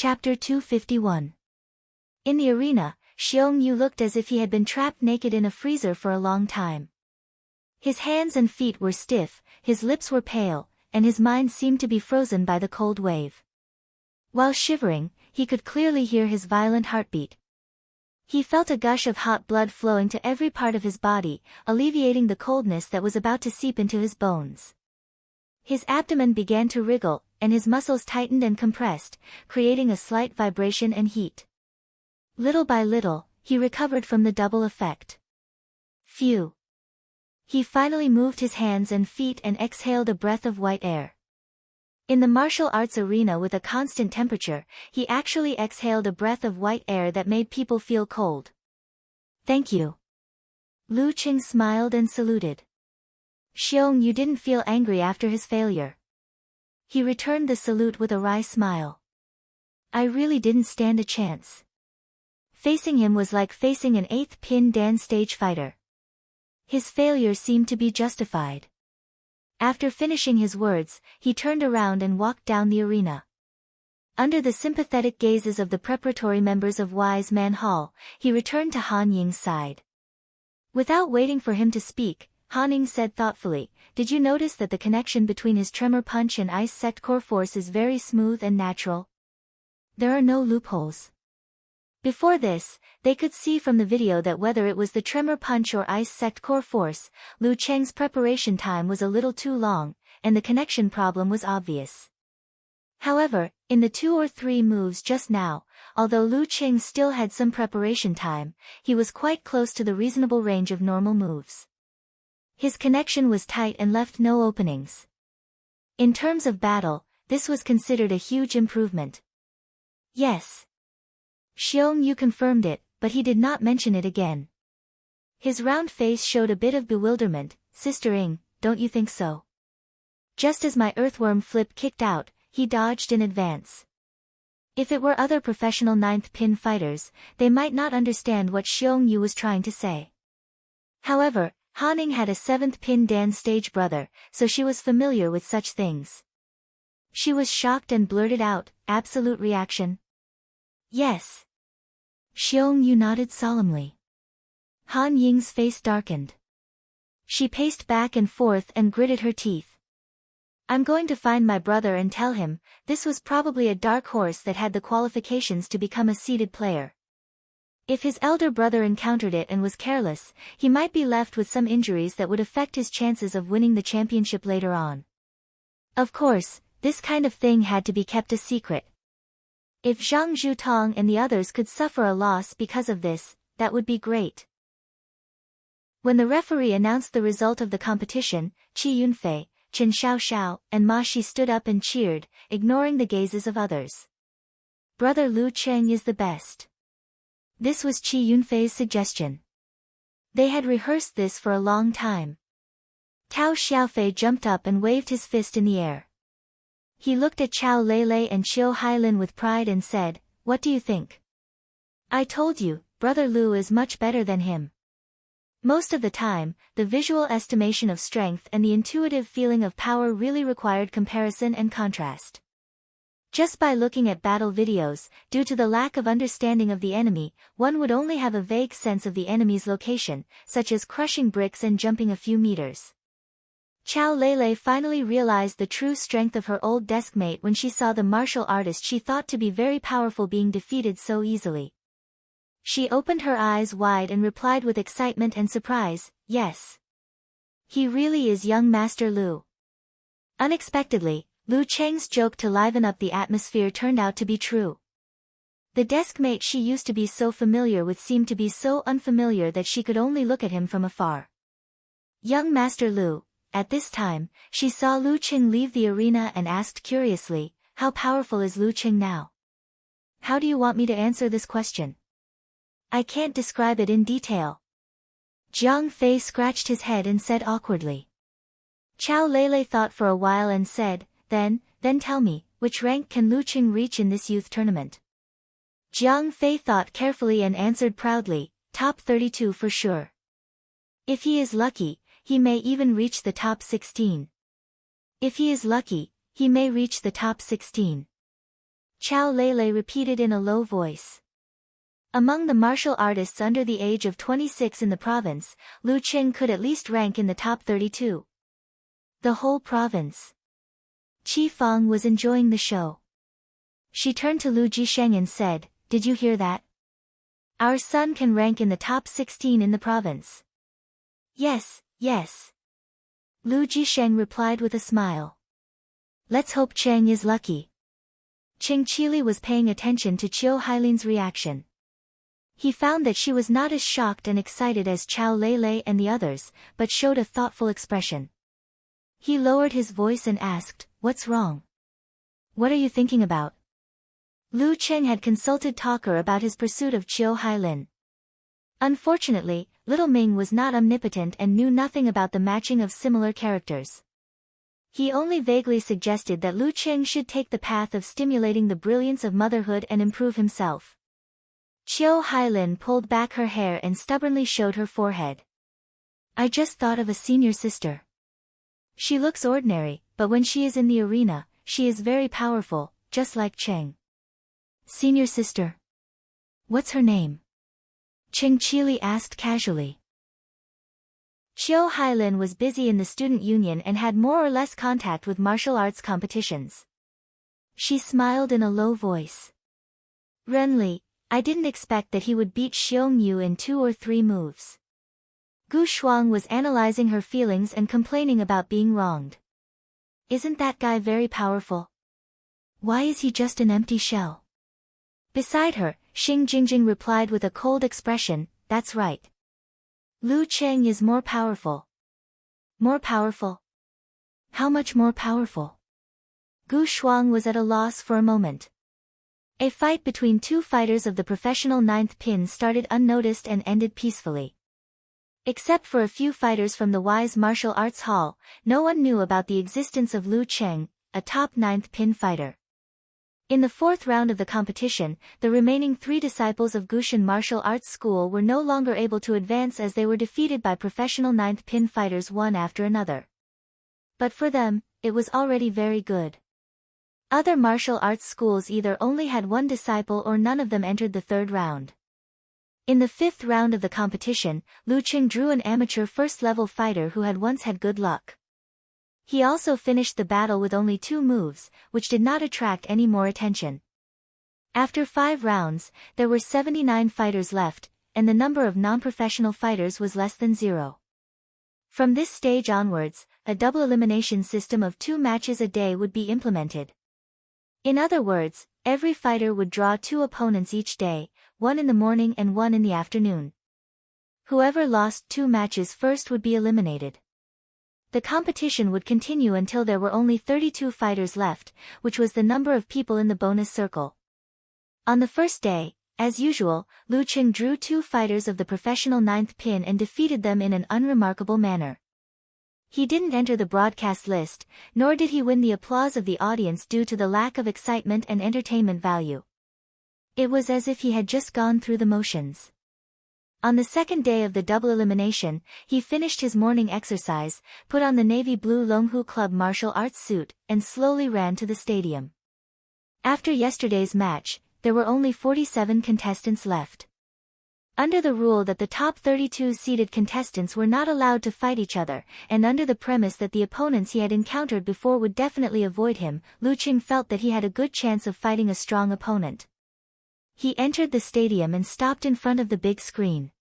Chapter 251. In the arena, Xiong Yu looked as if he had been trapped naked in a freezer for a long time. His hands and feet were stiff, his lips were pale, and his mind seemed to be frozen by the cold wave. While shivering, he could clearly hear his violent heartbeat. He felt a gush of hot blood flowing to every part of his body, alleviating the coldness that was about to seep into his bones. His abdomen began to wriggle, and his muscles tightened and compressed, creating a slight vibration and heat. Little by little, he recovered from the double effect. Phew! He finally moved his hands and feet and exhaled a breath of white air. In the martial arts arena with a constant temperature, he actually exhaled a breath of white air that made people feel cold. Thank you. Lu Qing smiled and saluted. Xiong Yu didn't feel angry after his failure. He returned the salute with a wry smile. I really didn't stand a chance. Facing him was like facing an 8th pin Dan stage fighter. His failure seemed to be justified. After finishing his words, he turned around and walked down the arena. Under the sympathetic gazes of the preparatory members of Wise Man Hall, he returned to Han Ying's side. Without waiting for him to speak, Han Ying said thoughtfully, "Did you notice that the connection between his tremor punch and ice sect core force is very smooth and natural? There are no loopholes." Before this, they could see from the video that whether it was the tremor punch or ice sect core force, Lu Cheng's preparation time was a little too long, and the connection problem was obvious. However, in the 2 or 3 moves just now, although Lu Cheng still had some preparation time, he was quite close to the reasonable range of normal moves. His connection was tight and left no openings. In terms of battle, this was considered a huge improvement. Yes. Xiong Yu confirmed it, but he did not mention it again. His round face showed a bit of bewilderment. Sister Ing, don't you think so? Just as my earthworm flip kicked out, he dodged in advance. If it were other professional 9th pin fighters, they might not understand what Xiong Yu was trying to say. However, Han Ying had a 7th pin Dan stage brother, so she was familiar with such things. She was shocked and blurted out, "Absolute reaction?" "Yes." Xiong Yu nodded solemnly. Han Ying's face darkened. She paced back and forth and gritted her teeth. "I'm going to find my brother and tell him, this was probably a dark horse that had the qualifications to become a seeded player. If his elder brother encountered it and was careless, he might be left with some injuries that would affect his chances of winning the championship later on. Of course, this kind of thing had to be kept a secret. If Zhang Zhutong and the others could suffer a loss because of this, that would be great." When the referee announced the result of the competition, Qi Yunfei, Chen Xiaoxiao, and Ma Shi stood up and cheered, ignoring the gazes of others. "Brother Lu Cheng is the best." This was Qi Yunfei's suggestion. They had rehearsed this for a long time. Tao Xiaofei jumped up and waved his fist in the air. He looked at Chao Lele and Qiu Hailin with pride and said, "What do you think? I told you, Brother Lu is much better than him." Most of the time, the visual estimation of strength and the intuitive feeling of power really required comparison and contrast. Just by looking at battle videos, due to the lack of understanding of the enemy, one would only have a vague sense of the enemy's location, such as crushing bricks and jumping a few meters. Chao Lele finally realized the true strength of her old deskmate when she saw the martial artist she thought to be very powerful being defeated so easily. She opened her eyes wide and replied with excitement and surprise, "Yes. He really is young Master Lu." Unexpectedly, Lu Cheng's joke to liven up the atmosphere turned out to be true. The deskmate she used to be so familiar with seemed to be so unfamiliar that she could only look at him from afar. Young Master Lu. At this time, she saw Lu Qing leave the arena and asked curiously, "How powerful is Lu Qing now?" "How do you want me to answer this question? I can't describe it in detail." Jiang Fei scratched his head and said awkwardly. Chao Lele thought for a while and said, Then tell me, which rank can Lu Qing reach in this youth tournament?" Jiang Fei thought carefully and answered proudly, "Top 32 for sure. If he is lucky, he may even reach the top 16. If he is lucky, he may reach the top 16. Chow Lei repeated in a low voice. Among the martial artists under the age of 26 in the province, Lu Qing could at least rank in the top 32. The whole province. Qi Fang was enjoying the show. She turned to Lu Jisheng and said, "Did you hear that? Our son can rank in the top 16 in the province." "Yes, yes." Lu Jisheng replied with a smile. "Let's hope Cheng is lucky." Qing Qili was paying attention to Qiu Hailin's reaction. He found that she was not as shocked and excited as Chow Lei and the others, but showed a thoughtful expression. He lowered his voice and asked, "What's wrong? What are you thinking about?" Lu Cheng had consulted Talker about his pursuit of Qiu Hailin. Unfortunately, Little Ming was not omnipotent and knew nothing about the matching of similar characters. He only vaguely suggested that Lu Cheng should take the path of stimulating the brilliance of motherhood and improve himself. Qiu Hailin pulled back her hair and stubbornly showed her forehead. "I just thought of a senior sister. She looks ordinary, but when she is in the arena, she is very powerful, just like Cheng." "Senior sister? What's her name?" Qing Qili asked casually. Qiu Hailin was busy in the student union and had more or less contact with martial arts competitions. She smiled in a low voice. "Renli, I didn't expect that he would beat Xiong Yu in 2 or 3 moves." Gu Shuang was analyzing her feelings and complaining about being wronged. "Isn't that guy very powerful? Why is he just an empty shell?" Beside her, Xing Jingjing replied with a cold expression, "That's right. Lu Cheng is more powerful." "More powerful? How much more powerful?" Gu Shuang was at a loss for a moment. A fight between 2 fighters of the professional 9th pin started unnoticed and ended peacefully. Except for a few fighters from the Wise Martial Arts Hall, no one knew about the existence of Lu Cheng, a top 9th pin fighter. In the 4th round of the competition, the remaining 3 disciples of Gushan Martial Arts School were no longer able to advance as they were defeated by professional 9th pin fighters one after another. But for them, it was already very good. Other martial arts schools either only had 1 disciple or none of them entered the 3rd round. In the 5th round of the competition, Lu Cheng drew an amateur first-level fighter who had once had good luck. He also finished the battle with only 2 moves, which did not attract any more attention. After 5 rounds, there were 79 fighters left, and the number of non-professional fighters was less than 0. From this stage onwards, a double elimination system of 2 matches a day would be implemented. In other words, every fighter would draw 2 opponents each day, 1 in the morning and 1 in the afternoon. Whoever lost 2 matches first would be eliminated. The competition would continue until there were only 32 fighters left, which was the number of people in the bonus circle. On the first day, as usual, Lu Cheng drew 2 fighters of the professional 9th pin and defeated them in an unremarkable manner. He didn't enter the broadcast list, nor did he win the applause of the audience due to the lack of excitement and entertainment value. It was as if he had just gone through the motions. On the 2nd day of the double elimination, he finished his morning exercise, put on the navy blue Longhu Club martial arts suit, and slowly ran to the stadium. After yesterday's match, there were only 47 contestants left. Under the rule that the top 32 seeded contestants were not allowed to fight each other, and under the premise that the opponents he had encountered before would definitely avoid him, Lu Cheng felt that he had a good chance of fighting a strong opponent. He entered the stadium and stopped in front of the big screen.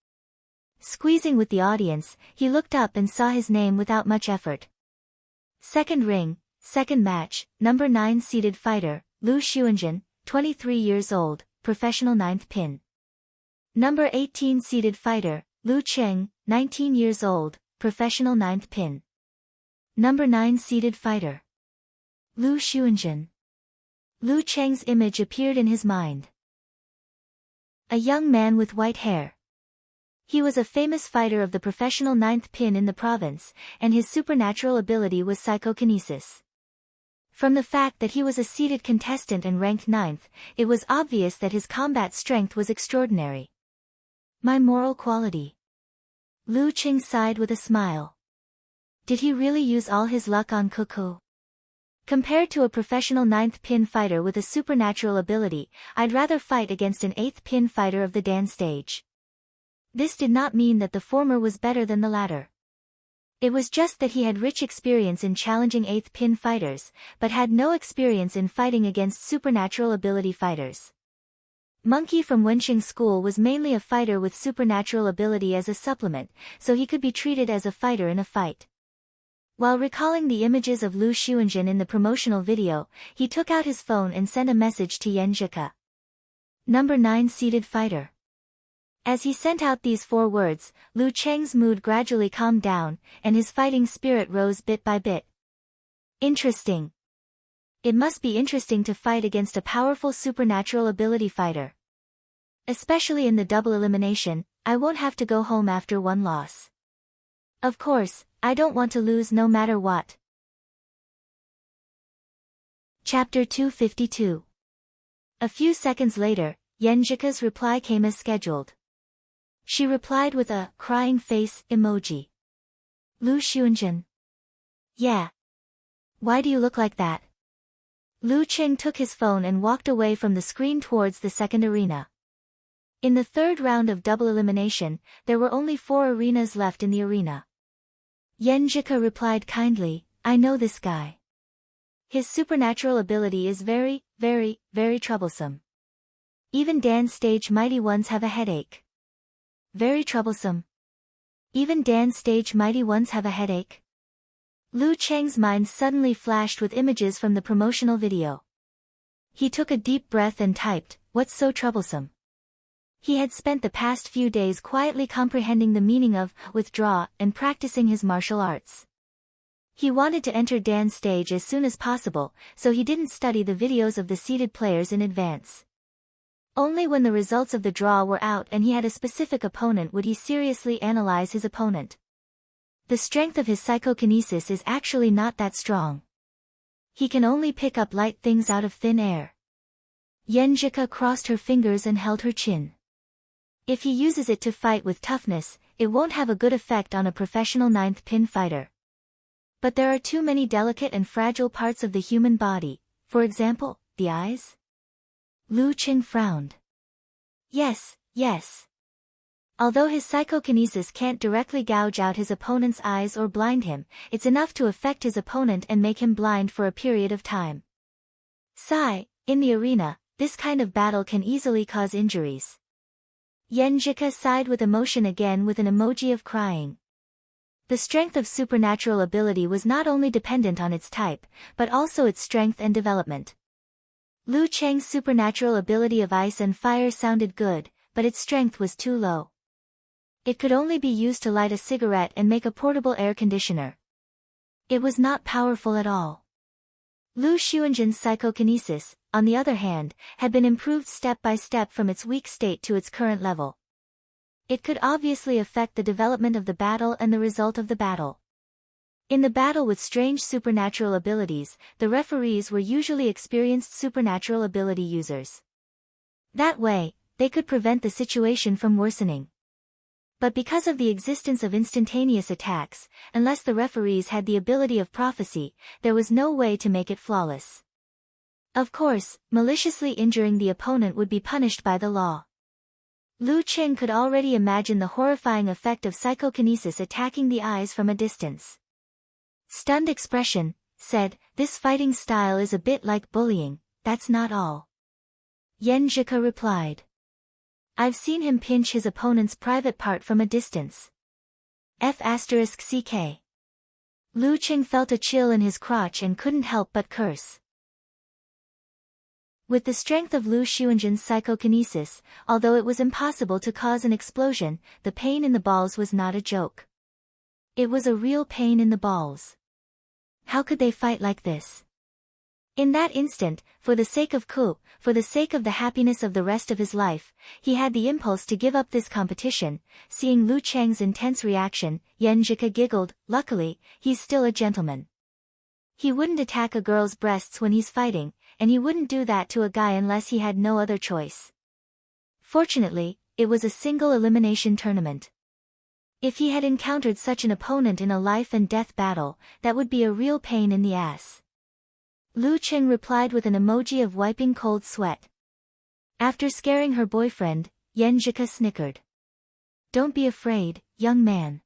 Squeezing with the audience, he looked up and saw his name without much effort. Second ring, second match, number 9 seeded fighter, Lu Xuanjun, 23 years old, professional 9th pin. Number 18 seeded fighter, Lu Cheng, 19 years old, professional 9th pin. Number 9 seeded fighter, Lu Xuanjun. Lu Cheng's image appeared in his mind. A young man with white hair. He was a famous fighter of the professional 9th pin in the province, and his supernatural ability was psychokinesis. From the fact that he was a seeded contestant and ranked 9th, it was obvious that his combat strength was extraordinary. My moral quality. Lu Cheng sighed with a smile. Did he really use all his luck on Cuckoo? Compared to a professional 9th pin fighter with a supernatural ability, I'd rather fight against an 8th pin fighter of the Dan stage. This did not mean that the former was better than the latter. It was just that he had rich experience in challenging 8th pin fighters, but had no experience in fighting against supernatural ability fighters. Monkey from Wenxing School was mainly a fighter with supernatural ability as a supplement, so he could be treated as a fighter in a fight. While recalling the images of Lu Xuanjun in the promotional video, he took out his phone and sent a message to Yan Zhike. Number 9 seated fighter. As he sent out these 4 words, Lu Cheng's mood gradually calmed down, and his fighting spirit rose bit by bit. Interesting. It must be interesting to fight against a powerful supernatural ability fighter. Especially in the double elimination, I won't have to go home after one loss. Of course, I don't want to lose no matter what. Chapter 252. A few seconds later, Yan Zhike's reply came as scheduled. She replied with a crying face emoji. Lu Xuanjun. Yeah. Why do you look like that? Lu Qing took his phone and walked away from the screen towards the second arena. In the third round of double elimination, there were only 4 arenas left in the arena. Yan Zhike replied kindly, I know this guy. His supernatural ability is very, very, very troublesome. Even Dan's stage mighty ones have a headache. Very troublesome. Even Dan's stage mighty ones have a headache. Lu Cheng's mind suddenly flashed with images from the promotional video. He took a deep breath and typed, what's so troublesome? He had spent the past few days quietly comprehending the meaning of withdraw and practicing his martial arts. He wanted to enter Dan's stage as soon as possible, so he didn't study the videos of the seeded players in advance. Only when the results of the draw were out and he had a specific opponent would he seriously analyze his opponent. The strength of his psychokinesis is actually not that strong. He can only pick up light things out of thin air. Yan Zhike crossed her fingers and held her chin. If he uses it to fight with toughness, it won't have a good effect on a professional 9th pin fighter. But there are too many delicate and fragile parts of the human body, for example, the eyes. Lu Qing frowned. Yes, yes. Although his psychokinesis can't directly gouge out his opponent's eyes or blind him, it's enough to affect his opponent and make him blind for a period of time. Sigh, in the arena, this kind of battle can easily cause injuries. Yan Zhike sighed with emotion again with an emoji of crying. The strength of supernatural ability was not only dependent on its type, but also its strength and development. Lu Cheng's supernatural ability of ice and fire sounded good, but its strength was too low. It could only be used to light a cigarette and make a portable air conditioner. It was not powerful at all. Lu Xuanjun's psychokinesis, on the other hand, had been improved step by step from its weak state to its current level. It could obviously affect the development of the battle and the result of the battle. In the battle with strange supernatural abilities, the referees were usually experienced supernatural ability users. That way, they could prevent the situation from worsening. But because of the existence of instantaneous attacks, unless the referees had the ability of prophecy, there was no way to make it flawless. Of course, maliciously injuring the opponent would be punished by the law. Lu Qing could already imagine the horrifying effect of psychokinesis attacking the eyes from a distance. Stunned expression, said, this fighting style is a bit like bullying, that's not all. Yan Zhike replied. I've seen him pinch his opponent's private part from a distance. F***ck. Lu Qing felt a chill in his crotch and couldn't help but curse. With the strength of Lu Xuanjun's psychokinesis, although it was impossible to cause an explosion, the pain in the balls was not a joke. It was a real pain in the balls. How could they fight like this? In that instant, for the sake of Ku, for the sake of the happiness of the rest of his life, he had the impulse to give up this competition. Seeing Lu Cheng's intense reaction, Yan Zhike giggled, luckily, he's still a gentleman. He wouldn't attack a girl's breasts when he's fighting, and he wouldn't do that to a guy unless he had no other choice. Fortunately, it was a single elimination tournament. If he had encountered such an opponent in a life and death battle, that would be a real pain in the ass. Lu Cheng replied with an emoji of wiping cold sweat. After scaring her boyfriend, Yen Zhika snickered. Don't be afraid, young man.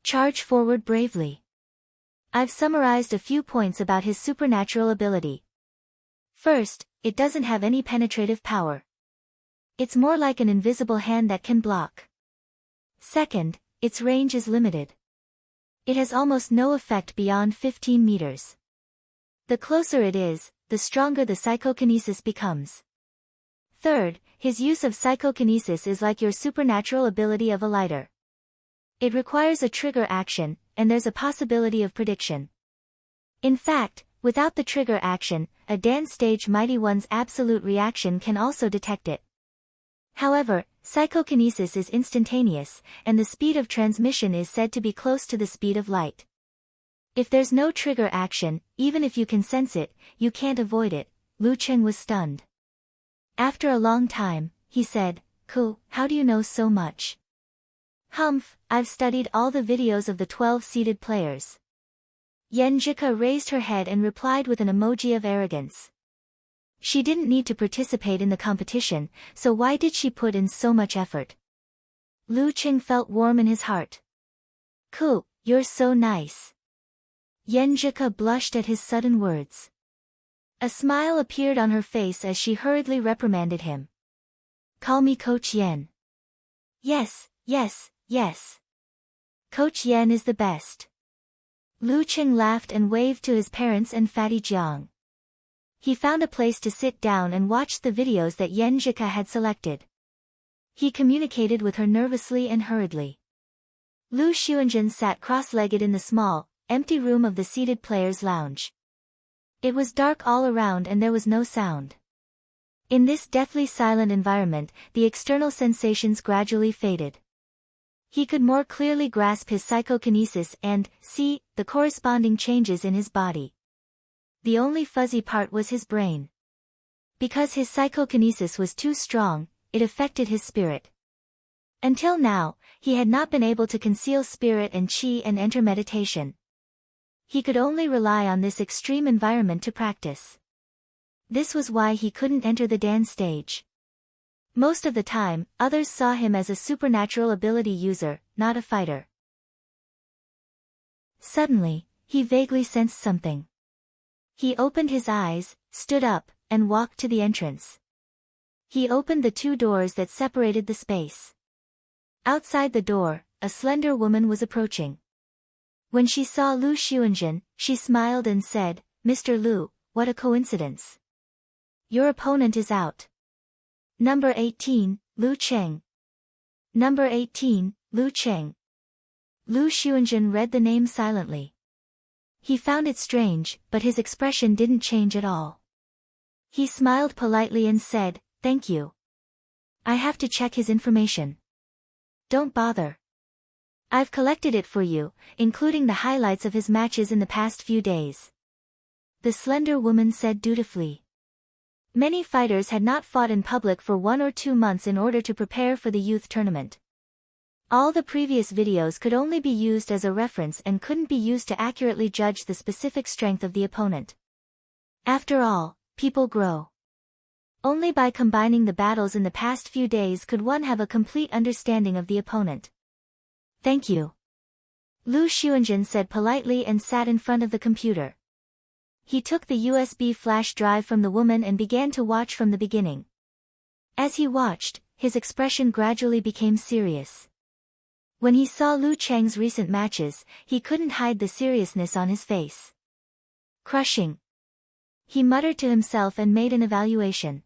Charge forward bravely. I've summarized a few points about his supernatural ability. First, it doesn't have any penetrative power. It's more like an invisible hand that can block. Second, its range is limited. It has almost no effect beyond 15 meters. The closer it is, the stronger the psychokinesis becomes. Third, his use of psychokinesis is like your supernatural ability of a lighter. It requires a trigger action, and there's a possibility of prediction. In fact, without the trigger action, a dance stage mighty one's absolute reaction can also detect it. However, psychokinesis is instantaneous, and the speed of transmission is said to be close to the speed of light. If there's no trigger action, even if you can sense it, you can't avoid it. Lu Cheng was stunned. After a long time, he said, "Ku, how do you know so much?" "Humph, I've studied all the videos of the 12 seated players." Yen Zhika raised her head and replied with an emoji of arrogance. She didn't need to participate in the competition, so why did she put in so much effort? Lu Cheng felt warm in his heart. "Ku, you're so nice." Yen Zhika blushed at his sudden words. A smile appeared on her face as she hurriedly reprimanded him. "Call me Coach Yen." "Yes, yes, yes. Coach Yen is the best." Lu Cheng laughed and waved to his parents and Fatty Jiang. He found a place to sit down and watched the videos that Yen Zhika had selected. He communicated with her nervously and hurriedly. Lu Xuanzhen sat cross-legged in the small, empty room of the seated players' lounge. It was dark all around and there was no sound. In this deathly silent environment, the external sensations gradually faded. He could more clearly grasp his psychokinesis and see the corresponding changes in his body. The only fuzzy part was his brain. Because his psychokinesis was too strong, it affected his spirit. Until now, he had not been able to conceal spirit and qi and enter meditation. He could only rely on this extreme environment to practice. This was why he couldn't enter the dance stage. Most of the time, others saw him as a supernatural ability user, not a fighter. Suddenly, he vaguely sensed something. He opened his eyes, stood up, and walked to the entrance. He opened the 2 doors that separated the space. Outside the door, a slender woman was approaching. When she saw Lu Xuanzhen, she smiled and said, "Mr. Lu, what a coincidence. Your opponent is out. Number 18, Lu Cheng." Number 18, Lu Cheng. Lu Xuanzhen read the name silently. He found it strange, but his expression didn't change at all. He smiled politely and said, "Thank you. I have to check his information." "Don't bother. I've collected it for you, including the highlights of his matches in the past few days," the slender woman said dutifully. Many fighters had not fought in public for 1 or 2 months in order to prepare for the youth tournament. All the previous videos could only be used as a reference and couldn't be used to accurately judge the specific strength of the opponent. After all, people grow. Only by combining the battles in the past few days could one have a complete understanding of the opponent. "Thank you," Lu Xuanzhen said politely and sat in front of the computer. He took the USB flash drive from the woman and began to watch from the beginning. As he watched, his expression gradually became serious. When he saw Lu Cheng's recent matches, he couldn't hide the seriousness on his face. "Crushing," he muttered to himself and made an evaluation.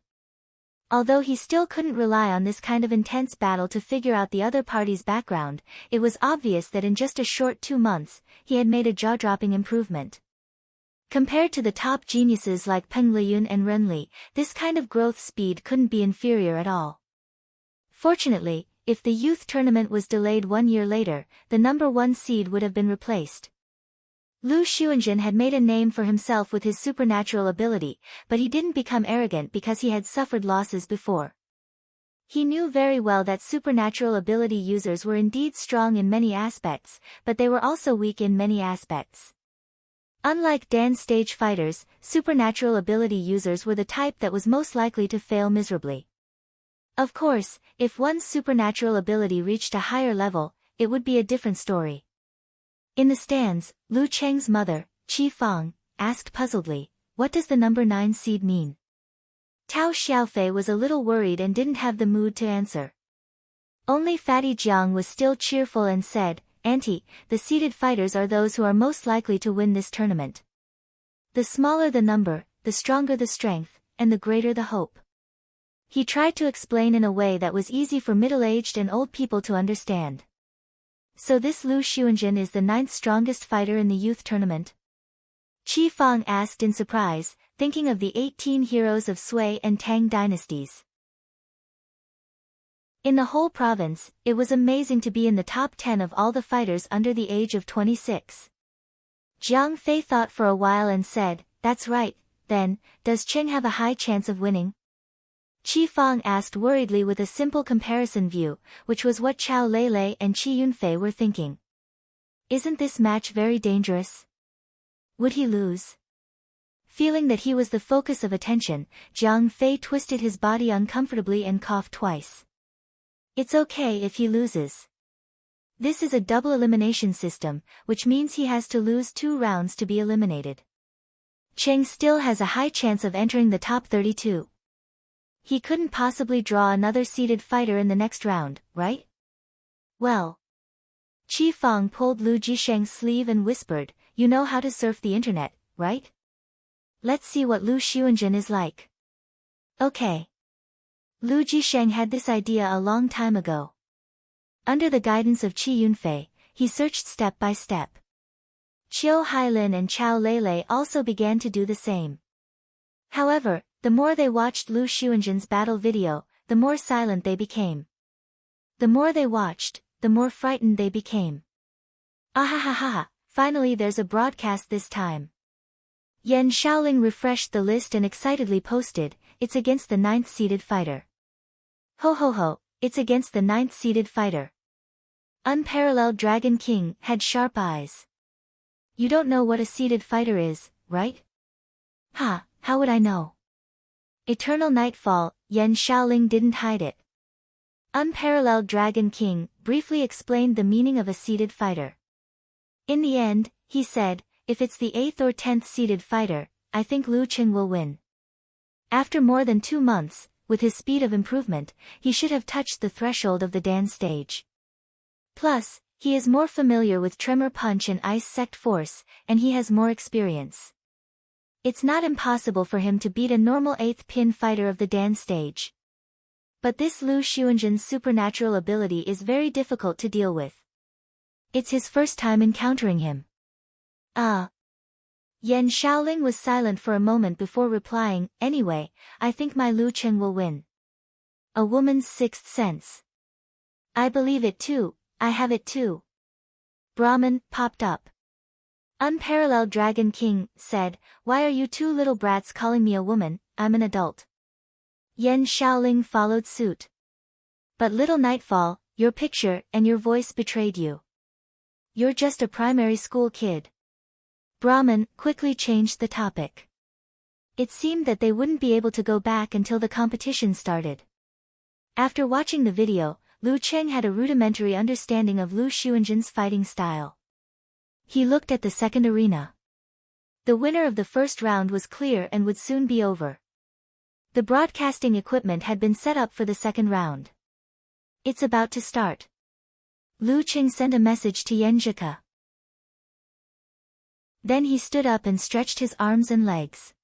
Although he still couldn't rely on this kind of intense battle to figure out the other party's background, it was obvious that in just a short 2 months, he had made a jaw-dropping improvement. Compared to the top geniuses like Peng Liyun and Ren Li, this kind of growth speed couldn't be inferior at all. Fortunately, if the youth tournament was delayed 1 year later, the number 1 seed would have been replaced. Lu Xuanzhen had made a name for himself with his supernatural ability, but he didn't become arrogant because he had suffered losses before. He knew very well that supernatural ability users were indeed strong in many aspects, but they were also weak in many aspects. Unlike Dan's stage fighters, supernatural ability users were the type that was most likely to fail miserably. Of course, if one's supernatural ability reached a higher level, it would be a different story. In the stands, Lu Cheng's mother, Qi Fang, asked puzzledly, "What does the number 9 seed mean?" Tao Xiaofei was a little worried and didn't have the mood to answer. Only Fatty Jiang was still cheerful and said, "Auntie, the seeded fighters are those who are most likely to win this tournament. The smaller the number, the stronger the strength, and the greater the hope." He tried to explain in a way that was easy for middle-aged and old people to understand. "So this Lu Xuanjin is the 9th strongest fighter in the youth tournament?" Qi Fang asked in surprise, thinking of the 18 heroes of Sui and Tang dynasties. In the whole province, it was amazing to be in the top 10 of all the fighters under the age of 26. Jiang Fei thought for a while and said, "That's right, then, does Cheng have a high chance of winning?" Qi Fang asked worriedly with a simple comparison view, which was what Chao Lei and Qi Yunfei were thinking. "Isn't this match very dangerous? Would he lose?" Feeling that he was the focus of attention, Jiang Fei twisted his body uncomfortably and coughed twice. "It's okay if he loses. This is a double elimination system, which means he has to lose 2 rounds to be eliminated. Cheng still has a high chance of entering the top 32. He couldn't possibly draw another seeded fighter in the next round, right?" "Well." Qi Fang pulled Lu Jisheng's sleeve and whispered, "You know how to surf the internet, right? Let's see what Lu Xuanjin is like." "Okay." Lu Jisheng had this idea a long time ago. Under the guidance of Qi Yunfei, he searched step by step. Qiu Hailin and Chao Lei also began to do the same. However, the more they watched Lu Xuanjin's battle video, the more silent they became. The more they watched, the more frightened they became. "Ahahaha, finally there's a broadcast this time." Yan Shaoling refreshed the list and excitedly posted, "It's against the 9th seeded fighter. Ho ho ho, it's against the 9th seeded fighter." Unparalleled Dragon King had sharp eyes. "You don't know what a seeded fighter is, right?" "Ha, how would I know?" Eternal Nightfall, Yan Shaoling didn't hide it. Unparalleled Dragon King briefly explained the meaning of a seeded fighter. In the end, he said, "If it's the 8th or 10th seeded fighter, I think Lu Cheng will win." After more than 2 months, with his speed of improvement, he should have touched the threshold of the Dan stage. Plus, he is more familiar with Tremor Punch and Ice Sect Force, and he has more experience. It's not impossible for him to beat a normal 8th pin fighter of the Dan stage. But this Lu Xuanjin's supernatural ability is very difficult to deal with. It's his first time encountering him. Yan Shaoling was silent for a moment before replying, "Anyway, I think my Lu Cheng will win." A woman's 6th sense. "I believe it too, I have it too." Brahman popped up. Unparalleled Dragon King said, "Why are you 2 little brats calling me a woman? I'm an adult." Yan Shaoling followed suit. "But Little Nightfall, your picture and your voice betrayed you. You're just a primary school kid." Brahman quickly changed the topic. It seemed that they wouldn't be able to go back until the competition started. After watching the video, Lu Cheng had a rudimentary understanding of Lu Xuanjin's fighting style. He looked at the second arena. The winner of the first round was clear and would soon be over. The broadcasting equipment had been set up for the second round. "It's about to start." Lu Cheng sent a message to Yenjika. Then he stood up and stretched his arms and legs.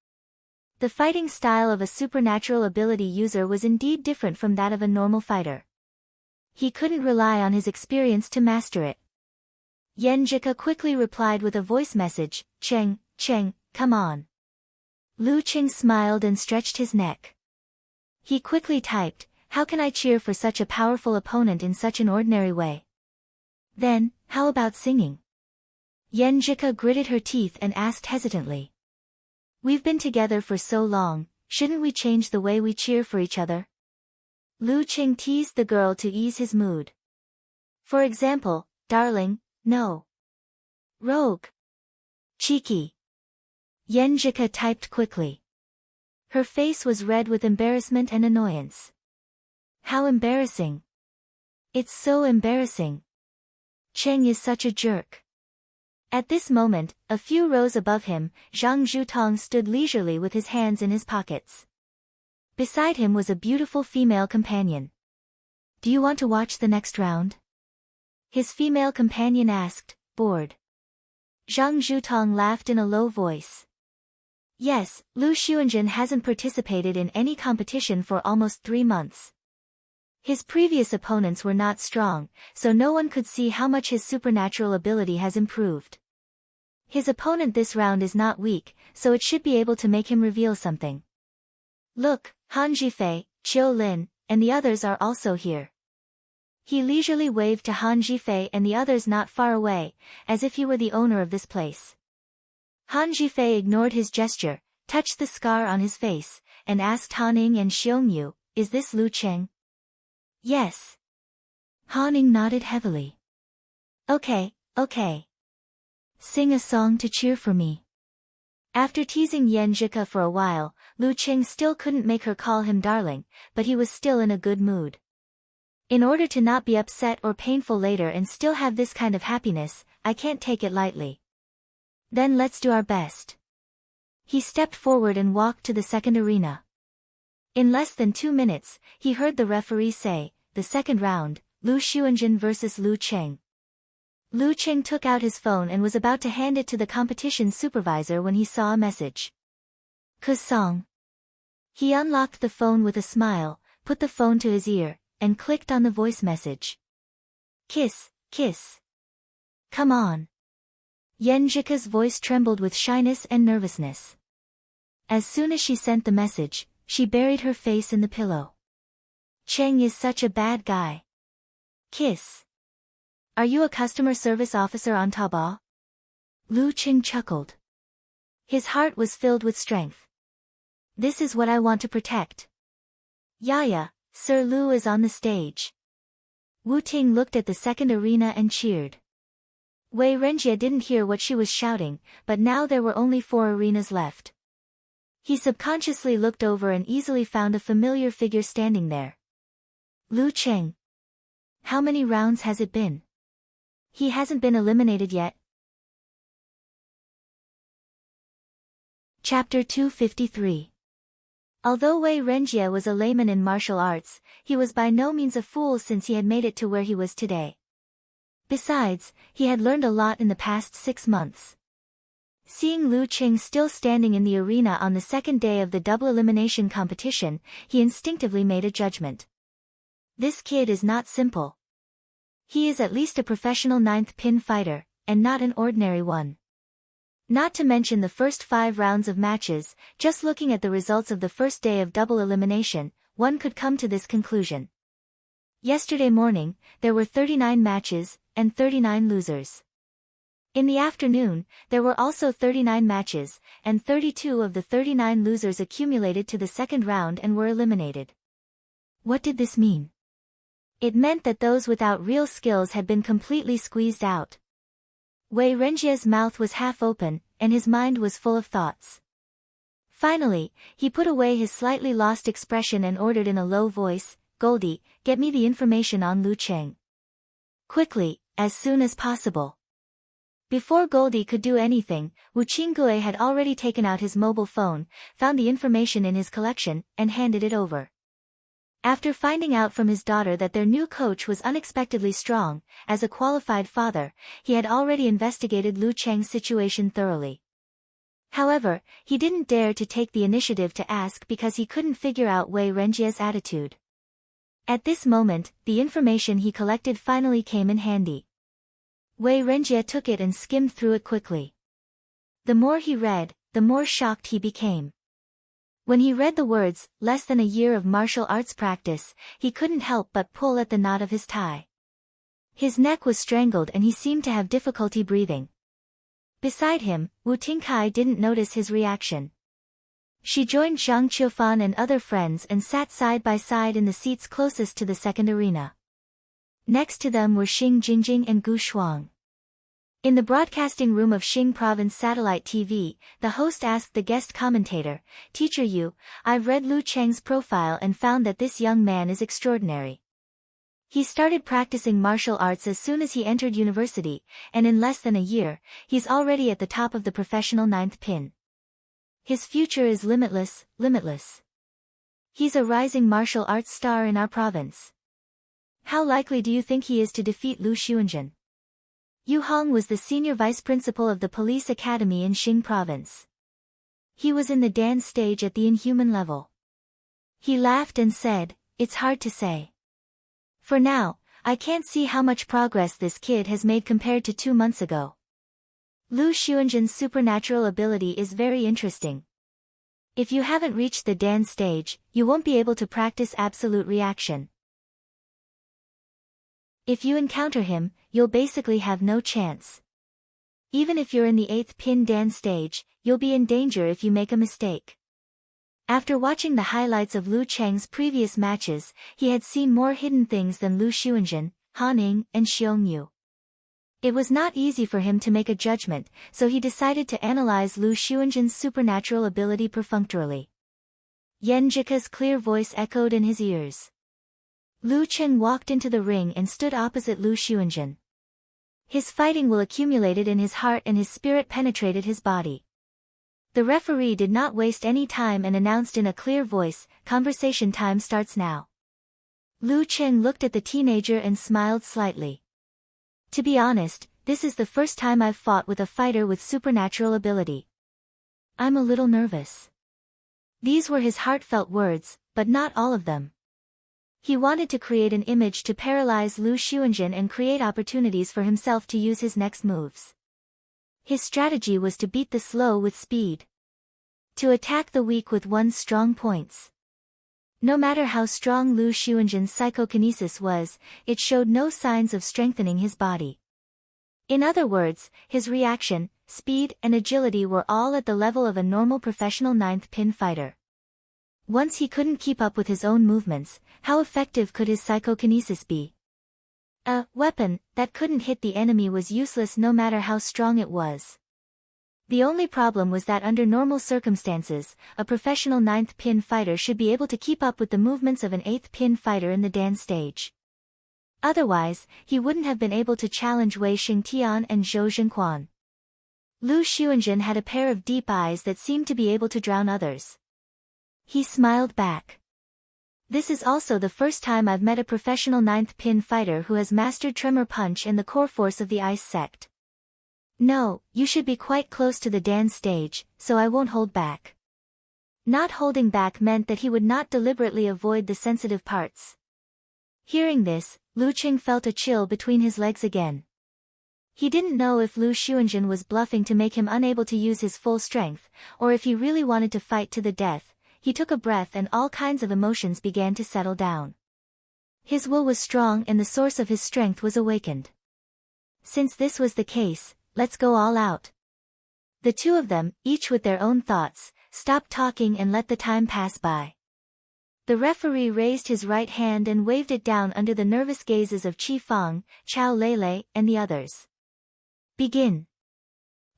The fighting style of a supernatural ability user was indeed different from that of a normal fighter. He couldn't rely on his experience to master it. Yenjika quickly replied with a voice message, "Cheng, come on." Lu Cheng smiled and stretched his neck. He quickly typed, "How can I cheer for such a powerful opponent in such an ordinary way?" "Then, how about singing?" Yenjika gritted her teeth and asked hesitantly. "We've been together for so long, shouldn't we change the way we cheer for each other?" Lu Cheng teased the girl to ease his mood. "For example, darling, no. Rogue. Cheeky. Yenjika typed quickly. Her face was red with embarrassment and annoyance. How embarrassing. It's so embarrassing. Cheng is such a jerk. At this moment, a few rows above him, Zhang Zhutong stood leisurely with his hands in his pockets. Beside him was a beautiful female companion. Do you want to watch the next round? His female companion asked, bored. Zhang Zhutong laughed in a low voice. Yes, Lu Xuanjun hasn't participated in any competition for almost 3 months. His previous opponents were not strong, so no one could see how much his supernatural ability has improved. His opponent this round is not weak, so it should be able to make him reveal something. Look, Han Zhifei, Qiu Lin, and the others are also here. He leisurely waved to Han Zhifei and the others not far away, as if he were the owner of this place. Han Zhifei ignored his gesture, touched the scar on his face, and asked Han Ning and Xiongyu, is this Lu Cheng? Yes. Han Ning nodded heavily. Okay. Sing a song to cheer for me. After teasing Yenjika for a while, Lu Cheng still couldn't make her call him darling, but he was still in a good mood. In order to not be upset or painful later and still have this kind of happiness, I can't take it lightly. Then let's do our best. He stepped forward and walked to the second arena. In less than 2 minutes, he heard the referee say, the second round, Lu Xuanjun versus Lu Cheng. Lu Cheng took out his phone and was about to hand it to the competition supervisor when he saw a message. Song. He unlocked the phone with a smile, put the phone to his ear, and clicked on the voice message. Kiss. Come on. Yenjika's voice trembled with shyness and nervousness. As soon as she sent the message, she buried her face in the pillow. Cheng is such a bad guy. Kiss. Are you a customer service officer on Taobao? Lu Cheng chuckled. His heart was filled with strength. This is what I want to protect. Yaya, Sir Lu is on the stage. Wu Ting looked at the second arena and cheered. Wei Renjie didn't hear what she was shouting, but now there were only 4 arenas left. He subconsciously looked over and easily found a familiar figure standing there. Lu Cheng. How many rounds has it been? He hasn't been eliminated yet. Chapter 253. Although Wei Renjie was a layman in martial arts, he was by no means a fool since he had made it to where he was today. Besides, he had learned a lot in the past 6 months. Seeing Lu Cheng still standing in the arena on the second day of the double elimination competition, he instinctively made a judgment. This kid is not simple. He is at least a professional 9th pin fighter, and not an ordinary one. Not to mention the first 5 rounds of matches, just looking at the results of the first day of double elimination, one could come to this conclusion. Yesterday morning, there were 39 matches, and 39 losers. In the afternoon, there were also 39 matches, and 32 of the 39 losers accumulated to the second round and were eliminated. What did this mean? It meant that those without real skills had been completely squeezed out. Wei Renjie's mouth was half open, and his mind was full of thoughts. Finally, he put away his slightly lost expression and ordered in a low voice, Goldie, get me the information on Lu Cheng. Quickly, as soon as possible. Before Goldie could do anything, Wu Qinggue had already taken out his mobile phone, found the information in his collection, and handed it over. After finding out from his daughter that their new coach was unexpectedly strong, as a qualified father, he had already investigated Lu Cheng's situation thoroughly. However, he didn't dare to take the initiative to ask because he couldn't figure out Wei Renjie's attitude. At this moment, the information he collected finally came in handy. Wei Renjie took it and skimmed through it quickly. The more he read, the more shocked he became. When he read the words, less than a year of martial arts practice, he couldn't help but pull at the knot of his tie. His neck was strangled and he seemed to have difficulty breathing. Beside him, Wu Tingkai didn't notice his reaction. She joined Zhang Qiufan and other friends and sat side by side in the seats closest to the second arena. Next to them were Xing Jingjing and Gu Shuang. In the broadcasting room of Xing Province Satellite TV, the host asked the guest commentator, "Teacher Yu, I've read Lu Cheng's profile and found that this young man is extraordinary. He started practicing martial arts as soon as he entered university, and in less than a year, he's already at the top of the professional ninth pin. His future is limitless, limitless. He's a rising martial arts star in our province. How likely do you think he is to defeat Lu Xuanjun?" Yu Hong was the senior vice principal of the police academy in Xing Province. He was in the dance stage at the inhuman level. He laughed and said, "It's hard to say. For now, I can't see how much progress this kid has made compared to 2 months ago. Lu Xuanjun's supernatural ability is very interesting. If you haven't reached the dance stage, you won't be able to practice absolute reaction. If you encounter him, you'll basically have no chance. Even if you're in the 8th pin Dan stage, you'll be in danger if you make a mistake." After watching the highlights of Lu Cheng's previous matches, he had seen more hidden things than Lu Xuanjun, Han Ning, and Xiong Yu. It was not easy for him to make a judgment, so he decided to analyze Lu Xuanjun's supernatural ability perfunctorily. Yan Jika's clear voice echoed in his ears. Lu Cheng walked into the ring and stood opposite Lu Xuanjun. His fighting will accumulated in his heart and his spirit penetrated his body. The referee did not waste any time and announced in a clear voice, "Conversation time starts now." Lu Cheng looked at the teenager and smiled slightly. "To be honest, this is the first time I've fought with a fighter with supernatural ability. I'm a little nervous." These were his heartfelt words, but not all of them. He wanted to create an image to paralyze Lu Xuanjun and create opportunities for himself to use his next moves. His strategy was to beat the slow with speed. To attack the weak with one's strong points. No matter how strong Lu Xuanjun's psychokinesis was, it showed no signs of strengthening his body. In other words, his reaction, speed, and agility were all at the level of a normal professional ninth pin fighter. Once he couldn't keep up with his own movements, how effective could his psychokinesis be? A weapon that couldn't hit the enemy was useless no matter how strong it was. The only problem was that under normal circumstances, a professional ninth pin fighter should be able to keep up with the movements of an 8th pin fighter in the Dan stage. Otherwise, he wouldn't have been able to challenge Wei Xingtian and Zhou Zhenquan. Lu Xuanjun had a pair of deep eyes that seemed to be able to drown others. He smiled back. "This is also the first time I've met a professional ninth pin fighter who has mastered Tremor Punch and the core force of the Ice Sect. No, you should be quite close to the Dan stage, so I won't hold back." Not holding back meant that he would not deliberately avoid the sensitive parts. Hearing this, Lu Cheng felt a chill between his legs again. He didn't know if Lu Xuanjun was bluffing to make him unable to use his full strength, or if he really wanted to fight to the death. He took a breath and all kinds of emotions began to settle down. His will was strong and the source of his strength was awakened. Since this was the case, let's go all out. The two of them, each with their own thoughts, stopped talking and let the time pass by. The referee raised his right hand and waved it down under the nervous gazes of Qi Fang, Chao Lele, and the others. "Begin."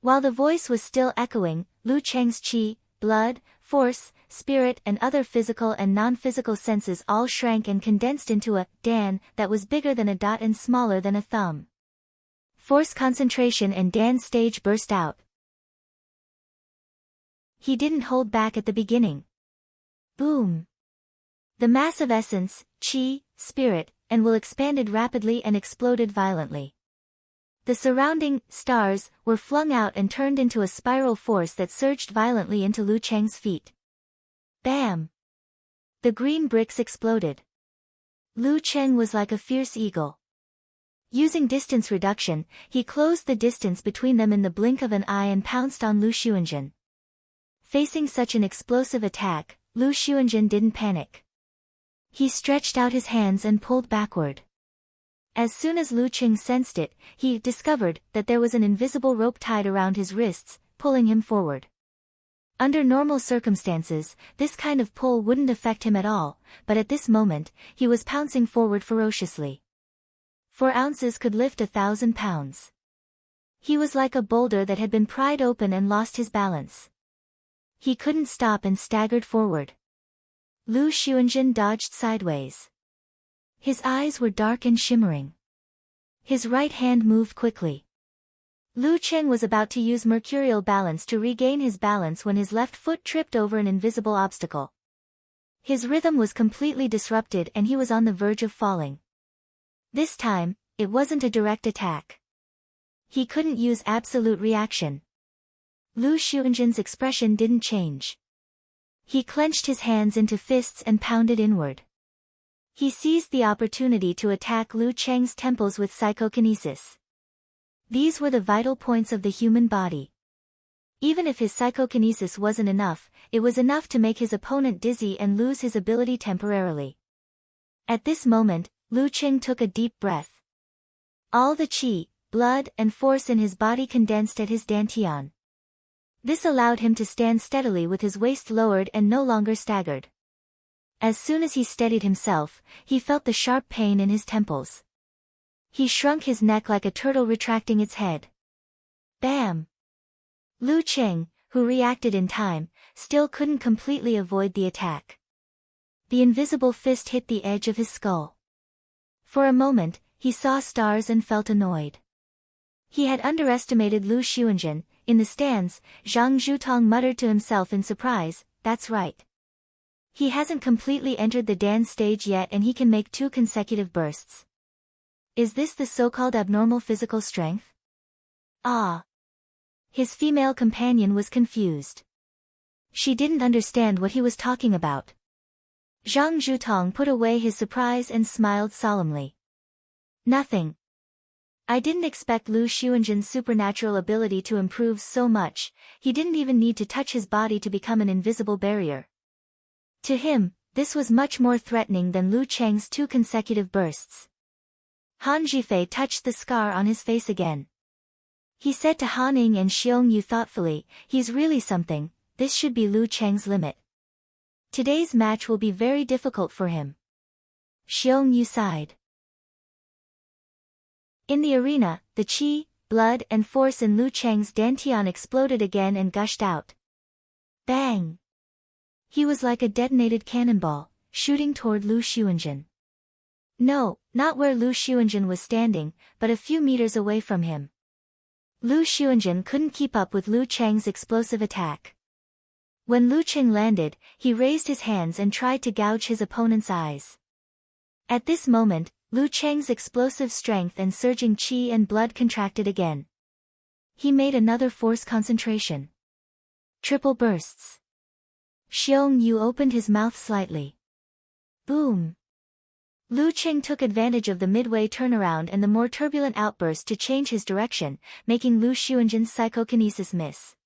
While the voice was still echoing, Lu Cheng's qi, blood, force, spirit and other physical and non-physical senses all shrank and condensed into a Dan that was bigger than a dot and smaller than a thumb. Force concentration and Dan stage burst out. He didn't hold back at the beginning. Boom! The mass of essence, qi, spirit, and will expanded rapidly and exploded violently. The surrounding stars were flung out and turned into a spiral force that surged violently into Lu Cheng's feet. Bam! The green bricks exploded. Lu Cheng was like a fierce eagle. Using distance reduction, he closed the distance between them in the blink of an eye and pounced on Lu Xuanjun. Facing such an explosive attack, Lu Xuanjun didn't panic. He stretched out his hands and pulled backward. As soon as Lu Cheng sensed it, he discovered that there was an invisible rope tied around his wrists, pulling him forward. Under normal circumstances, this kind of pull wouldn't affect him at all, but at this moment, he was pouncing forward ferociously. 4 ounces could lift 1,000 pounds. He was like a boulder that had been pried open and lost his balance. He couldn't stop and staggered forward. Lu Xuanzhen dodged sideways. His eyes were dark and shimmering. His right hand moved quickly. Lu Cheng was about to use mercurial balance to regain his balance when his left foot tripped over an invisible obstacle. His rhythm was completely disrupted and he was on the verge of falling. This time, it wasn't a direct attack. He couldn't use absolute reaction. Lu Xuanzhen's expression didn't change. He clenched his hands into fists and pounded inward. He seized the opportunity to attack Lu Cheng's temples with psychokinesis. These were the vital points of the human body. Even if his psychokinesis wasn't enough, it was enough to make his opponent dizzy and lose his ability temporarily. At this moment, Lu Cheng took a deep breath. All the qi, blood and force in his body condensed at his dantian. This allowed him to stand steadily with his waist lowered and no longer staggered. As soon as he steadied himself, he felt the sharp pain in his temples. He shrunk his neck like a turtle retracting its head. Bam! Lu Cheng, who reacted in time, still couldn't completely avoid the attack. The invisible fist hit the edge of his skull. For a moment, he saw stars and felt annoyed. He had underestimated Lu Xuanzhen. In the stands, Zhang Zhutong muttered to himself in surprise, "That's right. He hasn't completely entered the dance stage yet and he can make 2 consecutive bursts. Is this the so-called abnormal physical strength?" Ah! His female companion was confused. She didn't understand what he was talking about. Zhang Zhutong put away his surprise and smiled solemnly. "Nothing. I didn't expect Lu Xuanzhen's supernatural ability to improve so much. He didn't even need to touch his body to become an invisible barrier." To him, this was much more threatening than Lu Cheng's 2 consecutive bursts. Han Zhifei touched the scar on his face again. He said to Han Ning and Xiong Yu thoughtfully, "He's really something, this should be Lu Cheng's limit. Today's match will be very difficult for him." Xiong Yu sighed. In the arena, the qi, blood and force in Lu Cheng's dantian exploded again and gushed out. Bang! He was like a detonated cannonball, shooting toward Lu Xuanzhen. No, not where Lu Xuanzhen was standing, but a few meters away from him. Lu Xuanzhen couldn't keep up with Lu Cheng's explosive attack. When Lu Cheng landed, he raised his hands and tried to gouge his opponent's eyes. At this moment, Lu Cheng's explosive strength and surging qi and blood contracted again. He made another force concentration. Triple bursts. Xiong Yu opened his mouth slightly. Boom! Lu Cheng took advantage of the midway turnaround and the more turbulent outburst to change his direction, making Lu Xuanzhen's psychokinesis miss.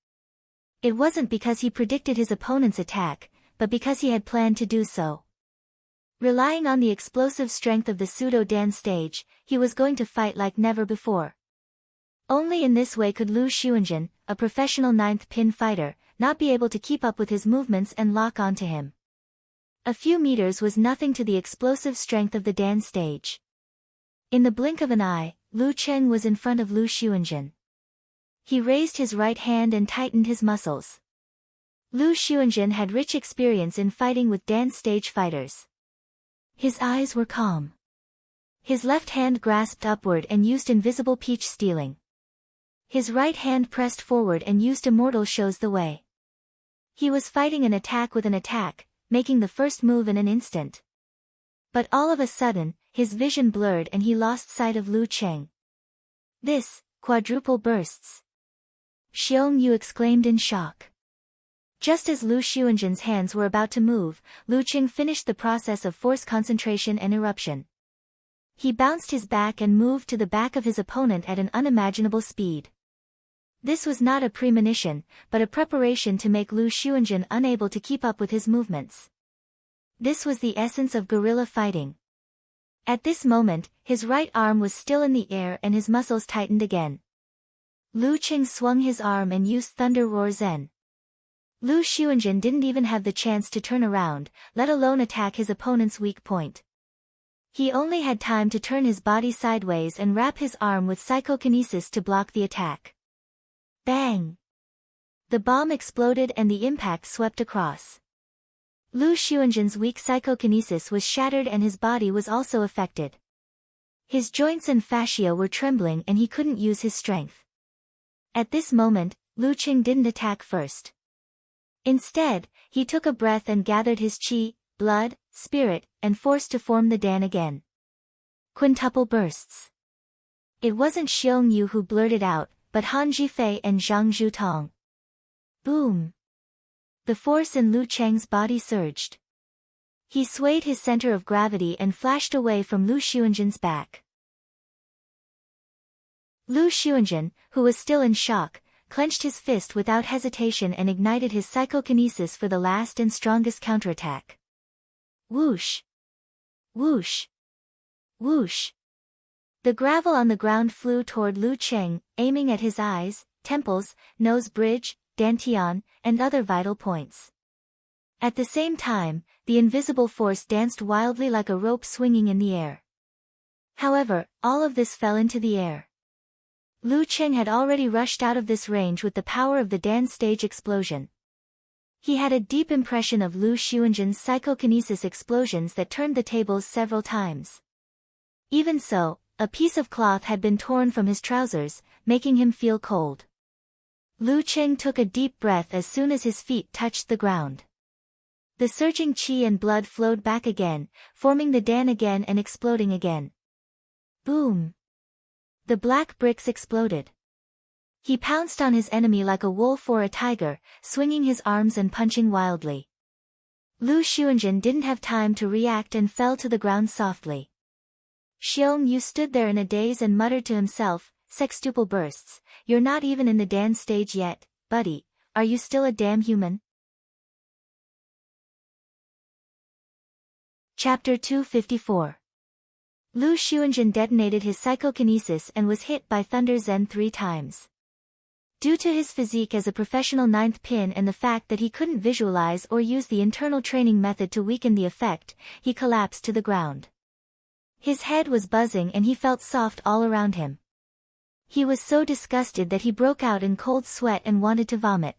It wasn't because he predicted his opponent's attack, but because he had planned to do so. Relying on the explosive strength of the pseudo-Dan stage, he was going to fight like never before. Only in this way could Lu Xuanzhen, a professional 9th pin fighter, not be able to keep up with his movements and lock onto him. A few meters was nothing to the explosive strength of the Dan stage. In the blink of an eye, Lu Cheng was in front of Lu Xuanzhen. He raised his right hand and tightened his muscles. Lu Xuanzhen had rich experience in fighting with Dan stage fighters. His eyes were calm. His left hand grasped upward and used invisible peach stealing. His right hand pressed forward and used immortal shows the way. He was fighting an attack with an attack, making the first move in an instant. But all of a sudden, his vision blurred and he lost sight of Lu Cheng. This, quadruple bursts. Xiong Yu exclaimed in shock. Just as Lu Xuanzhen's hands were about to move, Lu Cheng finished the process of force concentration and eruption. He bounced his back and moved to the back of his opponent at an unimaginable speed. This was not a premonition, but a preparation to make Lu Xuanzhen unable to keep up with his movements. This was the essence of guerrilla fighting. At this moment, his right arm was still in the air and his muscles tightened again. Lu Cheng swung his arm and used Thunder Roar Zen. Lu Xuanzhen didn't even have the chance to turn around, let alone attack his opponent's weak point. He only had time to turn his body sideways and wrap his arm with psychokinesis to block the attack. Bang! The bomb exploded and the impact swept across. Lu Xuanzhen's weak psychokinesis was shattered and his body was also affected. His joints and fascia were trembling and he couldn't use his strength. At this moment, Lu Qing didn't attack first. Instead, he took a breath and gathered his qi, blood, spirit, and force to form the Dan again. Quintuple bursts. It wasn't Xiong Yu who blurted out, but Han Zhifei and Zhang Zhutong. Boom! The force in Lu Cheng's body surged. He swayed his center of gravity and flashed away from Lu Xuanzhen's back. Lu Xuanzhen, who was still in shock, clenched his fist without hesitation and ignited his psychokinesis for the last and strongest counterattack. Whoosh! Whoosh! Whoosh! The gravel on the ground flew toward Lu Cheng, aiming at his eyes, temples, nose bridge, dantian, and other vital points. At the same time, the invisible force danced wildly like a rope swinging in the air. However, all of this fell into the air. Lu Cheng had already rushed out of this range with the power of the Dan stage explosion. He had a deep impression of Lu Xuanzhen's psychokinesis explosions that turned the tables several times. Even so, a piece of cloth had been torn from his trousers, making him feel cold. Lu Cheng took a deep breath as soon as his feet touched the ground. The surging qi and blood flowed back again, forming the Dan again and exploding again. Boom! The black bricks exploded. He pounced on his enemy like a wolf or a tiger, swinging his arms and punching wildly. Lu Xuanzhen didn't have time to react and fell to the ground softly. Xiong Yu stood there in a daze and muttered to himself, "Sextuple bursts, you're not even in the Dan stage yet, buddy, are you still a damn human?" Chapter 254. Lu Xuanzhen detonated his psychokinesis and was hit by Thunder Zen 3 times. Due to his physique as a professional ninth pin and the fact that he couldn't visualize or use the internal training method to weaken the effect, he collapsed to the ground. His head was buzzing and he felt soft all around him. He was so disgusted that he broke out in cold sweat and wanted to vomit.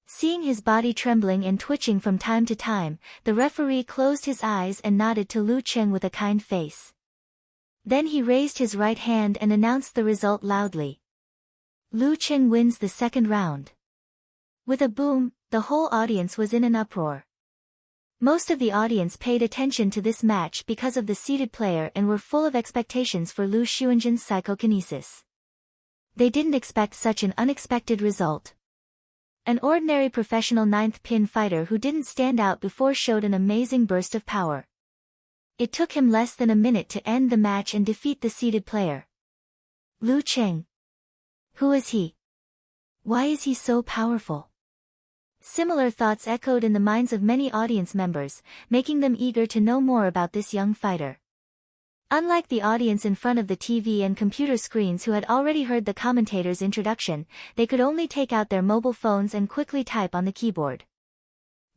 Seeing his body trembling and twitching from time to time, the referee closed his eyes and nodded to Lu Cheng with a kind face. Then he raised his right hand and announced the result loudly. Lu Cheng wins the second round. With a boom, the whole audience was in an uproar. Most of the audience paid attention to this match because of the seated player and were full of expectations for Lu Xuanzhen's psychokinesis. They didn't expect such an unexpected result. An ordinary professional ninth pin fighter who didn't stand out before showed an amazing burst of power. It took him less than a minute to end the match and defeat the seated player. Lu Cheng. Who is he? Why is he so powerful? Similar thoughts echoed in the minds of many audience members, making them eager to know more about this young fighter. Unlike the audience in front of the TV and computer screens who had already heard the commentator's introduction, they could only take out their mobile phones and quickly type on the keyboard.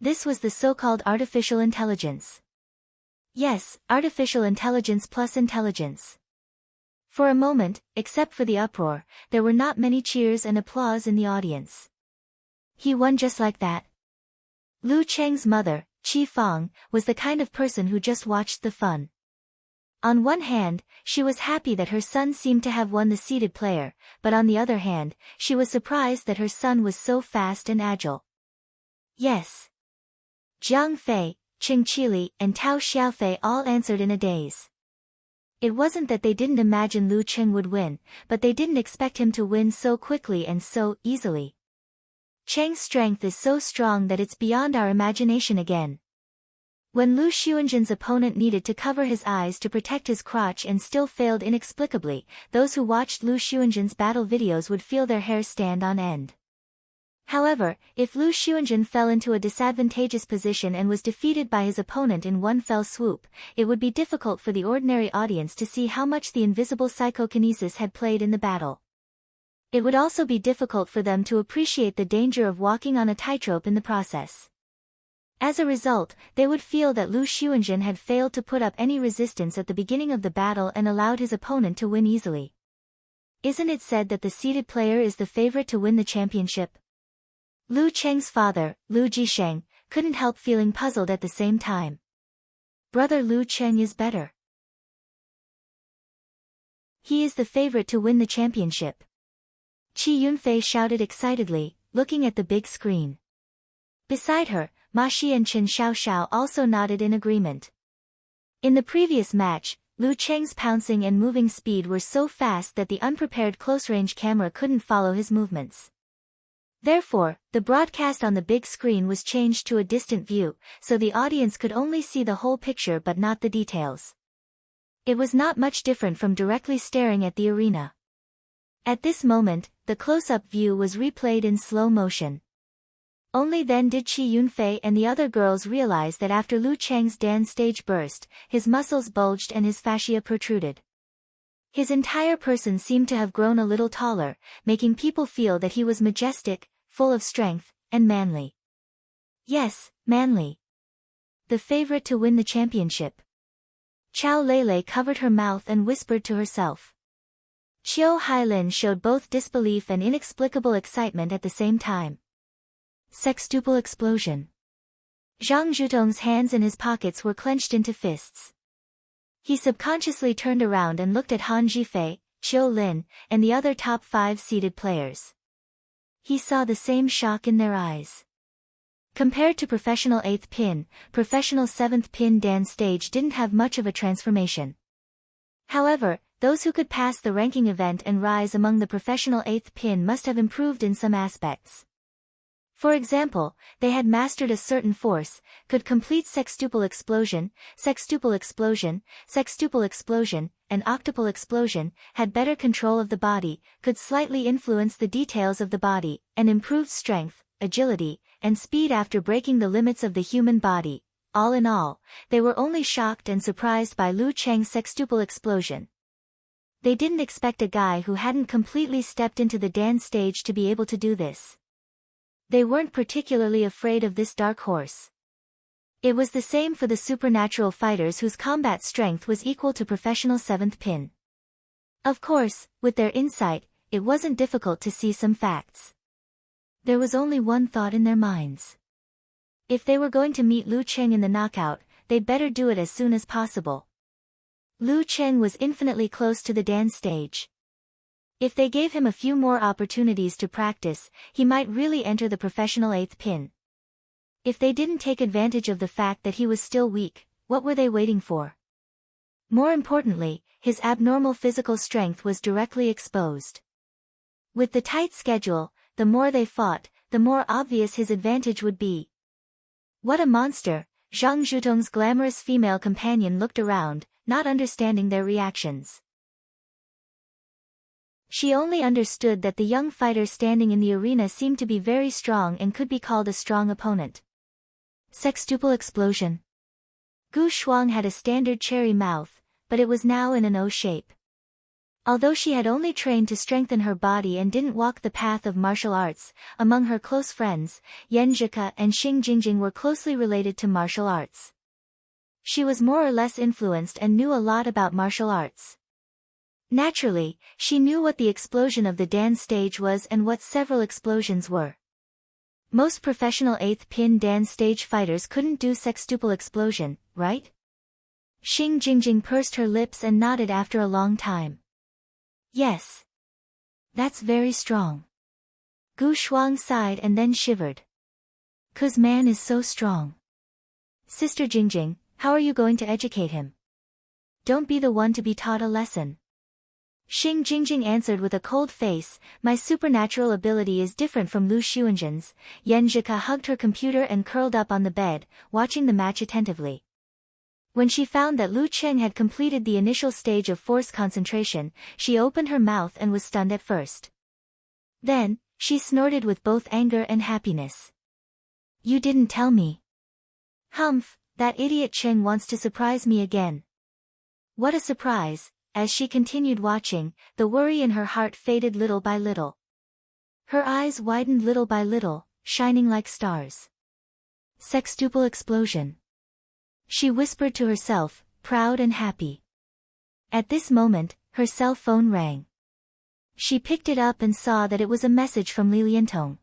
This was the so-called artificial intelligence. Yes, artificial intelligence plus intelligence. For a moment, except for the uproar, there were not many cheers and applause in the audience. He won just like that. Lu Cheng's mother, Qi Fang, was the kind of person who just watched the fun. On one hand, she was happy that her son seemed to have won the seated player, but on the other hand, she was surprised that her son was so fast and agile. Yes. Jiang Fei, Qing Qili, and Tao Xiaofei all answered in a daze. It wasn't that they didn't imagine Lu Cheng would win, but they didn't expect him to win so quickly and so easily. Cheng's strength is so strong that it's beyond our imagination again. When Lu Xuanzhen's opponent needed to cover his eyes to protect his crotch and still failed inexplicably, those who watched Lu Xuanzhen's battle videos would feel their hair stand on end. However, if Lu Xuanzhen fell into a disadvantageous position and was defeated by his opponent in one fell swoop, it would be difficult for the ordinary audience to see how much the invisible psychokinesis had played in the battle. It would also be difficult for them to appreciate the danger of walking on a tightrope in the process. As a result, they would feel that Lu Xuanzhen had failed to put up any resistance at the beginning of the battle and allowed his opponent to win easily. Isn't it said that the seeded player is the favorite to win the championship? Lu Cheng's father, Lu Jisheng, couldn't help feeling puzzled at the same time. Brother Lu Cheng is better. He is the favorite to win the championship. Qi Yunfei shouted excitedly, looking at the big screen. Beside her, Ma Xi and Chen Xiaoxiao also nodded in agreement. In the previous match, Lu Cheng's pouncing and moving speed were so fast that the unprepared close-range camera couldn't follow his movements. Therefore, the broadcast on the big screen was changed to a distant view, so the audience could only see the whole picture but not the details. It was not much different from directly staring at the arena. At this moment, the close-up view was replayed in slow motion. Only then did Qi Yunfei and the other girls realize that after Lu Cheng's dance stage burst, his muscles bulged and his fascia protruded. His entire person seemed to have grown a little taller, making people feel that he was majestic, full of strength, and manly. Yes, manly. The favorite to win the championship. Chao Lele covered her mouth and whispered to herself. Qiu Hailin showed both disbelief and inexplicable excitement at the same time. Sextuple explosion. Zhang Zhutong's hands in his pockets were clenched into fists. He subconsciously turned around and looked at Han Zhifei, Qiu Lin, and the other top 5 seeded players. He saw the same shock in their eyes. Compared to professional 8th pin, professional 7th pin dance stage didn't have much of a transformation. However, those who could pass the ranking event and rise among the professional 8th pin must have improved in some aspects. For example, they had mastered a certain force, could complete sextuple explosion, sextuple explosion, sextuple explosion, and octuple explosion, had better control of the body, could slightly influence the details of the body, and improved strength, agility, and speed after breaking the limits of the human body. All in all, they were only shocked and surprised by Lu Cheng's sextuple explosion. They didn't expect a guy who hadn't completely stepped into the dance stage to be able to do this. They weren't particularly afraid of this dark horse. It was the same for the supernatural fighters whose combat strength was equal to professional 7th pin. Of course, with their insight, it wasn't difficult to see some facts. There was only one thought in their minds. If they were going to meet Lu Cheng in the knockout, they'd better do it as soon as possible. Lu Cheng was infinitely close to the dance stage. If they gave him a few more opportunities to practice, he might really enter the professional 8th pin. If they didn't take advantage of the fact that he was still weak, what were they waiting for? More importantly, his abnormal physical strength was directly exposed. With the tight schedule, the more they fought, the more obvious his advantage would be. What a monster! Zhang Zhutong's glamorous female companion looked around, not understanding their reactions. She only understood that the young fighter standing in the arena seemed to be very strong and could be called a strong opponent. Sextuple explosion. Gu Shuang had a standard cherry mouth, but it was now in an O shape. Although she had only trained to strengthen her body and didn't walk the path of martial arts, among her close friends, Yan Zhike and Xing Jingjing were closely related to martial arts. She was more or less influenced and knew a lot about martial arts. Naturally, she knew what the explosion of the dance stage was and what several explosions were. Most professional 8th pin dance stage fighters couldn't do sextuple explosion, right? Xing Jingjing pursed her lips and nodded after a long time. Yes. That's very strong. Gu Shuang sighed and then shivered. 'Cause man is so strong. Sister Jingjing, how are you going to educate him? Don't be the one to be taught a lesson. Xing Jingjing answered with a cold face, my supernatural ability is different from Lu Xuanzhen's. Yan Zhike hugged her computer and curled up on the bed, watching the match attentively. When she found that Lu Cheng had completed the initial stage of force concentration, she opened her mouth and was stunned at first. Then, she snorted with both anger and happiness. You didn't tell me. Humph, that idiot Cheng wants to surprise me again. What a surprise! As she continued watching, the worry in her heart faded little by little. Her eyes widened little by little, shining like stars. Sextuple explosion. She whispered to herself, proud and happy. At this moment, her cell phone rang. She picked it up and saw that it was a message from Li Liantong.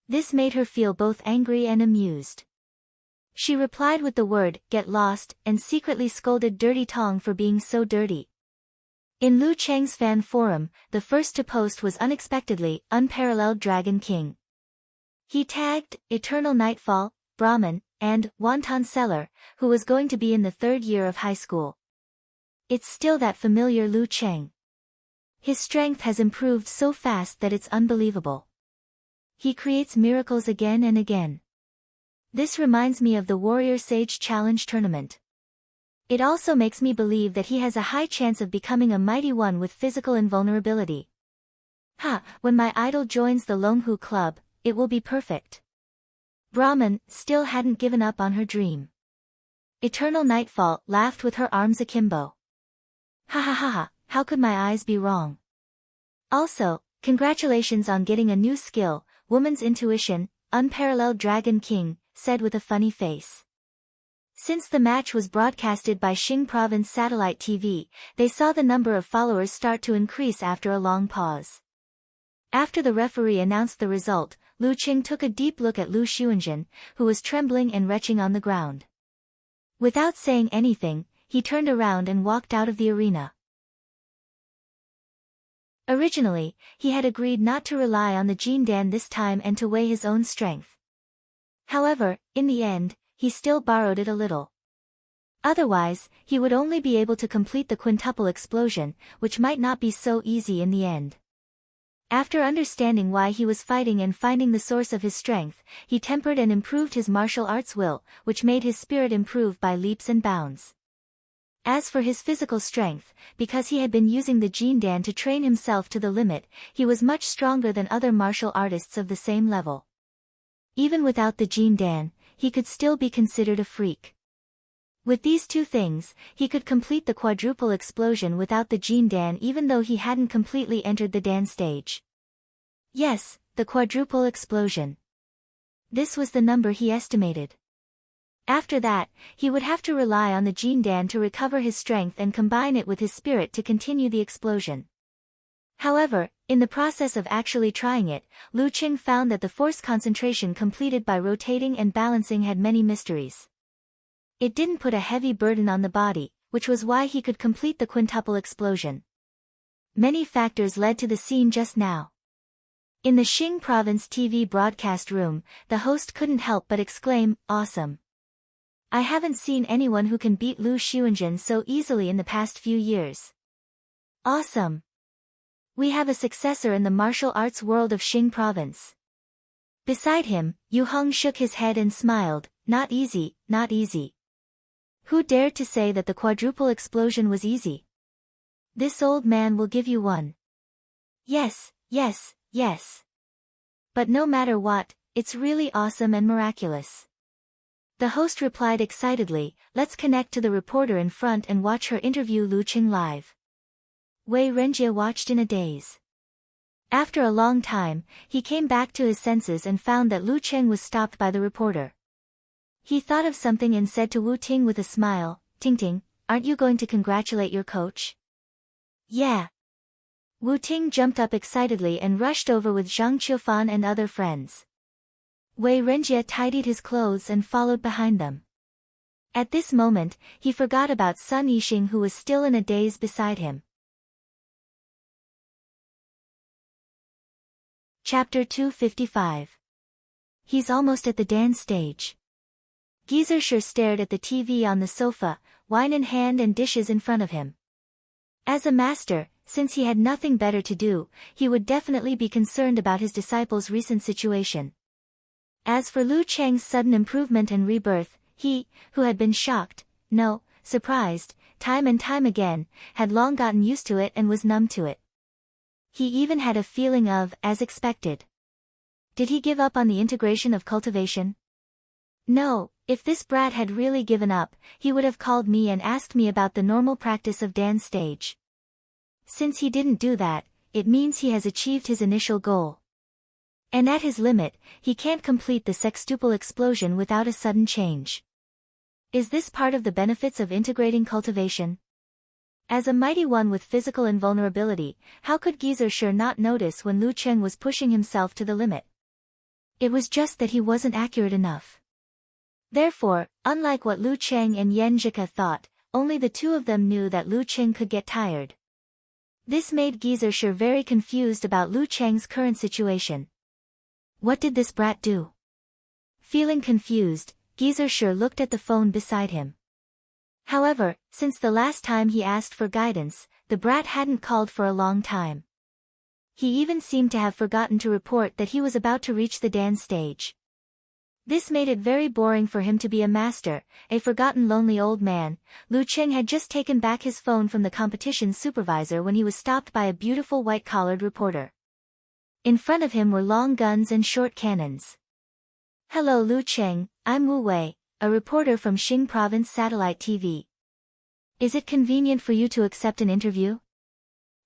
This made her feel both angry and amused. She replied with the word, "Get lost," and secretly scolded Dirty Tong for being so dirty. In Lu Cheng's fan forum, the first to post was unexpectedly, Unparalleled Dragon King. He tagged, Eternal Nightfall, Brahmin, and Wonton Seller, who was going to be in the 3rd year of high school. It's still that familiar Lu Cheng. His strength has improved so fast that it's unbelievable. He creates miracles again and again. This reminds me of the Warrior Sage Challenge tournament. It also makes me believe that he has a high chance of becoming a mighty one with physical invulnerability. When my idol joins the Longhu Club, it will be perfect. Brahman still hadn't given up on her dream. Eternal Nightfall laughed with her arms akimbo. How could my eyes be wrong? Also, congratulations on getting a new skill, Woman's Intuition, Unparalleled Dragon King, said with a funny face. Since the match was broadcasted by Xing Province Satellite TV, they saw the number of followers start to increase after a long pause. After the referee announced the result, Lu Qing took a deep look at Lu Xuanzhen, who was trembling and retching on the ground. Without saying anything, he turned around and walked out of the arena. Originally, he had agreed not to rely on the Jin Dan this time and to weigh his own strength. However, in the end, he still borrowed it a little. Otherwise, he would only be able to complete the quintuple explosion, which might not be so easy in the end. After understanding why he was fighting and finding the source of his strength, he tempered and improved his martial arts will, which made his spirit improve by leaps and bounds. As for his physical strength, because he had been using the Jin Dan to train himself to the limit, he was much stronger than other martial artists of the same level. Even without the Jin Dan, he could still be considered a freak. With these two things, he could complete the quadruple explosion without the Jin Dan even though he hadn't completely entered the Dan stage. Yes, the quadruple explosion. This was the number he estimated. After that, he would have to rely on the Jin Dan to recover his strength and combine it with his spirit to continue the explosion. However, in the process of actually trying it, Lu Qing found that the force concentration completed by rotating and balancing had many mysteries. It didn't put a heavy burden on the body, which was why he could complete the quintuple explosion. Many factors led to the scene just now. In the Xing Province TV broadcast room, the host couldn't help but exclaim, "Awesome. I haven't seen anyone who can beat Lu Xuanzhen so easily in the past few years. Awesome. We have a successor in the martial arts world of Xing Province." Beside him, Yu Heng shook his head and smiled, "Not easy, not easy. Who dared to say that the quadruple explosion was easy? This old man will give you one." Yes. But no matter what, it's really awesome and miraculous." The host replied excitedly, "Let's connect to the reporter in front and watch her interview Lu Qing live." Wei Renjie watched in a daze. After a long time, he came back to his senses and found that Lu Cheng was stopped by the reporter. He thought of something and said to Wu Ting with a smile, "Ting, aren't you going to congratulate your coach?" "Yeah." Wu Ting jumped up excitedly and rushed over with Zhang Qiufan and other friends. Wei Renjie tidied his clothes and followed behind them. At this moment, he forgot about Sun Yixing who was still in a daze beside him. Chapter 255. He's almost at the dance stage. Geyser stared at the TV on the sofa, wine in hand and dishes in front of him. As a master, since he had nothing better to do, he would definitely be concerned about his disciple's recent situation. As for Lu Cheng's sudden improvement and rebirth, he, who had been shocked, no, surprised, time and time again, had long gotten used to it and was numb to it. He even had a feeling of, as expected. Did he give up on the integration of cultivation? No, if this brat had really given up, he would have called me and asked me about the normal practice of dance stage. Since he didn't do that, it means he has achieved his initial goal. And at his limit, he can't complete the sextuple explosion without a sudden change. Is this part of the benefits of integrating cultivation? As a mighty one with physical invulnerability, how could Geyser not notice when Lu Cheng was pushing himself to the limit? It was just that he wasn't accurate enough. Therefore, unlike what Lu Cheng and Yan Zhika thought, only the two of them knew that Lu Cheng could get tired. This made Geyser very confused about Lu Cheng's current situation. What did this brat do? Feeling confused, Geyser looked at the phone beside him. However, since the last time he asked for guidance, the brat hadn't called for a long time. He even seemed to have forgotten to report that he was about to reach the dance stage. This made it very boring for him to be a master, a forgotten lonely old man. Lu Cheng had just taken back his phone from the competition's supervisor when he was stopped by a beautiful white-collared reporter. In front of him were long guns and short cannons. "Hello Lu Cheng, I'm Wu Wei, a reporter from Xing Province Satellite TV. Is it convenient for you to accept an interview?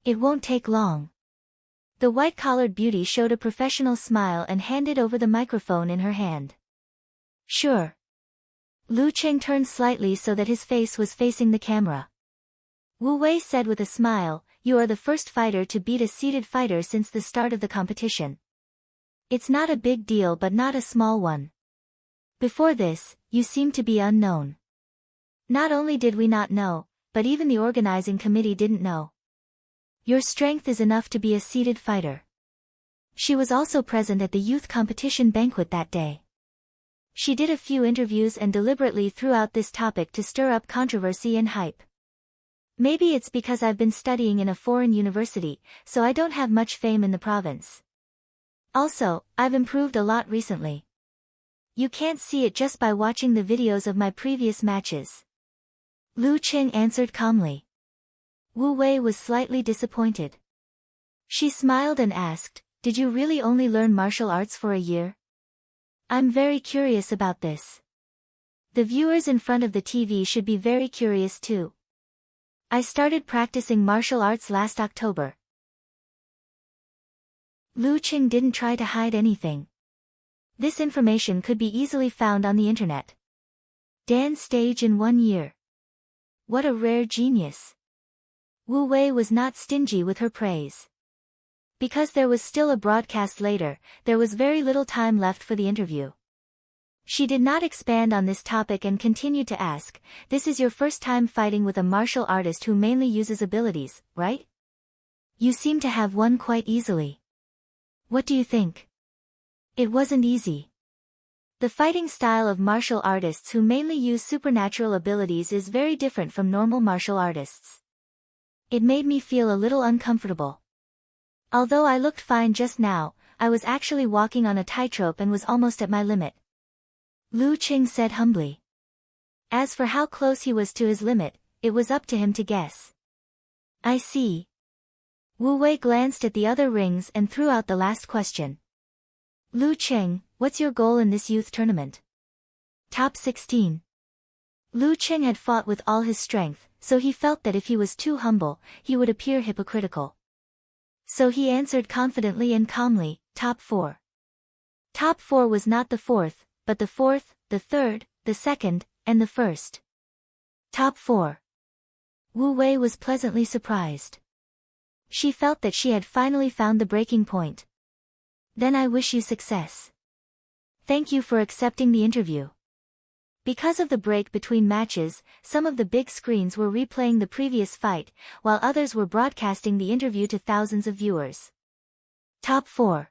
It won't take long." The white-collared beauty showed a professional smile and handed over the microphone in her hand. "Sure." Lu Cheng turned slightly so that his face was facing the camera. Wu Wei said with a smile, "You are the first fighter to beat a seated fighter since the start of the competition. It's not a big deal but not a small one. Before this, you seemed to be unknown. Not only did we not know, but even the organizing committee didn't know. Your strength is enough to be a seated fighter." She was also present at the youth competition banquet that day. She did a few interviews and deliberately threw out this topic to stir up controversy and hype. "Maybe it's because I've been studying in a foreign university, so I don't have much fame in the province. Also, I've improved a lot recently. You can't see it just by watching the videos of my previous matches." Lu Cheng answered calmly. Wu Wei was slightly disappointed. She smiled and asked, "Did you really only learn martial arts for a year? I'm very curious about this. The viewers in front of the TV should be very curious too. I started practicing martial arts last October." Lu Cheng didn't try to hide anything. This information could be easily found on the internet. Dance stage in 1 year. What a rare genius. Wu Wei was not stingy with her praise. Because there was still a broadcast later, there was very little time left for the interview. She did not expand on this topic and continued to ask, "This is your first time fighting with a martial artist who mainly uses abilities, right? You seem to have won quite easily. What do you think?" It wasn't easy. The fighting style of martial artists who mainly use supernatural abilities is very different from normal martial artists. It made me feel a little uncomfortable. Although I looked fine just now, I was actually walking on a tightrope and was almost at my limit. Lu Cheng said humbly. As for how close he was to his limit, it was up to him to guess. "I see." Wu Wei glanced at the other rings and threw out the last question. "Lu Cheng, what's your goal in this youth tournament?" "Top 16. Lu Cheng had fought with all his strength, so he felt that if he was too humble, he would appear hypocritical. So he answered confidently and calmly, "Top 4. Top 4 was not the fourth, but the fourth, the third, the second, and the first. Top 4. Wu Wei was pleasantly surprised. She felt that she had finally found the breaking point. "Then I wish you success. Thank you for accepting the interview." Because of the break between matches, some of the big screens were replaying the previous fight, while others were broadcasting the interview to thousands of viewers. Top 4.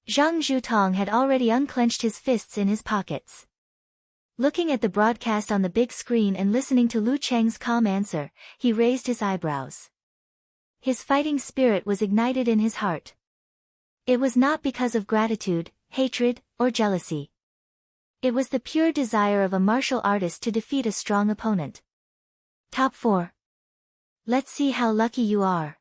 Zhang Zhutong had already unclenched his fists in his pockets. Looking at the broadcast on the big screen and listening to Lu Cheng's calm answer, he raised his eyebrows. His fighting spirit was ignited in his heart. It was not because of gratitude, hatred, or jealousy. It was the pure desire of a martial artist to defeat a strong opponent. Top 4. Let's see how lucky you are.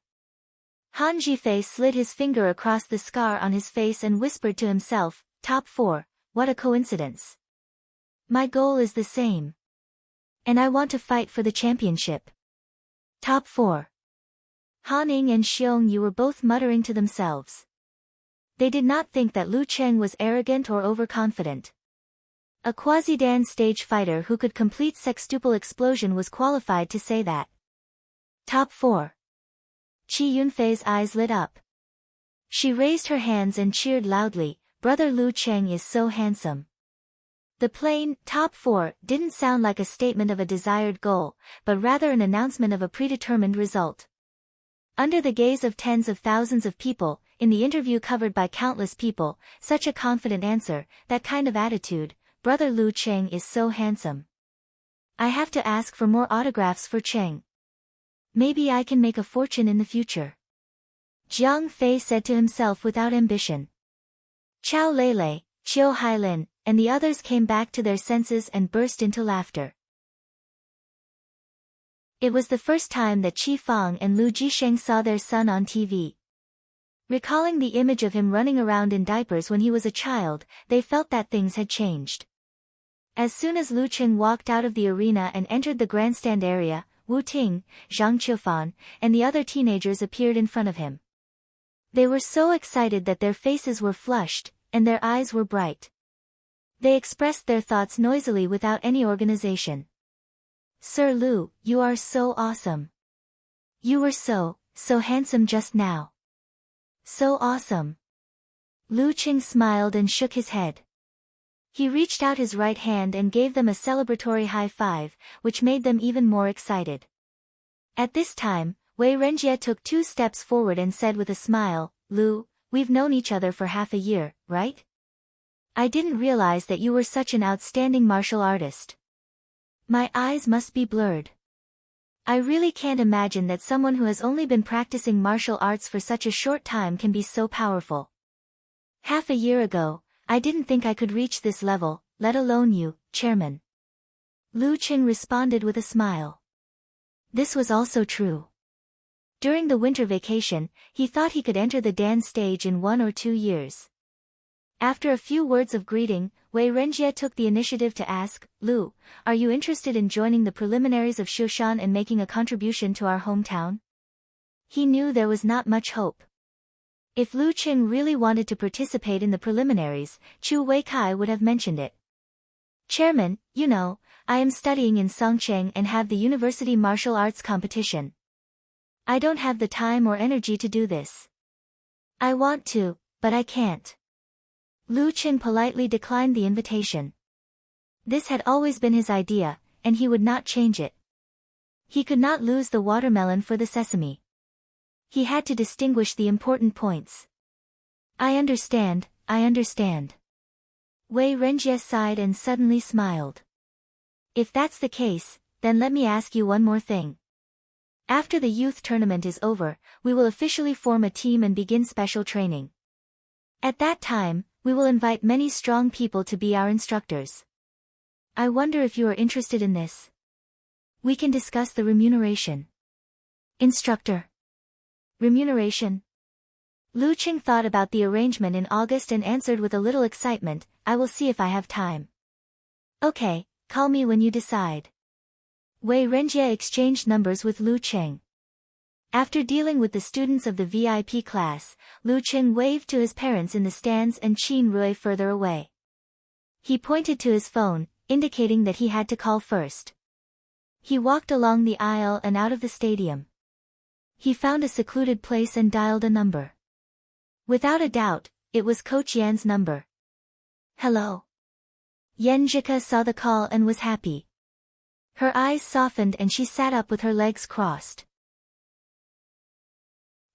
Han Zhifei slid his finger across the scar on his face and whispered to himself, Top 4, what a coincidence. My goal is the same. And I want to fight for the championship. Top 4. Han Ying and Xiong Yu were both muttering to themselves. They did not think that Lu Cheng was arrogant or overconfident. A quasi-Dan stage fighter who could complete sextuple explosion was qualified to say that. Top 4. Chi Yunfei's eyes lit up. She raised her hands and cheered loudly, "Brother Lu Cheng is so handsome." The plain, top 4, didn't sound like a statement of a desired goal, but rather an announcement of a predetermined result. Under the gaze of tens of thousands of people, in the interview covered by countless people, such a confident answer, that kind of attitude, "Brother Lu Cheng is so handsome. I have to ask for more autographs for Cheng. Maybe I can make a fortune in the future." Jiang Fei said to himself without ambition. Chao Lele, Chiu Hailin, and the others came back to their senses and burst into laughter. It was the first time that Qi Fang and Lu Jisheng saw their son on TV. Recalling the image of him running around in diapers when he was a child, they felt that things had changed. As soon as Lu Cheng walked out of the arena and entered the grandstand area, Wu Ting, Zhang Qiufan, and the other teenagers appeared in front of him. They were so excited that their faces were flushed, and their eyes were bright. They expressed their thoughts noisily without any organization. "Sir Lu, you are so awesome. You were so handsome just now. So awesome." Lu Cheng smiled and shook his head. He reached out his right hand and gave them a celebratory high five, which made them even more excited. At this time, Wei Renjie took 2 steps forward and said with a smile, "Lu, we've known each other for half a year, right? I didn't realize that you were such an outstanding martial artist. My eyes must be blurred. I really can't imagine that someone who has only been practicing martial arts for such a short time can be so powerful. Half a year ago, I didn't think I could reach this level, let alone you, Chairman." Lu Cheng responded with a smile. This was also true. During the winter vacation, he thought he could enter the Dan stage in 1 or 2 years. After a few words of greeting, Wei Renjie took the initiative to ask, "Lu, are you interested in joining the preliminaries of Shushan and making a contribution to our hometown?" He knew there was not much hope. If Lu Cheng really wanted to participate in the preliminaries, Chu Weikai would have mentioned it. "Chairman, you know, I am studying in Songcheng and have the university martial arts competition. I don't have the time or energy to do this. I want to, but I can't." Lu Cheng politely declined the invitation. This had always been his idea, and he would not change it. He could not lose the watermelon for the sesame. He had to distinguish the important points. I understand. Wei Renjie sighed and suddenly smiled. "If that's the case, then let me ask you one more thing. After the youth tournament is over, we will officially form a team and begin special training. At that time, we will invite many strong people to be our instructors. I wonder if you are interested in this. We can discuss the remuneration." Instructor. Remuneration. Lu Cheng thought about the arrangement in August and answered with a little excitement, "I will see if I have time." "Okay, call me when you decide." Wei Renjie exchanged numbers with Lu Cheng. After dealing with the students of the VIP class, Lu Cheng waved to his parents in the stands and Qin Rui further away. He pointed to his phone, indicating that he had to call first. He walked along the aisle and out of the stadium. He found a secluded place and dialed a number. Without a doubt, it was Coach Yan's number. "Hello." Yan Zhika saw the call and was happy. Her eyes softened and she sat up with her legs crossed.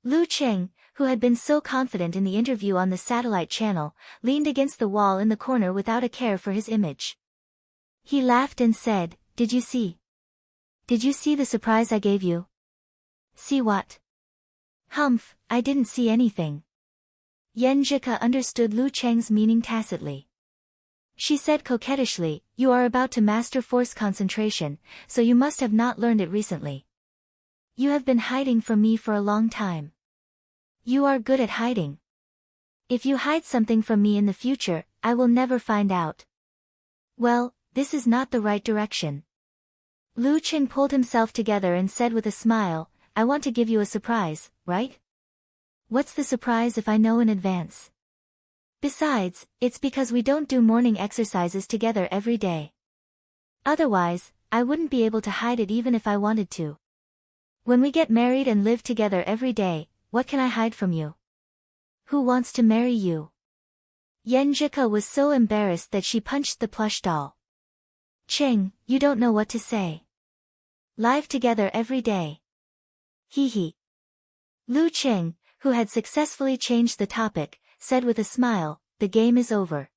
Lu Cheng, who had been so confident in the interview on the satellite channel, leaned against the wall in the corner without a care for his image. He laughed and said, Did you see the surprise I gave you?" "See what?" "Humph, I didn't see anything." Yan Zhika understood Lu Cheng's meaning tacitly. She said coquettishly, "You are about to master force concentration, so you must have not learned it recently. You have been hiding from me for a long time. You are good at hiding. If you hide something from me in the future, I will never find out." "Well, this is not the right direction." Lu Cheng pulled himself together and said with a smile, "I want to give you a surprise, right?" "What's the surprise if I know in advance?" Besides, it's because we don't do morning exercises together every day. Otherwise, I wouldn't be able to hide it even if I wanted to. When we get married and live together every day, what can I hide from you? Who wants to marry you? Yenjika was so embarrassed that she punched the plush doll. Cheng, you don't know what to say. Live together every day. Hee hee. Lu Cheng, who had successfully changed the topic, said with a smile, the game is over.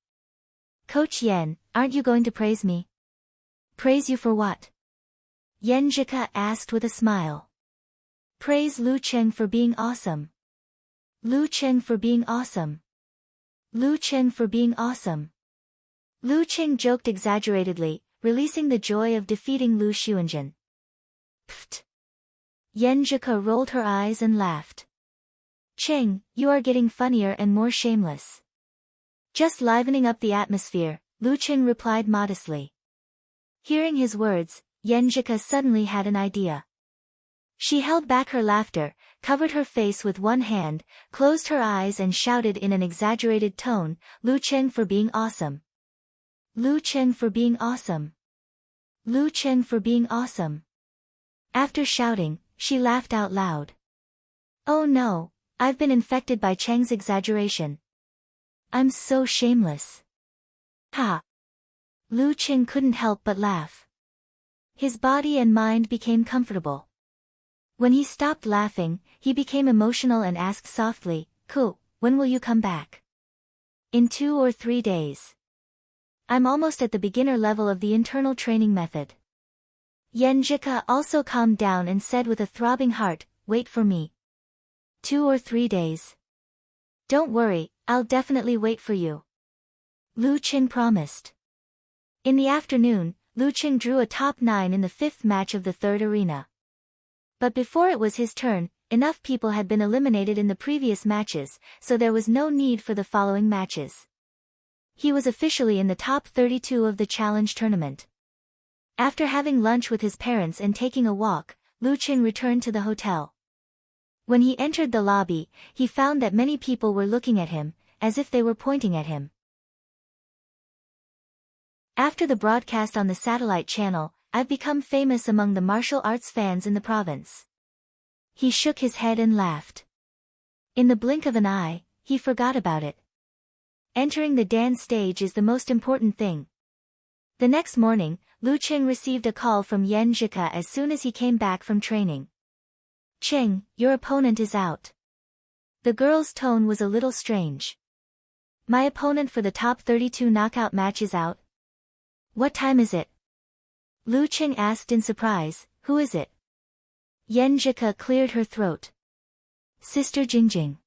Coach Yen, aren't you going to praise me? Praise you for what? Yenjika asked with a smile. Praise Lu Cheng for being awesome. Lu Cheng for being awesome. Lu Cheng for being awesome. Lu Cheng joked exaggeratedly, releasing the joy of defeating Lu Xuanjun. Pfft. Yenjika rolled her eyes and laughed. Cheng, you are getting funnier and more shameless. Just livening up the atmosphere, Lu Cheng replied modestly. Hearing his words, Yenjika suddenly had an idea. She held back her laughter, covered her face with one hand, closed her eyes and shouted in an exaggerated tone, Lu Cheng for being awesome. Lu Cheng for being awesome. Lu Cheng for being awesome. After shouting, she laughed out loud. Oh no, I've been infected by Cheng's exaggeration. I'm so shameless. Ha! Lu Cheng couldn't help but laugh. His body and mind became comfortable. When he stopped laughing, he became emotional and asked softly, Ku, when will you come back? In 2 or 3 days. I'm almost at the beginner level of the internal training method. Yenjika also calmed down and said with a throbbing heart, wait for me. 2 or 3 days. Don't worry, I'll definitely wait for you. Lu Cheng promised. In the afternoon, Lu Cheng drew a top 9 in the 5th match of the 3rd arena. But before it was his turn, enough people had been eliminated in the previous matches, so there was no need for the following matches. He was officially in the top 32 of the challenge tournament. After having lunch with his parents and taking a walk, Lu Cheng returned to the hotel. When he entered the lobby, he found that many people were looking at him, as if they were pointing at him. After the broadcast on the satellite channel, I've become famous among the martial arts fans in the province. He shook his head and laughed. In the blink of an eye, he forgot about it. Entering the dance stage is the most important thing. The next morning, Lu Cheng received a call from Yenjika as soon as he came back from training. Cheng, your opponent is out. The girl's tone was a little strange. My opponent for the top 32 knockout match is out. What time is it? Lu Cheng asked in surprise, who is it? Yenjika cleared her throat. Sister Jingjing.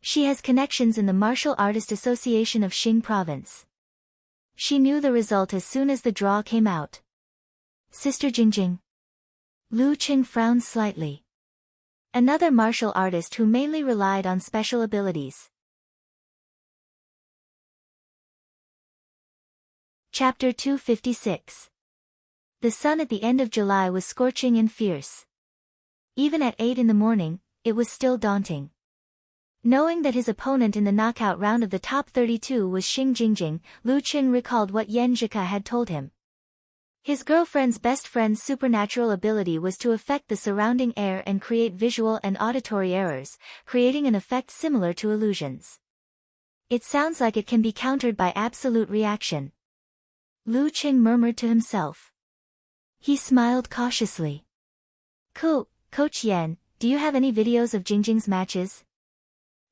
She has connections in the Martial Artist Association of Xing Province. She knew the result as soon as the draw came out. Sister Jingjing. Lu Cheng frowned slightly. Another martial artist who mainly relied on special abilities. Chapter 256. The sun at the end of July was scorching and fierce. Even at 8 in the morning, it was still daunting. Knowing that his opponent in the knockout round of the top 32 was Xing Jingjing, Lu Cheng recalled what Yenjika had told him. His girlfriend's best friend's supernatural ability was to affect the surrounding air and create visual and auditory errors, creating an effect similar to illusions. It sounds like it can be countered by absolute reaction. Lu Cheng murmured to himself. He smiled cautiously. Coach Yen, do you have any videos of Jingjing's matches?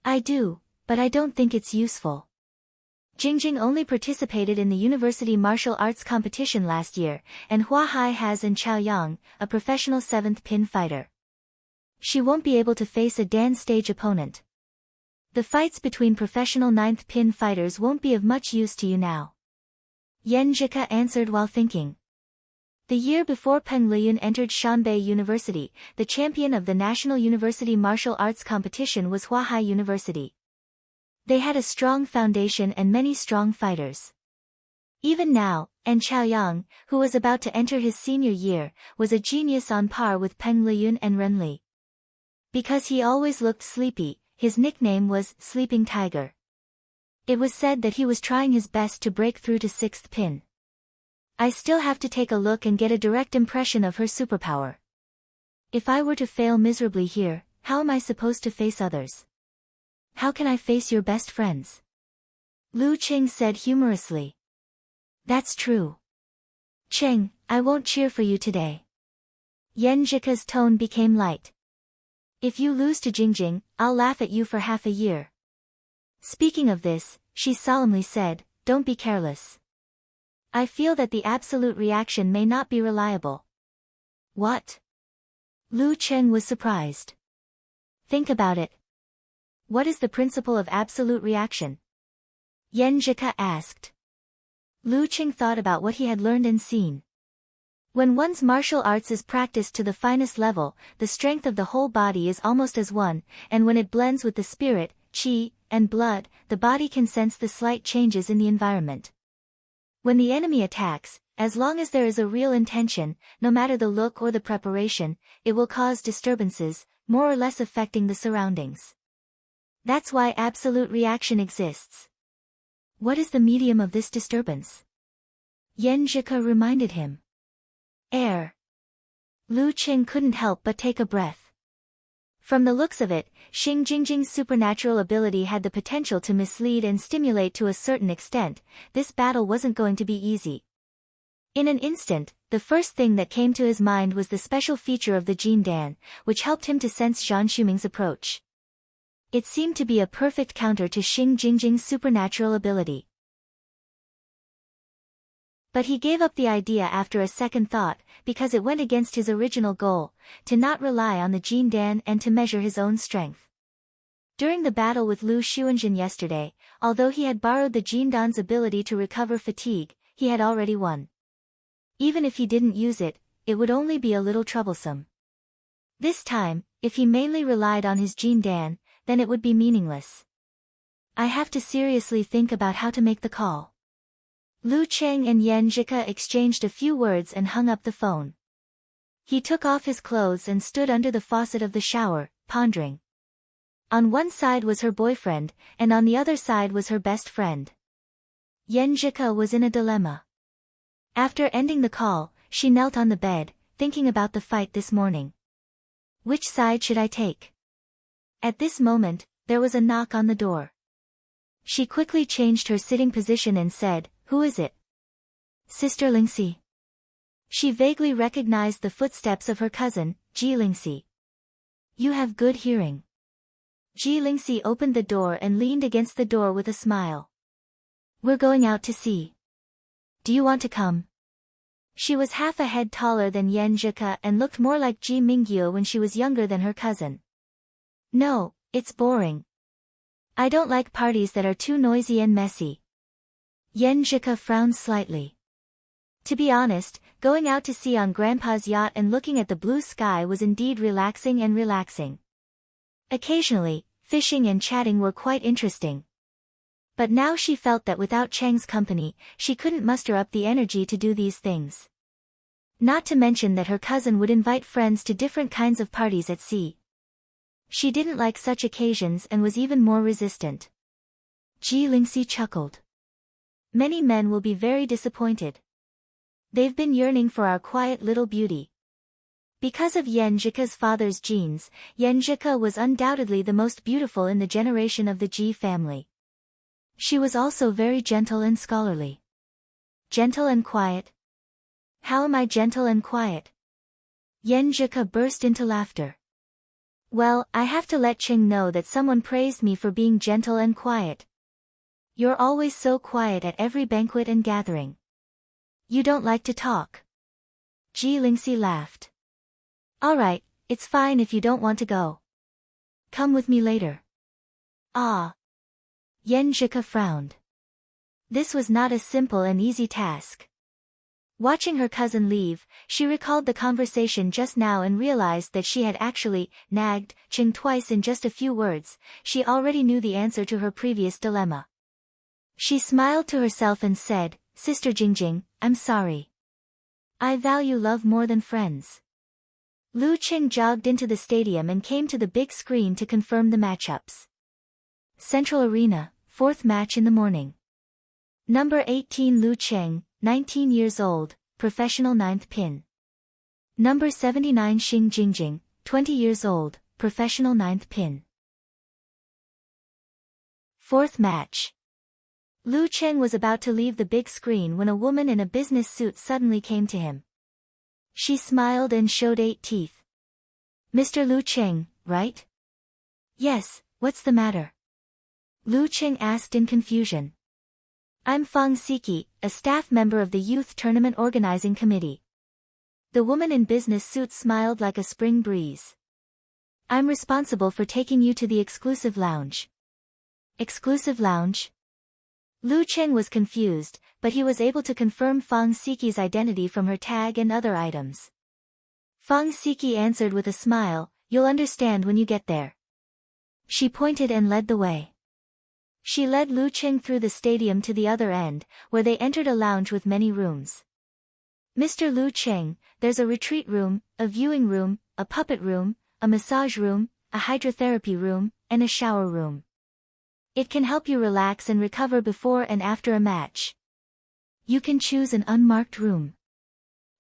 I do, but I don't think it's useful. Jingjing only participated in the university martial arts competition last year, and Hua Hai has in Chaoyang, a professional 7th pin fighter. She won't be able to face a dance stage opponent. The fights between professional 9th pin fighters won't be of much use to you now. Yenjika answered while thinking. The year before Peng Liyun entered Shanbei University, the champion of the National University Martial Arts Competition was Hua Hai University. They had a strong foundation and many strong fighters. Even now, and Chaoyang, who was about to enter his senior year, was a genius on par with Peng Liyun and Ren Li. Because he always looked sleepy, his nickname was Sleeping Tiger. It was said that he was trying his best to break through to 6th pin. I still have to take a look and get a direct impression of her superpower. If I were to fail miserably here, how am I supposed to face others? How can I face your best friends? Lu Qing said humorously. That's true. Qing, I won't cheer for you today. Yan Zhika's tone became light. If you lose to Jingjing, I'll laugh at you for half a year. Speaking of this, she solemnly said, don't be careless. I feel that the absolute reaction may not be reliable. What? Lu Qing was surprised. Think about it. What is the principle of absolute reaction? Yan Zhika asked. Lu Qing thought about what he had learned and seen. When one's martial arts is practiced to the finest level, the strength of the whole body is almost as one, and when it blends with the spirit, qi, and blood, the body can sense the slight changes in the environment. When the enemy attacks, as long as there is a real intention, no matter the look or the preparation, it will cause disturbances, more or less affecting the surroundings. That's why absolute reaction exists. What is the medium of this disturbance? Yan Zhika reminded him. Air. Lu Qing couldn't help but take a breath. From the looks of it, Xing Jingjing's supernatural ability had the potential to mislead and stimulate to a certain extent. This battle wasn't going to be easy. In an instant, the first thing that came to his mind was the special feature of the Jin Dan, which helped him to sense Zhan Shuming's approach. It seemed to be a perfect counter to Xing Jingjing's supernatural ability. But he gave up the idea after a second thought, because it went against his original goal, to not rely on the Jin Dan and to measure his own strength. During the battle with Lu Xuanjin yesterday, although he had borrowed the Jin Dan's ability to recover fatigue, he had already won. Even if he didn't use it, it would only be a little troublesome. This time, if he mainly relied on his Jin Dan, then it would be meaningless. I have to seriously think about how to make the call. Lu Qing and Yan Zhika exchanged a few words and hung up the phone. He took off his clothes and stood under the faucet of the shower, pondering. On one side was her boyfriend, and on the other side was her best friend. Yan Zhika was in a dilemma. After ending the call, she knelt on the bed, thinking about the fight this morning. Which side should I take? At this moment, there was a knock on the door. She quickly changed her sitting position and said, "Who is it?" "Sister Lingxi." She vaguely recognized the footsteps of her cousin, Ji Lingxi. "You have good hearing." Ji Lingxi opened the door and leaned against the door with a smile. "We're going out to see. Do you want to come?" She was half a head taller than Yan Zhika and looked more like Ji Mingyue when she was younger than her cousin. "No, it's boring. I don't like parties that are too noisy and messy." Yan Zhika frowned slightly. To be honest, going out to sea on Grandpa's yacht and looking at the blue sky was indeed relaxing. Occasionally, fishing and chatting were quite interesting. But now she felt that without Cheng's company, she couldn't muster up the energy to do these things. Not to mention that her cousin would invite friends to different kinds of parties at sea. She didn't like such occasions and was even more resistant. Ji Lingxi chuckled. "Many men will be very disappointed. They've been yearning for our quiet little beauty." Because of Yan Zhika's father's genes, Yan Zhika was undoubtedly the most beautiful in the generation of the Ji family. She was also very gentle and scholarly. Gentle and quiet? How am I gentle and quiet? Yan Zhika burst into laughter. "Well, I have to let Qing know that someone praised me for being gentle and quiet. You're always so quiet at every banquet and gathering. You don't like to talk." Ji Lingxi laughed. "All right, it's fine if you don't want to go. Come with me later." "Ah." Yan Zhika frowned. This was not a simple and easy task. Watching her cousin leave, she recalled the conversation just now and realized that she had actually nagged Qing twice in just a few words. She already knew the answer to her previous dilemma. She smiled to herself and said, "Sister Jingjing, I'm sorry. I value love more than friends." Lu Qing jogged into the stadium and came to the big screen to confirm the matchups. Central Arena, fourth match in the morning. Number 18 Lu Cheng, 19 years old, professional ninth pin. Number 79 Xing Jingjing, 20 years old, professional ninth pin. Fourth match. Lu Cheng was about to leave the big screen when a woman in a business suit suddenly came to him. She smiled and showed 8 teeth. Mr. Lu Cheng, right? Yes, what's the matter? Lu Cheng asked in confusion. I'm Fang Siki, a staff member of the Youth Tournament Organizing Committee. The woman in business suit smiled like a spring breeze. I'm responsible for taking you to the exclusive lounge. Exclusive lounge? Lu Cheng was confused, but he was able to confirm Fang Siki's identity from her tag and other items. Fang Siki answered with a smile, you'll understand when you get there. She pointed and led the way. She led Lu Cheng through the stadium to the other end, where they entered a lounge with many rooms. Mr. Lu Cheng, there's a retreat room, a viewing room, a puppet room, a massage room, a hydrotherapy room, and a shower room. It can help you relax and recover before and after a match. You can choose an unmarked room.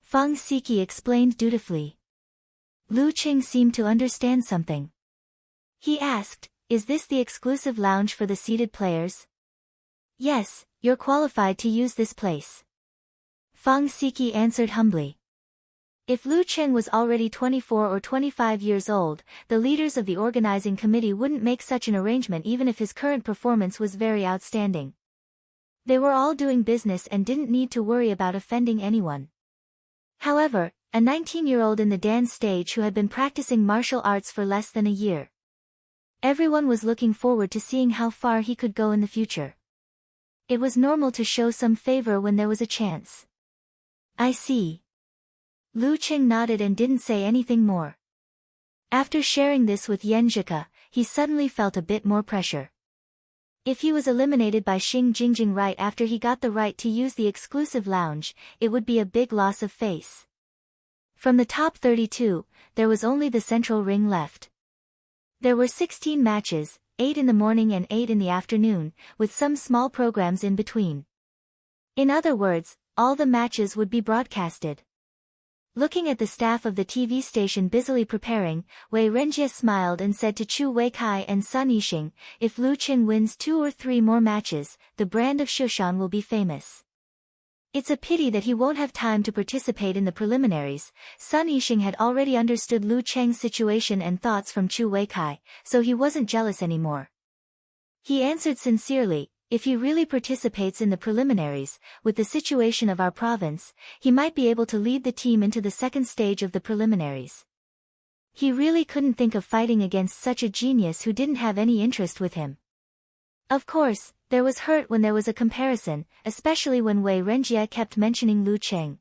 Fang Siki explained dutifully. Lu Cheng seemed to understand something. He asked, is this the exclusive lounge for the seated players? Yes, you're qualified to use this place. Fang Siki answered humbly. If Lu Cheng was already 24 or 25 years old, the leaders of the organizing committee wouldn't make such an arrangement even if his current performance was very outstanding. They were all doing business and didn't need to worry about offending anyone. However, a 19-year-old in the dance stage who had been practicing martial arts for less than a year. Everyone was looking forward to seeing how far he could go in the future. It was normal to show some favor when there was a chance. I see. Lu Cheng nodded and didn't say anything more. After sharing this with Yenjika, he suddenly felt a bit more pressure. If he was eliminated by Xing Jingjing right after he got the right to use the exclusive lounge, it would be a big loss of face. From the top 32, there was only the central ring left. There were 16 matches, 8 in the morning and 8 in the afternoon, with some small programs in between. In other words, all the matches would be broadcasted. Looking at the staff of the TV station busily preparing, Wei Renjie smiled and said to Chu Weikai and Sun Yixing, if Lu Cheng wins 2 or 3 more matches, the brand of Shushan will be famous. It's a pity that he won't have time to participate in the preliminaries. Sun Yixing had already understood Lu Cheng's situation and thoughts from Chu Weikai, so he wasn't jealous anymore. He answered sincerely, if he really participates in the preliminaries, with the situation of our province, he might be able to lead the team into the second stage of the preliminaries. He really couldn't think of fighting against such a genius who didn't have any interest with him. Of course, there was hurt when there was a comparison, especially when Wei Renjie kept mentioning Lu Cheng.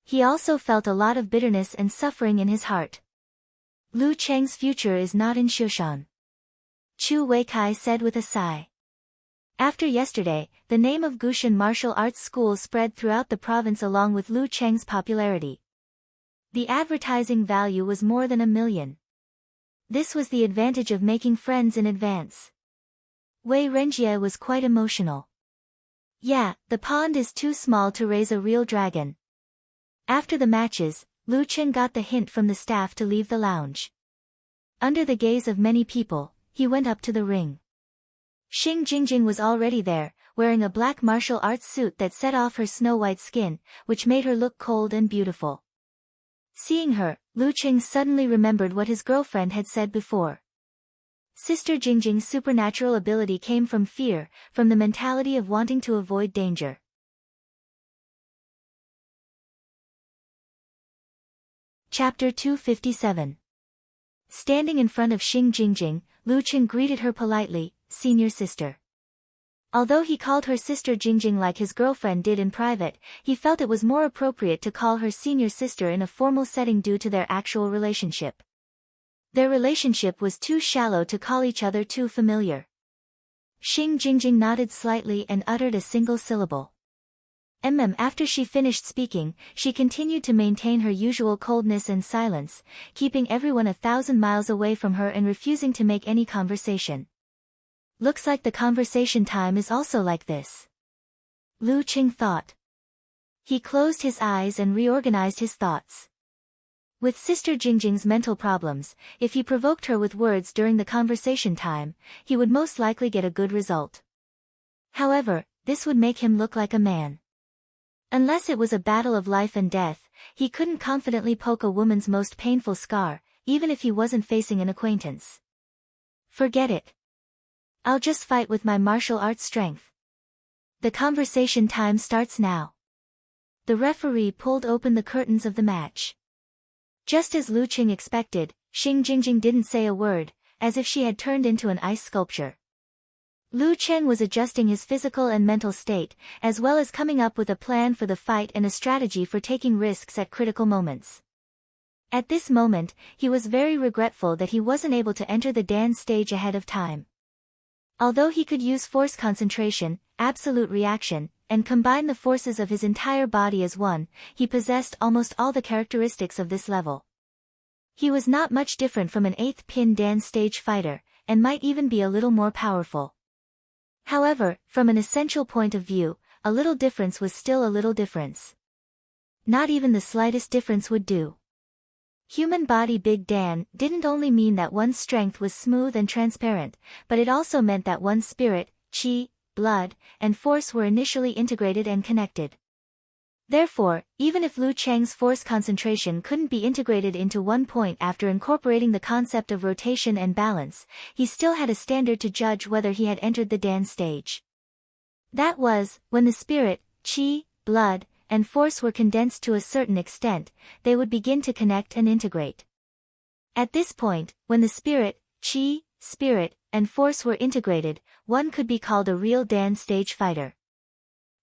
He also felt a lot of bitterness and suffering in his heart. Lu Cheng's future is not in Shushan. Chu Weikai said with a sigh. After yesterday, the name of Gushan Martial Arts School spread throughout the province along with Lu Cheng's popularity. The advertising value was more than 1 million. This was the advantage of making friends in advance. Wei Renjie was quite emotional. Yeah, the pond is too small to raise a real dragon. After the matches, Lu Cheng got the hint from the staff to leave the lounge. Under the gaze of many people, he went up to the ring. Xing Jingjing was already there, wearing a black martial arts suit that set off her snow-white skin, which made her look cold and beautiful. Seeing her, Lu Cheng suddenly remembered what his girlfriend had said before. Sister Jingjing's supernatural ability came from fear, from the mentality of wanting to avoid danger. Chapter 257. Standing in front of Xing Jingjing, Lu Cheng greeted her politely, senior sister. Although he called her sister Jingjing like his girlfriend did in private, he felt it was more appropriate to call her senior sister in a formal setting due to their actual relationship. Their relationship was too shallow to call each other too familiar. Xing Jingjing nodded slightly and uttered a single syllable. After she finished speaking, she continued to maintain her usual coldness and silence, keeping everyone 1,000 miles away from her and refusing to make any conversation. Looks like the conversation time is also like this. Lu Qing thought. He closed his eyes and reorganized his thoughts. With Sister Jingjing's mental problems, if he provoked her with words during the conversation time, he would most likely get a good result. However, this would make him look like a man. Unless it was a battle of life and death, he couldn't confidently poke a woman's most painful scar, even if he wasn't facing an acquaintance. Forget it. I'll just fight with my martial arts strength. The conversation time starts now. The referee pulled open the curtains of the match. Just as Lu Qing expected, Xing Jingjing didn't say a word, as if she had turned into an ice sculpture. Lu Chen was adjusting his physical and mental state, as well as coming up with a plan for the fight and a strategy for taking risks at critical moments. At this moment, he was very regretful that he wasn't able to enter the dance stage ahead of time. Although he could use force concentration, absolute reaction, and combine the forces of his entire body as one, he possessed almost all the characteristics of this level. He was not much different from an 8th pin dance stage fighter, and might even be a little more powerful. However, from an essential point of view, a little difference was still a little difference. Not even the slightest difference would do. Human body Big Dan didn't only mean that one's strength was smooth and transparent, but it also meant that one's spirit, qi, blood, and force were initially integrated and connected. Therefore, even if Lu Cheng's force concentration couldn't be integrated into one point after incorporating the concept of rotation and balance, he still had a standard to judge whether he had entered the Dan stage. That was, when the spirit, qi, blood, and force were condensed to a certain extent, they would begin to connect and integrate. At this point, when the spirit, qi, spirit, and force were integrated, one could be called a real Dan stage fighter.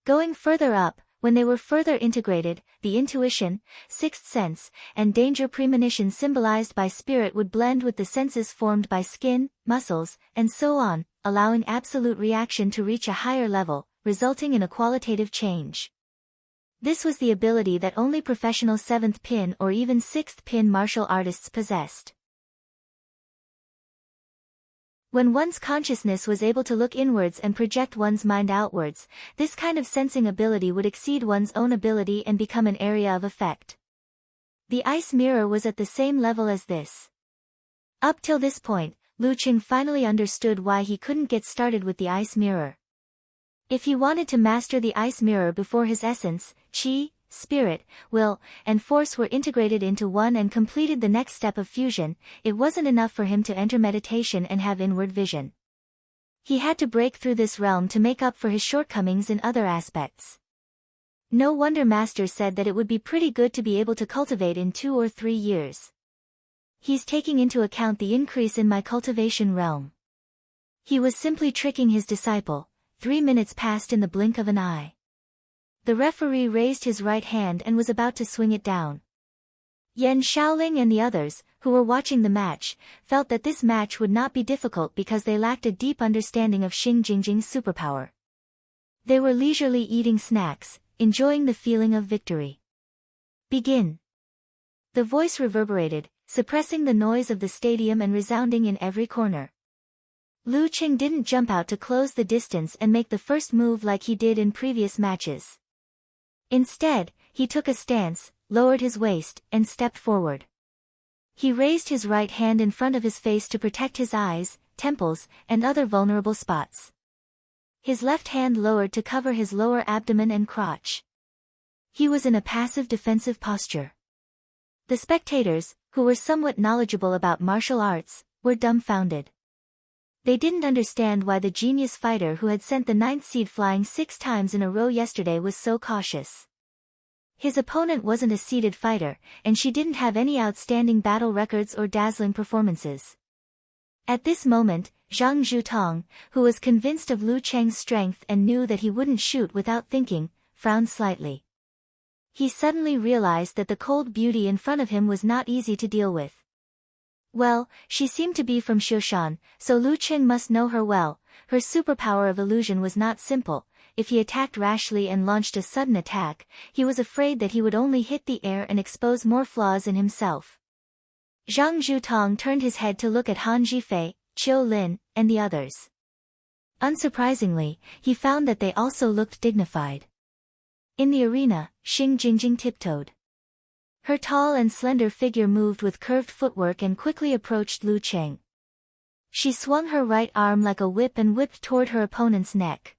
Going further up, when they were further integrated, the intuition, sixth sense, and danger premonition symbolized by spirit would blend with the senses formed by skin, muscles, and so on, allowing absolute reaction to reach a higher level, resulting in a qualitative change. This was the ability that only professional 7th pin or even 6th pin martial artists possessed. When one's consciousness was able to look inwards and project one's mind outwards, this kind of sensing ability would exceed one's own ability and become an area of effect. The ice mirror was at the same level as this. Up till this point, Lu Qing finally understood why he couldn't get started with the ice mirror. If he wanted to master the ice mirror before his essence, qi, spirit, will, and force were integrated into one and completed the next step of fusion, it wasn't enough for him to enter meditation and have inward vision. He had to break through this realm to make up for his shortcomings in other aspects. No wonder Master said that it would be pretty good to be able to cultivate in 2 or 3 years. He's taking into account the increase in my cultivation realm. He was simply tricking his disciple. 3 minutes passed in the blink of an eye. The referee raised his right hand and was about to swing it down. Yan Shaoling and the others, who were watching the match, felt that this match would not be difficult because they lacked a deep understanding of Xing Jingjing's superpower. They were leisurely eating snacks, enjoying the feeling of victory. Begin. The voice reverberated, suppressing the noise of the stadium and resounding in every corner. Lu Qing didn't jump out to close the distance and make the first move like he did in previous matches. Instead, he took a stance, lowered his waist, and stepped forward. He raised his right hand in front of his face to protect his eyes, temples, and other vulnerable spots. His left hand lowered to cover his lower abdomen and crotch. He was in a passive defensive posture. The spectators, who were somewhat knowledgeable about martial arts, were dumbfounded. They didn't understand why the genius fighter who had sent the 9th seed flying 6 times in a row yesterday was so cautious. His opponent wasn't a seeded fighter, and she didn't have any outstanding battle records or dazzling performances. At this moment, Zhang Zhutong, who was convinced of Lu Cheng's strength and knew that he wouldn't shoot without thinking, frowned slightly. He suddenly realized that the cold beauty in front of him was not easy to deal with. Well, she seemed to be from Xiushan, so Lu Qing must know her well. Her superpower of illusion was not simple. If he attacked rashly and launched a sudden attack, he was afraid that he would only hit the air and expose more flaws in himself. Zhang Zhutong turned his head to look at Han Zhifei, Qiu Lin, and the others. Unsurprisingly, he found that they also looked dignified. In the arena, Xing Jingjing tiptoed. Her tall and slender figure moved with curved footwork and quickly approached Lu Cheng. She swung her right arm like a whip and whipped toward her opponent's neck.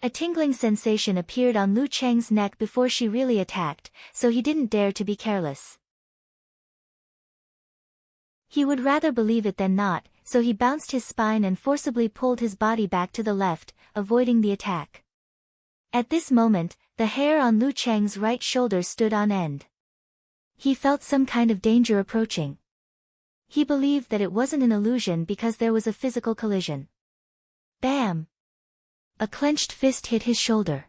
A tingling sensation appeared on Lu Cheng's neck before she really attacked, so he didn't dare to be careless. He would rather believe it than not, so he bounced his spine and forcibly pulled his body back to the left, avoiding the attack. At this moment, the hair on Lu Cheng's right shoulder stood on end. He felt some kind of danger approaching. He believed that it wasn't an illusion because there was a physical collision. Bam! A clenched fist hit his shoulder.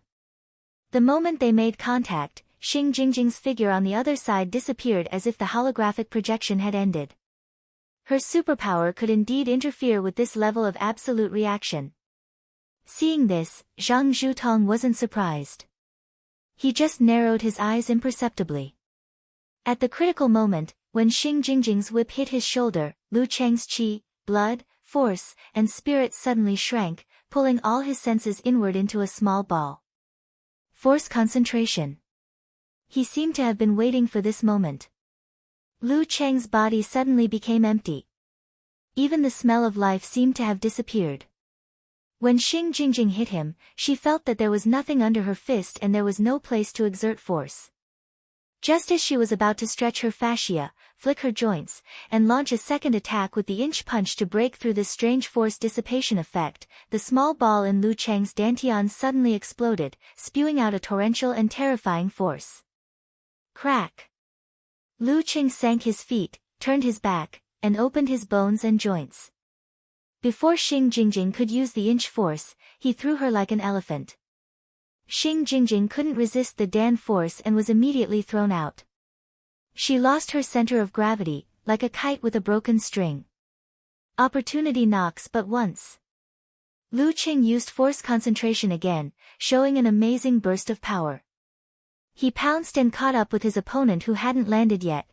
The moment they made contact, Xing Jingjing's figure on the other side disappeared as if the holographic projection had ended. Her superpower could indeed interfere with this level of absolute reaction. Seeing this, Zhang Zhutong wasn't surprised. He just narrowed his eyes imperceptibly. At the critical moment, when Xing Jingjing's whip hit his shoulder, Lu Cheng's qi, blood, force, and spirit suddenly shrank, pulling all his senses inward into a small ball. Force concentration. He seemed to have been waiting for this moment. Lu Cheng's body suddenly became empty. Even the smell of life seemed to have disappeared. When Xing Jingjing hit him, she felt that there was nothing under her fist and there was no place to exert force. Just as she was about to stretch her fascia, flick her joints, and launch a second attack with the inch punch to break through this strange force dissipation effect, the small ball in Lu Cheng's dantian suddenly exploded, spewing out a torrential and terrifying force. Crack! Lu Cheng sank his feet, turned his back, and opened his bones and joints. Before Xing Jingjing could use the inch force, he threw her like an elephant. Xing Jingjing couldn't resist the Dan force and was immediately thrown out. She lost her center of gravity, like a kite with a broken string. Opportunity knocks but once. Lu Cheng used force concentration again, showing an amazing burst of power. He pounced and caught up with his opponent who hadn't landed yet.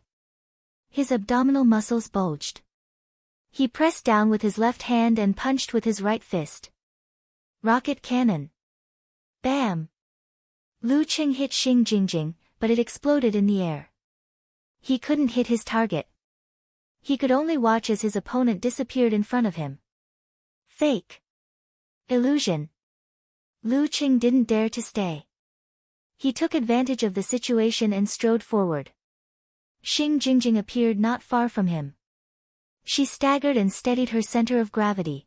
His abdominal muscles bulged. He pressed down with his left hand and punched with his right fist. Rocket cannon. Bam! Lu Cheng hit Xing Jingjing, but it exploded in the air. He couldn't hit his target. He could only watch as his opponent disappeared in front of him. Fake. Illusion. Lu Cheng didn't dare to stay. He took advantage of the situation and strode forward. Xing Jingjing appeared not far from him. She staggered and steadied her center of gravity.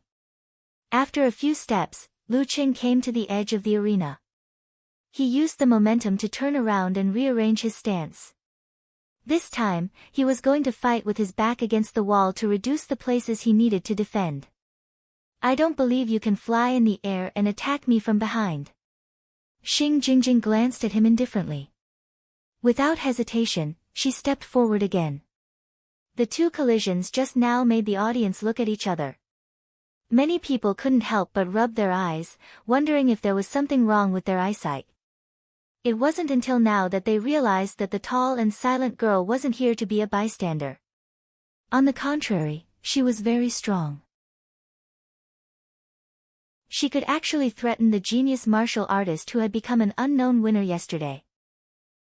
After a few steps, Lu Cheng came to the edge of the arena. He used the momentum to turn around and rearrange his stance. This time, he was going to fight with his back against the wall to reduce the places he needed to defend. I don't believe you can fly in the air and attack me from behind. Xing Jingjing glanced at him indifferently. Without hesitation, she stepped forward again. The two collisions just now made the audience look at each other. Many people couldn't help but rub their eyes, wondering if there was something wrong with their eyesight. It wasn't until now that they realized that the tall and silent girl wasn't here to be a bystander. On the contrary, she was very strong. She could actually threaten the genius martial artist who had become an unknown winner yesterday.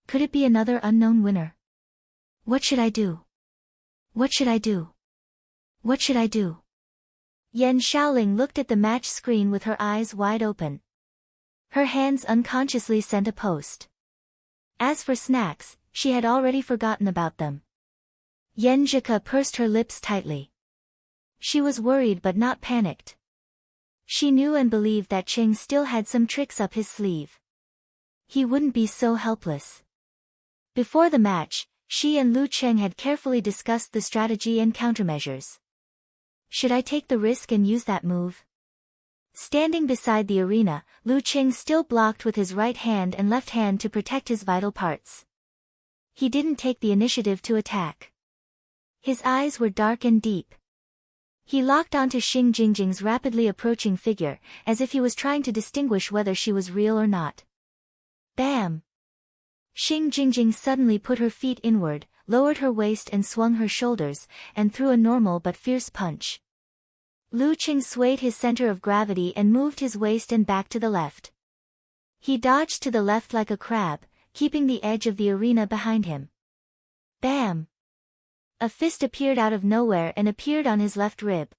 Could it be another unknown winner? What should I do? What should I do? What should I do? Yan Shaoling looked at the match screen with her eyes wide open. Her hands unconsciously sent a post. As for snacks, she had already forgotten about them. Yan Zhika pursed her lips tightly. She was worried but not panicked. She knew and believed that Cheng still had some tricks up his sleeve. He wouldn't be so helpless. Before the match, she and Lu Cheng had carefully discussed the strategy and countermeasures. Should I take the risk and use that move? Standing beside the arena, Lu Cheng still blocked with his right hand and left hand to protect his vital parts. He didn't take the initiative to attack. His eyes were dark and deep. He locked onto Xing Jingjing's rapidly approaching figure, as if he was trying to distinguish whether she was real or not. Bam! Xing Jingjing suddenly put her feet inward, lowered her waist and swung her shoulders, and threw a normal but fierce punch. Lu Qing swayed his center of gravity and moved his waist and back to the left. He dodged to the left like a crab, keeping the edge of the arena behind him. Bam! A fist appeared out of nowhere and appeared on his left rib.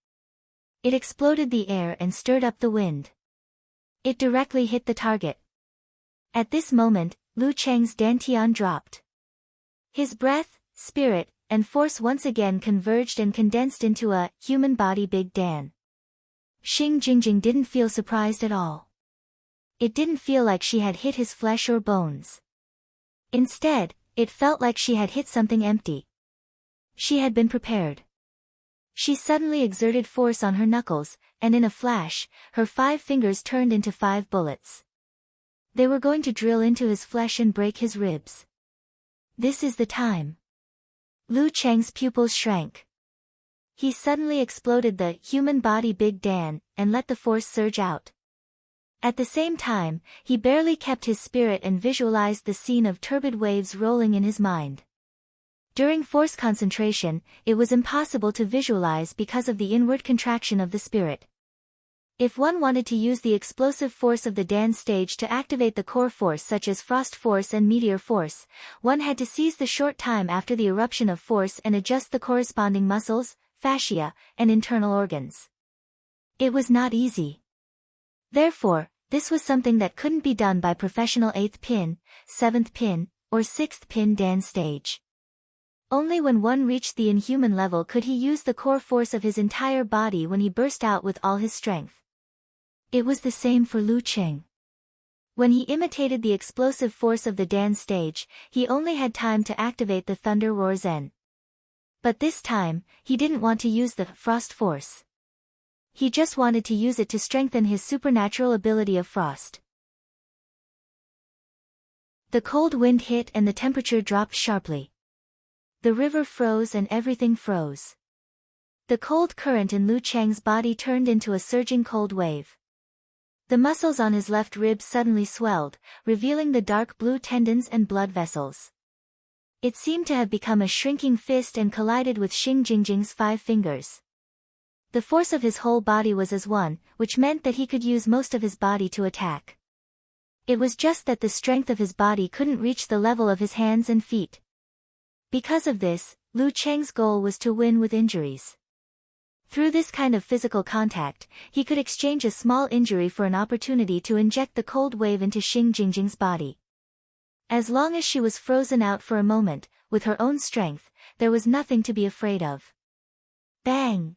It exploded the air and stirred up the wind. It directly hit the target. At this moment, Lu Cheng's dantian dropped. His breath, spirit, and force once again converged and condensed into a human body Big Dan. Xing Jingjing didn't feel surprised at all. It didn't feel like she had hit his flesh or bones. Instead, it felt like she had hit something empty. She had been prepared. She suddenly exerted force on her knuckles, and in a flash, her 5 fingers turned into 5 bullets. They were going to drill into his flesh and break his ribs. This is the time. Lu Cheng's pupils shrank. He suddenly exploded the human body Big Dan, and let the force surge out. At the same time, he barely kept his spirit and visualized the scene of turbid waves rolling in his mind. During force concentration, it was impossible to visualize because of the inward contraction of the spirit. If one wanted to use the explosive force of the Dan stage to activate the core force such as Frost Force and Meteor Force, one had to seize the short time after the eruption of force and adjust the corresponding muscles, fascia, and internal organs. It was not easy. Therefore, this was something that couldn't be done by professional 8th pin, 7th pin, or 6th pin Dan stage. Only when one reached the inhuman level could he use the core force of his entire body when he burst out with all his strength. It was the same for Lu Qing. When he imitated the explosive force of the Dan stage, he only had time to activate the Thunder Roar Zen. But this time, he didn't want to use the Frost Force. He just wanted to use it to strengthen his supernatural ability of frost. The cold wind hit and the temperature dropped sharply. The river froze and everything froze. The cold current in Lu Cheng's body turned into a surging cold wave. The muscles on his left rib suddenly swelled, revealing the dark blue tendons and blood vessels. It seemed to have become a shrinking fist and collided with Xing Jingjing's 5 fingers. The force of his whole body was as one, which meant that he could use most of his body to attack. It was just that the strength of his body couldn't reach the level of his hands and feet. Because of this, Lu Cheng's goal was to win with injuries. Through this kind of physical contact, he could exchange a small injury for an opportunity to inject the cold wave into Xing Jingjing's body. As long as she was frozen out for a moment, with her own strength, there was nothing to be afraid of. Bang!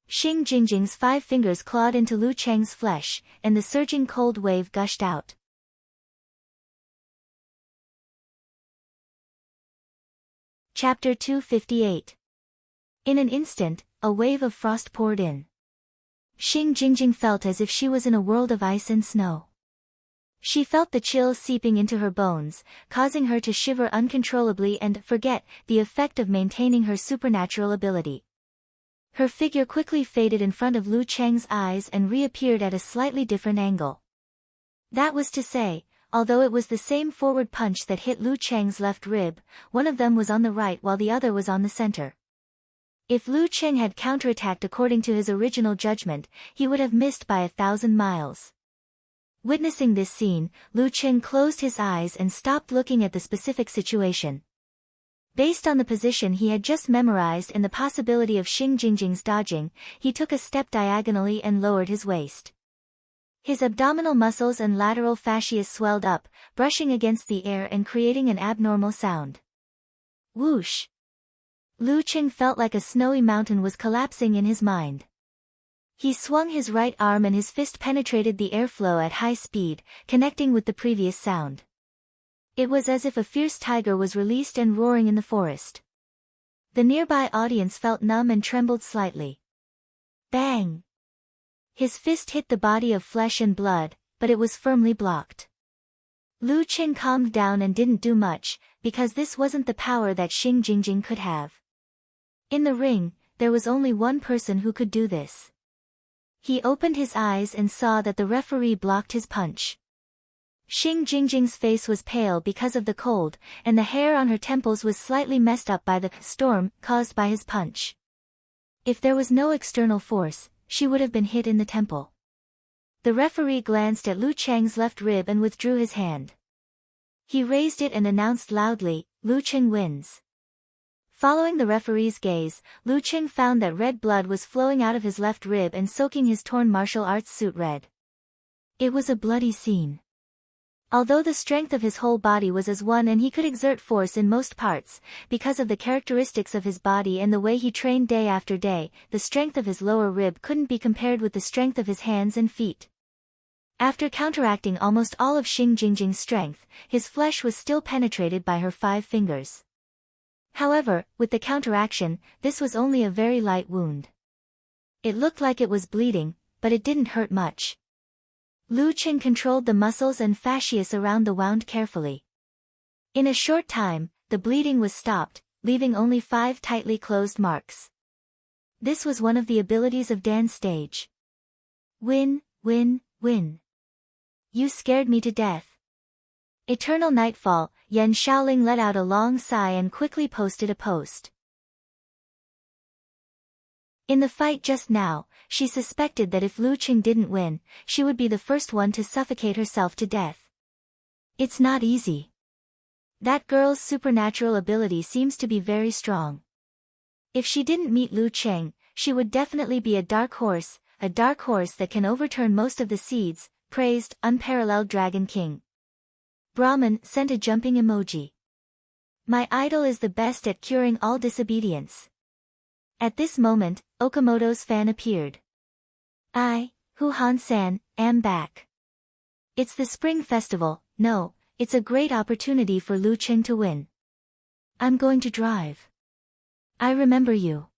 Xing Jingjing's 5 fingers clawed into Lu Cheng's flesh, and the surging cold wave gushed out. Chapter 258. In an instant, a wave of frost poured in. Xing Jingjing felt as if she was in a world of ice and snow. She felt the chill seeping into her bones, causing her to shiver uncontrollably and forget the effect of maintaining her supernatural ability. Her figure quickly faded in front of Lu Cheng's eyes and reappeared at a slightly different angle. That was to say, although it was the same forward punch that hit Lu Cheng's left rib, one of them was on the right while the other was on the center. If Lu Cheng had counterattacked according to his original judgment, he would have missed by 1,000 miles. Witnessing this scene, Lu Cheng closed his eyes and stopped looking at the specific situation. Based on the position he had just memorized and the possibility of Xing Jingjing's dodging, he took a step diagonally and lowered his waist. His abdominal muscles and lateral fascia swelled up, brushing against the air and creating an abnormal sound. Whoosh! Lu Cheng felt like a snowy mountain was collapsing in his mind. He swung his right arm and his fist penetrated the airflow at high speed, connecting with the previous sound. It was as if a fierce tiger was released and roaring in the forest. The nearby audience felt numb and trembled slightly. Bang! His fist hit the body of flesh and blood, but it was firmly blocked. Lu Cheng calmed down and didn't do much, because this wasn't the power that Xing Jingjing could have. In the ring, there was only one person who could do this. He opened his eyes and saw that the referee blocked his punch. Xing Jingjing's face was pale because of the cold, and the hair on her temples was slightly messed up by the storm caused by his punch. If there was no external force, she would have been hit in the temple. The referee glanced at Lu Cheng's left rib and withdrew his hand. He raised it and announced loudly, "Lu Cheng wins." Following the referee's gaze, Lu Cheng found that red blood was flowing out of his left rib and soaking his torn martial arts suit red. It was a bloody scene. Although the strength of his whole body was as one and he could exert force in most parts, because of the characteristics of his body and the way he trained day after day, the strength of his lower rib couldn't be compared with the strength of his hands and feet. After counteracting almost all of Xing Jingjing's strength, his flesh was still penetrated by her 5 fingers. However, with the counteraction, this was only a very light wound. It looked like it was bleeding, but it didn't hurt much. Lu Cheng controlled the muscles and fascias around the wound carefully. In a short time, the bleeding was stopped, leaving only 5 tightly closed marks. This was one of the abilities of Dan's stage. Win, win, win. You scared me to death. Eternal nightfall, Yan Shaoling let out a long sigh and quickly posted a post. In the fight just now, she suspected that if Lu Cheng didn't win, she would be the first one to suffocate herself to death. It's not easy. That girl's supernatural ability seems to be very strong. If she didn't meet Lu Cheng, she would definitely be a dark horse that can overturn most of the seeds, praised unparalleled Dragon King. Brahman sent a jumping emoji. My idol is the best at curing all disobedience. At this moment, Okamoto's fan appeared. Hu Han-san, am back. It's the spring festival, no, it's a great opportunity for Lu Cheng to win. I'm going to drive. I remember you.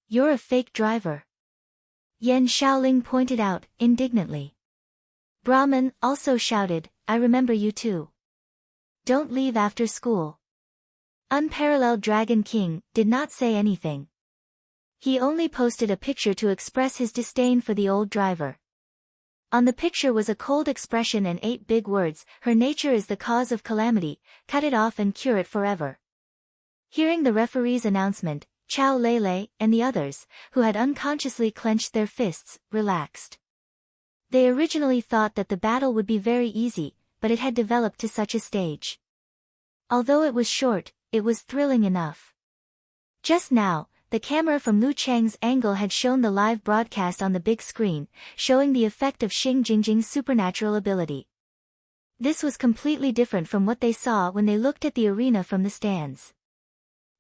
You're a fake driver. Yan Shaoling pointed out, indignantly. Brahman also shouted, I remember you too. Don't leave after school. Unparalleled Dragon King did not say anything. He only posted a picture to express his disdain for the old driver. On the picture was a cold expression and 8 big words, her nature is the cause of calamity, cut it off and cure it forever. Hearing the referee's announcement, Chao Lele and the others, who had unconsciously clenched their fists, relaxed. They originally thought that the battle would be very easy, but it had developed to such a stage. Although it was short, it was thrilling enough. Just now, the camera from Lu Cheng's angle had shown the live broadcast on the big screen, showing the effect of Xing Jingjing's supernatural ability. This was completely different from what they saw when they looked at the arena from the stands.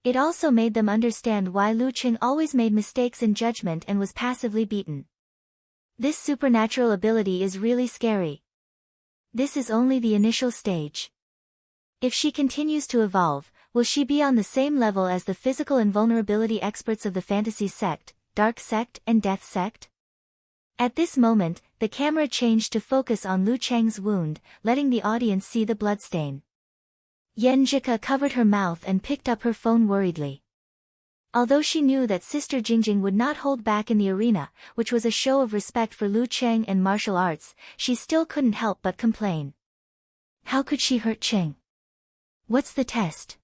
It also made them understand why Lu Cheng always made mistakes in judgment and was passively beaten. This supernatural ability is really scary. This is only the initial stage. If she continues to evolve, will she be on the same level as the physical invulnerability experts of the Fantasy Sect, Dark Sect and Death Sect? At this moment, the camera changed to focus on Lu Cheng's wound, letting the audience see the bloodstain. Yenjika covered her mouth and picked up her phone worriedly. Although she knew that Sister Jingjing would not hold back in the arena, which was a show of respect for Lu Cheng and martial arts, she still couldn't help but complain. How could she hurt Cheng? What's the test?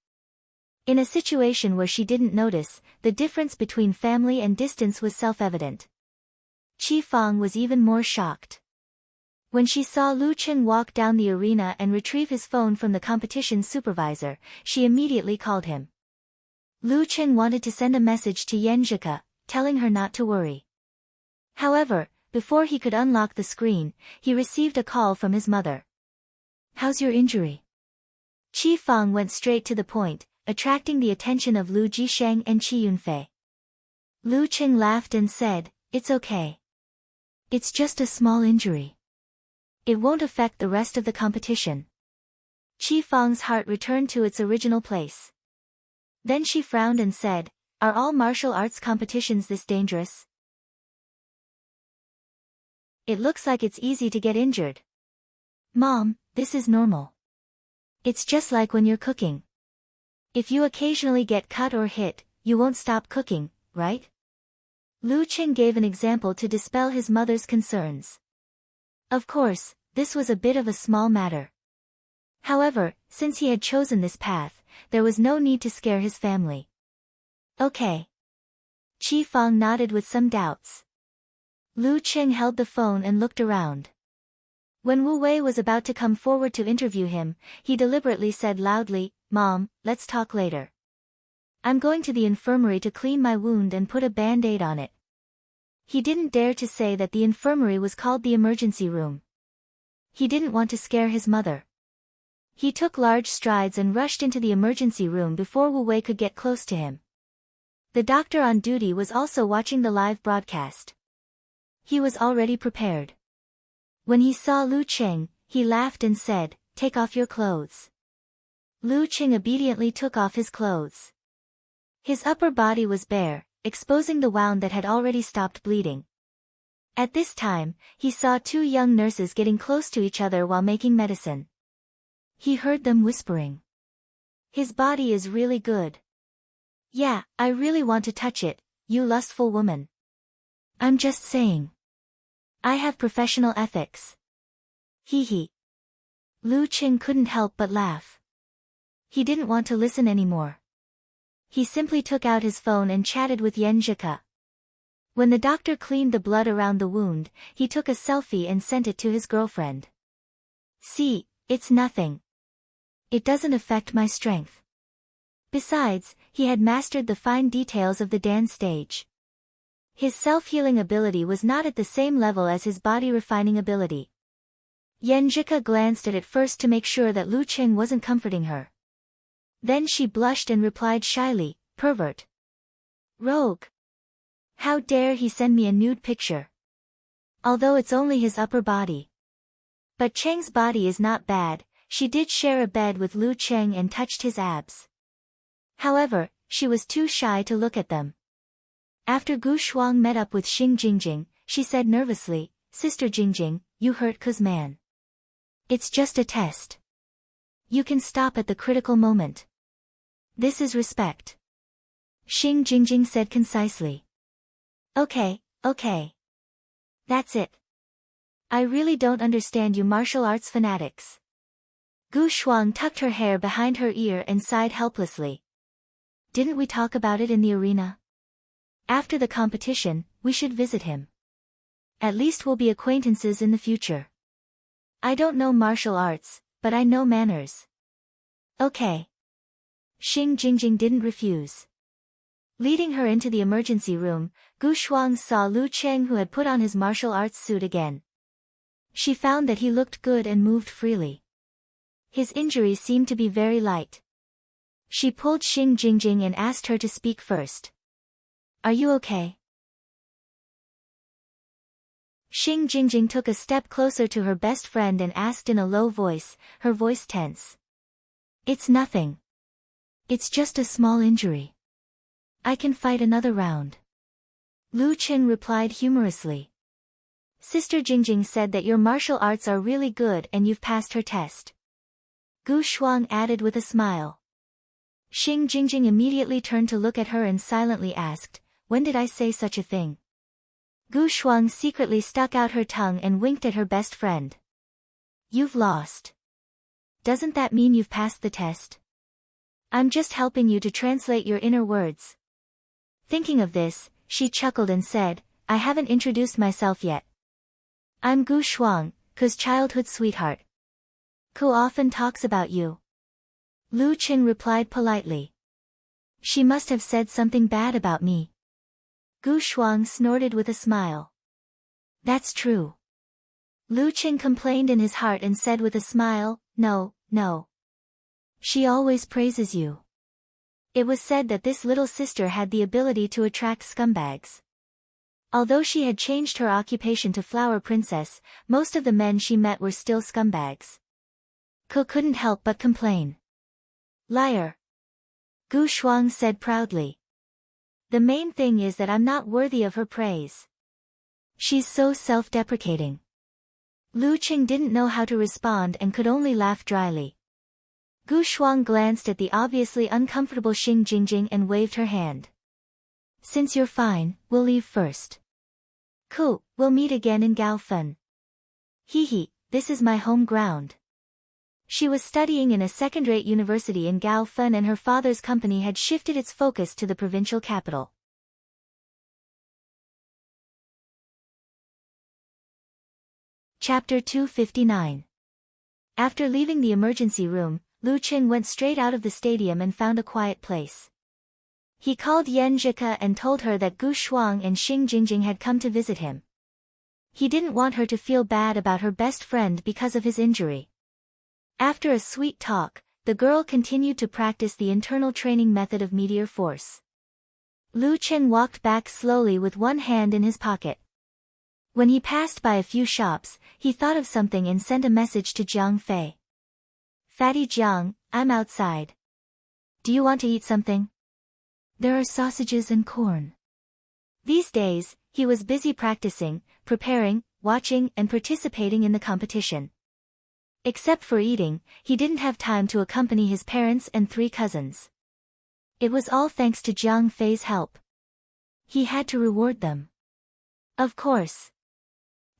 In a situation where she didn't notice, the difference between family and distance was self-evident. Qi Fang was even more shocked. When she saw Lu Cheng walk down the arena and retrieve his phone from the competition supervisor, she immediately called him. Lu Cheng wanted to send a message to Yenjika, telling her not to worry. However, before he could unlock the screen, he received a call from his mother. How's your injury? Qi Fang went straight to the point, attracting the attention of Lu Jisheng and Qi Yunfei. Lu Cheng laughed and said, It's okay. It's just a small injury. It won't affect the rest of the competition. Qi Fang's heart returned to its original place. Then she frowned and said, Are all martial arts competitions this dangerous? It looks like it's easy to get injured. Mom, this is normal. It's just like when you're cooking. If you occasionally get cut or hit, you won't stop cooking, right? Lu Cheng gave an example to dispel his mother's concerns. Of course, this was a bit of a small matter. However, since he had chosen this path, there was no need to scare his family. Okay. Qi Fang nodded with some doubts. Lu Cheng held the phone and looked around. When Wu Wei was about to come forward to interview him, he deliberately said loudly, "Mom, let's talk later. I'm going to the infirmary to clean my wound and put a band-aid on it." He didn't dare to say that the infirmary was called the emergency room. He didn't want to scare his mother. He took large strides and rushed into the emergency room before Wu Wei could get close to him. The doctor on duty was also watching the live broadcast. He was already prepared. When he saw Lu Cheng, he laughed and said, "Take off your clothes." Lu Cheng obediently took off his clothes. His upper body was bare, exposing the wound that had already stopped bleeding. At this time, he saw two young nurses getting close to each other while making medicine. He heard them whispering. "His body is really good. Yeah, I really want to touch it, you lustful woman. I'm just saying. I have professional ethics." Hee hee. Lu Cheng couldn't help but laugh. He didn't want to listen anymore. He simply took out his phone and chatted with Yen Zhika. When the doctor cleaned the blood around the wound, he took a selfie and sent it to his girlfriend. "See, it's nothing. It doesn't affect my strength." Besides, he had mastered the fine details of the dance stage. His self-healing ability was not at the same level as his body-refining ability. Yen Zhika glanced at it first to make sure that Lu Cheng wasn't comforting her. Then she blushed and replied shyly, "Pervert. Rogue. How dare he send me a nude picture? Although it's only his upper body." But Cheng's body is not bad. She did share a bed with Lu Cheng and touched his abs. However, she was too shy to look at them. After Gu Shuang met up with Xing Jingjing, she said nervously, "Sister Jingjing, you hurt Ku's man. It's just a test. You can stop at the critical moment. This is respect." Xing Jingjing said concisely. Okay. That's it. I really don't understand you martial arts fanatics." Gu Shuang tucked her hair behind her ear and sighed helplessly. "Didn't we talk about it in the arena? After the competition, we should visit him. At least we'll be acquaintances in the future. I don't know martial arts, but I know manners." "Okay." Xing Jingjing didn't refuse. Leading her into the emergency room, Gu Shuang saw Lu Cheng, who had put on his martial arts suit again. She found that he looked good and moved freely. His injuries seemed to be very light. She pulled Xing Jingjing and asked her to speak first. "Are you okay?" Xing Jingjing took a step closer to her best friend and asked in a low voice, her voice tense. "It's nothing. It's just a small injury. I can fight another round." Lu Cheng replied humorously. "Sister Jingjing said that your martial arts are really good and you've passed her test." Gu Shuang added with a smile. Xing Jingjing immediately turned to look at her and silently asked, "When did I say such a thing?" Gu Shuang secretly stuck out her tongue and winked at her best friend. "You've lost. Doesn't that mean you've passed the test? I'm just helping you to translate your inner words." Thinking of this, she chuckled and said, "I haven't introduced myself yet. I'm Gu Shuang, Ku's childhood sweetheart. Ku often talks about you." Lu Cheng replied politely. "She must have said something bad about me." Gu Shuang snorted with a smile. "That's true." Lu Cheng complained in his heart and said with a smile, No. She always praises you." It was said that this little sister had the ability to attract scumbags. Although she had changed her occupation to Flower Princess, most of the men she met were still scumbags. Ku couldn't help but complain. "Liar," Gu Shuang said proudly. "The main thing is that I'm not worthy of her praise. She's so self-deprecating." Lu Cheng didn't know how to respond and could only laugh dryly. Gu Shuang glanced at the obviously uncomfortable Xing Jingjing and waved her hand. "Since you're fine, we'll leave first. Ku, we'll meet again in Gaofen. Hee hee, this is my home ground." She was studying in a second-rate university in Gaofen and her father's company had shifted its focus to the provincial capital. Chapter 259. After leaving the emergency room, Lu Qing went straight out of the stadium and found a quiet place. He called Yan Zhika and told her that Gu Shuang and Xing Jingjing had come to visit him. He didn't want her to feel bad about her best friend because of his injury. After a sweet talk, the girl continued to practice the internal training method of meteor force. Lu Qing walked back slowly with one hand in his pocket. When he passed by a few shops, he thought of something and sent a message to Jiang Fei. Fatty Jiang, I'm outside. Do you want to eat something? There are sausages and corn. These days, he was busy practicing, preparing, watching and participating in the competition. Except for eating, he didn't have time to accompany his parents and 3 cousins. It was all thanks to Jiang Fei's help. He had to reward them. Of course.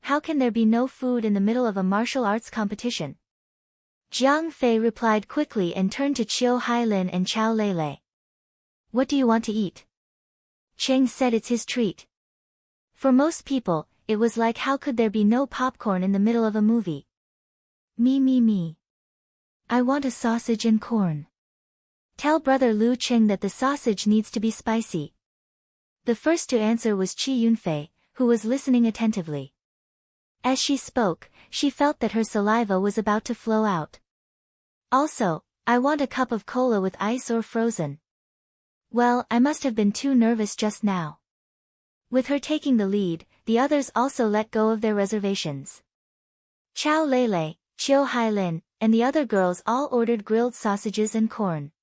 How can there be no food in the middle of a martial arts competition? Jiang Fei replied quickly and turned to Qiu Hailin and Chao Lei. What do you want to eat? Cheng said it's his treat. For most people, it was like how could there be no popcorn in the middle of a movie? Me. I want a sausage and corn. Tell brother Lu Qing that the sausage needs to be spicy. The first to answer was Qi Yunfei, who was listening attentively. As she spoke, she felt that her saliva was about to flow out. Also, I want a cup of cola with ice or frozen. Well, I must have been too nervous just now. With her taking the lead, the others also let go of their reservations. Chao Lei, Qiu Hailin, and the other girls all ordered grilled sausages and corn.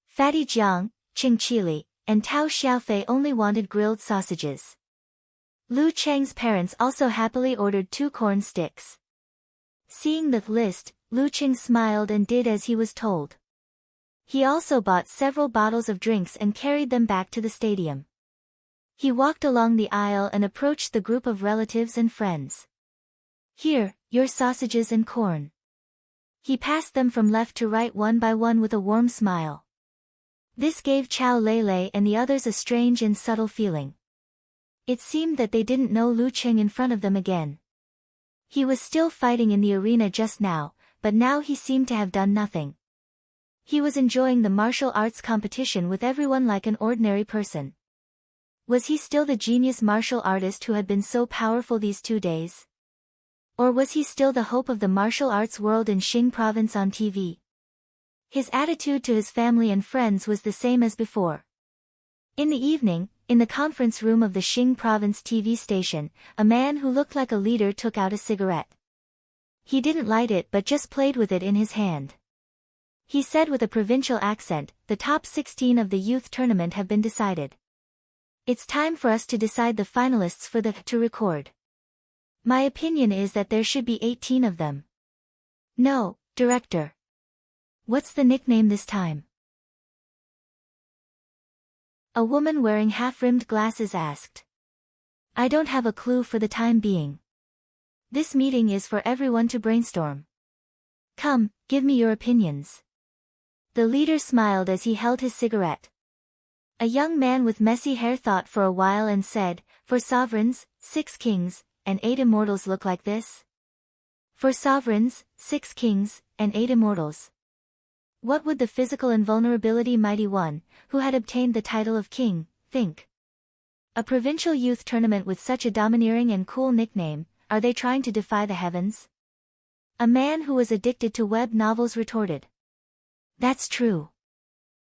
Fatty Jiang, Qing Qili, and Tao Xiaofei only wanted grilled sausages. Lu Cheng's parents also happily ordered 2 corn sticks. Seeing the list, Lu Qing smiled and did as he was told. He also bought several bottles of drinks and carried them back to the stadium. He walked along the aisle and approached the group of relatives and friends. Here, your sausages and corn. He passed them from left to right one by one with a warm smile. This gave Chao Lei and the others a strange and subtle feeling. It seemed that they didn't know Lu Qing in front of them again. He was still fighting in the arena just now, but now he seemed to have done nothing. He was enjoying the martial arts competition with everyone like an ordinary person. Was he still the genius martial artist who had been so powerful these 2 days? Or was he still the hope of the martial arts world in Xing province on TV? His attitude to his family and friends was the same as before. In the evening, in the conference room of the Xing province TV station, a man who looked like a leader took out a cigarette. He didn't light it but just played with it in his hand. He said with a provincial accent, the top 16 of the youth tournament have been decided. It's time for us to decide the finalists for the to record. My opinion is that there should be 18 of them. No, director. What's the nickname this time? A woman wearing half-rimmed glasses asked. I don't have a clue for the time being. This meeting is for everyone to brainstorm. Come, give me your opinions. The leader smiled as he held his cigarette. A young man with messy hair thought for a while and said, for sovereigns, 6 kings, and 8 immortals look like this? For sovereigns, 6 kings, and 8 immortals. What would the physical invulnerability mighty one, who had obtained the title of king, think? A provincial youth tournament with such a domineering and cool nickname, are they trying to defy the heavens? A man who was addicted to web novels retorted. That's true.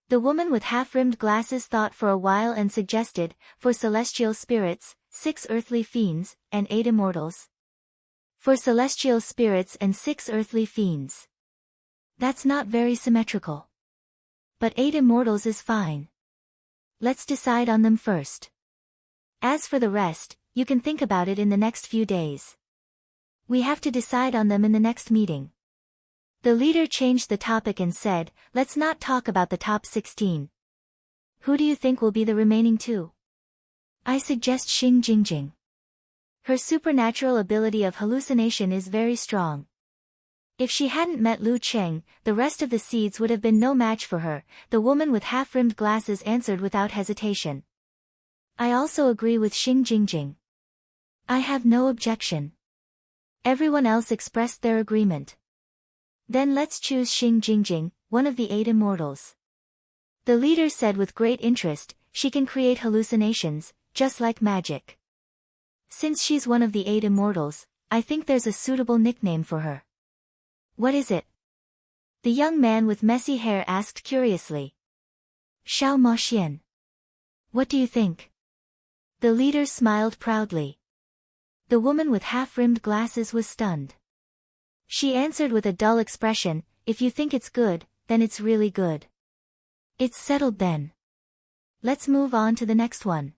The woman with half-rimmed glasses thought for a while and suggested, for celestial spirits, 6 earthly fiends, and 8 immortals. For celestial spirits and 6 earthly fiends. That's not very symmetrical. But 8 immortals is fine. Let's decide on them first. As for the rest, you can think about it in the next few days. We have to decide on them in the next meeting. The leader changed the topic and said, let's not talk about the top 16. Who do you think will be the remaining 2? I suggest Xing Jingjing. Her supernatural ability of hallucination is very strong. If she hadn't met Lu Qing, the rest of the seeds would have been no match for her, the woman with half-rimmed glasses answered without hesitation. I also agree with Xing Jingjing. I have no objection. Everyone else expressed their agreement. Then let's choose Xing Jingjing, one of the 8 immortals. The leader said with great interest, she can create hallucinations, just like magic. Since she's one of the 8 immortals, I think there's a suitable nickname for her. What is it? The young man with messy hair asked curiously. Xiao Ma Xian. What do you think? The leader smiled proudly. The woman with half-rimmed glasses was stunned. She answered with a dull expression, if you think it's good, then it's really good. It's settled then. Let's move on to the next one.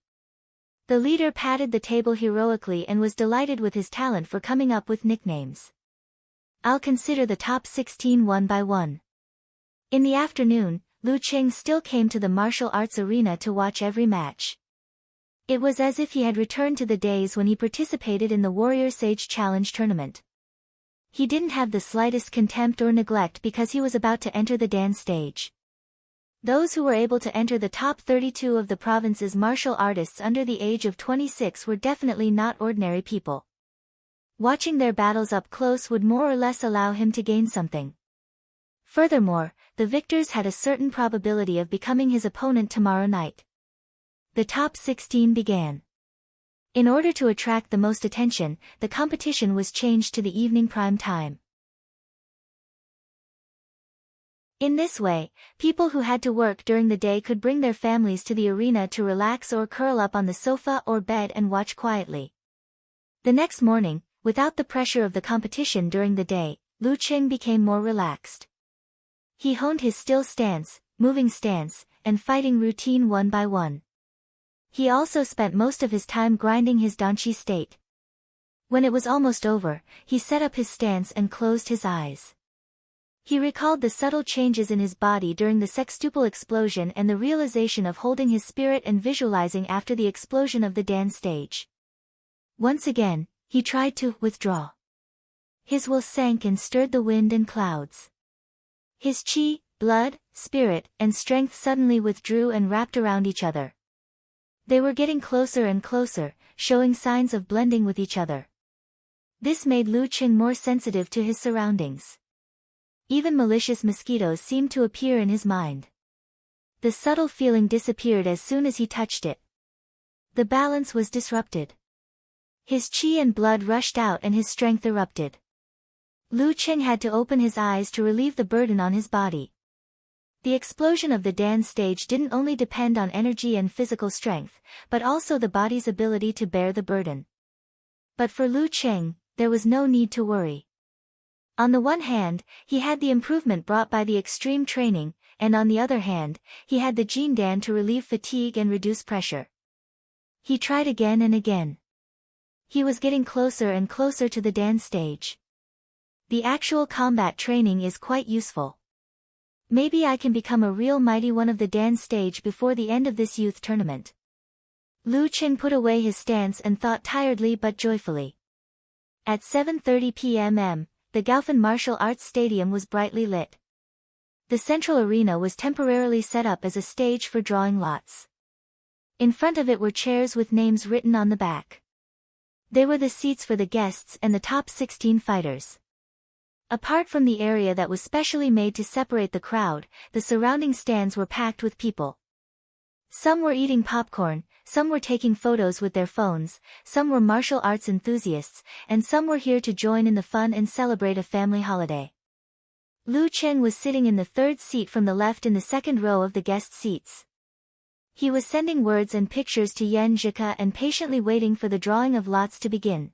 The leader patted the table heroically and was delighted with his talent for coming up with nicknames. I'll consider the top 16 one by one. In the afternoon, Lu Qing still came to the martial arts arena to watch every match. It was as if he had returned to the days when he participated in the Warrior Sage Challenge tournament. He didn't have the slightest contempt or neglect because he was about to enter the dance stage. Those who were able to enter the top 32 of the province's martial artists under the age of 26 were definitely not ordinary people. Watching their battles up close would more or less allow him to gain something. Furthermore, the victors had a certain probability of becoming his opponent tomorrow night. The top 16 began. In order to attract the most attention, the competition was changed to the evening prime time. In this way, people who had to work during the day could bring their families to the arena to relax or curl up on the sofa or bed and watch quietly. The next morning, without the pressure of the competition during the day, Lu Qing became more relaxed. He honed his still stance, moving stance, and fighting routine one by one. He also spent most of his time grinding his danqi state. When it was almost over, he set up his stance and closed his eyes. He recalled the subtle changes in his body during the sextuple explosion and the realization of holding his spirit and visualizing after the explosion of the dance stage. Once again, he tried to withdraw. His will sank and stirred the wind and clouds. His qi, blood, spirit, and strength suddenly withdrew and wrapped around each other. They were getting closer and closer, showing signs of blending with each other. This made Lu Qing more sensitive to his surroundings. Even malicious mosquitoes seemed to appear in his mind. The subtle feeling disappeared as soon as he touched it. The balance was disrupted. His qi and blood rushed out and his strength erupted. Lu Qing had to open his eyes to relieve the burden on his body. The explosion of the dance stage didn't only depend on energy and physical strength, but also the body's ability to bear the burden. But for Lu Qing, there was no need to worry. On the one hand, he had the improvement brought by the extreme training, and on the other hand, he had the Jin Dan to relieve fatigue and reduce pressure. He tried again and again. He was getting closer and closer to the dance stage. The actual combat training is quite useful. Maybe I can become a real mighty one of the dance stage before the end of this youth tournament. Lu Qing put away his stance and thought tiredly but joyfully. At 7:30 p.m. the Gaofen Martial Arts Stadium was brightly lit. The central arena was temporarily set up as a stage for drawing lots. In front of it were chairs with names written on the back. They were the seats for the guests and the top 16 fighters. Apart from the area that was specially made to separate the crowd, the surrounding stands were packed with people. Some were eating popcorn, some were taking photos with their phones, some were martial arts enthusiasts, and some were here to join in the fun and celebrate a family holiday. Lu Qing was sitting in the third seat from the left in the second row of the guest seats. He was sending words and pictures to Yan Zhika and patiently waiting for the drawing of lots to begin.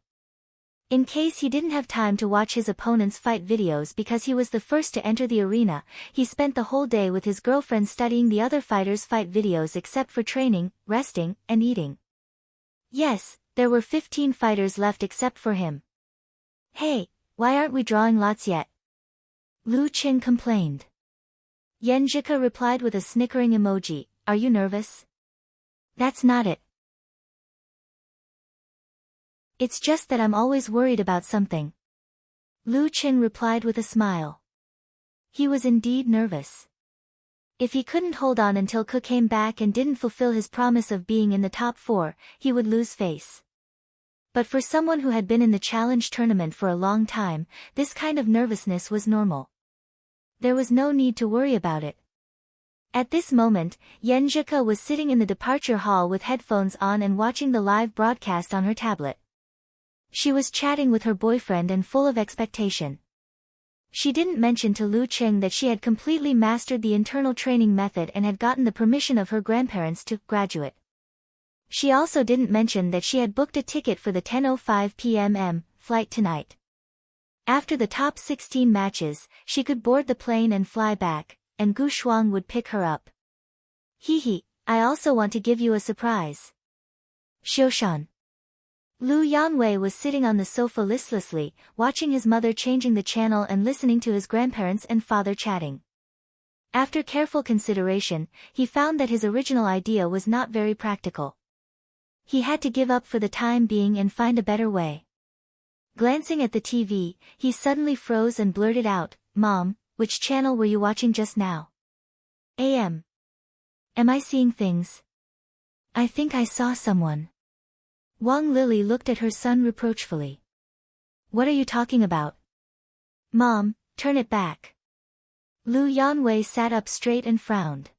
In case he didn't have time to watch his opponent's fight videos because he was the first to enter the arena, he spent the whole day with his girlfriend studying the other fighters' fight videos except for training, resting, and eating. Yes, there were 15 fighters left except for him. Hey, why aren't we drawing lots yet? Lu Qing complained. Yan Zhika replied with a snickering emoji, are you nervous? That's not it. It's just that I'm always worried about something. Lu Qing replied with a smile. He was indeed nervous. If he couldn't hold on until Ke came back and didn't fulfill his promise of being in the top 4, he would lose face. But for someone who had been in the challenge tournament for a long time, this kind of nervousness was normal. There was no need to worry about it. At this moment, Yen Zhika was sitting in the departure hall with headphones on and watching the live broadcast on her tablet. She was chatting with her boyfriend and full of expectation. She didn't mention to Lu Cheng that she had completely mastered the internal training method and had gotten the permission of her grandparents to graduate. She also didn't mention that she had booked a ticket for the 10:05 p.m. flight tonight. After the top 16 matches, she could board the plane and fly back, and Gu Shuang would pick her up. Hee, I also want to give you a surprise. Xiushan. Lu Yanwei was sitting on the sofa listlessly, watching his mother changing the channel and listening to his grandparents and father chatting. After careful consideration, he found that his original idea was not very practical. He had to give up for the time being and find a better way. Glancing at the TV, he suddenly froze and blurted out, "Mom, which channel were you watching just now?" AM. Am I seeing things? I think I saw someone. Wang Lily looked at her son reproachfully. What are you talking about? Mom, turn it back. Lu Yanwei sat up straight and frowned.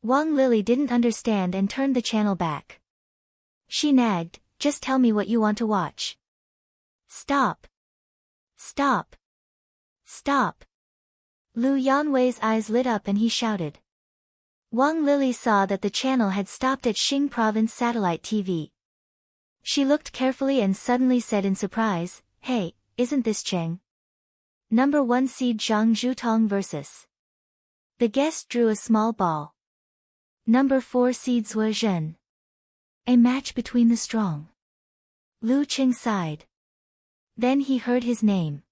Wang Lily didn't understand and turned the channel back. She nagged, just tell me what you want to watch. Stop. Stop. Stop. Lu Yanwei's eyes lit up and he shouted. Wang Lily saw that the channel had stopped at Xing Province Satellite TV. She looked carefully and suddenly said in surprise, Hey, isn't this Cheng? Number 1 seed Zhang Zhutong vs. The guest drew a small ball. Number 4 seed Zhua Zhen. A match between the strong. Lu Cheng sighed. Then he heard his name.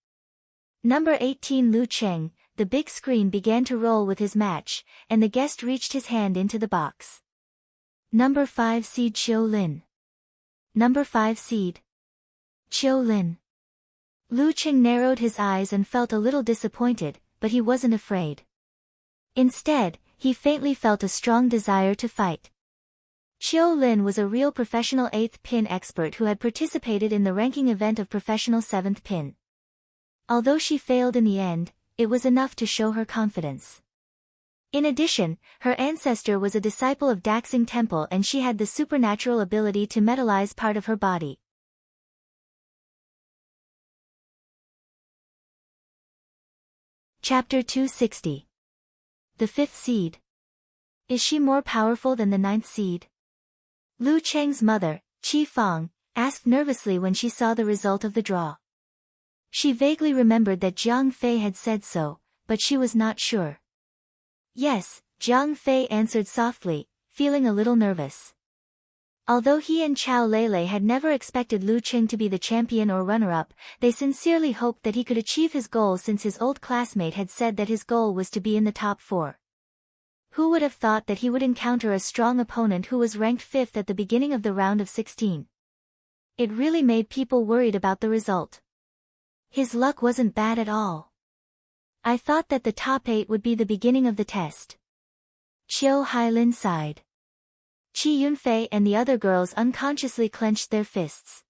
Number 18 Lu Cheng. The big screen began to roll with his match, and the guest reached his hand into the box. Number 5 seed Qiu Lin. Number 5 seed. Qiu Lin. Lu Cheng narrowed his eyes and felt a little disappointed, but he wasn't afraid. Instead, he faintly felt a strong desire to fight. Qiu Lin was a real professional 8th pin expert who had participated in the ranking event of professional 7th pin. Although she failed in the end, it was enough to show her confidence. In addition, her ancestor was a disciple of Daxing Temple and she had the supernatural ability to metallize part of her body. Chapter 260. The 5th seed. Is she more powerful than the 9th seed? Lu Cheng's mother, Qi Fang, asked nervously when she saw the result of the draw. She vaguely remembered that Jiang Fei had said so, but she was not sure. Yes, Jiang Fei answered softly, feeling a little nervous. Although he and Chao Lele had never expected Lu Cheng to be the champion or runner-up, they sincerely hoped that he could achieve his goal since his old classmate had said that his goal was to be in the top 4. Who would have thought that he would encounter a strong opponent who was ranked 5th at the beginning of the round of 16? It really made people worried about the result. His luck wasn't bad at all. I thought that the top 8 would be the beginning of the test. Qiu Hailin sighed. Qi Yunfei and the other girls unconsciously clenched their fists.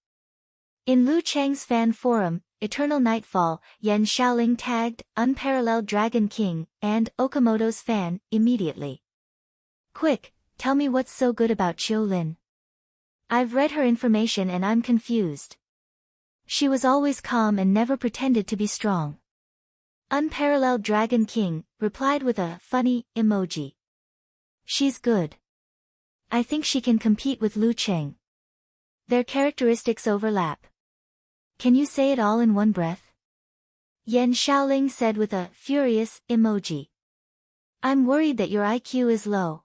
In Lu Cheng's fan forum, Eternal Nightfall, Yan Xiaoling tagged, Unparalleled Dragon King, and Okamoto's fan, immediately. Quick, tell me what's so good about Qiu Lin. I've read her information and I'm confused. She was always calm and never pretended to be strong. Unparalleled Dragon King replied with a funny emoji. She's good. I think she can compete with Lu Cheng. Their characteristics overlap. Can you say it all in one breath? Yan Xiaoling said with a furious emoji. I'm worried that your IQ is low.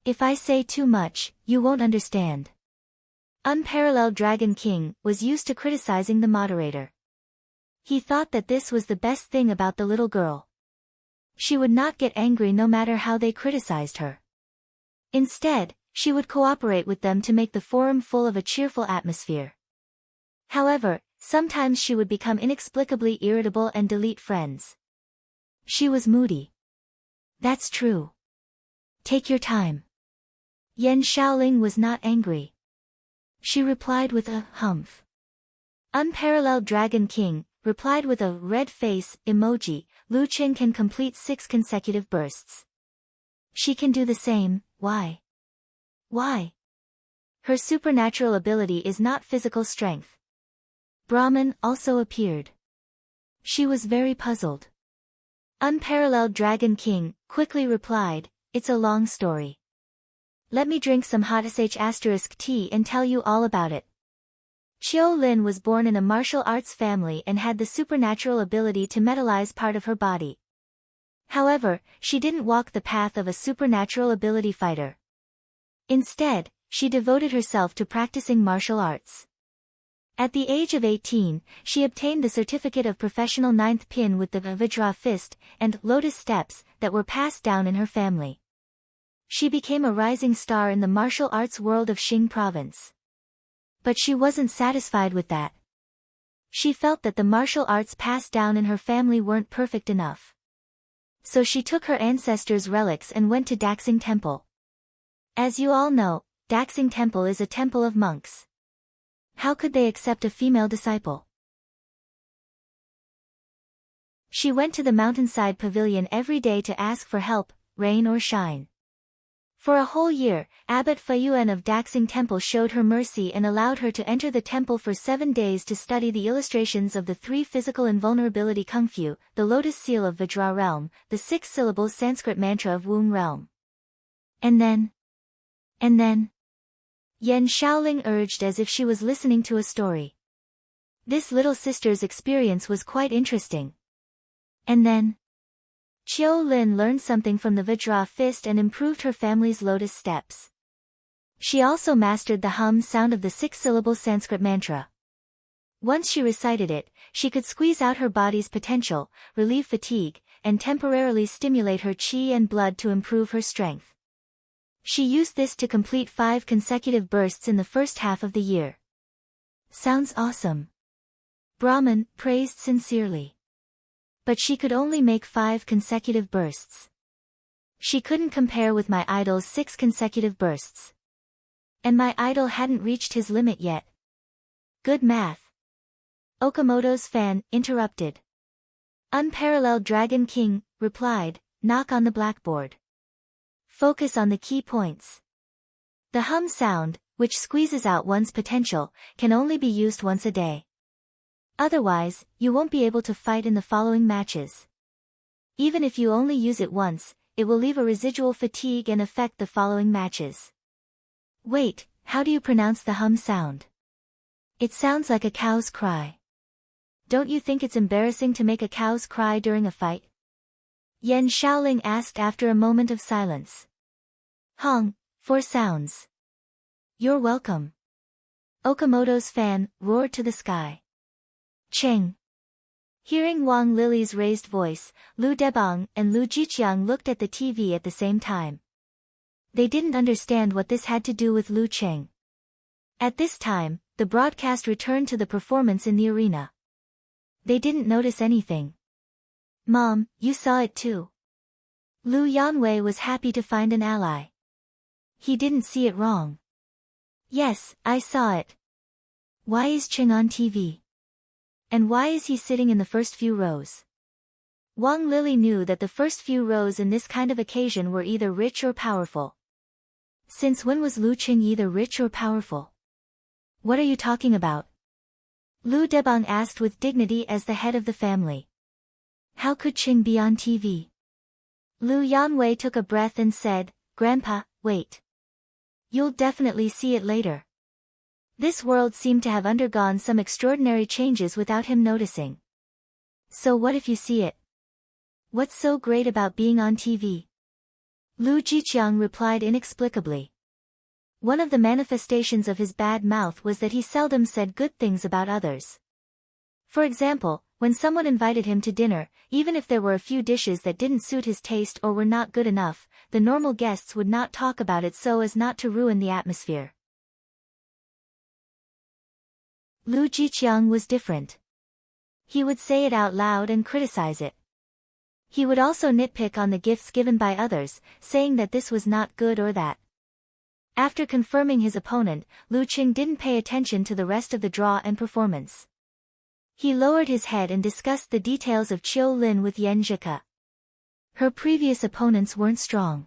If I say too much, you won't understand. Unparalleled Dragon King was used to criticizing the moderator. He thought that this was the best thing about the little girl. She would not get angry no matter how they criticized her. Instead, she would cooperate with them to make the forum full of a cheerful atmosphere. However, sometimes she would become inexplicably irritable and delete friends. She was moody. That's true. Take your time. Yan Xiaoling was not angry. She replied with a humph. Unparalleled Dragon King replied with a red face emoji. Lu Qing can complete 6 consecutive bursts. She can do the same. Why? Why? Her supernatural ability is not physical strength. Brahman also appeared. She was very puzzled. Unparalleled Dragon King quickly replied, "It's a long story. Let me drink some hot tea and tell you all about it." Qiu Lin was born in a martial arts family and had the supernatural ability to metallize part of her body. However, she didn't walk the path of a supernatural ability fighter. Instead, she devoted herself to practicing martial arts. At the age of 18, she obtained the certificate of professional 9th pin with the Vajra fist and lotus steps that were passed down in her family. She became a rising star in the martial arts world of Xing province. But she wasn't satisfied with that. She felt that the martial arts passed down in her family weren't perfect enough. So she took her ancestors' relics and went to Daxing Temple. As you all know, Daxing Temple is a temple of monks. How could they accept a female disciple? She went to the mountainside pavilion every day to ask for help, rain or shine. For a whole year, Abbot Fayuan of Daxing Temple showed her mercy and allowed her to enter the temple for 7 days to study the illustrations of the 3 physical invulnerability Kung Fu, the Lotus Seal of Vajra realm, the 6-syllable Sanskrit mantra of Womb realm. And then, Yen Shaoling urged as if she was listening to a story. This little sister's experience was quite interesting. And then, Qiu Lin learned something from the Vajra fist and improved her family's lotus steps. She also mastered the hum sound of the 6-syllable Sanskrit mantra. Once she recited it, she could squeeze out her body's potential, relieve fatigue, and temporarily stimulate her qi and blood to improve her strength. She used this to complete 5 consecutive bursts in the first half of the year. Sounds awesome. Brahman praised sincerely. But she could only make 5 consecutive bursts. She couldn't compare with my idol's 6 consecutive bursts. And my idol hadn't reached his limit yet. Good math. Okamoto's fan interrupted. Unparalleled Dragon King replied, knock on the blackboard. Focus on the key points. The hum sound, which squeezes out one's potential, can only be used once a day. Otherwise, you won't be able to fight in the following matches. Even if you only use it once, it will leave a residual fatigue and affect the following matches. Wait, how do you pronounce the hum sound? It sounds like a cow's cry. Don't you think it's embarrassing to make a cow's cry during a fight? Yen Shaoling asked after a moment of silence. Hong, 4 sounds. You're welcome. Okamoto's fan roared to the sky. Cheng. Hearing Wang Lily's raised voice, Lu Debang and Lu Jiqiang looked at the TV at the same time. They didn't understand what this had to do with Lu Cheng. At this time, the broadcast returned to the performance in the arena. They didn't notice anything. Mom, you saw it too. Lu Yanwei was happy to find an ally. He didn't see it wrong. Yes, I saw it. Why is Cheng on TV? And why is he sitting in the first few rows? Wang Lily knew that the first few rows in this kind of occasion were either rich or powerful. Since when was Lu Cheng either rich or powerful? What are you talking about? Lu Debang asked with dignity as the head of the family. How could Cheng be on TV? Lu Yanwei took a breath and said, Grandpa, wait. You'll definitely see it later. This world seemed to have undergone some extraordinary changes without him noticing. So what if you see it? What's so great about being on TV? Lu Jiqiang replied inexplicably. One of the manifestations of his bad mouth was that he seldom said good things about others. For example, when someone invited him to dinner, even if there were a few dishes that didn't suit his taste or were not good enough, the normal guests would not talk about it so as not to ruin the atmosphere. Lu Jiqiang was different. He would say it out loud and criticize it. He would also nitpick on the gifts given by others, saying that this was not good or that. After confirming his opponent, Lu Qing didn't pay attention to the rest of the draw and performance. He lowered his head and discussed the details of Qiu Lin with Yan Zhike. Her previous opponents weren't strong.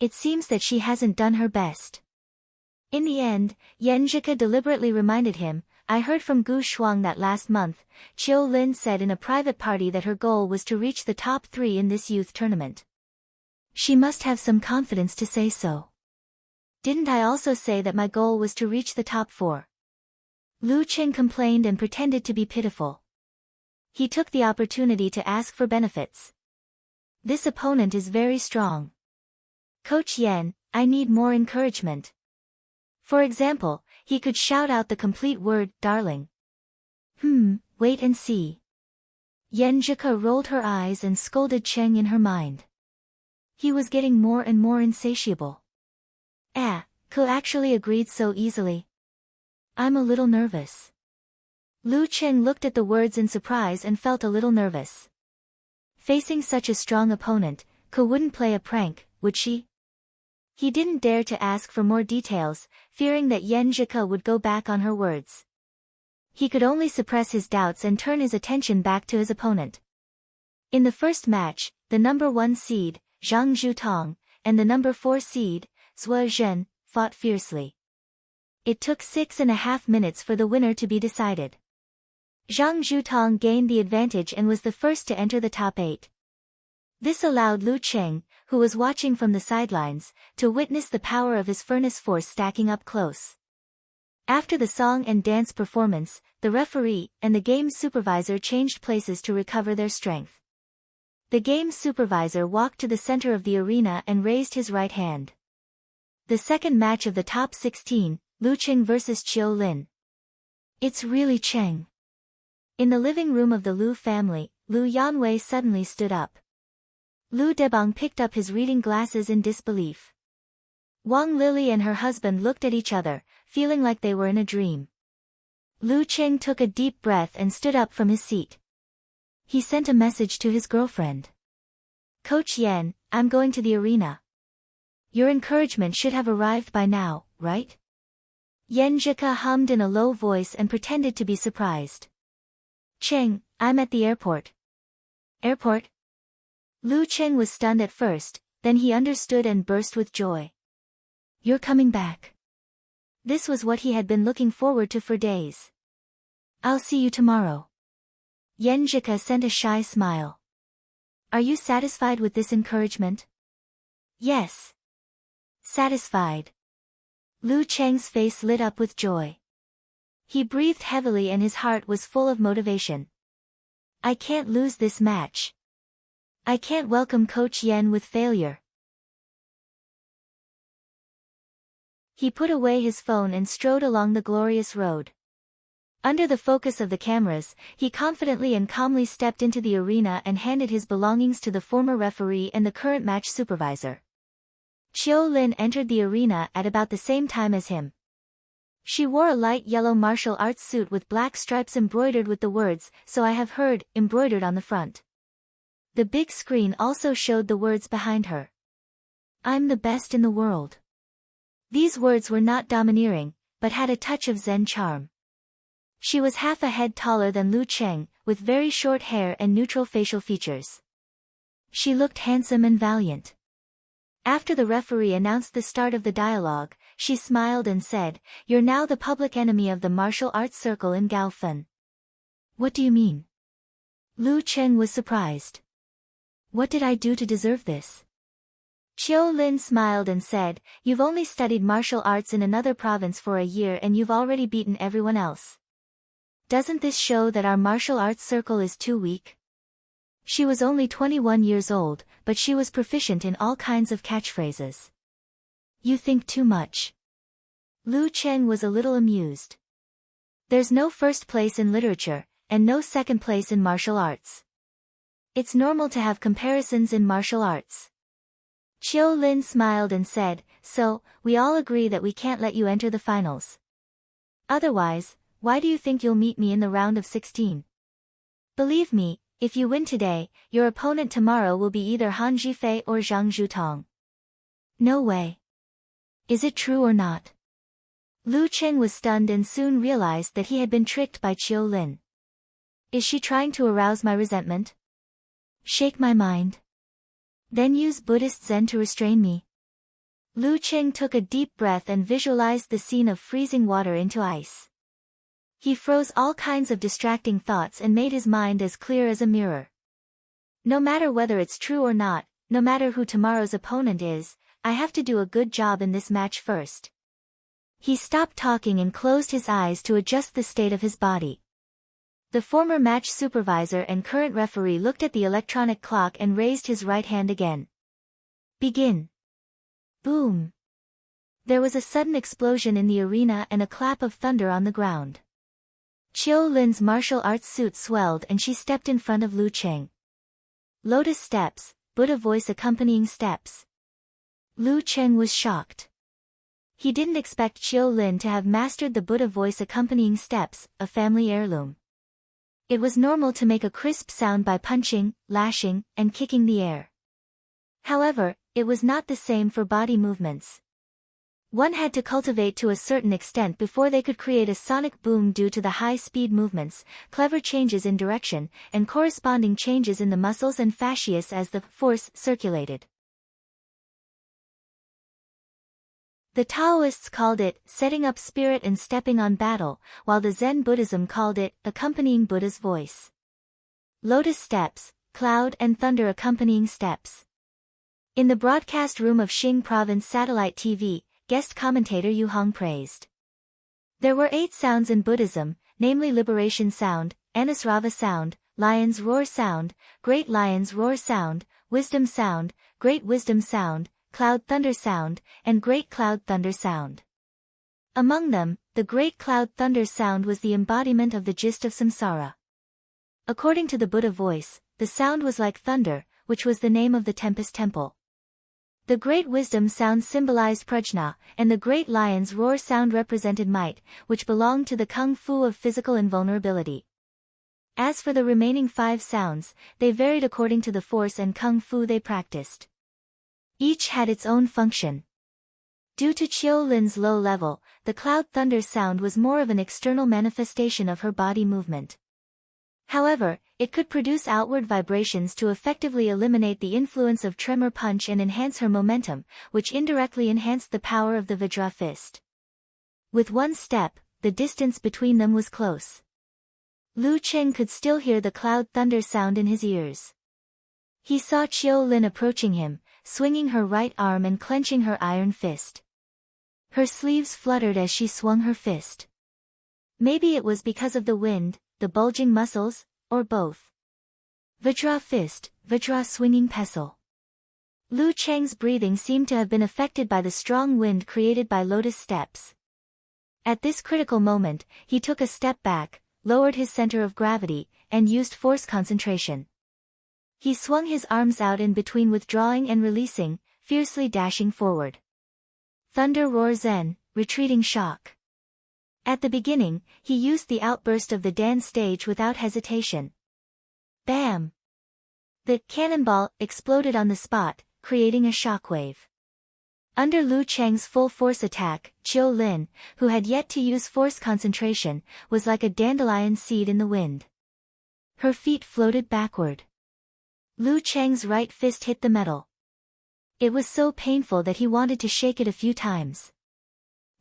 It seems that she hasn't done her best. In the end, Yan Zhike deliberately reminded him, I heard from Gu Shuang that last month, Qiu Lin said in a private party that her goal was to reach the top 3 in this youth tournament. She must have some confidence to say so. Didn't I also say that my goal was to reach the top 4? Lu Qing complained and pretended to be pitiful. He took the opportunity to ask for benefits. This opponent is very strong. Coach Yan, I need more encouragement. For example, he could shout out the complete word, darling. Wait and see. Yan Zhike rolled her eyes and scolded Cheng in her mind. He was getting more and more insatiable. Ko actually agreed so easily. I'm a little nervous. Lu Qing looked at the words in surprise and felt a little nervous. Facing such a strong opponent, Ko wouldn't play a prank, would she? He didn't dare to ask for more details, fearing that Yan Zhike would go back on her words. He could only suppress his doubts and turn his attention back to his opponent. In the first match, the number 1 seed, Zhang Zhutong, and the number 4 seed, Zhou Zhen, fought fiercely. It took 6.5 minutes for the winner to be decided. Zhang Zhutong gained the advantage and was the first to enter the top 8. This allowed Lu Qing, who was watching from the sidelines, to witness the power of his furnace force stacking up close. After the song and dance performance, the referee and the game's supervisor changed places to recover their strength. The game's supervisor walked to the center of the arena and raised his right hand. The second match of the top 16, Lu Qing vs Qiu Lin. It's really Cheng. In the living room of the Lu family, Lu Yanwei suddenly stood up. Lu Debang picked up his reading glasses in disbelief. Wang Lili and her husband looked at each other, feeling like they were in a dream. Lu Qing took a deep breath and stood up from his seat. He sent a message to his girlfriend. Coach Yan, I'm going to the arena. Your encouragement should have arrived by now, right? Yan Zhike hummed in a low voice and pretended to be surprised. Cheng, I'm at the airport. Airport? Lu Qing was stunned at first, then he understood and burst with joy. You're coming back. This was what he had been looking forward to for days. I'll see you tomorrow. Yan Zhike sent a shy smile. Are you satisfied with this encouragement? Yes. Satisfied. Lu Cheng's face lit up with joy. He breathed heavily and his heart was full of motivation. I can't lose this match. I can't welcome Coach Yan with failure. He put away his phone and strode along the glorious road. Under the focus of the cameras, he confidently and calmly stepped into the arena and handed his belongings to the former referee and the current match supervisor. Qiu Lin entered the arena at about the same time as him. She wore a light yellow martial arts suit with black stripes embroidered with the words, "So I have heard," embroidered on the front. The big screen also showed the words behind her. I'm the best in the world. These words were not domineering, but had a touch of Zen charm. She was half a head taller than Lu Cheng, with very short hair and neutral facial features. She looked handsome and valiant. After the referee announced the start of the dialogue, she smiled and said, "You're now the public enemy of the martial arts circle in Gaofen." What do you mean? Lu Cheng was surprised. What did I do to deserve this? Qiu Lin smiled and said, You've only studied martial arts in another province for a year and you've already beaten everyone else. Doesn't this show that our martial arts circle is too weak? She was only 21 years old, but she was proficient in all kinds of catchphrases. You think too much. Lu Cheng was a little amused. There's no first place in literature, and no second place in martial arts. It's normal to have comparisons in martial arts. Qiu Lin smiled and said, So, we all agree that we can't let you enter the finals. Otherwise, why do you think you'll meet me in the round of 16? Believe me, if you win today, your opponent tomorrow will be either Han Zhifei or Zhang Zhutong. No way. Is it true or not? Lu Cheng was stunned and soon realized that he had been tricked by Qiu Lin. Is she trying to arouse my resentment? Shake my mind. Then use Buddhist Zen to restrain me. Lu Cheng took a deep breath and visualized the scene of freezing water into ice. He froze all kinds of distracting thoughts and made his mind as clear as a mirror. No matter whether it's true or not, no matter who tomorrow's opponent is, I have to do a good job in this match first. He stopped talking and closed his eyes to adjust the state of his body. The former match supervisor and current referee looked at the electronic clock and raised his right hand again. Begin. Boom. There was a sudden explosion in the arena and a clap of thunder on the ground. Qiu Lin's martial arts suit swelled and she stepped in front of Lu Cheng. Lotus steps, Buddha voice accompanying steps. Lu Cheng was shocked. He didn't expect Qiu Lin to have mastered the Buddha voice accompanying steps, a family heirloom. It was normal to make a crisp sound by punching, lashing, and kicking the air. However, it was not the same for body movements. One had to cultivate to a certain extent before they could create a sonic boom due to the high-speed movements, clever changes in direction, and corresponding changes in the muscles and fascias as the force circulated. The Taoists called it setting up spirit and stepping on battle, while the Zen Buddhism called it accompanying Buddha's voice. Lotus steps, cloud and thunder accompanying steps. In the broadcast room of Xing Province Satellite TV, guest commentator Yu Hong praised. There were 8 sounds in Buddhism, namely Liberation Sound, Anusrava Sound, Lion's Roar Sound, Great Lion's Roar Sound, Wisdom Sound, Great Wisdom Sound, Cloud Thunder Sound, and Great Cloud Thunder Sound. Among them, the Great Cloud Thunder Sound was the embodiment of the gist of samsara. According to the Buddha voice, the sound was like thunder, which was the name of the Tempest Temple. The Great Wisdom Sound symbolized prajna, and the Great Lion's Roar Sound represented might, which belonged to the kung fu of physical invulnerability. As for the remaining 5 sounds, they varied according to the force and kung fu they practiced. Each had its own function. Due to Qiu Lin's low level, the Cloud Thunder sound was more of an external manifestation of her body movement. However, it could produce outward vibrations to effectively eliminate the influence of tremor punch and enhance her momentum, which indirectly enhanced the power of the Vajra fist. With one step, the distance between them was close. Lu Cheng could still hear the Cloud Thunder sound in his ears. He saw Qiu Lin approaching him, swinging her right arm and clenching her iron fist. Her sleeves fluttered as she swung her fist. Maybe it was because of the wind, the bulging muscles, or both. Vajra fist, Vajra swinging pestle. Lu Cheng's breathing seemed to have been affected by the strong wind created by lotus steps. At this critical moment, he took a step back, lowered his center of gravity, and used force concentration. He swung his arms out in between withdrawing and releasing, fiercely dashing forward. Thunder Roar Zen, retreating shock. At the beginning, he used the outburst of the dance stage without hesitation. Bam! The cannonball exploded on the spot, creating a shockwave. Under Lu Cheng's full force attack, Qiu Lin, who had yet to use force concentration, was like a dandelion seed in the wind. Her feet floated backward. Lu Cheng's right fist hit the metal. It was so painful that he wanted to shake it a few times.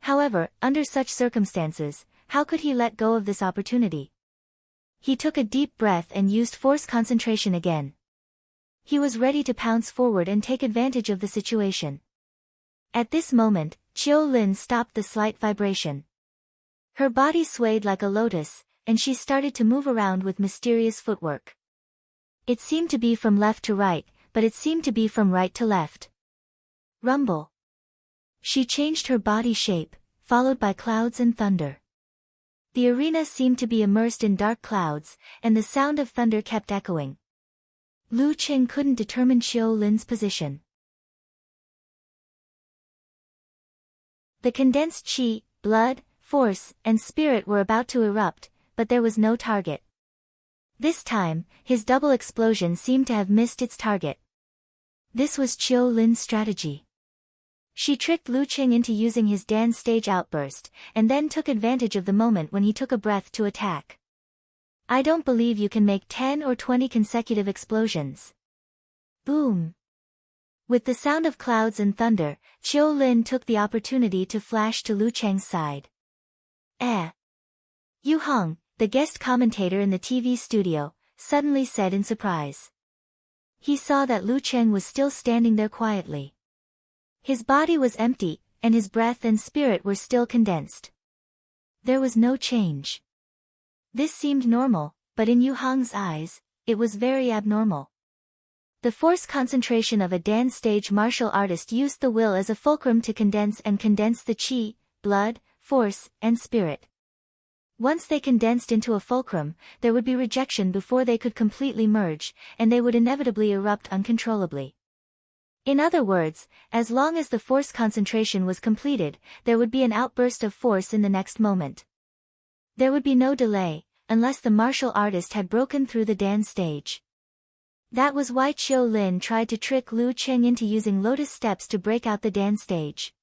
However, under such circumstances, how could he let go of this opportunity? He took a deep breath and used force concentration again. He was ready to pounce forward and take advantage of the situation. At this moment, Qiu Lin stopped the slight vibration. Her body swayed like a lotus, and she started to move around with mysterious footwork. It seemed to be from left to right, but it seemed to be from right to left. Rumble. She changed her body shape, followed by clouds and thunder. The arena seemed to be immersed in dark clouds, and the sound of thunder kept echoing. Lu Cheng couldn't determine Qiu Lin's position. The condensed qi, blood, force, and spirit were about to erupt, but there was no target. This time, his double explosion seemed to have missed its target. This was Qiu Lin's strategy. She tricked Lu Qing into using his dance stage outburst, and then took advantage of the moment when he took a breath to attack. I don't believe you can make 10 or 20 consecutive explosions. Boom. With the sound of clouds and thunder, Qiu Lin took the opportunity to flash to Lu Cheng's side. Yu Hong, the guest commentator in the TV studio, suddenly said in surprise. He saw that Lu Cheng was still standing there quietly. His body was empty, and his breath and spirit were still condensed. There was no change. This seemed normal, but in Yu Hong's eyes, it was very abnormal. The force concentration of a dance stage martial artist used the will as a fulcrum to condense the qi, blood, force, and spirit. Once they condensed into a fulcrum, there would be rejection before they could completely merge, and they would inevitably erupt uncontrollably. In other words, as long as the force concentration was completed, there would be an outburst of force in the next moment. There would be no delay, unless the martial artist had broken through the dance stage. That was why Qiu Lin tried to trick Lu Cheng into using lotus steps to break out the dance stage.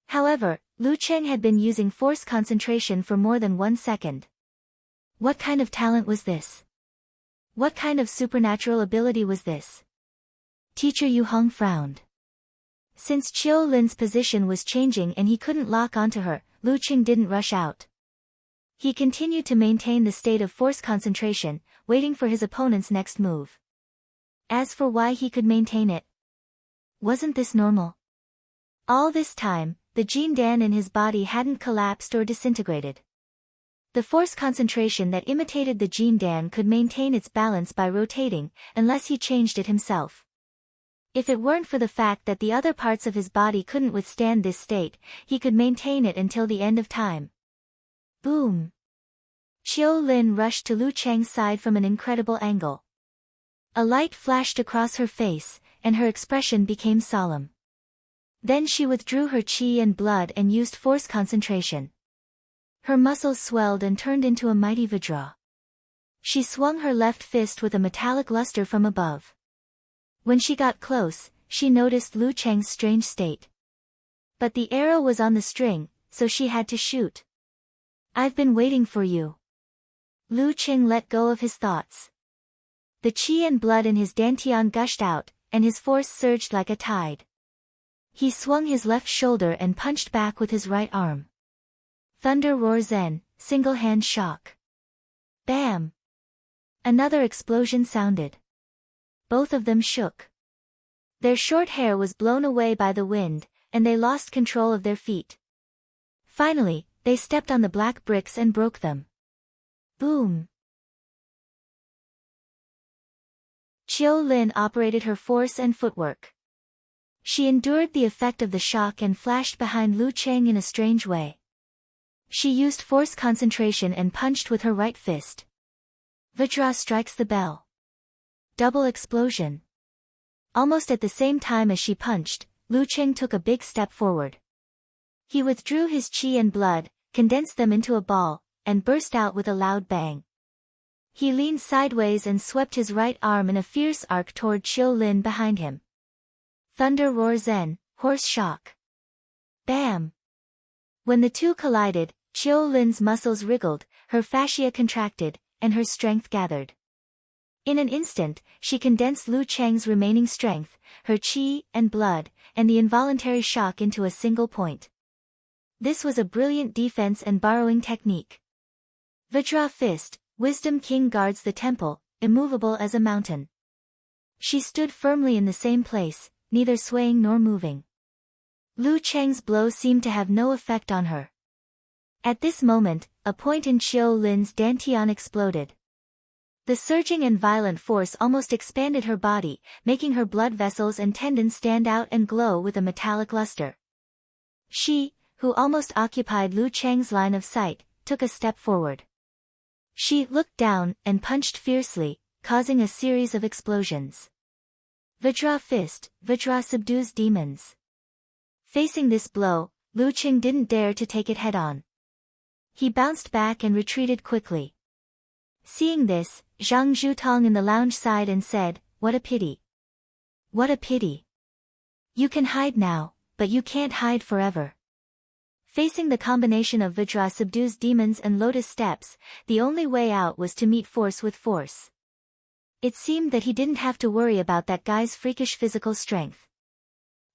However, Lu Cheng had been using force concentration for more than 1 second. What kind of talent was this? What kind of supernatural ability was this? Teacher Yu Hong frowned. Since Qiu Lin's position was changing and he couldn't lock onto her, Lu Cheng didn't rush out. He continued to maintain the state of force concentration, waiting for his opponent's next move. As for why he could maintain it, wasn't this normal? All this time, the Jin Dan in his body hadn't collapsed or disintegrated. The force concentration that imitated the Jin Dan could maintain its balance by rotating, unless he changed it himself. If it weren't for the fact that the other parts of his body couldn't withstand this state, he could maintain it until the end of time. Boom! Qiu Lin rushed to Lu Cheng's side from an incredible angle. A light flashed across her face, and her expression became solemn. Then she withdrew her qi and blood and used force concentration. Her muscles swelled and turned into a mighty vajra. She swung her left fist with a metallic luster from above. When she got close, she noticed Lu Cheng's strange state. But the arrow was on the string, so she had to shoot. I've been waiting for you. Lu Cheng let go of his thoughts. The qi and blood in his dantian gushed out, and his force surged like a tide. He swung his left shoulder and punched back with his right arm. Thunder roar zen, single hand shock. Bam! Another explosion sounded. Both of them shook. Their short hair was blown away by the wind, and they lost control of their feet. Finally, they stepped on the black bricks and broke them. Boom! Qiu Lin operated her force and footwork. She endured the effect of the shock and flashed behind Lu Cheng in a strange way. She used force concentration and punched with her right fist. Vajra strikes the bell. Double explosion. Almost at the same time as she punched, Lu Cheng took a big step forward. He withdrew his qi and blood, condensed them into a ball, and burst out with a loud bang. He leaned sideways and swept his right arm in a fierce arc toward Qiu Lin behind him. Thunder roar zen, horse shock. Bam! When the two collided, Qiu Lin's muscles wriggled, her fascia contracted, and her strength gathered. In an instant, she condensed Lu Cheng's remaining strength, her qi and blood, and the involuntary shock into a single point. This was a brilliant defense and borrowing technique. Vajra fist, Wisdom King guards the temple, immovable as a mountain. She stood firmly in the same place, neither swaying nor moving. Lu Cheng's blow seemed to have no effect on her. At this moment, a point in Qiu Lin's dantian exploded. The surging and violent force almost expanded her body, making her blood vessels and tendons stand out and glow with a metallic luster. She, who almost occupied Lu Cheng's line of sight, took a step forward. She looked down and punched fiercely, causing a series of explosions. Vajra fist, Vajra subdues demons. Facing this blow, Lu Cheng didn't dare to take it head-on. He bounced back and retreated quickly. Seeing this, Zhang Zhutong in the lounge sighed and said, "What a pity. What a pity. You can hide now, but you can't hide forever. Facing the combination of Vajra subdues demons and lotus steps, the only way out was to meet force with force. It seemed that he didn't have to worry about that guy's freakish physical strength.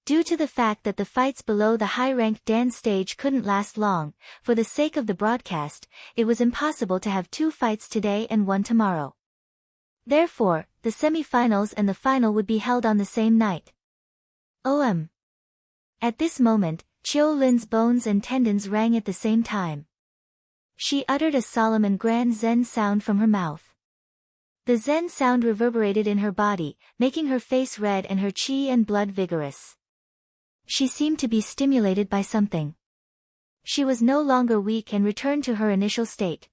Due to the fact that the fights below the high-ranked dance stage couldn't last long, for the sake of the broadcast, it was impossible to have 2 fights today and 1 tomorrow. Therefore, the semi-finals and the final would be held on the same night. At this moment, Chiu Lin's bones and tendons rang at the same time. She uttered a solemn and grand Zen sound from her mouth. The Zen sound reverberated in her body, making her face red and her chi and blood vigorous. She seemed to be stimulated by something. She was no longer weak and returned to her initial state.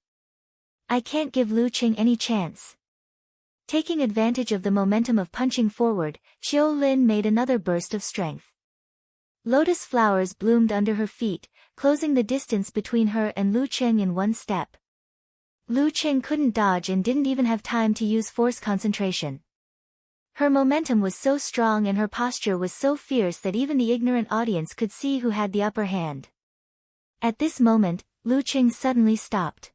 I can't give Lu Qing any chance. Taking advantage of the momentum of punching forward, Chiu Lin made another burst of strength. Lotus flowers bloomed under her feet, closing the distance between her and Lu Qing in 1 step. Lu Qing couldn't dodge and didn't even have time to use force concentration. Her momentum was so strong and her posture was so fierce that even the ignorant audience could see who had the upper hand. At this moment, Lu Qing suddenly stopped.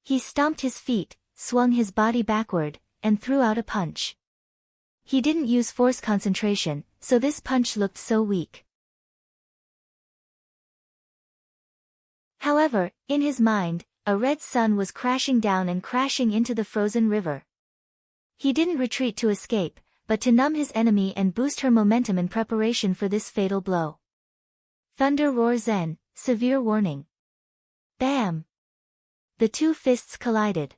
He stomped his feet, swung his body backward, and threw out a punch. He didn't use force concentration, so this punch looked so weak. However, in his mind, a red sun was crashing down and crashing into the frozen river. He didn't retreat to escape, but to numb his enemy and boost her momentum in preparation for this fatal blow. Thunder Roar Zen, severe warning. Bam! The 2 fists collided.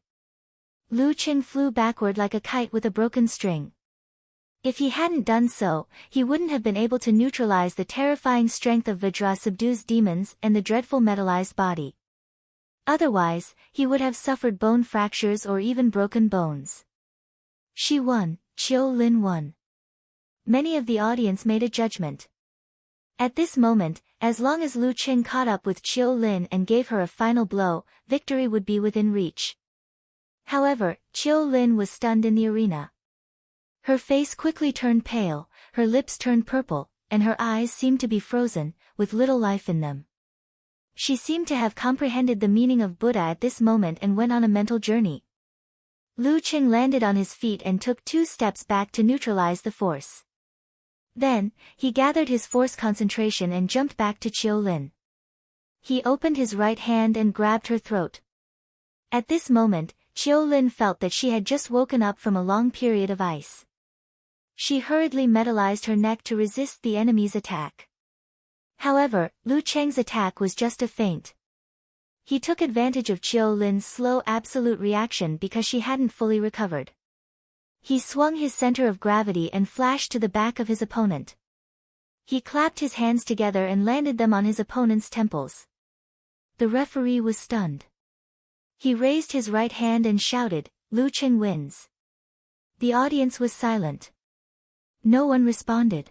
Lu Qing flew backward like a kite with a broken string. If he hadn't done so, he wouldn't have been able to neutralize the terrifying strength of Vajra subdues demons and the dreadful metallized body. Otherwise, he would have suffered bone fractures or even broken bones. She won, Chiu Lin won. Many of the audience made a judgment. At this moment, as long as Lu Qing caught up with Chiu Lin and gave her a final blow, victory would be within reach. However, Chiu Lin was stunned in the arena. Her face quickly turned pale, her lips turned purple, and her eyes seemed to be frozen, with little life in them. She seemed to have comprehended the meaning of Buddha at this moment and went on a mental journey. Lu Qing landed on his feet and took 2 steps back to neutralize the force. Then, he gathered his force concentration and jumped back to Chiu Lin. He opened his right hand and grabbed her throat. At this moment, Chiu Lin felt that she had just woken up from a long period of ice. She hurriedly metallized her neck to resist the enemy's attack. However, Lu Cheng's attack was just a feint. He took advantage of Chiu Lin's slow absolute reaction because she hadn't fully recovered. He swung his center of gravity and flashed to the back of his opponent. He clapped his hands together and landed them on his opponent's temples. The referee was stunned. He raised his right hand and shouted, "Lu Cheng wins." The audience was silent. No one responded.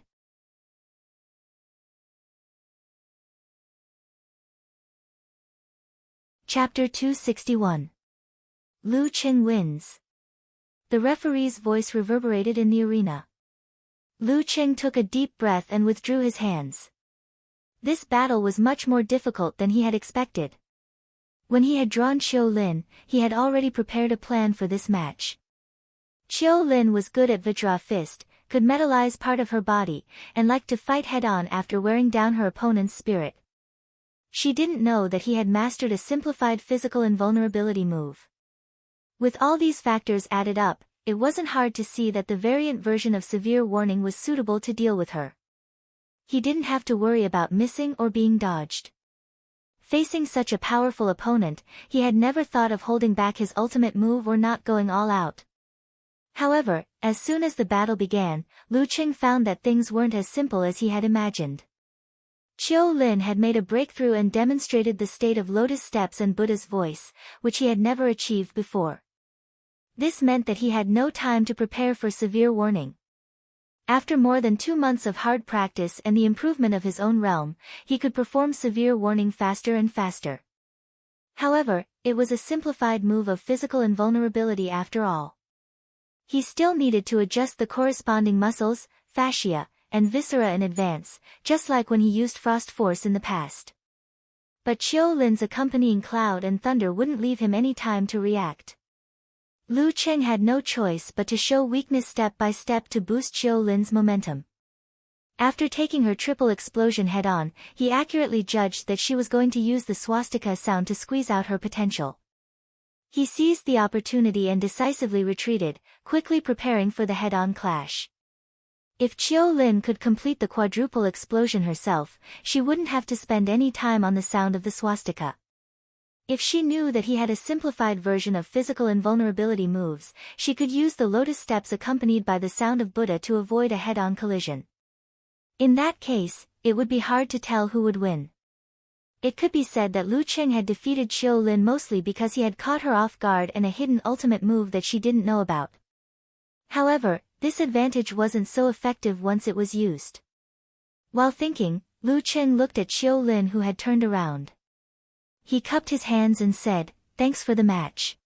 Chapter 261. Lu Cheng wins. The referee's voice reverberated in the arena. Lu Cheng took a deep breath and withdrew his hands. This battle was much more difficult than he had expected. When he had drawn Chiu Lin, he had already prepared a plan for this match. Chiu Lin was good at Vajra Fist, could metallize part of her body, and liked to fight head-on after wearing down her opponent's spirit. She didn't know that he had mastered a simplified physical invulnerability move. With all these factors added up, it wasn't hard to see that the variant version of severe warning was suitable to deal with her. He didn't have to worry about missing or being dodged. Facing such a powerful opponent, he had never thought of holding back his ultimate move or not going all out. However, as soon as the battle began, Lu Cheng found that things weren't as simple as he had imagined. Chiu Lin had made a breakthrough and demonstrated the state of lotus steps and Buddha's voice, which he had never achieved before. This meant that he had no time to prepare for severe warning. After more than 2 months of hard practice and the improvement of his own realm, he could perform severe warning faster and faster. However, it was a simplified move of physical invulnerability after all. He still needed to adjust the corresponding muscles, fascia, and viscera in advance, just like when he used frost force in the past. But Qiu Lin's accompanying cloud and thunder wouldn't leave him any time to react. Lu Cheng had no choice but to show weakness step by step to boost Qiu Lin's momentum. After taking her triple explosion head-on, he accurately judged that she was going to use the swastika sound to squeeze out her potential. He seized the opportunity and decisively retreated, quickly preparing for the head-on clash. If Qiu Lin could complete the quadruple explosion herself, she wouldn't have to spend any time on the sound of the swastika. If she knew that he had a simplified version of physical invulnerability moves, she could use the lotus steps accompanied by the sound of Buddha to avoid a head-on collision. In that case, it would be hard to tell who would win. It could be said that Lu Cheng had defeated Qiu Lin mostly because he had caught her off guard and a hidden ultimate move that she didn't know about. However, this advantage wasn't so effective once it was used. While thinking, Lu Cheng looked at Qiu Lin, who had turned around. He cupped his hands and said, "Thanks for the match."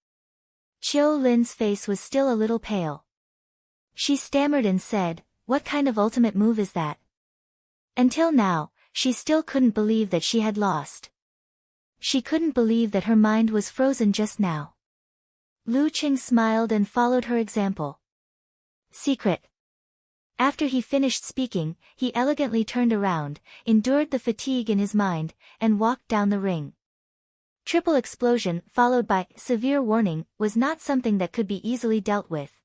Qiu Lin's face was still a little pale. She stammered and said, "What kind of ultimate move is that?" Until now, she still couldn't believe that she had lost. She couldn't believe that her mind was frozen just now. Lu Cheng smiled and followed her example. Secret. After he finished speaking, he elegantly turned around, endured the fatigue in his mind, and walked down the ring. Triple explosion, followed by severe warning, was not something that could be easily dealt with.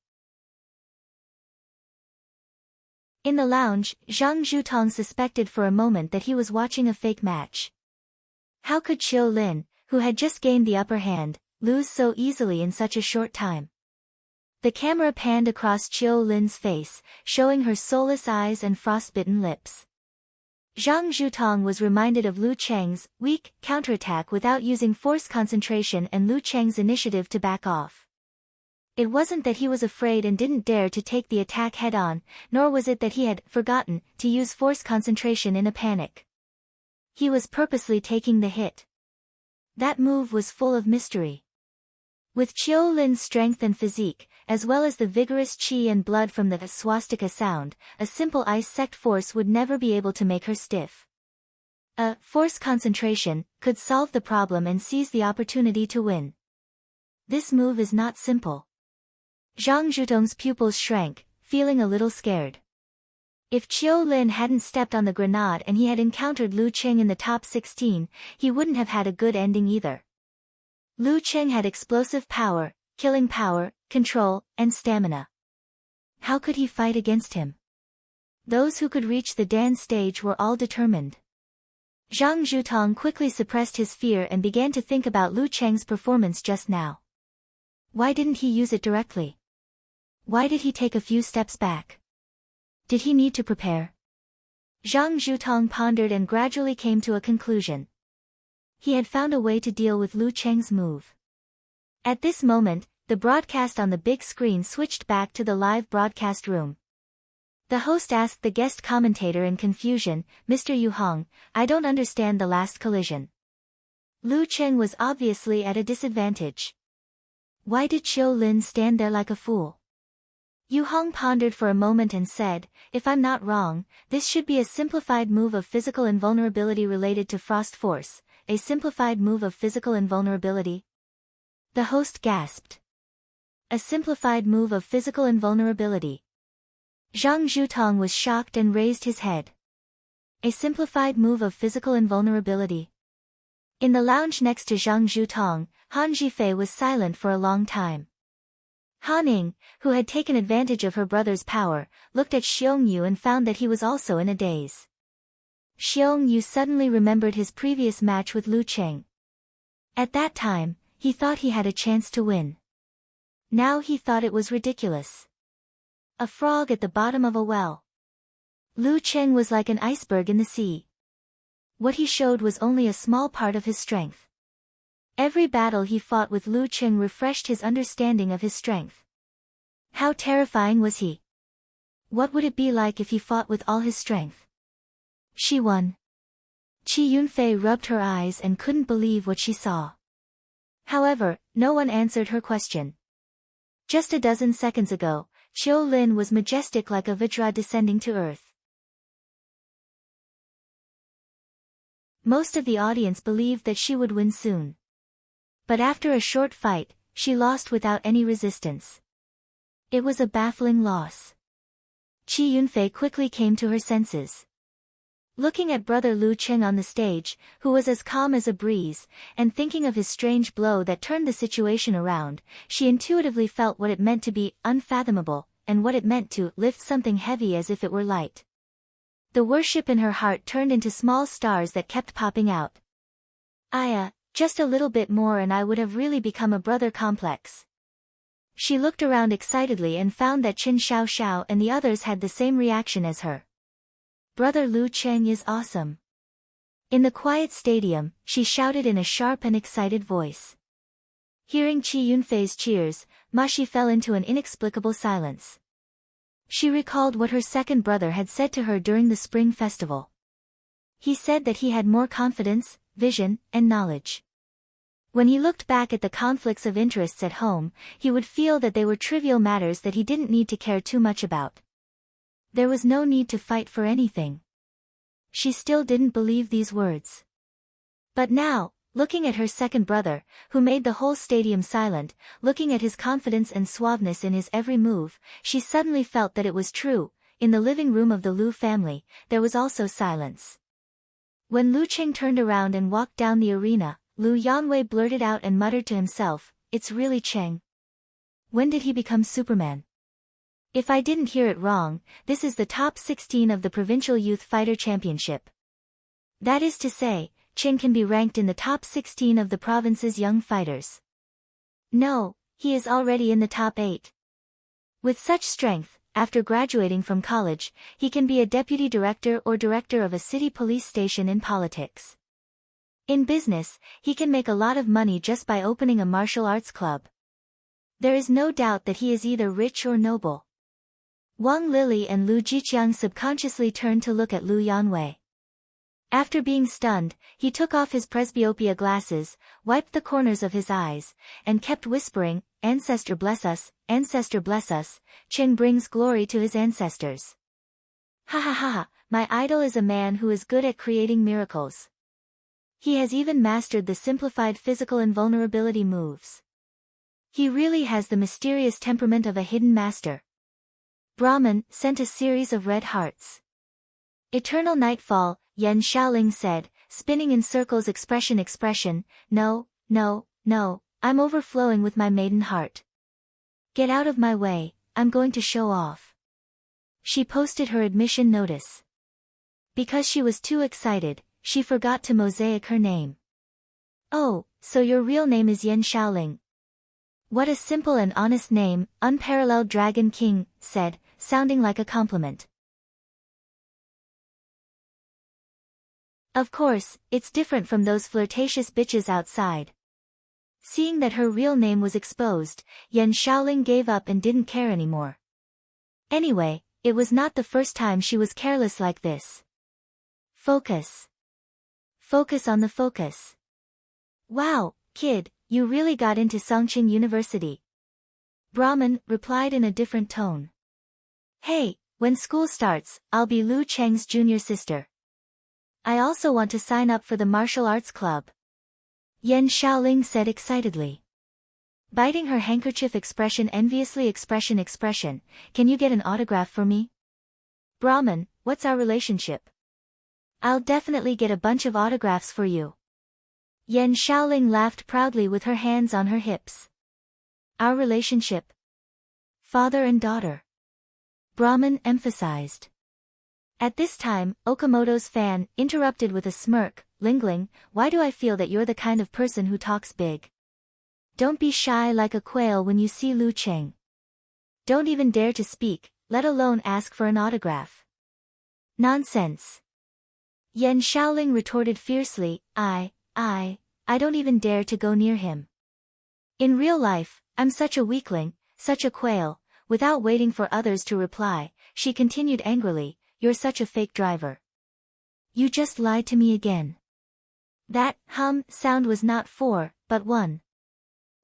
In the lounge, Zhang Zhutong suspected for a moment that he was watching a fake match. How could Qiu Lin, who had just gained the upper hand, lose so easily in such a short time? The camera panned across Qiu Lin's face, showing her soulless eyes and frostbitten lips. Zhang Zhutong was reminded of Lu Cheng's weak counterattack without using force concentration and Lu Cheng's initiative to back off. It wasn't that he was afraid and didn't dare to take the attack head-on, nor was it that he had forgotten to use force concentration in a panic. He was purposely taking the hit. That move was full of mystery. With Qiu Lin's strength and physique, as well as the vigorous qi and blood from the swastika sound, a simple ice sect force would never be able to make her stiff. A force concentration could solve the problem and seize the opportunity to win. This move is not simple. Zhang Zhutong's pupils shrank, feeling a little scared. If Qiu Lin hadn't stepped on the grenade and he had encountered Lu Cheng in the top 16, he wouldn't have had a good ending either. Lu Cheng had explosive power, killing power, control, and stamina. How could he fight against him? Those who could reach the Dan stage were all determined. Zhang Zhutong quickly suppressed his fear and began to think about Lu Cheng's performance just now. Why didn't he use it directly? Why did he take a few steps back? Did he need to prepare? Zhang Zhutong pondered and gradually came to a conclusion. He had found a way to deal with Lu Cheng's move. At this moment, the broadcast on the big screen switched back to the live broadcast room. The host asked the guest commentator in confusion, "Mr. Yu Hong, I don't understand the last collision." Lu Cheng was obviously at a disadvantage. Why did Qiu Lin stand there like a fool? Yu Hong pondered for a moment and said, "If I'm not wrong, this should be a simplified move of physical invulnerability related to frost force." A simplified move of physical invulnerability? The host gasped. A simplified move of physical invulnerability. Zhang Zhutong was shocked and raised his head. A simplified move of physical invulnerability. In the lounge next to Zhang Zhutong, Han Zhifei was silent for a long time. Han Ning, who had taken advantage of her brother's power, looked at Xiong Yu and found that he was also in a daze. Xiong Yu suddenly remembered his previous match with Lu Cheng. At that time, he thought he had a chance to win. Now he thought it was ridiculous. A frog at the bottom of a well. Lu Cheng was like an iceberg in the sea. What he showed was only a small part of his strength. Every battle he fought with Lu Cheng refreshed his understanding of his strength. How terrifying was he? What would it be like if he fought with all his strength? She won. Qi Yunfei rubbed her eyes and couldn't believe what she saw. However, no one answered her question. Just a dozen seconds ago, Qiu Lin was majestic like a Vajra descending to earth. Most of the audience believed that she would win soon. But after a short fight, she lost without any resistance. It was a baffling loss. Chi Yunfei quickly came to her senses. Looking at brother Lu Cheng on the stage, who was as calm as a breeze, and thinking of his strange blow that turned the situation around, she intuitively felt what it meant to be unfathomable, and what it meant to lift something heavy as if it were light. The worship in her heart turned into small stars that kept popping out. Just a little bit more and I would have really become a brother complex. She looked around excitedly and found that Qin Xiao Xiao and the others had the same reaction as her. Brother Lu Cheng is awesome. In the quiet stadium, she shouted in a sharp and excited voice. Hearing Chi Yunfei's cheers, Ma Shi fell into an inexplicable silence. She recalled what her second brother had said to her during the spring festival. He said that he had more confidence, vision, and knowledge. When he looked back at the conflicts of interests at home, he would feel that they were trivial matters that he didn't need to care too much about. There was no need to fight for anything. She still didn't believe these words. But now, looking at her second brother, who made the whole stadium silent, looking at his confidence and suaveness in his every move, she suddenly felt that it was true. In the living room of the Lu family, there was also silence. When Lu Cheng turned around and walked down the arena, Lu Yanwei blurted out and muttered to himself, "It's really Cheng. When did he become Superman?" If I didn't hear it wrong, this is the top 16 of the Provincial Youth Fighter Championship. That is to say, Cheng can be ranked in the top 16 of the province's young fighters. No, he is already in the top 8. With such strength, after graduating from college, he can be a deputy director or director of a city police station in politics. In business, he can make a lot of money just by opening a martial arts club. There is no doubt that he is either rich or noble. Wang Lili and Lu Jiqiang subconsciously turned to look at Lu Yanwei. After being stunned, he took off his presbyopia glasses, wiped the corners of his eyes, and kept whispering, "Ancestor bless us, ancestor bless us, Cheng brings glory to his ancestors." Ha ha ha, my idol is a man who is good at creating miracles. He has even mastered the simplified physical invulnerability moves. He really has the mysterious temperament of a hidden master. Brahman sent a series of red hearts. Eternal nightfall, Yan Xiaoling said, spinning in circles expression, "No, no, no, I'm overflowing with my maiden heart. Get out of my way, I'm going to show off." She posted her admission notice. Because she was too excited, she forgot to mosaic her name. "Oh, so your real name is Yan Xiaoling. What a simple and honest name," Unparalleled Dragon King said, sounding like a compliment. Of course, it's different from those flirtatious bitches outside. Seeing that her real name was exposed, Yan Xiaoling gave up and didn't care anymore. Anyway, it was not the first time she was careless like this. Focus. Focus on the focus. Wow, kid, you really got into Songqing University. Brahman replied in a different tone. Hey, when school starts, I'll be Lu Cheng's junior sister. I also want to sign up for the martial arts club. Yan Xiaoling said excitedly. Biting her handkerchief enviously expression, "Can you get an autograph for me?" Brahman, what's our relationship? I'll definitely get a bunch of autographs for you. Yan Xiaoling laughed proudly with her hands on her hips. Our relationship? Father and daughter. Brahman emphasized. At this time, Okamoto's fan interrupted with a smirk, Lingling, why do I feel that you're the kind of person who talks big? Don't be shy like a quail when you see Lu Cheng. Don't even dare to speak, let alone ask for an autograph. Nonsense. Yan Xiaoling retorted fiercely, I don't even dare to go near him. In real life, I'm such a weakling, such a quail. Without waiting for others to reply, she continued angrily, you're such a fake driver. You just lied to me again. That sound was not 4, but 1.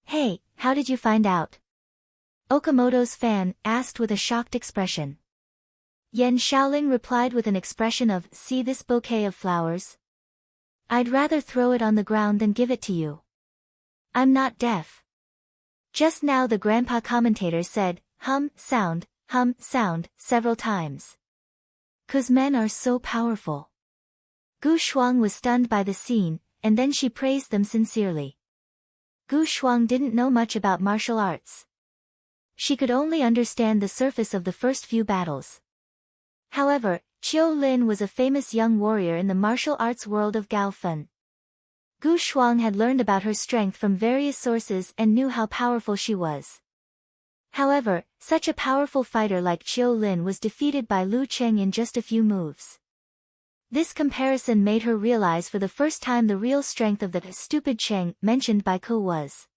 Hey, how did you find out? Okamoto's fan asked with a shocked expression. Yan Xiaoling replied with an expression of, see this bouquet of flowers? I'd rather throw it on the ground than give it to you. I'm not deaf. Just now the grandpa commentator said, hum, sound, several times. 'Cause men are so powerful. Gu Shuang was stunned by the scene, and then she praised them sincerely. Gu Shuang didn't know much about martial arts. She could only understand the surface of the first few battles. However, Qiu Lin was a famous young warrior in the martial arts world of Gaofen. Gu Shuang had learned about her strength from various sources and knew how powerful she was. However, such a powerful fighter like Qiu Lin was defeated by Lu Cheng in just a few moves. This comparison made her realize for the first time the real strength of the stupid Cheng mentioned by Ke was.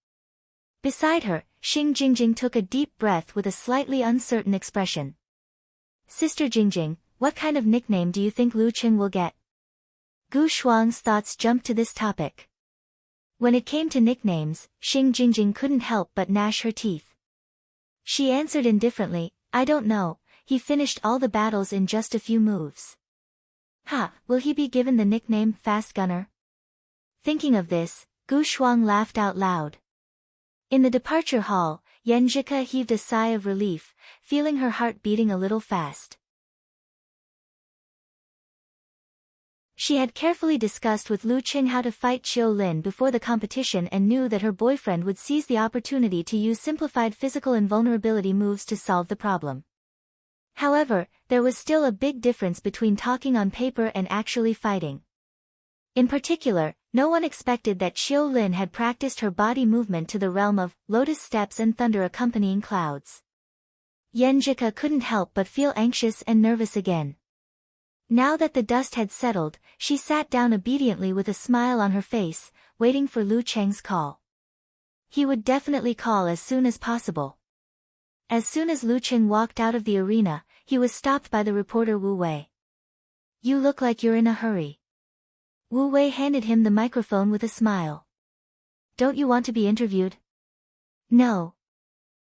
Beside her, Xing Jingjing took a deep breath with a slightly uncertain expression. Sister Jingjing, what kind of nickname do you think Lu Cheng will get? Gu Shuang's thoughts jumped to this topic. When it came to nicknames, Xing Jingjing couldn't help but gnash her teeth. She answered indifferently, I don't know, he finished all the battles in just a few moves. Ha, will he be given the nickname Fast Gunner? Thinking of this, Gu Shuang laughed out loud. In the departure hall, Yan Zhika heaved a sigh of relief, feeling her heart beating a little fast. She had carefully discussed with Lu Cheng how to fight Qiu Lin before the competition and knew that her boyfriend would seize the opportunity to use simplified physical invulnerability moves to solve the problem. However, there was still a big difference between talking on paper and actually fighting. In particular, no one expected that Qiu Lin had practiced her body movement to the realm of lotus steps and thunder accompanying clouds. Yan Zhika couldn't help but feel anxious and nervous again. Now that the dust had settled, she sat down obediently with a smile on her face, waiting for Lu Cheng's call. He would definitely call as soon as possible. As soon as Lu Cheng walked out of the arena, he was stopped by the reporter Wu Wei. You look like you're in a hurry. Wu Wei handed him the microphone with a smile. Don't you want to be interviewed? No.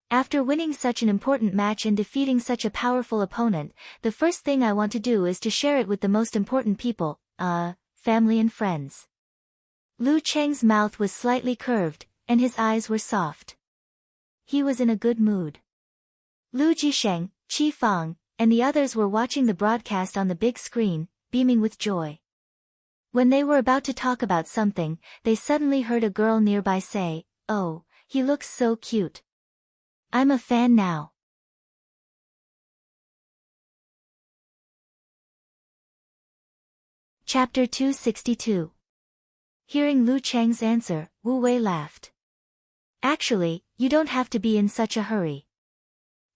After winning such an important match and defeating such a powerful opponent, the first thing I want to do is to share it with the most important people, family and friends. Lu Cheng's mouth was slightly curved, and his eyes were soft. He was in a good mood. Lu Jisheng, Qi Fang, and the others were watching the broadcast on the big screen, beaming with joy. When they were about to talk about something, they suddenly heard a girl nearby say, "Oh, he looks so cute. I'm a fan now." Chapter 262. Hearing Lu Cheng's answer, Wu Wei laughed. Actually, you don't have to be in such a hurry.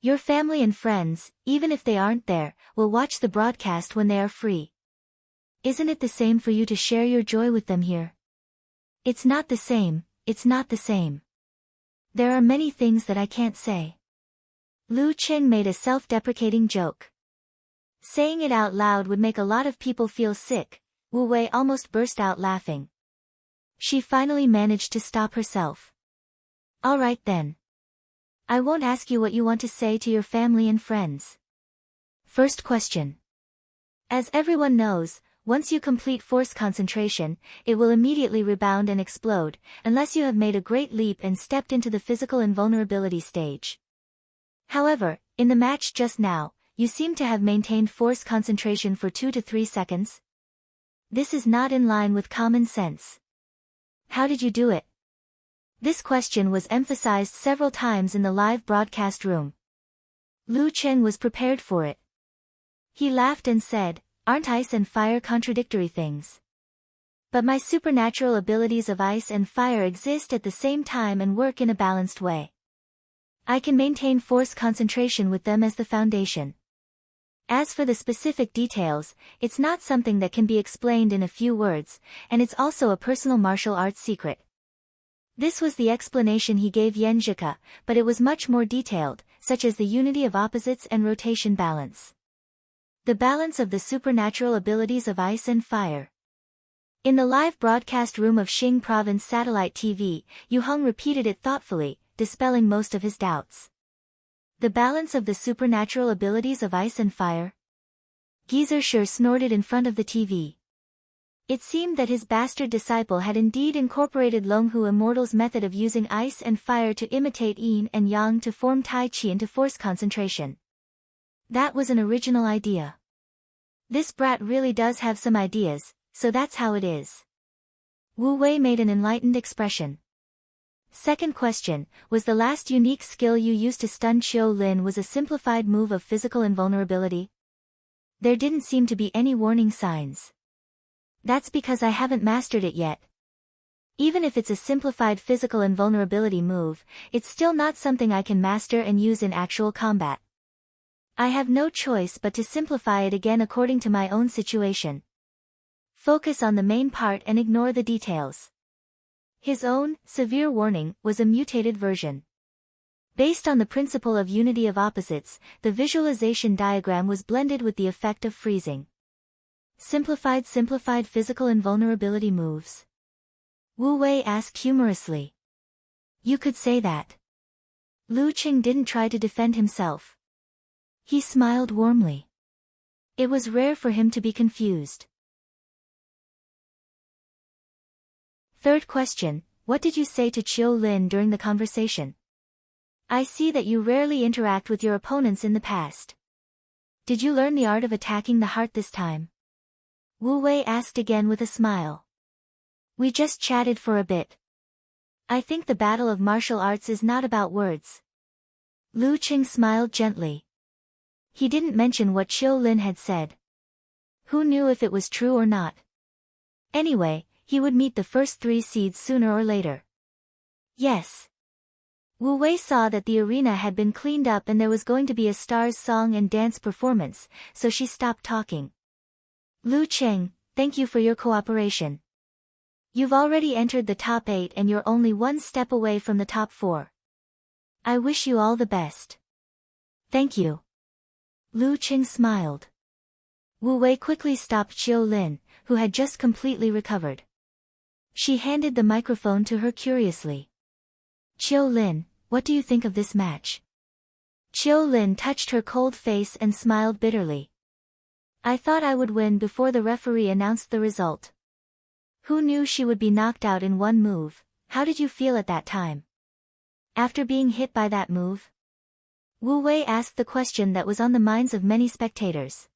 Your family and friends, even if they aren't there, will watch the broadcast when they are free. Isn't it the same for you to share your joy with them here? It's not the same, it's not the same. There are many things that I can't say. Lu Cheng made a self-deprecating joke. Saying it out loud would make a lot of people feel sick. Wu Wei almost burst out laughing. She finally managed to stop herself. All right then. I won't ask you what you want to say to your family and friends. First question. As everyone knows, once you complete force concentration, it will immediately rebound and explode, unless you have made a great leap and stepped into the physical invulnerability stage. However, in the match just now, you seem to have maintained force concentration for 2 to 3 seconds. This is not in line with common sense. How did you do it? This question was emphasized several times in the live broadcast room. Lu Cheng was prepared for it. He laughed and said, "Aren't ice and fire contradictory things? But my supernatural abilities of ice and fire exist at the same time and work in a balanced way. I can maintain force concentration with them as the foundation. As for the specific details, it's not something that can be explained in a few words, and it's also a personal martial arts secret." This was the explanation he gave Yan Zhika, but it was much more detailed, such as the unity of opposites and rotation balance. The balance of the supernatural abilities of ice and fire. In the live broadcast room of Xing Province Satellite TV, Yu Heng repeated it thoughtfully, dispelling most of his doubts. The balance of the supernatural abilities of ice and fire? Geezer sure snorted in front of the TV. It seemed that his bastard disciple had indeed incorporated Longhu Immortal's method of using ice and fire to imitate yin and yang to form Tai Chi into force concentration. That was an original idea. This brat really does have some ideas, so that's how it is. Wu Wei made an enlightened expression. Second question, was the last unique skill you used to stun Qiu Lin was a simplified move of physical invulnerability? There didn't seem to be any warning signs. That's because I haven't mastered it yet. Even if it's a simplified physical invulnerability move, it's still not something I can master and use in actual combat. I have no choice but to simplify it again according to my own situation. Focus on the main part and ignore the details. His own, severe warning, was a mutated version. Based on the principle of unity of opposites, the visualization diagram was blended with the effect of freezing. Simplified physical invulnerability moves. Wu Wei asked humorously. You could say that. Lu Qing didn't try to defend himself. He smiled warmly. It was rare for him to be confused. Third question, what did you say to Qiu Lin during the conversation? I see that you rarely interact with your opponents in the past. Did you learn the art of attacking the heart this time? Wu Wei asked again with a smile. We just chatted for a bit. I think the battle of martial arts is not about words. Lu Qing smiled gently. He didn't mention what Qiu Lin had said. Who knew if it was true or not? Anyway, he would meet the first 3 seeds sooner or later. Yes. Wu Wei saw that the arena had been cleaned up and there was going to be a stars song and dance performance, so she stopped talking. Lu Qing, thank you for your cooperation. You've already entered the top 8 and you're only 1 step away from the top 4. I wish you all the best. Thank you. Lu Qing smiled. Wu Wei quickly stopped Qiu Lin, who had just completely recovered. She handed the microphone to her curiously. Qiu Lin, what do you think of this match? Qiu Lin touched her cold face and smiled bitterly. I thought I would win before the referee announced the result. Who knew she would be knocked out in 1 move? How did you feel at that time? After being hit by that move? Wu Wei asked the question that was on the minds of many spectators.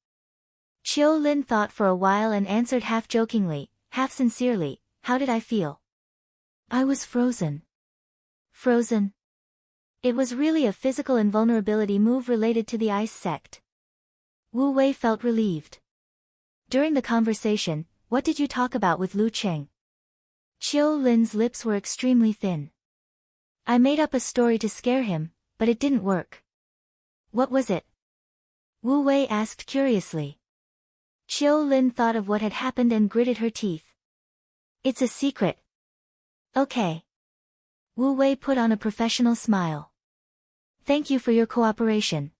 Qiu Lin thought for a while and answered half jokingly, half sincerely, how did I feel? I was frozen. Frozen? It was really a physical invulnerability move related to the ice sect. Wu Wei felt relieved. During the conversation, what did you talk about with Lu Qing? Qiu Lin's lips were extremely thin. I made up a story to scare him, but it didn't work. What was it? Wu Wei asked curiously. Qiu Lin thought of what had happened and gritted her teeth. It's a secret. Okay. Wu Wei put on a professional smile. Thank you for your cooperation.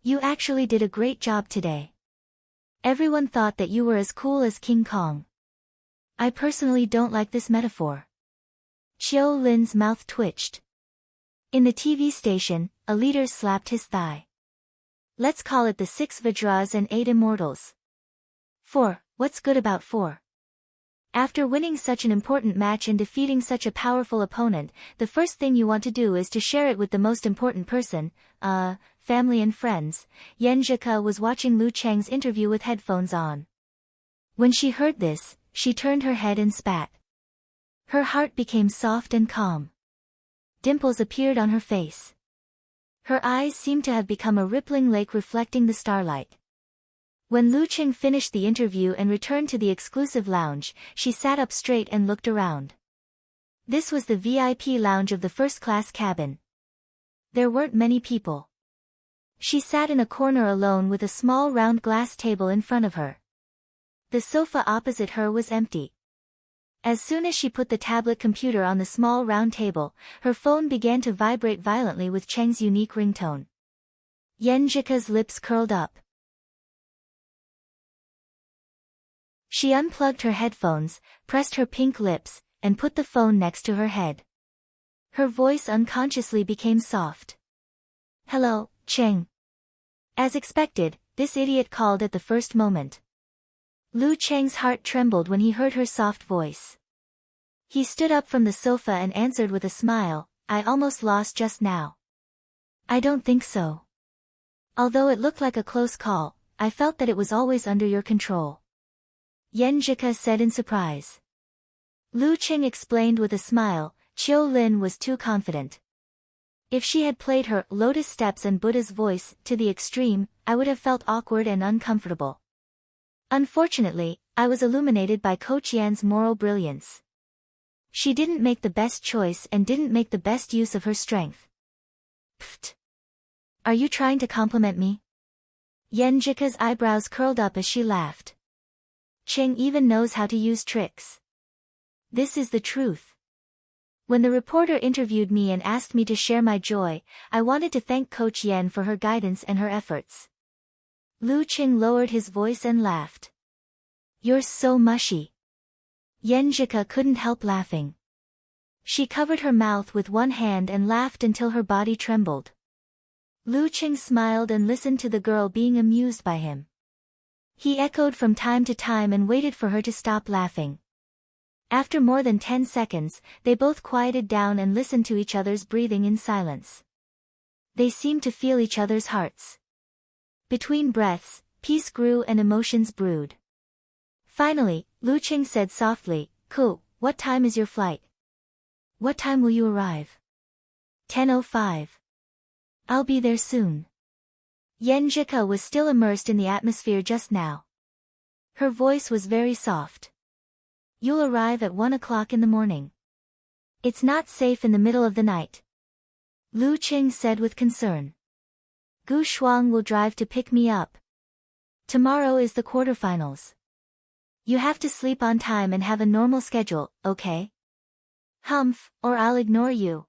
You actually did a great job today. Everyone thought that you were as cool as King Kong. I personally don't like this metaphor. Qiu Lin's mouth twitched. In the TV station, a leader slapped his thigh. Let's call it the 6 Vajras and 8 Immortals. 4, what's good about 4? After winning such an important match and defeating such a powerful opponent, the first thing you want to do is to share it with the most important person, family and friends. Yan Zhika was watching Lu Chang's interview with headphones on. When she heard this, she turned her head and spat. Her heart became soft and calm. Dimples appeared on her face. Her eyes seemed to have become a rippling lake reflecting the starlight. When Lu Qing finished the interview and returned to the exclusive lounge, she sat up straight and looked around. This was the VIP lounge of the first-class cabin. There weren't many people. She sat in a corner alone with a small round glass table in front of her. The sofa opposite her was empty. As soon as she put the tablet computer on the small round table, her phone began to vibrate violently with Cheng's unique ringtone. Yan Zhika's lips curled up. She unplugged her headphones, pressed her pink lips, and put the phone next to her head. Her voice unconsciously became soft. Hello, Cheng. As expected, this idiot called at the first moment. Lu Cheng's heart trembled when he heard her soft voice. He stood up from the sofa and answered with a smile, I almost lost just now. I don't think so. Although it looked like a close call, I felt that it was always under your control. Yan Zhika said in surprise. Lu Cheng explained with a smile, Qiu Lin was too confident. If she had played her Lotus Steps and Buddha's voice to the extreme, I would have felt awkward and uncomfortable. Unfortunately, I was illuminated by Coach Yan's moral brilliance. She didn't make the best choice and didn't make the best use of her strength. Pfft. Are you trying to compliment me? Yan Zhika's eyebrows curled up as she laughed. Cheng even knows how to use tricks. This is the truth. When the reporter interviewed me and asked me to share my joy, I wanted to thank Coach Yan for her guidance and her efforts. Lu Cheng lowered his voice and laughed. You're so mushy. Yan Zhika couldn't help laughing. She covered her mouth with one hand and laughed until her body trembled. Lu Cheng smiled and listened to the girl being amused by him. He echoed from time to time and waited for her to stop laughing. After more than 10 seconds, they both quieted down and listened to each other's breathing in silence. They seemed to feel each other's hearts. Between breaths, peace grew and emotions brewed. Finally, Lu Cheng said softly, Ku, what time is your flight? What time will you arrive? 10:05. I'll be there soon. Yan Zhika was still immersed in the atmosphere just now. Her voice was very soft. You'll arrive at 1 o'clock in the morning. It's not safe in the middle of the night. Lu Cheng said with concern. Gu Shuang will drive to pick me up. Tomorrow is the quarterfinals. You have to sleep on time and have a normal schedule, okay? Humph, or I'll ignore you.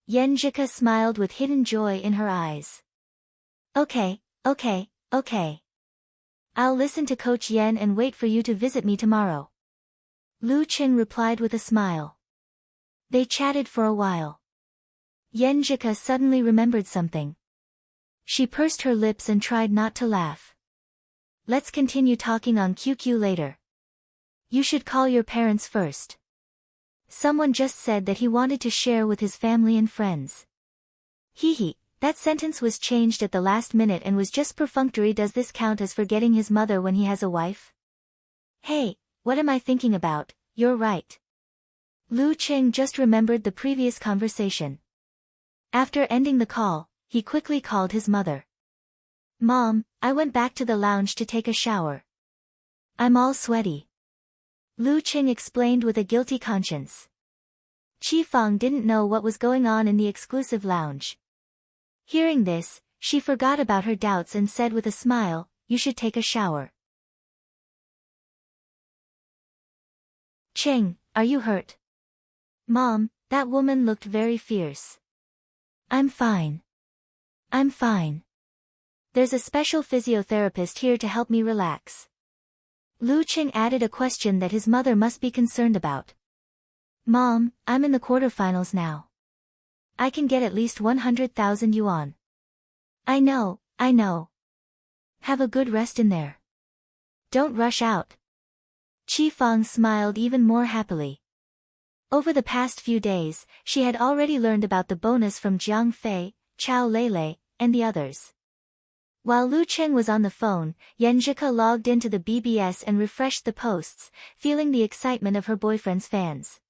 Yan Zhika smiled with hidden joy in her eyes. Okay. I'll listen to Coach Yan and wait for you to visit me tomorrow. Lu Cheng replied with a smile. They chatted for a while. Yan Zhika suddenly remembered something. She pursed her lips and tried not to laugh. Let's continue talking on QQ later. You should call your parents first. Someone just said that he wanted to share with his family and friends. Hee, that sentence was changed at the last minute and was just perfunctory. Does this count as forgetting his mother when he has a wife? Hey, what am I thinking about? You're right. Lu Cheng just remembered the previous conversation. After ending the call, he quickly called his mother. Mom, I went back to the lounge to take a shower. I'm all sweaty. Lu Cheng explained with a guilty conscience. Qi Fang didn't know what was going on in the exclusive lounge. Hearing this, she forgot about her doubts and said with a smile, you should take a shower. Cheng, are you hurt? Mom, that woman looked very fierce. I'm fine. There's a special physiotherapist here to help me relax. Lu Cheng added a question that his mother must be concerned about. Mom, I'm in the quarterfinals now. I can get at least 100,000 yuan. I know. Have a good rest in there. Don't rush out. Qi Fang smiled even more happily. Over the past few days, she had already learned about the bonus from Jiang Fei, Chao Lele, and the others. While Lu Cheng was on the phone, Yan Zhika logged into the BBS and refreshed the posts, feeling the excitement of her boyfriend's fans.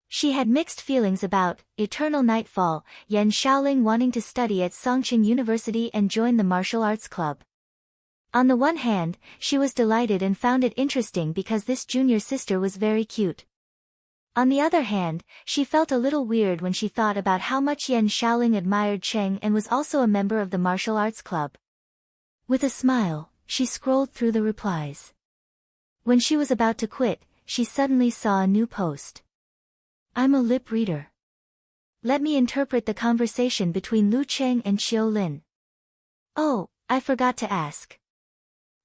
She had mixed feelings about Eternal Nightfall, Yan Shaoling wanting to study at Songqing University and join the martial arts club. On the one hand, she was delighted and found it interesting because this junior sister was very cute. On the other hand, she felt a little weird when she thought about how much Yan Shaoling admired Cheng and was also a member of the martial arts club. With a smile, she scrolled through the replies. When she was about to quit, she suddenly saw a new post. I'm a lip reader. Let me interpret the conversation between Lu Cheng and Qiu Lin. Oh, I forgot to ask.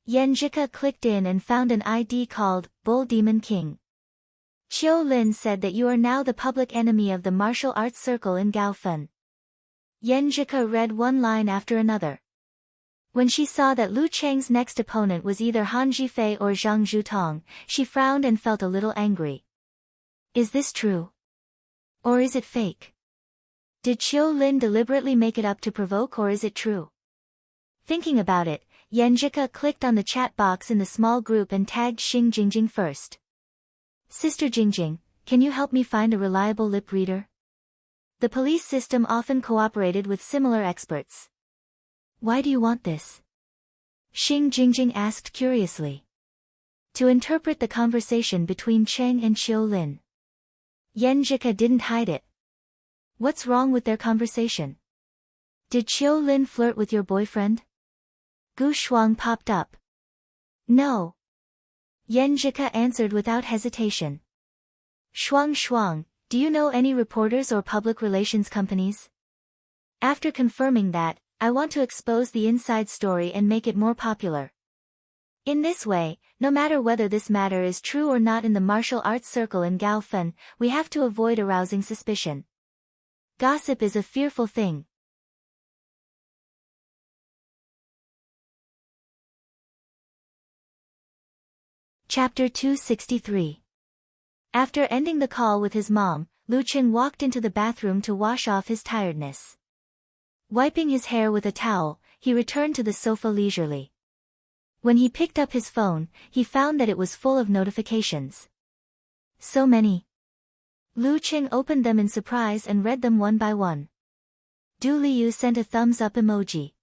Yan Zhika clicked in and found an ID called Bull Demon King. Qiu Lin said that you are now the public enemy of the martial arts circle in Gaofen. Yan Zhika read one line after another. When she saw that Lu Cheng's next opponent was either Han Zhifei or Zhang Zhutong, she frowned and felt a little angry. Is this true? Or is it fake? Did Qiu Lin deliberately make it up to provoke, or is it true? Thinking about it, Yanjika clicked on the chat box in the small group and tagged Xing Jingjing first. Sister Jingjing, can you help me find a reliable lip reader? The police system often cooperated with similar experts. Why do you want this? Xing Jingjing asked curiously. To interpret the conversation between Cheng and Qiu Lin. Yanjika didn't hide it. What's wrong with their conversation? Did Qiu Lin flirt with your boyfriend? Gu Shuang popped up. No. Yanjika answered without hesitation. Shuang, do you know any reporters or public relations companies? After confirming that, I want to expose the inside story and make it more popular. In this way, no matter whether this matter is true or not in the martial arts circle in Gaofen, we have to avoid arousing suspicion. Gossip is a fearful thing. Chapter 263. After ending the call with his mom, Lu Qing walked into the bathroom to wash off his tiredness. Wiping his hair with a towel, he returned to the sofa leisurely. When he picked up his phone, he found that it was full of notifications. So many. Lu Qing opened them in surprise and read them one by one. Du Liu sent a thumbs-up emoji.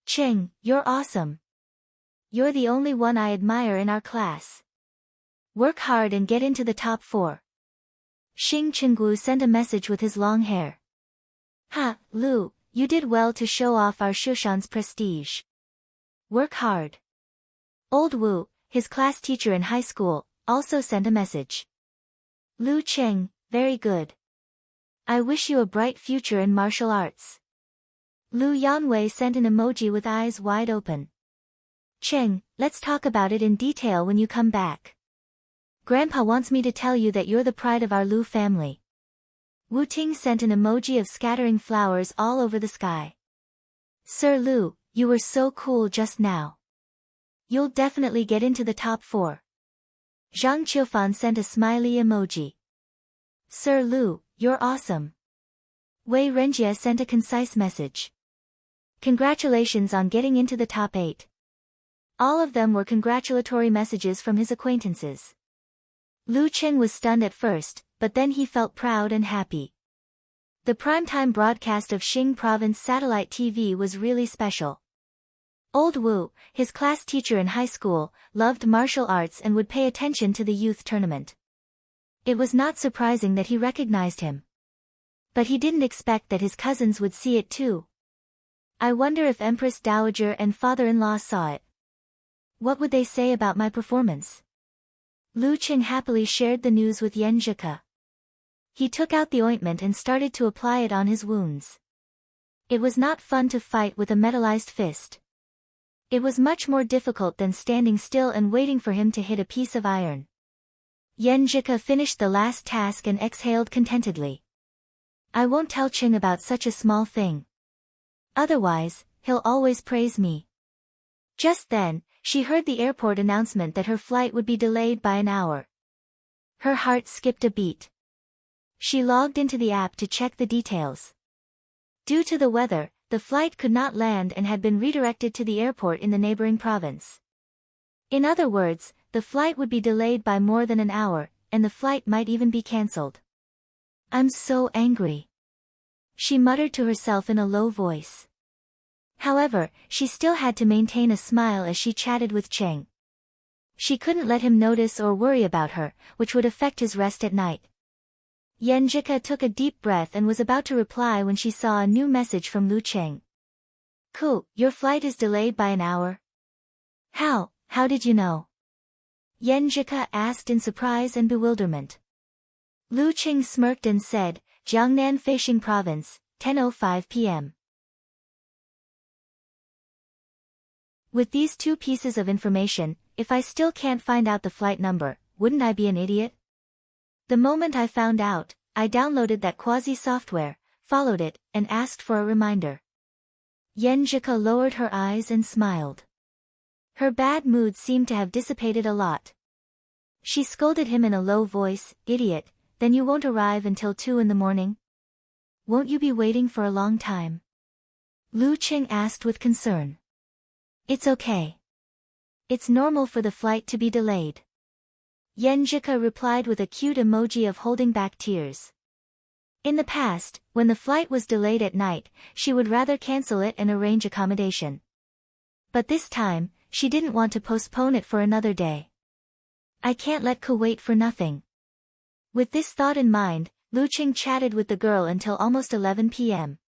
Qing, you're awesome. You're the only one I admire in our class. Work hard and get into the top 4. Xing Chenggu sent a message with his long hair. Ha, Lu, you did well to show off our Shushan's prestige. Work hard. Old Wu, his class teacher in high school, also sent a message. Lu Cheng, very good. I wish you a bright future in martial arts. Lu Yanwei sent an emoji with eyes wide open. Cheng, let's talk about it in detail when you come back. Grandpa wants me to tell you that you're the pride of our Lu family. Wu Ting sent an emoji of scattering flowers all over the sky. Sir Lu, you were so cool just now. You'll definitely get into the top 4. Zhang Qiufan sent a smiley emoji. Sir Lu, you're awesome. Wei Renjie sent a concise message. Congratulations on getting into the top 8. All of them were congratulatory messages from his acquaintances. Lu Cheng was stunned at first, but then he felt proud and happy. The primetime broadcast of Xing Province Satellite TV was really special. Old Wu, his class teacher in high school, loved martial arts and would pay attention to the youth tournament. It was not surprising that he recognized him. But he didn't expect that his cousins would see it too. I wonder if Empress Dowager and father-in-law saw it. What would they say about my performance? Lu Qing happily shared the news with Yanjika. He took out the ointment and started to apply it on his wounds. It was not fun to fight with a metallized fist. It was much more difficult than standing still and waiting for him to hit a piece of iron. Yanjika finished the last task and exhaled contentedly. I won't tell Qing about such a small thing. Otherwise, he'll always praise me. Just then, she heard the airport announcement that her flight would be delayed by an hour. Her heart skipped a beat. She logged into the app to check the details. Due to the weather, the flight could not land and had been redirected to the airport in the neighboring province. In other words, the flight would be delayed by more than an hour, and the flight might even be cancelled. I'm so angry. She muttered to herself in a low voice. However, she still had to maintain a smile as she chatted with Cheng. She couldn't let him notice or worry about her, which would affect his rest at night. Yanjika took a deep breath and was about to reply when she saw a new message from Lu Cheng. Ku, your flight is delayed by an hour? How did you know? Yanjika asked in surprise and bewilderment. Lu Cheng smirked and said, Jiangnan Feishing Province, 10:05 p.m. With these 2 pieces of information, if I still can't find out the flight number, wouldn't I be an idiot? The moment I found out, I downloaded that quasi-software, followed it, and asked for a reminder. Yenjika lowered her eyes and smiled. Her bad mood seemed to have dissipated a lot. She scolded him in a low voice, "Idiot, then you won't arrive until 2 in the morning? Won't you be waiting for a long time?" Lu Qing asked with concern. "It's okay. It's normal for the flight to be delayed." Yenjika replied with a cute emoji of holding back tears. In the past, when the flight was delayed at night, she would rather cancel it and arrange accommodation. But this time, she didn't want to postpone it for another day. "I can't let Ku wait for nothing." With this thought in mind, Lu Qing chatted with the girl until almost 11 p.m.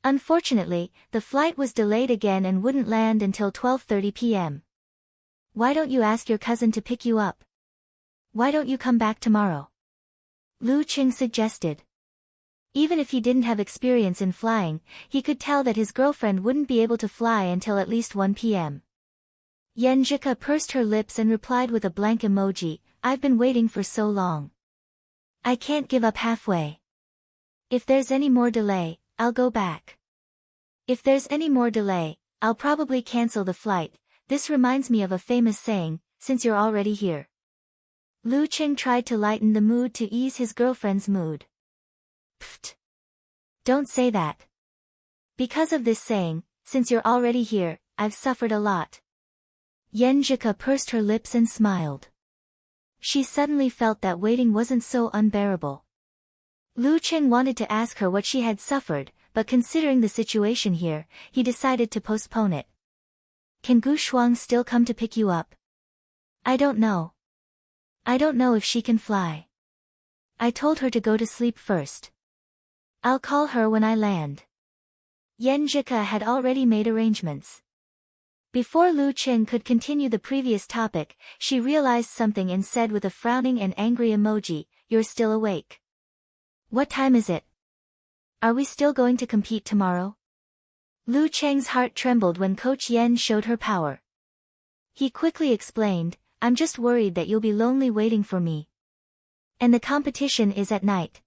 Unfortunately, the flight was delayed again and wouldn't land until 12:30 p.m. "Why don't you ask your cousin to pick you up? Why don't you come back tomorrow?" Lu Qing suggested. Even if he didn't have experience in flying, he could tell that his girlfriend wouldn't be able to fly until at least 1 p.m. Yenjika pursed her lips and replied with a blank emoji, "I've been waiting for so long. I can't give up halfway. If there's any more delay, I'll go back. If there's any more delay, I'll probably cancel the flight. This reminds me of a famous saying, since you're already here." Lu Qing tried to lighten the mood to ease his girlfriend's mood. "Pfft. Don't say that. Because of this saying, since you're already here, I've suffered a lot." Yenjika pursed her lips and smiled. She suddenly felt that waiting wasn't so unbearable. Lu Qing wanted to ask her what she had suffered, but considering the situation here, he decided to postpone it. "Can Gu Shuang still come to pick you up?" "I don't know. I don't know if she can fly. I told her to go to sleep first. I'll call her when I land." Yenjika had already made arrangements. Before Lu Qing could continue the previous topic, she realized something and said with a frowning and angry emoji, "You're still awake. What time is it? Are we still going to compete tomorrow?" Lu Cheng's heart trembled when Coach Yen showed her power. He quickly explained, "I'm just worried that you'll be lonely waiting for me. And the competition is at night.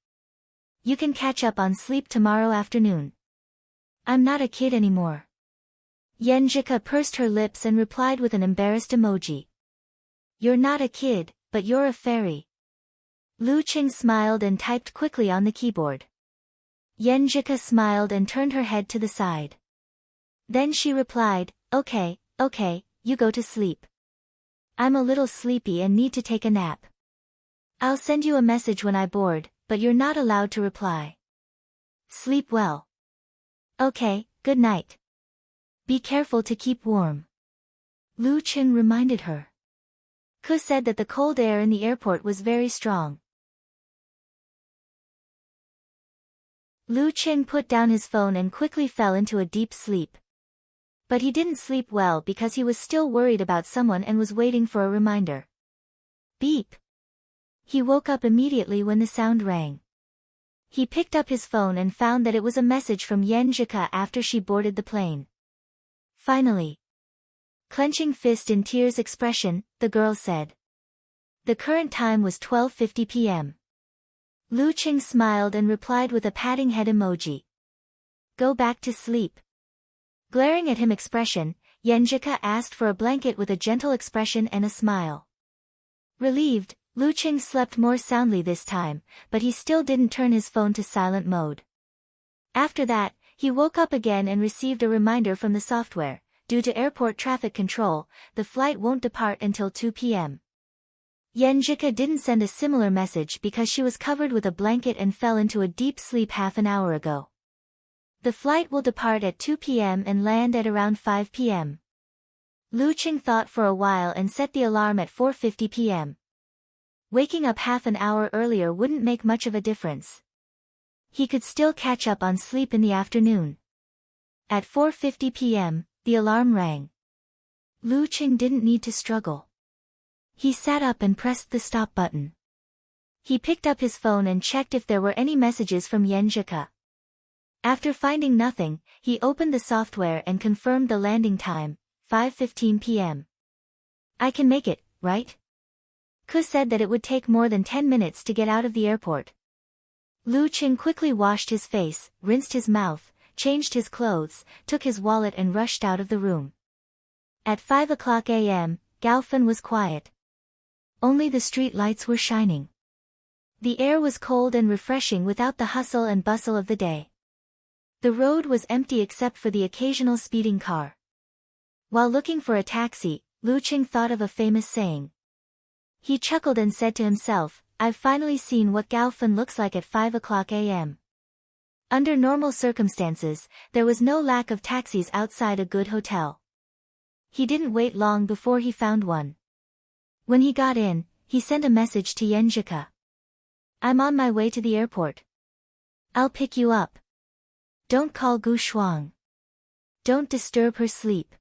You can catch up on sleep tomorrow afternoon. I'm not a kid anymore." Yenjika pursed her lips and replied with an embarrassed emoji. "You're not a kid, but you're a fairy." Lu Qing smiled and typed quickly on the keyboard. Yenjika smiled and turned her head to the side. Then she replied, Okay, you go to sleep. I'm a little sleepy and need to take a nap. I'll send you a message when I board, but you're not allowed to reply. Sleep well. Okay, good night. Be careful to keep warm." Lu Qing reminded her. Ku said that the cold air in the airport was very strong. Lu Qing put down his phone and quickly fell into a deep sleep. But he didn't sleep well because he was still worried about someone and was waiting for a reminder. Beep. He woke up immediately when the sound rang. He picked up his phone and found that it was a message from Yenjika after she boarded the plane. Finally. Clenching fist in tears expression, the girl said. The current time was 12:50 p.m. Lu Qing smiled and replied with a patting head emoji. Go back to sleep. Glaring at him expression, Yenjika asked for a blanket with a gentle expression and a smile. Relieved, Lu Qing slept more soundly this time, but he still didn't turn his phone to silent mode. After that, he woke up again and received a reminder from the software. Due to airport traffic control, the flight won't depart until 2 p.m. Yenjika didn't send a similar message because she was covered with a blanket and fell into a deep sleep half an hour ago. The flight will depart at 2 p.m. and land at around 5 p.m. Lu Qing thought for a while and set the alarm at 4:50 p.m. Waking up half an hour earlier wouldn't make much of a difference. He could still catch up on sleep in the afternoon. At 4:50 p.m., the alarm rang. Lu Qing didn't need to struggle. He sat up and pressed the stop button. He picked up his phone and checked if there were any messages from Yenjika. After finding nothing, he opened the software and confirmed the landing time, 5:15 p.m. I can make it, right? Ku said that it would take more than 10 minutes to get out of the airport. Lu Qing quickly washed his face, rinsed his mouth, changed his clothes, took his wallet and rushed out of the room. At 5 a.m., Gaofen was quiet. Only the street lights were shining. The air was cold and refreshing without the hustle and bustle of the day. The road was empty except for the occasional speeding car. While looking for a taxi, Lu Qing thought of a famous saying. He chuckled and said to himself, I've finally seen what Gaofen looks like at 5 a.m. Under normal circumstances, there was no lack of taxis outside a good hotel. He didn't wait long before he found one. When he got in, he sent a message to Yenjika. I'm on my way to the airport. I'll pick you up. Don't call Gu Shuang. Don't disturb her sleep.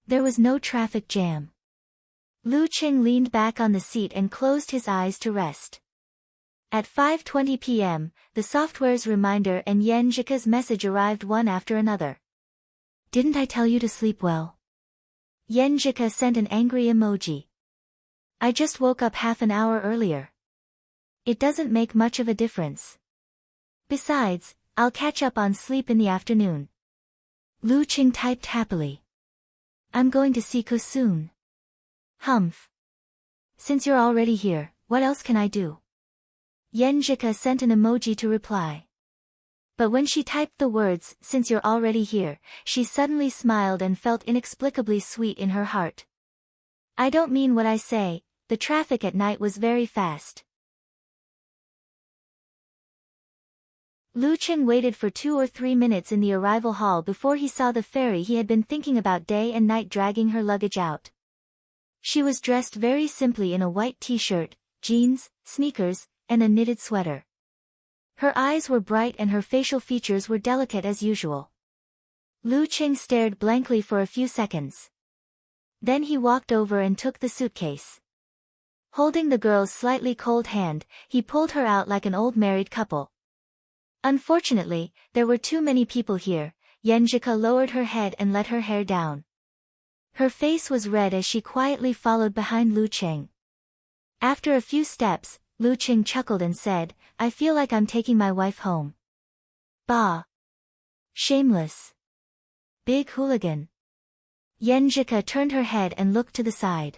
There was no traffic jam. Lu Qing leaned back on the seat and closed his eyes to rest. At 5:20 p.m., the software's reminder and Yenjika's message arrived one after another. Didn't I tell you to sleep well? Yenjika sent an angry emoji. I just woke up half an hour earlier. It doesn't make much of a difference. Besides, I'll catch up on sleep in the afternoon. Lu Qing typed happily. I'm going to see Ko soon. Humph. Since you're already here, what else can I do? Yenjika sent an emoji to reply. But when she typed the words, since you're already here, she suddenly smiled and felt inexplicably sweet in her heart. I don't mean what I say, the traffic at night was very fast. Lu Qing waited for 2 or 3 minutes in the arrival hall before he saw the fairy he had been thinking about day and night dragging her luggage out. She was dressed very simply in a white t-shirt, jeans, sneakers, and a knitted sweater. Her eyes were bright and her facial features were delicate as usual. Lu Qing stared blankly for a few seconds. Then he walked over and took the suitcase. Holding the girl's slightly cold hand, he pulled her out like an old married couple. Unfortunately, there were too many people here. Yenjika lowered her head and let her hair down. Her face was red as she quietly followed behind Lu Qing. After a few steps, Lu Qing chuckled and said, I feel like I'm taking my wife home. Bah! Shameless! Big hooligan! Yenjika turned her head and looked to the side.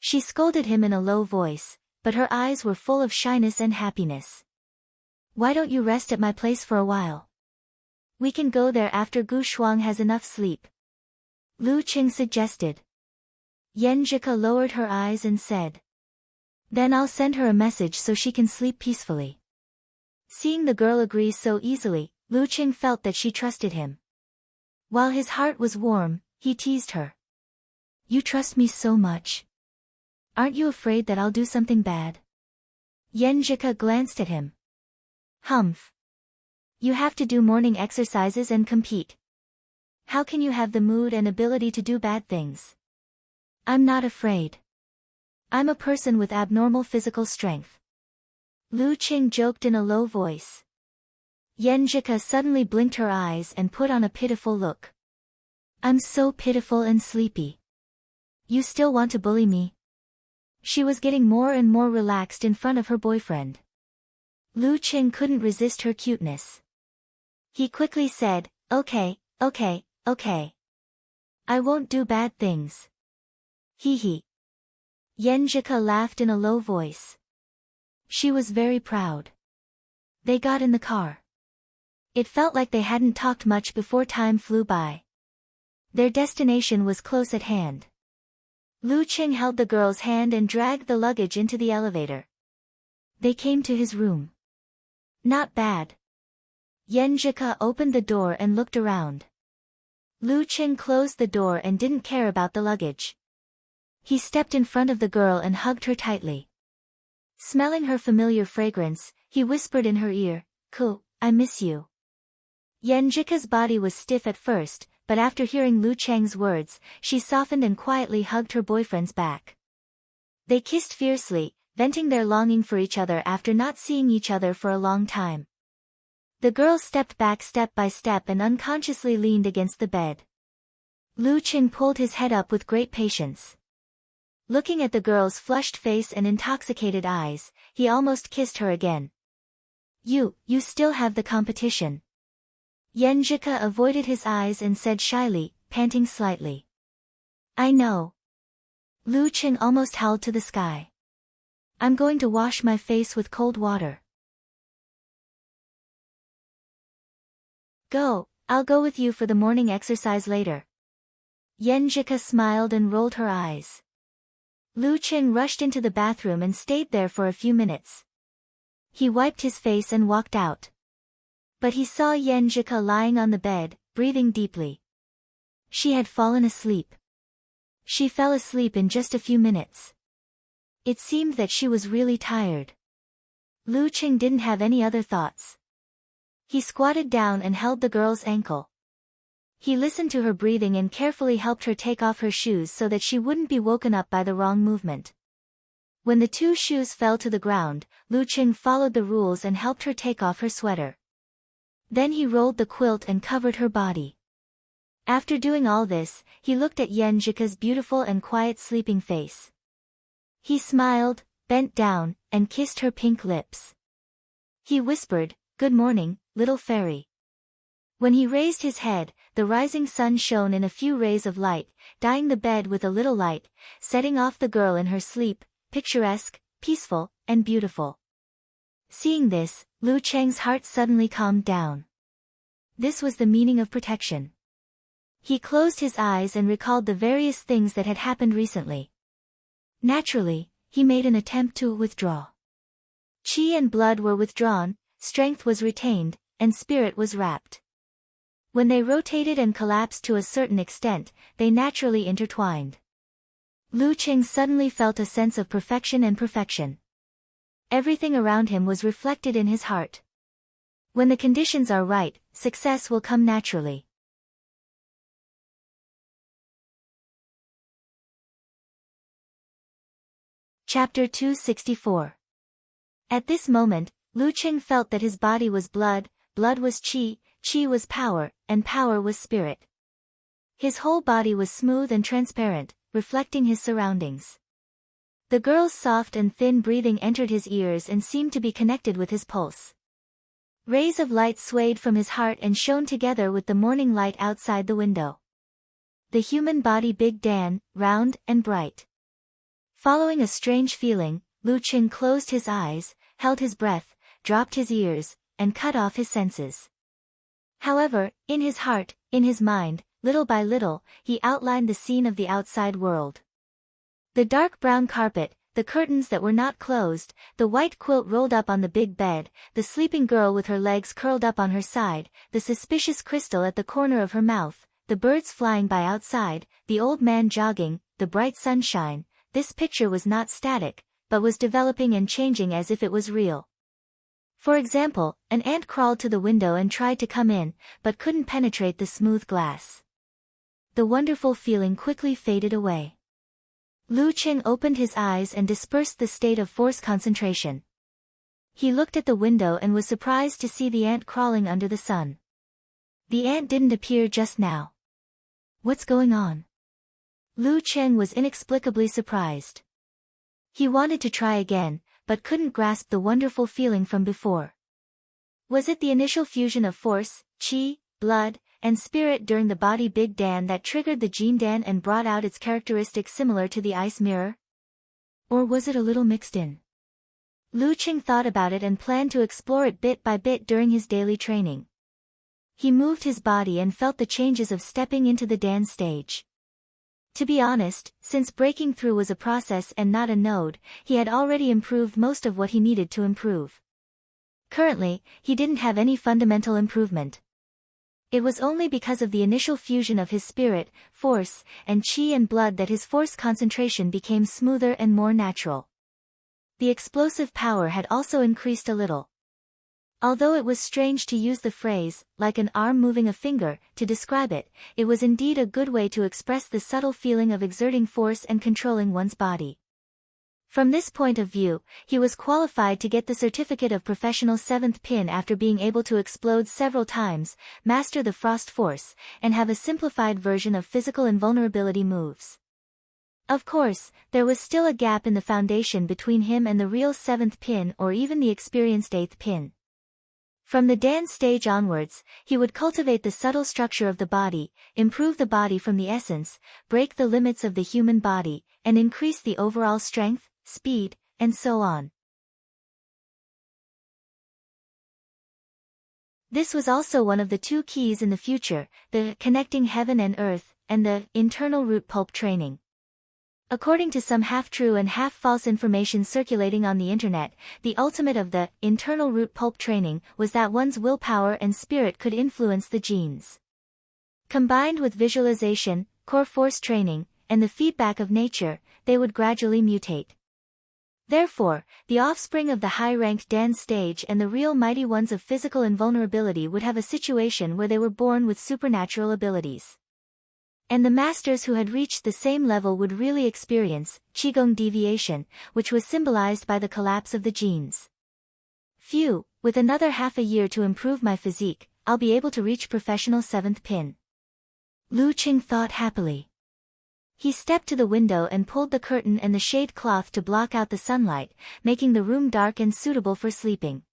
She scolded him in a low voice, but her eyes were full of shyness and happiness. Why don't you rest at my place for a while? We can go there after Gu Shuang has enough sleep. Lu Qing suggested. Yenjika lowered her eyes and said. Then I'll send her a message so she can sleep peacefully. Seeing the girl agree so easily, Lu Qing felt that she trusted him. While his heart was warm, he teased her. You trust me so much. Aren't you afraid that I'll do something bad? Yenjika glanced at him. Humph. You have to do morning exercises and compete. How can you have the mood and ability to do bad things? I'm not afraid. I'm a person with abnormal physical strength. Lu Qing joked in a low voice. Yenjika suddenly blinked her eyes and put on a pitiful look. I'm so pitiful and sleepy. You still want to bully me? She was getting more and more relaxed in front of her boyfriend. Lu Qing couldn't resist her cuteness. He quickly said, Okay. I won't do bad things. Hee hee. Yenjika laughed in a low voice. She was very proud. They got in the car. It felt like they hadn't talked much before time flew by. Their destination was close at hand. Lu Qing held the girl's hand and dragged the luggage into the elevator. They came to his room. Not bad. Yenjika opened the door and looked around. Lu Qing closed the door and didn't care about the luggage. He stepped in front of the girl and hugged her tightly. Smelling her familiar fragrance, he whispered in her ear, Ku, I miss you. Yenjika's body was stiff at first, but after hearing Lu Cheng's words, she softened and quietly hugged her boyfriend's back. They kissed fiercely, venting their longing for each other after not seeing each other for a long time. The girl stepped back step by step and unconsciously leaned against the bed. Lu Qing pulled his head up with great patience. Looking at the girl's flushed face and intoxicated eyes, he almost kissed her again. You still have the competition. Yenjika avoided his eyes and said shyly, panting slightly. I know. Lu Qing almost howled to the sky. I'm going to wash my face with cold water. Go, I'll go with you for the morning exercise later. Yenjika smiled and rolled her eyes. Lu Qing rushed into the bathroom and stayed there for a few minutes. He wiped his face and walked out. But he saw Yenjika lying on the bed, breathing deeply. She had fallen asleep. She fell asleep in just a few minutes. It seemed that she was really tired. Lu Qing didn't have any other thoughts. He squatted down and held the girl's ankle. He listened to her breathing and carefully helped her take off her shoes so that she wouldn't be woken up by the wrong movement. When the two shoes fell to the ground, Lu Qing followed the rules and helped her take off her sweater. Then he rolled the quilt and covered her body. After doing all this, he looked at Yenjika's beautiful and quiet sleeping face. He smiled, bent down, and kissed her pink lips. He whispered, "Good morning, little fairy." When he raised his head, the rising sun shone in a few rays of light, dyeing the bed with a little light, setting off the girl in her sleep, picturesque, peaceful, and beautiful. Seeing this, Lu Cheng's heart suddenly calmed down. This was the meaning of protection. He closed his eyes and recalled the various things that had happened recently. Naturally, he made an attempt to withdraw. Qi and blood were withdrawn, strength was retained, and spirit was wrapped. When they rotated and collapsed to a certain extent, they naturally intertwined. Lu Qing suddenly felt a sense of perfection and perfection. Everything around him was reflected in his heart. When the conditions are right, success will come naturally. Chapter 264. At this moment, Lu Qing felt that his body was blood, blood was qi, qi was power, and power was spirit. His whole body was smooth and transparent, reflecting his surroundings. The girl's soft and thin breathing entered his ears and seemed to be connected with his pulse. Rays of light swayed from his heart and shone together with the morning light outside the window. The human body Big Dan, round and bright. Following a strange feeling, Lu Qing closed his eyes, held his breath, dropped his ears, and cut off his senses. However, in his heart, in his mind, little by little, he outlined the scene of the outside world. The dark brown carpet, the curtains that were not closed, the white quilt rolled up on the big bed, the sleeping girl with her legs curled up on her side, the suspicious crystal at the corner of her mouth, the birds flying by outside, the old man jogging, the bright sunshine. This picture was not static, but was developing and changing as if it was real. For example, an ant crawled to the window and tried to come in, but couldn't penetrate the smooth glass. The wonderful feeling quickly faded away. Lu Qing opened his eyes and dispersed the state of force concentration. He looked at the window and was surprised to see the ant crawling under the sun. The ant didn't appear just now. What's going on? Lu Qing was inexplicably surprised. He wanted to try again, but couldn't grasp the wonderful feeling from before. Was it the initial fusion of force, qi, blood, and spirit during the body Big Dan that triggered the Gene Dan and brought out its characteristics similar to the ice mirror? Or was it a little mixed in? Lu Qing thought about it and planned to explore it bit by bit during his daily training. He moved his body and felt the changes of stepping into the Dan stage. To be honest, since breaking through was a process and not a node, he had already improved most of what he needed to improve. Currently, he didn't have any fundamental improvement. It was only because of the initial fusion of his spirit, force, and qi and blood that his force concentration became smoother and more natural. The explosive power had also increased a little. Although it was strange to use the phrase, like an arm moving a finger, to describe it, it was indeed a good way to express the subtle feeling of exerting force and controlling one's body. From this point of view, he was qualified to get the certificate of professional 7th pin after being able to explode several times, master the frost force, and have a simplified version of physical invulnerability moves. Of course, there was still a gap in the foundation between him and the real 7th pin or even the experienced 8th pin. From the dance stage onwards, he would cultivate the subtle structure of the body, improve the body from the essence, break the limits of the human body, and increase the overall strength, speed, and so on. This was also one of the two keys in the future, the connecting heaven and earth, and the internal root pulp training. According to some half-true and half-false information circulating on the internet, the ultimate of the internal root pulp training was that one's willpower and spirit could influence the genes. Combined with visualization, core force training, and the feedback of nature, they would gradually mutate. Therefore, the offspring of the high-ranked dance stage and the real mighty ones of physical invulnerability would have a situation where they were born with supernatural abilities. And the masters who had reached the same level would really experience Qigong deviation, which was symbolized by the collapse of the genes. Phew, with another half a year to improve my physique, I'll be able to reach professional 7th pin. Lu Qing thought happily. He stepped to the window and pulled the curtain and the shade cloth to block out the sunlight, making the room dark and suitable for sleeping.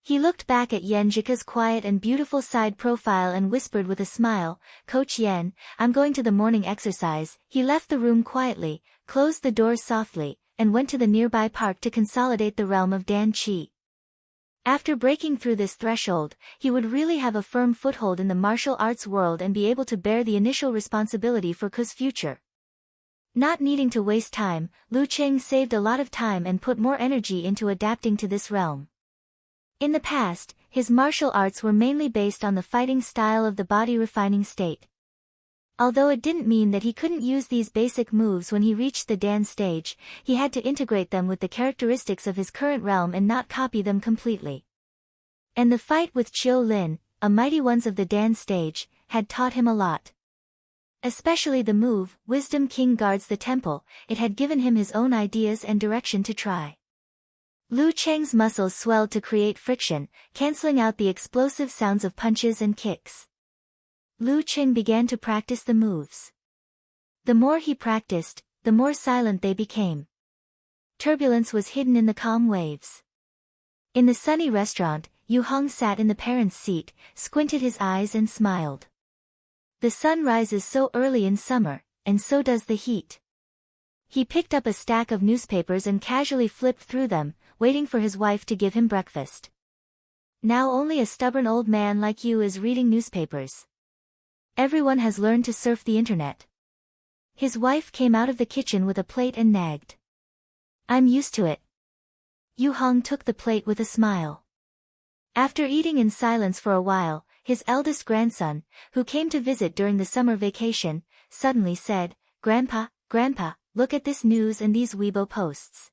He looked back at Yan Zhika's quiet and beautiful side profile and whispered with a smile, "Coach Yan, I'm going to the morning exercise." He left the room quietly, closed the doors softly, and went to the nearby park to consolidate the realm of Dan Qi. After breaking through this threshold, he would really have a firm foothold in the martial arts world and be able to bear the initial responsibility for Ku's future. Not needing to waste time, Lu Qing saved a lot of time and put more energy into adapting to this realm. In the past, his martial arts were mainly based on the fighting style of the body refining state. Although it didn't mean that he couldn't use these basic moves when he reached the Dan stage, he had to integrate them with the characteristics of his current realm and not copy them completely. And the fight with Chiu Lin, a mighty ones of the Dan stage, had taught him a lot. Especially the move, Wisdom King guards the temple, it had given him his own ideas and direction to try. Lu Cheng's muscles swelled to create friction, canceling out the explosive sounds of punches and kicks. Lu Cheng began to practice the moves. The more he practiced, the more silent they became. Turbulence was hidden in the calm waves. In the sunny restaurant, Yu Hong sat in the parents' seat, squinted his eyes and smiled. The sun rises so early in summer, and so does the heat. He picked up a stack of newspapers and casually flipped through them, waiting for his wife to give him breakfast. Now only a stubborn old man like you is reading newspapers. Everyone has learned to surf the internet. His wife came out of the kitchen with a plate and nagged. I'm used to it. Yu Hong took the plate with a smile. After eating in silence for a while, his eldest grandson, who came to visit during the summer vacation, suddenly said, Grandpa, look at this news and these Weibo posts.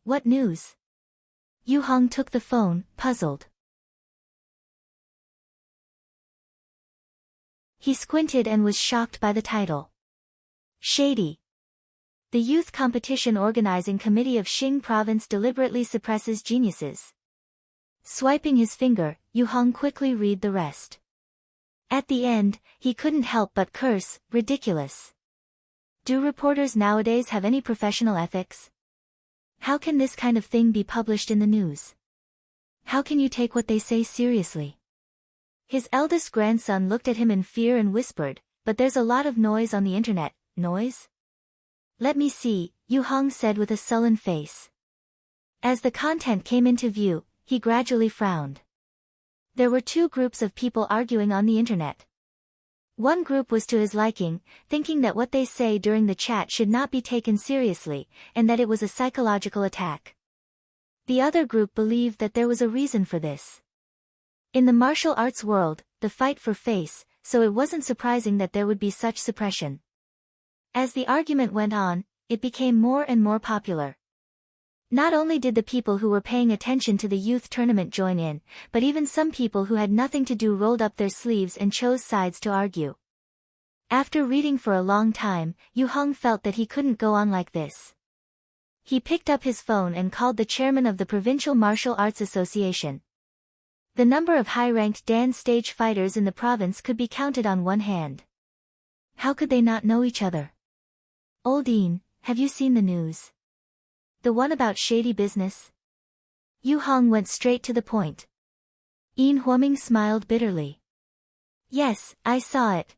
What news? Yu Hong took the phone, puzzled. He squinted and was shocked by the title. Shady. The Youth Competition Organizing Committee of Xing Province deliberately suppresses geniuses. Swiping his finger, Yu Hong quickly read the rest. At the end, he couldn't help but curse, ridiculous. Do reporters nowadays have any professional ethics? How can this kind of thing be published in the news? How can you take what they say seriously? His eldest grandson looked at him in fear and whispered, but there's a lot of noise on the internet. Noise? Let me see, Yu Hong said with a sullen face. As the content came into view, he gradually frowned. There were two groups of people arguing on the internet. One group was to his liking, thinking that what they say during the chat should not be taken seriously, and that it was a psychological attack. The other group believed that there was a reason for this. In the martial arts world, the fight for face, so it wasn't surprising that there would be such suppression. As the argument went on, it became more and more popular. Not only did the people who were paying attention to the youth tournament join in, but even some people who had nothing to do rolled up their sleeves and chose sides to argue. After reading for a long time, Yu Hong felt that he couldn't go on like this. He picked up his phone and called the chairman of the Provincial Martial Arts Association. The number of high-ranked Dan stage fighters in the province could be counted on one hand. How could they not know each other? Oldine, have you seen the news? The one about shady business? Yu Hong went straight to the point. Yin Huoming smiled bitterly. Yes, I saw it.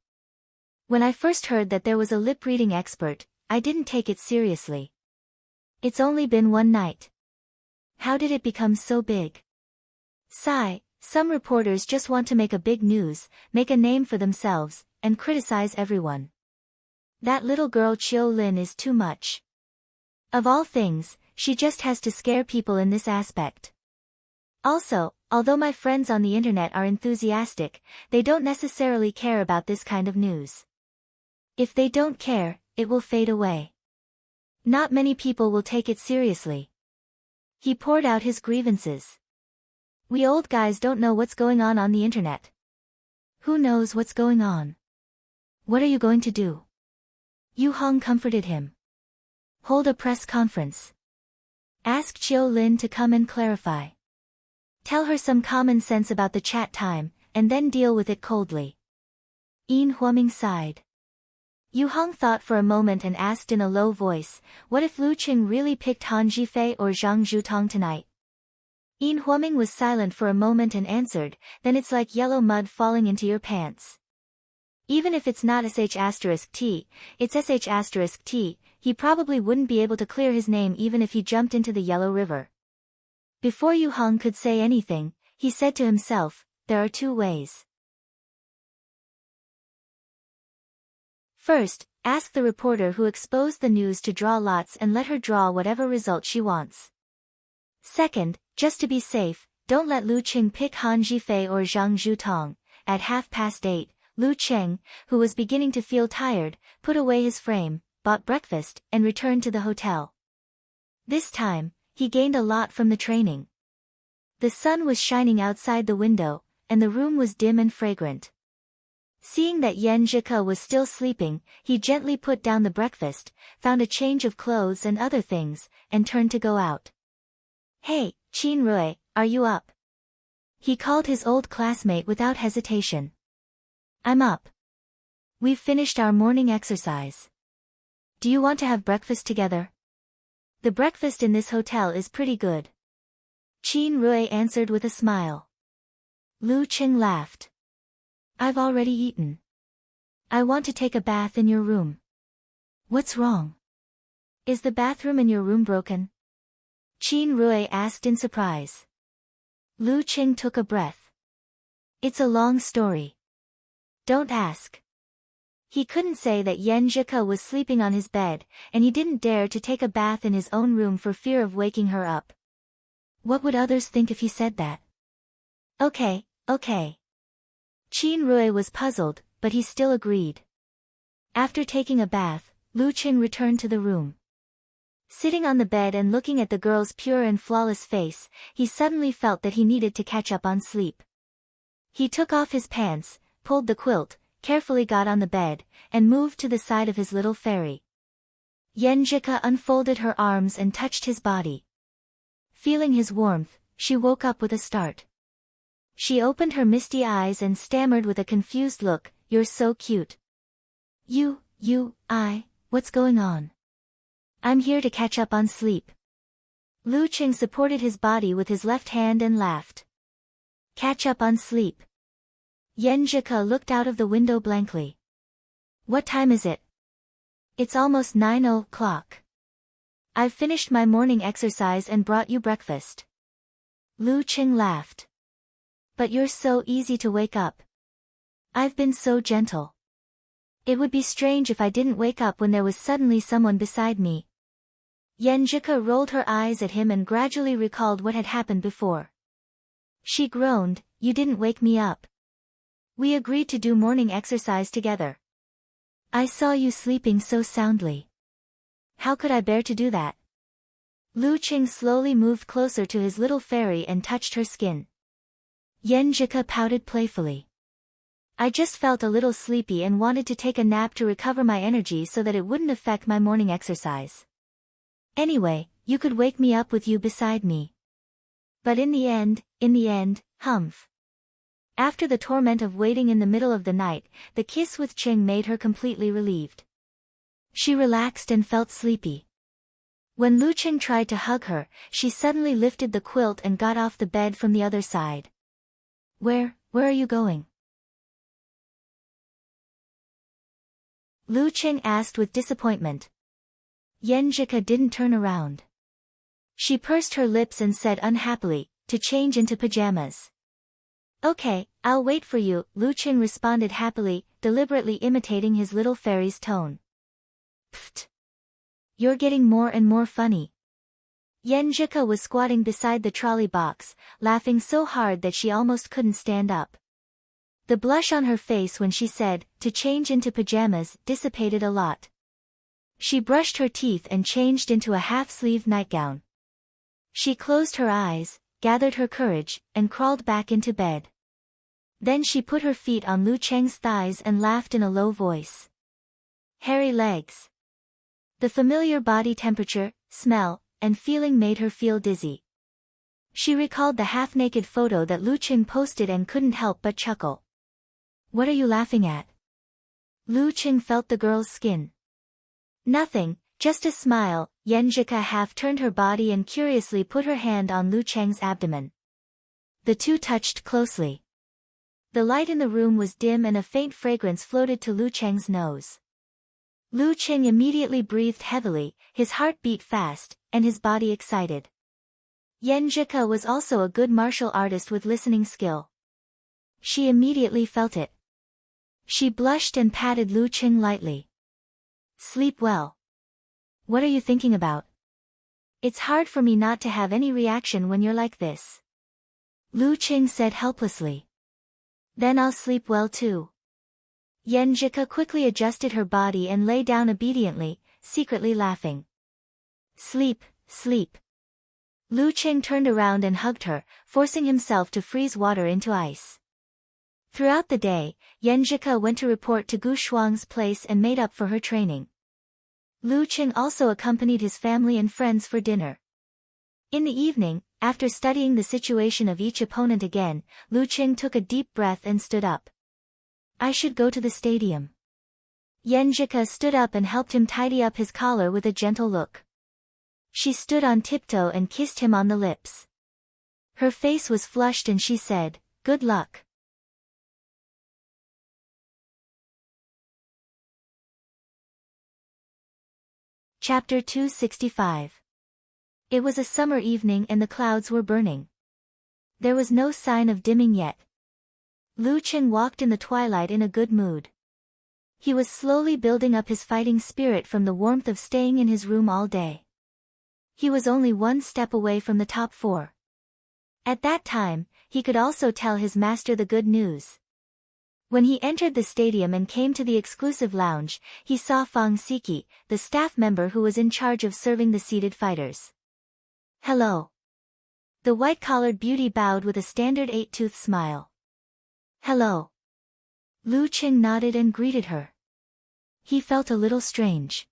When I first heard that there was a lip-reading expert, I didn't take it seriously. It's only been one night. How did it become so big? Sigh, some reporters just want to make a big news, make a name for themselves, and criticize everyone. That little girl Chiu Lin is too much. Of all things, she just has to scare people in this aspect. Also, although my friends on the internet are enthusiastic, they don't necessarily care about this kind of news. If they don't care, it will fade away. Not many people will take it seriously. He poured out his grievances. We old guys don't know what's going on the internet. Who knows what's going on? What are you going to do? Yu Hong comforted him. Hold a press conference. Ask Chiu Lin to come and clarify. Tell her some common sense about the chat time, and then deal with it coldly. Yin Huoming sighed. Yu Hong thought for a moment and asked in a low voice, what if Lu Qing really picked Han Zhifei or Zhang Zhutong tonight? Yin Huoming was silent for a moment and answered, then it's like yellow mud falling into your pants. Even if it's not sh*t, it's sh*t, he probably wouldn't be able to clear his name even if he jumped into the Yellow River. Before Yu Hong could say anything, he said to himself, there are two ways. First, ask the reporter who exposed the news to draw lots and let her draw whatever result she wants. Second, just to be safe, don't let Lu Qing pick Han Zhifei or Zhang Zhutong. At 8:30, Lu Qing, who was beginning to feel tired, put away his frame, bought breakfast, and returned to the hotel. This time, he gained a lot from the training. The sun was shining outside the window, and the room was dim and fragrant. Seeing that Yan Zhike was still sleeping, he gently put down the breakfast, found a change of clothes and other things, and turned to go out. Hey, Qin Rui, are you up? He called his old classmate without hesitation. I'm up. We've finished our morning exercise. Do you want to have breakfast together? The breakfast in this hotel is pretty good. Qin Rui answered with a smile. Lu Qing laughed. I've already eaten. I want to take a bath in your room. What's wrong? Is the bathroom in your room broken? Qin Rui asked in surprise. Lu Qing took a breath. It's a long story. Don't ask. He couldn't say that Yan Zhike was sleeping on his bed, and he didn't dare to take a bath in his own room for fear of waking her up. What would others think if he said that? Okay. Qin Rui was puzzled, but he still agreed. After taking a bath, Lu Qing returned to the room. Sitting on the bed and looking at the girl's pure and flawless face, he suddenly felt that he needed to catch up on sleep. He took off his pants, pulled the quilt, carefully got on the bed, and moved to the side of his little fairy. Yan Zhike unfolded her arms and touched his body. Feeling his warmth, she woke up with a start. She opened her misty eyes and stammered with a confused look, "You're so cute." What's going on? I'm here to catch up on sleep. Lu Qing supported his body with his left hand and laughed. Catch up on sleep. Yan Zhike looked out of the window blankly. What time is it? It's almost 9 o'clock. I've finished my morning exercise and brought you breakfast. Lu Qing laughed. But you're so easy to wake up. I've been so gentle. It would be strange if I didn't wake up when there was suddenly someone beside me. Yan Zhike rolled her eyes at him and gradually recalled what had happened before. She groaned, "You didn't wake me up. We agreed to do morning exercise together. I saw you sleeping so soundly. How could I bear to do that?" Lu Qing slowly moved closer to his little fairy and touched her skin. Yan Zhike pouted playfully. I just felt a little sleepy and wanted to take a nap to recover my energy so that it wouldn't affect my morning exercise. Anyway, you could wake me up with you beside me. But in the end, humph. After the torment of waiting in the middle of the night, the kiss with Qing made her completely relieved. She relaxed and felt sleepy. When Lu Qing tried to hug her, she suddenly lifted the quilt and got off the bed from the other side. Where are you going? Lu Qing asked with disappointment. Yenjika didn't turn around. She pursed her lips and said unhappily, to change into pajamas. Okay, I'll wait for you, Lu Qing responded happily, deliberately imitating his little fairy's tone. Pfft. You're getting more and more funny. Yenjika was squatting beside the trolley box, laughing so hard that she almost couldn't stand up. The blush on her face when she said, to change into pajamas, dissipated a lot. She brushed her teeth and changed into a half-sleeved nightgown. She closed her eyes, gathered her courage, and crawled back into bed. Then she put her feet on Lu Cheng's thighs and laughed in a low voice. Hairy legs. The familiar body temperature, smell, and feeling made her feel dizzy. She recalled the half-naked photo that Lu Cheng posted and couldn't help but chuckle. What are you laughing at? Lu Cheng felt the girl's skin. Nothing, just a smile. Yenjika half turned her body and curiously put her hand on Lu Cheng's abdomen. The two touched closely. The light in the room was dim and a faint fragrance floated to Lu Cheng's nose. Lu Cheng immediately breathed heavily, his heart beat fast, and his body excited. Yenjika was also a good martial artist with listening skill. She immediately felt it. She blushed and patted Lu Cheng lightly. Sleep well. What are you thinking about? It's hard for me not to have any reaction when you're like this. Lu Cheng said helplessly. Then I'll sleep well too. Yenjika quickly adjusted her body and lay down obediently, secretly laughing. Sleep, sleep. Lu Cheng turned around and hugged her, forcing himself to freeze water into ice. Throughout the day, Yenjika went to report to Gu Shuang's place and made up for her training. Lu Cheng also accompanied his family and friends for dinner. In the evening, after studying the situation of each opponent again, Lu Cheng took a deep breath and stood up. I should go to the stadium. Yenjika stood up and helped him tidy up his collar with a gentle look. She stood on tiptoe and kissed him on the lips. Her face was flushed and she said, Good luck. Chapter 265. It was a summer evening and the clouds were burning. There was no sign of dimming yet. Lu Cheng walked in the twilight in a good mood. He was slowly building up his fighting spirit from the warmth of staying in his room all day. He was only one step away from the top 4. At that time, he could also tell his master the good news. When he entered the stadium and came to the exclusive lounge, he saw Fang Siki, the staff member who was in charge of serving the seated fighters. Hello. The white-collared beauty bowed with a standard 8-tooth smile. Hello. Lu Cheng nodded and greeted her. He felt a little strange.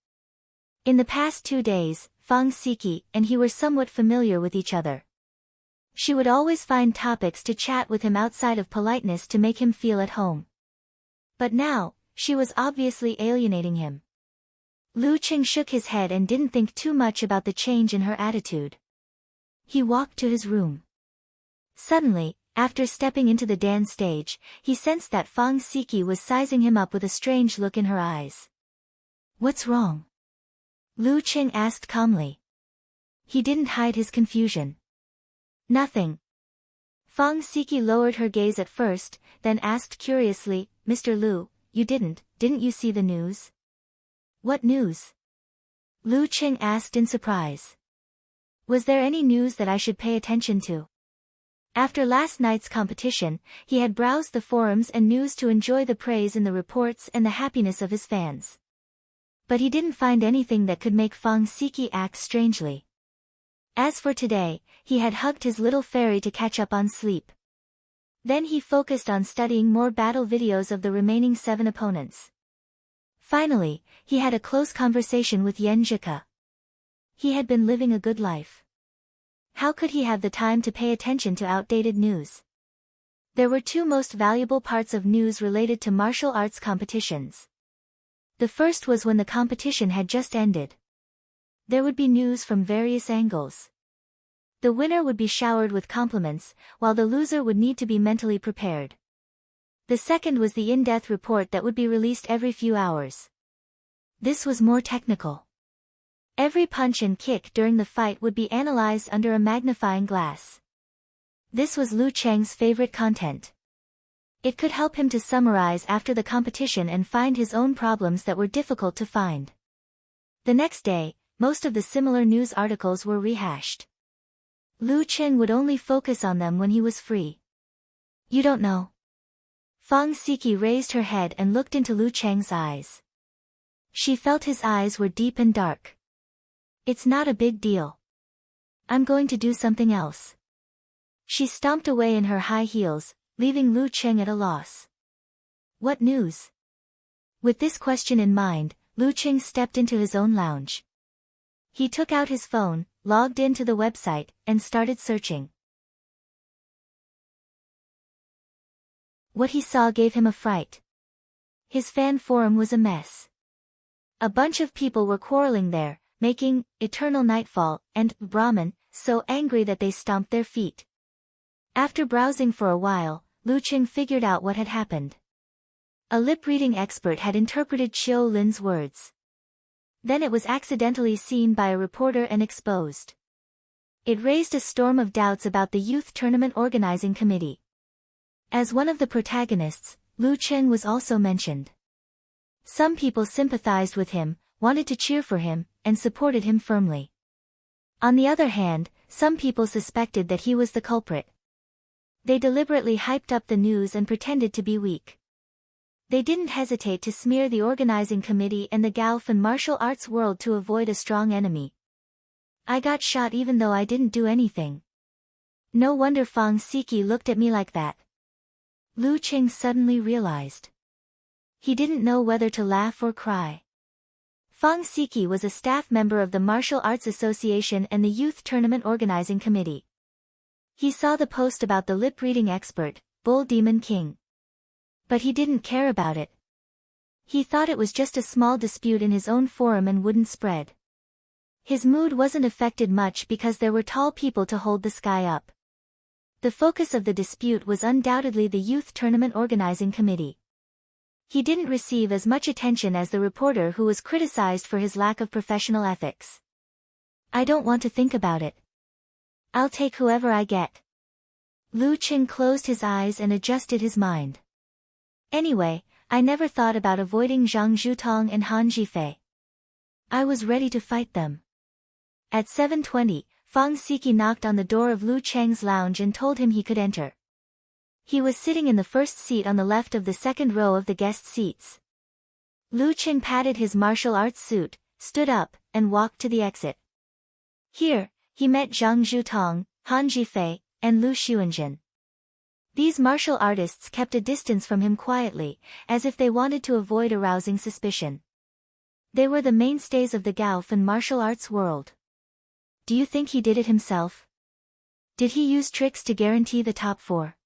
In the past 2 days, Fang Siki and he were somewhat familiar with each other. She would always find topics to chat with him outside of politeness to make him feel at home. But now, she was obviously alienating him. Lu Cheng shook his head and didn't think too much about the change in her attitude. He walked to his room. Suddenly, after stepping into the dance stage, he sensed that Fang Siki was sizing him up with a strange look in her eyes. What's wrong? Lu Cheng asked calmly. He didn't hide his confusion. Nothing. Fang Siki lowered her gaze at first, then asked curiously, Mr. Lu, didn't you see the news? What news? Lu Cheng asked in surprise. Was there any news that I should pay attention to? After last night's competition, he had browsed the forums and news to enjoy the praise in the reports and the happiness of his fans. But he didn't find anything that could make Fang Siki act strangely. As for today, he had hugged his little fairy to catch up on sleep. Then he focused on studying more battle videos of the remaining 7 opponents. Finally, he had a close conversation with Yenjika. He had been living a good life. How could he have the time to pay attention to outdated news? There were 2 most valuable parts of news related to martial arts competitions. The first was when the competition had just ended. There would be news from various angles. The winner would be showered with compliments, while the loser would need to be mentally prepared. The second was the in-depth report that would be released every few hours. This was more technical. Every punch and kick during the fight would be analyzed under a magnifying glass. This was Lu Cheng's favorite content. It could help him to summarize after the competition and find his own problems that were difficult to find. The next day, most of the similar news articles were rehashed. Lu Cheng would only focus on them when he was free. You don't know. Fang Siki raised her head and looked into Lu Cheng's eyes. She felt his eyes were deep and dark. It's not a big deal. I'm going to do something else. She stomped away in her high heels, leaving Lu Cheng at a loss. What news? With this question in mind, Lu Cheng stepped into his own lounge. He took out his phone, logged into the website, and started searching. What he saw gave him a fright. His fan forum was a mess. A bunch of people were quarreling there, making Eternal Nightfall and Brahman so angry that they stomped their feet. After browsing for a while, Lu Cheng figured out what had happened. A lip-reading expert had interpreted Qiu Lin's words. Then it was accidentally seen by a reporter and exposed. It raised a storm of doubts about the youth tournament organizing committee. As one of the protagonists, Lu Cheng was also mentioned. Some people sympathized with him, wanted to cheer for him, and supported him firmly. On the other hand, some people suspected that he was the culprit. They deliberately hyped up the news and pretended to be weak. They didn't hesitate to smear the organizing committee and the Golf and martial arts world to avoid a strong enemy. I got shot even though I didn't do anything. No wonder Fang Siki looked at me like that. Lu Cheng suddenly realized. He didn't know whether to laugh or cry. Fang Siki was a staff member of the Martial Arts Association and the Youth Tournament Organizing Committee. He saw the post about the lip-reading expert, Bull Demon King. But he didn't care about it. He thought it was just a small dispute in his own forum and wouldn't spread. His mood wasn't affected much because there were tall people to hold the sky up. The focus of the dispute was undoubtedly the Youth Tournament Organizing Committee. He didn't receive as much attention as the reporter who was criticized for his lack of professional ethics. I don't want to think about it. I'll take whoever I get. Lu Cheng closed his eyes and adjusted his mind. Anyway, I never thought about avoiding Zhang Zhutong and Han Jifei. I was ready to fight them. At 7:20, Fang Siki knocked on the door of Lu Cheng's lounge and told him he could enter. He was sitting in the first seat on the left of the second row of the guest seats. Lu Cheng patted his martial arts suit, stood up, and walked to the exit. Here, he met Zhang Zhutong, Han Jifei, and Lu Xuanjin. These martial artists kept a distance from him quietly, as if they wanted to avoid arousing suspicion. They were the mainstays of the Golf and martial arts world. Do you think he did it himself? Did he use tricks to guarantee the top four?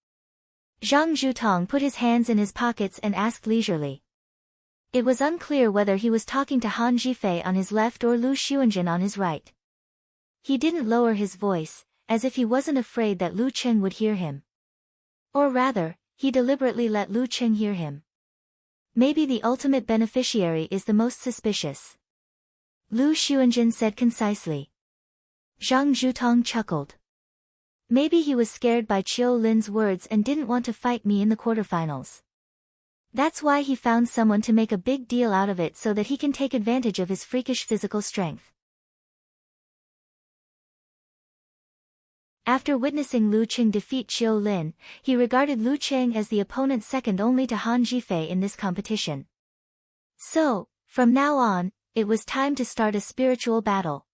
Zhang Zhutong put his hands in his pockets and asked leisurely. It was unclear whether he was talking to Han Jifei on his left or Lu Xuanjin on his right. He didn't lower his voice, as if he wasn't afraid that Lu Cheng would hear him. Or rather, he deliberately let Lu Cheng hear him. Maybe the ultimate beneficiary is the most suspicious. Lu Xuanjin said concisely. Zhang Zhutong chuckled. Maybe he was scared by Qiu Lin's words and didn't want to fight me in the quarterfinals. That's why he found someone to make a big deal out of it so that he can take advantage of his freakish physical strength. After witnessing Lu Cheng defeat Qiu Lin, he regarded Lu Cheng as the opponent second only to Han Jifei in this competition. So, from now on, it was time to start a spiritual battle.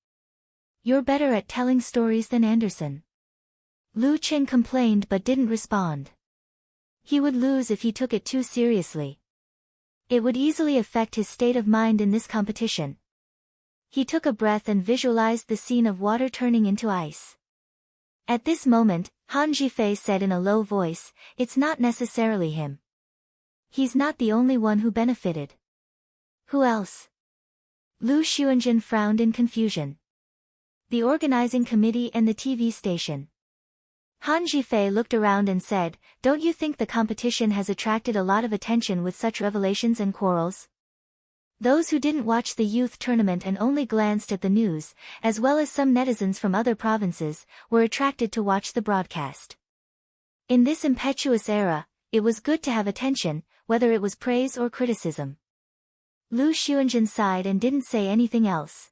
You're better at telling stories than Anderson. Lu Cheng complained but didn't respond. He would lose if he took it too seriously. It would easily affect his state of mind in this competition. He took a breath and visualized the scene of water turning into ice. At this moment, Han Jifei said in a low voice, "It's not necessarily him. He's not the only one who benefited." "Who else?" Lu Xuanjin frowned in confusion. the organizing committee and the TV station. Han Zhifei looked around and said, "Don't you think the competition has attracted a lot of attention with such revelations and quarrels?" Those who didn't watch the youth tournament and only glanced at the news, as well as some netizens from other provinces, were attracted to watch the broadcast. In this impetuous era, it was good to have attention, whether it was praise or criticism. Lu Xuanzhen sighed and didn't say anything else.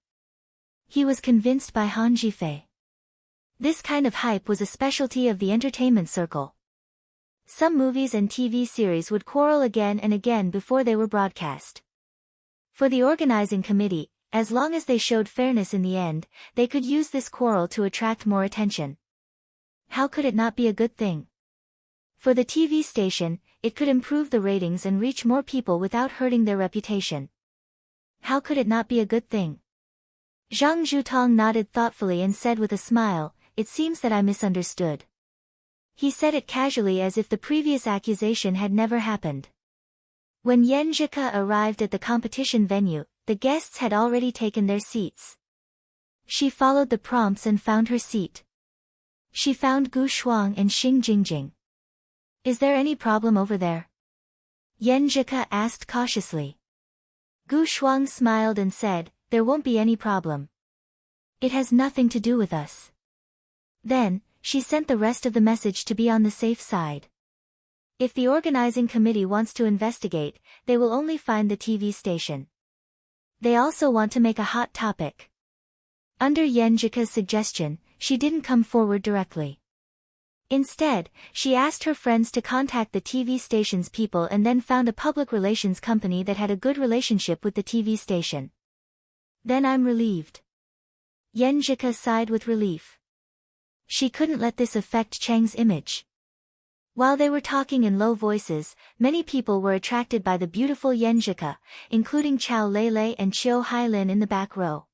He was convinced by Han Zhifei. This kind of hype was a specialty of the entertainment circle. Some movies and TV series would quarrel again and again before they were broadcast. For the organizing committee, as long as they showed fairness in the end, they could use this quarrel to attract more attention. How could it not be a good thing? For the TV station, it could improve the ratings and reach more people without hurting their reputation. How could it not be a good thing? Zhang Zhutong nodded thoughtfully and said with a smile, "It seems that I misunderstood." He said it casually as if the previous accusation had never happened. When Yan Zhike arrived at the competition venue, the guests had already taken their seats. She followed the prompts and found her seat. She found Gu Shuang and Xing Jingjing. "Is there any problem over there?" Yan Zhike asked cautiously. Gu Shuang smiled and said, "There won't be any problem. It has nothing to do with us." Then, she sent the rest of the message to be on the safe side. If the organizing committee wants to investigate, they will only find the TV station. They also want to make a hot topic. Under Yan Zhike's suggestion, she didn't come forward directly. Instead, she asked her friends to contact the TV station's people and then found a public relations company that had a good relationship with the TV station. "Then I'm relieved." Yan Zhike sighed with relief. She couldn't let this affect Cheng's image. While they were talking in low voices, many people were attracted by the beautiful Yan Zhike, including Chao Lei and Qiu Hailin in the back row.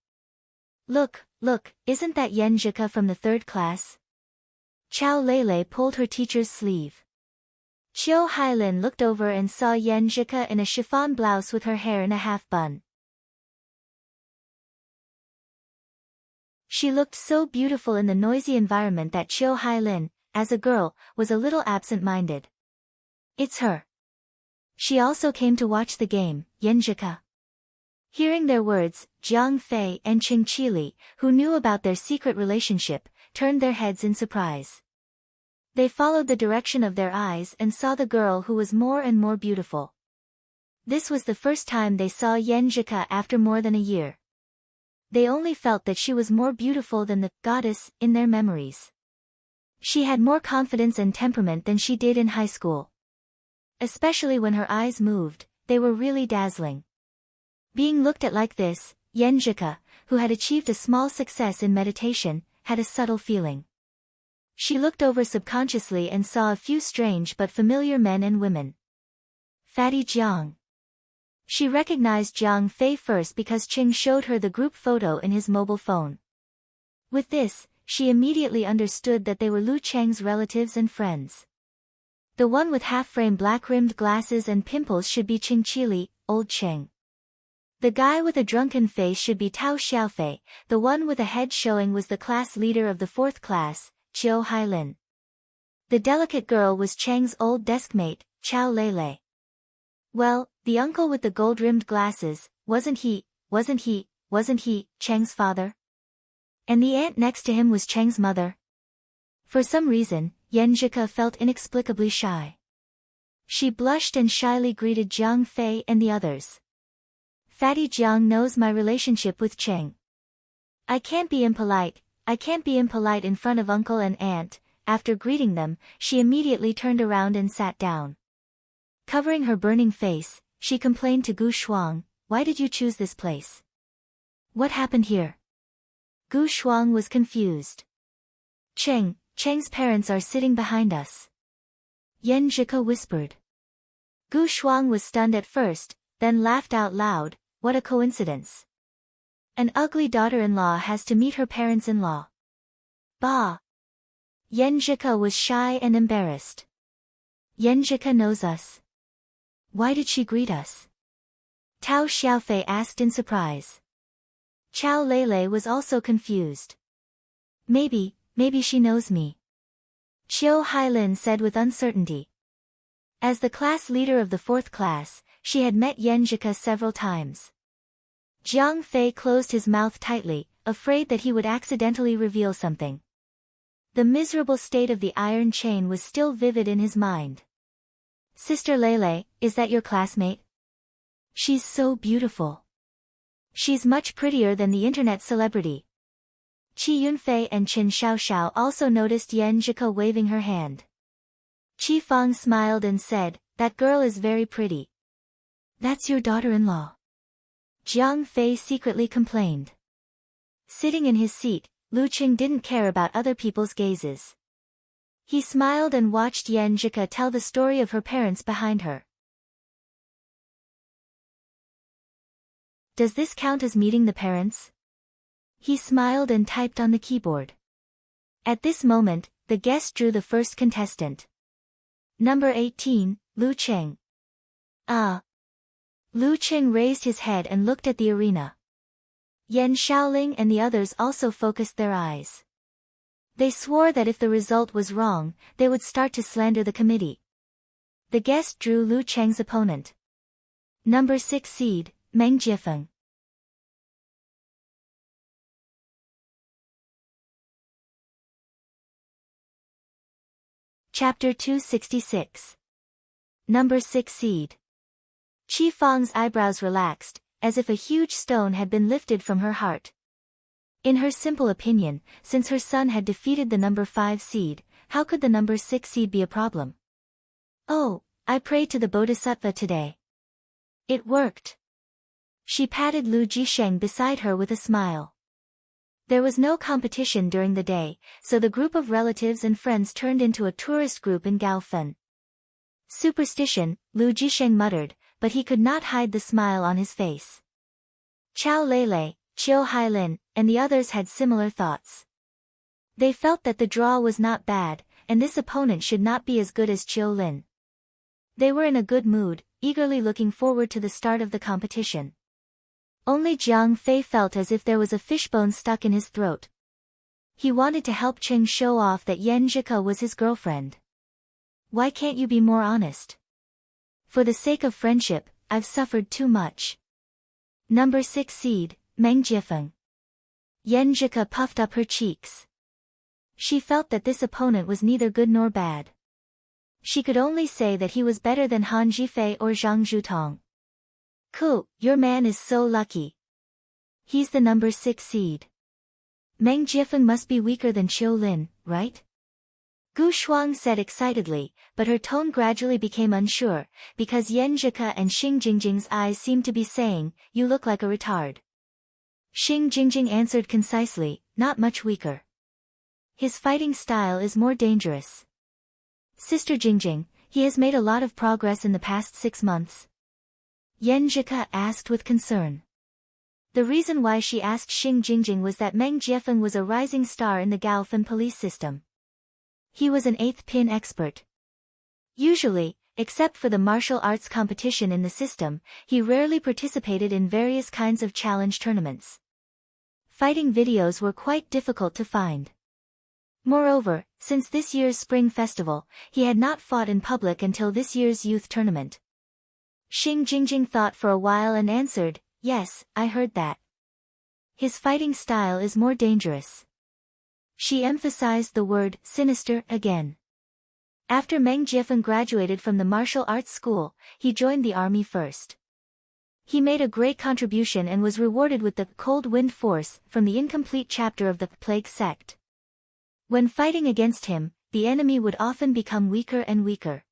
Look, isn't that Yan Zhike from the 3rd class?" Chao Lei pulled her teacher's sleeve. Qiu Hailin looked over and saw Yan Zhike in a chiffon blouse with her hair in a half bun. She looked so beautiful in the noisy environment that Qiu Hailin, as a girl, was a little absent-minded. "It's her. She also came to watch the game, Yan Zhike." Hearing their words, Jiang Fei and Qing Qili, who knew about their secret relationship, turned their heads in surprise. They followed the direction of their eyes and saw the girl who was more and more beautiful. This was the first time they saw Yan Zhike after more than a year. They only felt that she was more beautiful than the goddess in their memories. She had more confidence and temperament than she did in high school. Especially when her eyes moved, they were really dazzling. Being looked at like this, Yan Zhike, who had achieved a small success in meditation, had a subtle feeling. She looked over subconsciously and saw a few strange but familiar men and women. Fatty Jiang. She recognized Jiang Fei first because Qing showed her the group photo in his mobile phone. With this, she immediately understood that they were Lu Cheng's relatives and friends. The one with half-frame black-rimmed glasses and pimples should be Qing Qili, old Cheng. The guy with a drunken face should be Tao Xiaofei, the one with a head showing was the class leader of the 4th class, Qiu Hailin. The delicate girl was Cheng's old deskmate, Chao Lei. Well, the uncle with the gold-rimmed glasses, wasn't he, Cheng's father? And the aunt next to him was Cheng's mother? For some reason, Yan Zhike felt inexplicably shy. She blushed and shyly greeted Jiang Fei and the others. "Fatty Jiang knows my relationship with Cheng. I can't be impolite in front of uncle and aunt." After greeting them, she immediately turned around and sat down. Covering her burning face, she complained to Gu Shuang, "Why did you choose this place? What happened here?" Gu Shuang was confused. Cheng's parents are sitting behind us," Yan Zhike whispered. Gu Shuang was stunned at first, then laughed out loud. What a coincidence. An ugly daughter-in-law has to meet her parents-in-law. Bah! Yan Zhike was shy and embarrassed. Yan Zhike knows us. Why did she greet us? Tao Xiaofei asked in surprise. Chao Lei was also confused. Maybe she knows me. Chiu Hailin said with uncertainty. As the class leader of the fourth class, she had met Yenjika several times. Jiang Fei closed his mouth tightly, afraid that he would accidentally reveal something. The miserable state of the iron chain was still vivid in his mind. Sister Lele, is that your classmate? She's so beautiful. She's much prettier than the internet celebrity. Qi Yunfei and Qin Xiaoxiao also noticed Yenjika waving her hand. Qi Fang smiled and said, that girl is very pretty. That's your daughter-in-law. Jiang Fei secretly complained. Sitting in his seat, Lu Qing didn't care about other people's gazes. He smiled and watched Yenjika tell the story of her parents behind her. Does this count as meeting the parents? He smiled and typed on the keyboard. At this moment, the guest drew the first contestant. Number 18, Lu Qing. Ah. Lu Qing raised his head and looked at the arena. Yan Shaoling and the others also focused their eyes. They swore that if the result was wrong, they would start to slander the committee. The guest drew Lu Cheng's opponent. Number 6 seed, Meng Jifeng. Chapter 266. Number 6 seed. Qi Fang's eyebrows relaxed, as if a huge stone had been lifted from her heart. In her simple opinion, since her son had defeated the number 5 seed, how could the number 6 seed be a problem? Oh, I prayed to the Bodhisattva today. It worked. She patted Lu Jisheng beside her with a smile. There was no competition during the day, so the group of relatives and friends turned into a tourist group in Gaofen. Superstition, Lu Jisheng muttered, but he could not hide the smile on his face. Chao Lele, Chiu Hailin, and the others had similar thoughts. They felt that the draw was not bad, and this opponent should not be as good as Chiu Lin. They were in a good mood, eagerly looking forward to the start of the competition. Only Jiang Fei felt as if there was a fishbone stuck in his throat. He wanted to help Qing show off that Yenjika was his girlfriend. Why can't you be more honest? For the sake of friendship, I've suffered too much. Number 6 seed, Meng Jifeng. Yenjika puffed up her cheeks. She felt that this opponent was neither good nor bad. She could only say that he was better than Han Jifei or Zhang Zhutong. Cool, your man is so lucky. He's the number 6 seed. Meng Jifeng must be weaker than Chiu Lin, right? Gu Shuang said excitedly, but her tone gradually became unsure, because Yenjika and Xing Jingjing's eyes seemed to be saying, you look like a retard. Xing Jingjing answered concisely, not much weaker. His fighting style is more dangerous. Sister Jingjing, he has made a lot of progress in the past 6 months. Yenjika asked with concern. The reason why she asked Xing Jingjing was that Meng Jiefeng was a rising star in the Gaofen police system. He was an 8th pin expert. Usually, except for the martial arts competition in the system, he rarely participated in various kinds of challenge tournaments. Fighting videos were quite difficult to find. Moreover, since this year's spring festival, he had not fought in public until this year's youth tournament. Xing Jingjing thought for a while and answered, yes, I heard that. His fighting style is more dangerous. She emphasized the word sinister again. After Meng Jiefeng graduated from the martial arts school, he joined the army first. He made a great contribution and was rewarded with the Cold Wind Force from the incomplete chapter of the Plague Sect. When fighting against him, the enemy would often become weaker and weaker.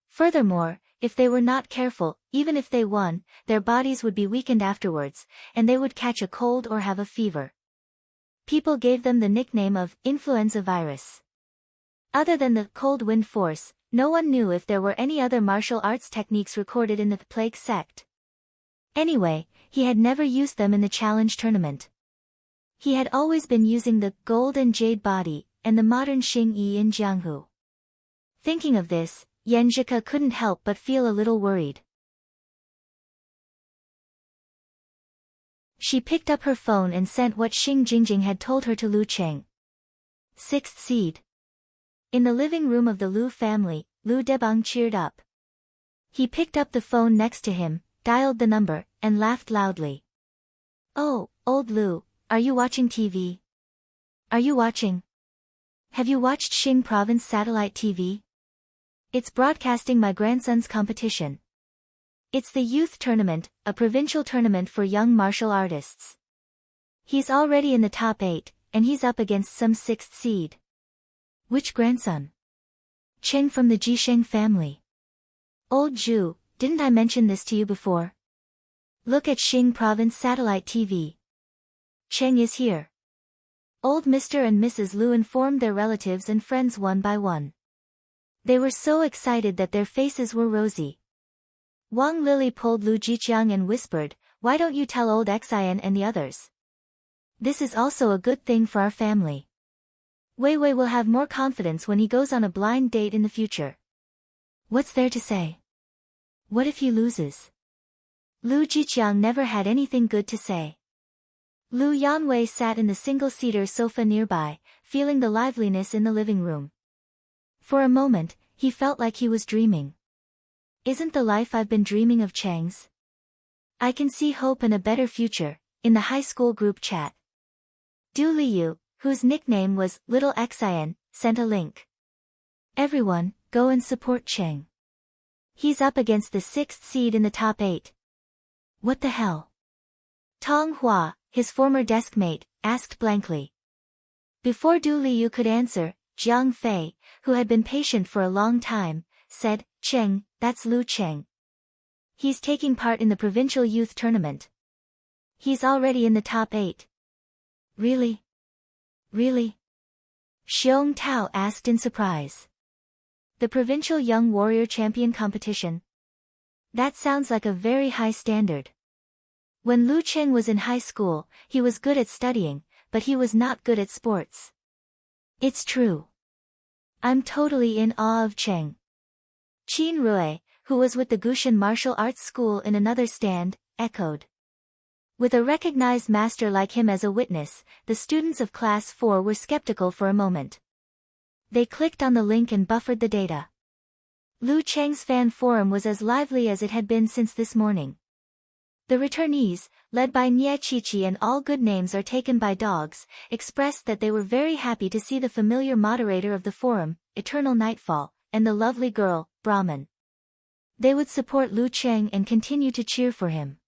Furthermore, if they were not careful, even if they won, their bodies would be weakened afterwards, and they would catch a cold or have a fever. People gave them the nickname of influenza virus. Other than the Cold Wind Force, no one knew if there were any other martial arts techniques recorded in the Plague Sect. Anyway, he had never used them in the challenge tournament. He had always been using the gold and jade body, and the modern Xing Yi in Jianghu. Thinking of this, Yenjika couldn't help but feel a little worried. She picked up her phone and sent what Xing Jingjing had told her to Lu Cheng. Sixth seed. In the living room of the Lu family, Lu Debang cheered up. He picked up the phone next to him, dialed the number, and laughed loudly. Oh, old Lu, are you watching TV? Are you watching? Have you watched Xing Province Satellite TV? It's broadcasting my grandson's competition. It's the youth tournament, a provincial tournament for young martial artists. He's already in the top 8, and he's up against some 6th seed. Which grandson? Cheng from the Jisheng family. Old Zhu, didn't I mention this to you before? Look at Xing Province Satellite TV. Cheng is here. Old Mr. and Mrs. Lu informed their relatives and friends one by one. They were so excited that their faces were rosy. Wang Lili pulled Lu Jiqiang and whispered, "Why don't you tell old Xian and the others? This is also a good thing for our family. Wei Wei will have more confidence when he goes on a blind date in the future." What's there to say? What if he loses? Lu Jiqiang never had anything good to say. Lu Yanwei sat in the single-seater sofa nearby, feeling the liveliness in the living room. For a moment, he felt like he was dreaming. Isn't the life I've been dreaming of Cheng's? I can see hope and a better future, in the high school group chat. Du Liu, whose nickname was Little Xian, sent a link. Everyone, go and support Cheng. He's up against the 6th seed in the top 8. What the hell? Tong Hua, his former deskmate, asked blankly. Before Du Liu could answer, Jiang Fei, who had been patient for a long time, said, "Cheng, that's Lu Cheng. He's taking part in the provincial youth tournament. He's already in the top 8. Really? Really?" Xiong Tao asked in surprise. The provincial young warrior champion competition? That sounds like a very high standard. When Lu Cheng was in high school, he was good at studying, but he was not good at sports. It's true. I'm totally in awe of Cheng. Qin Rui, who was with the Gushan martial arts school in another stand, echoed. With a recognized master like him as a witness, the students of Class 4 were skeptical for a moment. They clicked on the link and buffered the data. Lu Cheng's fan forum was as lively as it had been since this morning. The returnees, led by Nie Chichi and all good names are taken by dogs, expressed that they were very happy to see the familiar moderator of the forum, Eternal Nightfall, and the lovely girl, Brahman. They would support Lu Cheng and continue to cheer for him.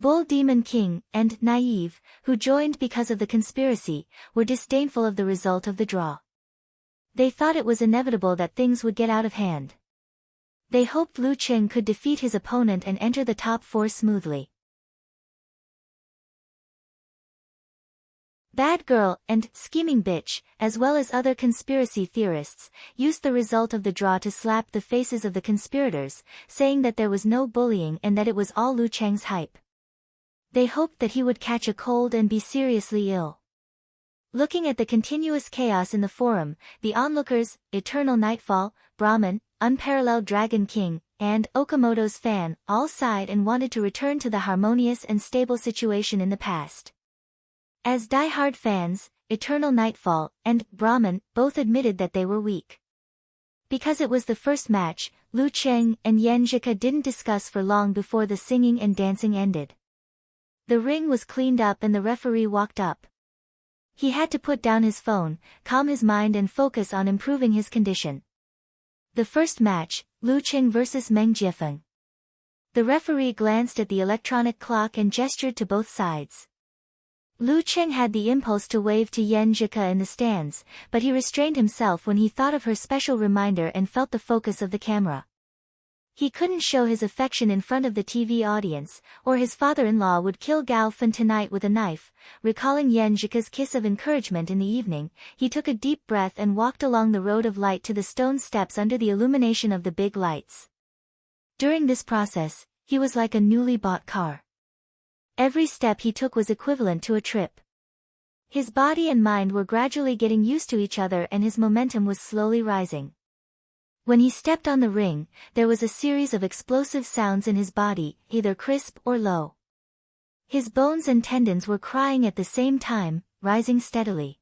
Bull Demon King, and Naive, who joined because of the conspiracy, were disdainful of the result of the draw. They thought it was inevitable that things would get out of hand. They hoped Lu Cheng could defeat his opponent and enter the top 4 smoothly. Bad Girl and Scheming Bitch, as well as other conspiracy theorists, used the result of the draw to slap the faces of the conspirators, saying that there was no bullying and that it was all Lu Cheng's hype. They hoped that he would catch a cold and be seriously ill. Looking at the continuous chaos in the forum, the onlookers, Eternal Nightfall, Brahman, Unparalleled Dragon King, and Okamoto's fan, all sighed and wanted to return to the harmonious and stable situation in the past. As die-hard fans, Eternal Nightfall, and Brahman, both admitted that they were weak. Because it was the first match, Lu Cheng and Yan Zhika didn't discuss for long before the singing and dancing ended. The ring was cleaned up and the referee walked up. He had to put down his phone, calm his mind and focus on improving his condition. The first match, Lu Cheng vs Meng Jiefeng. The referee glanced at the electronic clock and gestured to both sides. Lu Cheng had the impulse to wave to Yan Zhika in the stands, but he restrained himself when he thought of her special reminder and felt the focus of the camera. He couldn't show his affection in front of the TV audience, or his father-in-law would kill Gao Fen tonight with a knife. Recalling Yan Zhika's kiss of encouragement in the evening, he took a deep breath and walked along the road of light to the stone steps under the illumination of the big lights. During this process, he was like a newly bought car. Every step he took was equivalent to a trip. His body and mind were gradually getting used to each other and his momentum was slowly rising. When he stepped on the ring, there was a series of explosive sounds in his body, either crisp or low. His bones and tendons were crying at the same time, rising steadily.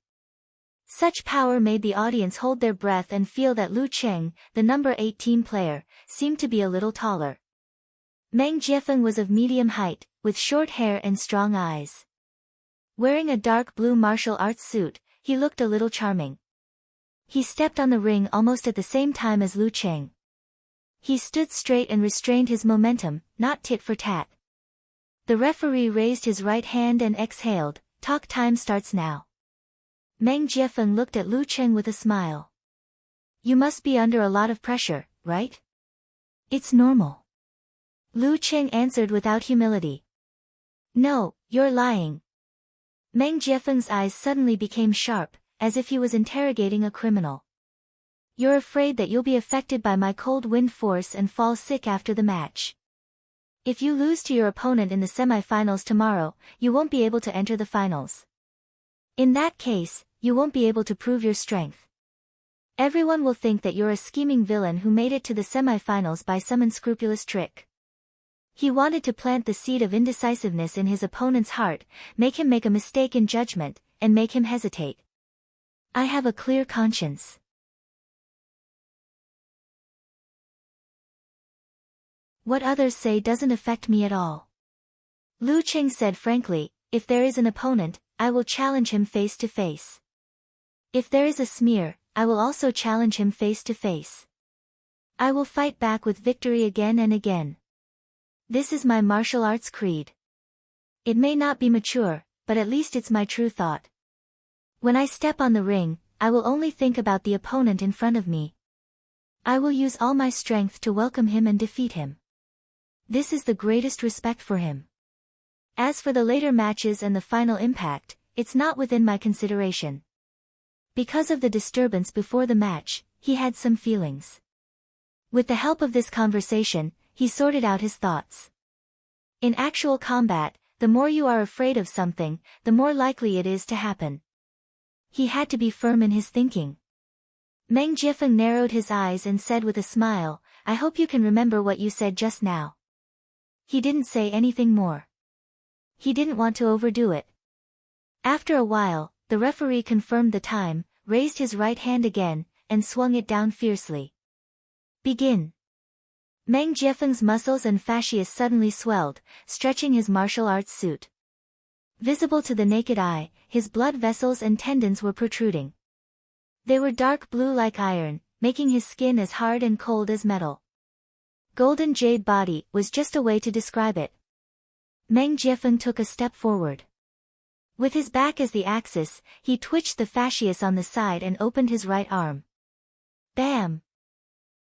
Such power made the audience hold their breath and feel that Lu Cheng, the number 18 player, seemed to be a little taller. Meng Jiefeng was of medium height, with short hair and strong eyes. Wearing a dark blue martial arts suit, he looked a little charming. He stepped on the ring almost at the same time as Lu Cheng. He stood straight and restrained his momentum, not tit for tat. The referee raised his right hand and exhaled, "Talk time starts now." Meng Jiefeng looked at Lu Cheng with a smile. "You must be under a lot of pressure, right?" "It's normal." Lu Cheng answered without humility. "No, you're lying." Meng Jiefeng's eyes suddenly became sharp, as if he was interrogating a criminal. "You're afraid that you'll be affected by my cold wind force and fall sick after the match. If you lose to your opponent in the semi-finals tomorrow, you won't be able to enter the finals. In that case, you won't be able to prove your strength. Everyone will think that you're a scheming villain who made it to the semi-finals by some unscrupulous trick." He wanted to plant the seed of indecisiveness in his opponent's heart, make him make a mistake in judgment, and make him hesitate. "I have a clear conscience. What others say doesn't affect me at all." Lu Cheng said frankly, "If there is an opponent, I will challenge him face to face. If there is a smear, I will also challenge him face to face. I will fight back with victory again and again. This is my martial arts creed. It may not be mature, but at least it's my true thought. When I step on the ring, I will only think about the opponent in front of me. I will use all my strength to welcome him and defeat him. This is the greatest respect for him. As for the later matches and the final impact, it's not within my consideration." Because of the disturbance before the match, he had some feelings. With the help of this conversation, he sorted out his thoughts. In actual combat, the more you are afraid of something, the more likely it is to happen. He had to be firm in his thinking. Meng Jiefeng narrowed his eyes and said with a smile, "I hope you can remember what you said just now." He didn't say anything more. He didn't want to overdo it. After a while, the referee confirmed the time, raised his right hand again, and swung it down fiercely. "Begin." Meng Jiefeng's muscles and fascias suddenly swelled, stretching his martial arts suit. Visible to the naked eye, his blood vessels and tendons were protruding. They were dark blue like iron, making his skin as hard and cold as metal. "Golden jade body" was just a way to describe it. Meng Jiefeng took a step forward. With his back as the axis, he twitched the fascias on the side and opened his right arm. Bam!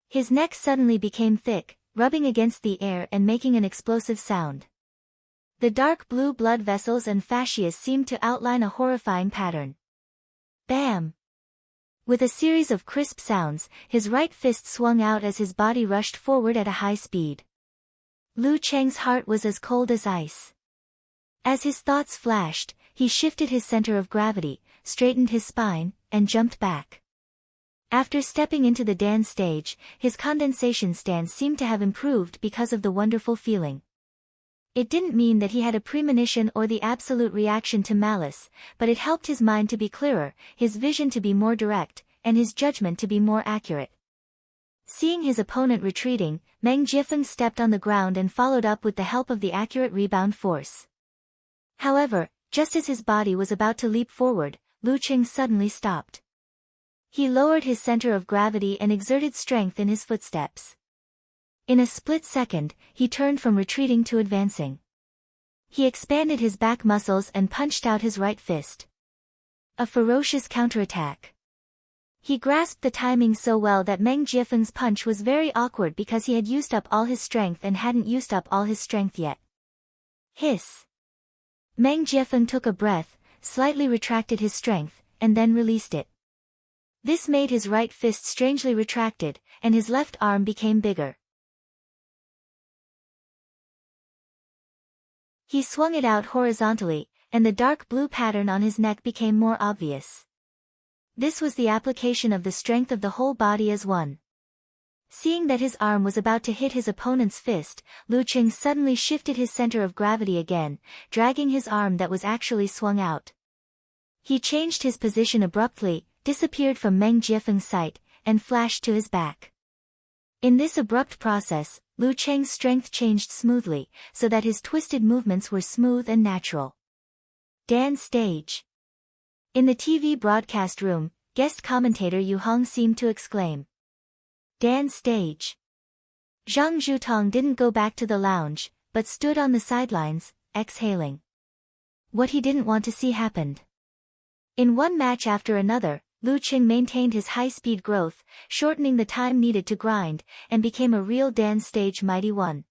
His neck suddenly became thick, rubbing against the air and making an explosive sound. The dark blue blood vessels and fascias seemed to outline a horrifying pattern. Bam! With a series of crisp sounds, his right fist swung out as his body rushed forward at a high speed. Lu Cheng's heart was as cold as ice. As his thoughts flashed, he shifted his center of gravity, straightened his spine, and jumped back. After stepping into the dance stage, his condensation stance seemed to have improved because of the wonderful feeling. It didn't mean that he had a premonition or the absolute reaction to malice, but it helped his mind to be clearer, his vision to be more direct, and his judgment to be more accurate. Seeing his opponent retreating, Meng Jiefeng stepped on the ground and followed up with the help of the accurate rebound force. However, just as his body was about to leap forward, Lu Cheng suddenly stopped. He lowered his center of gravity and exerted strength in his footsteps. In a split second, he turned from retreating to advancing. He expanded his back muscles and punched out his right fist. A ferocious counterattack. He grasped the timing so well that Meng Jiefeng's punch was very awkward because he had used up all his strength and hadn't used up all his strength yet. Hiss! Meng Jiefeng took a breath, slightly retracted his strength, and then released it. This made his right fist strangely retracted, and his left arm became bigger. He swung it out horizontally, and the dark blue pattern on his neck became more obvious. This was the application of the strength of the whole body as one. Seeing that his arm was about to hit his opponent's fist, Lu Cheng suddenly shifted his center of gravity again, dragging his arm that was actually swung out. He changed his position abruptly, disappeared from Meng Jiefeng's sight, and flashed to his back. In this abrupt process, Lu Cheng's strength changed smoothly, so that his twisted movements were smooth and natural. Dan stage. In the TV broadcast room, guest commentator Yu Hong seemed to exclaim, Dan stage. Zhang Zhutong didn't go back to the lounge, but stood on the sidelines, exhaling. What he didn't want to see happened. In one match after another, Lu Cheng maintained his high-speed growth, shortening the time needed to grind, and became a real Dan stage mighty one.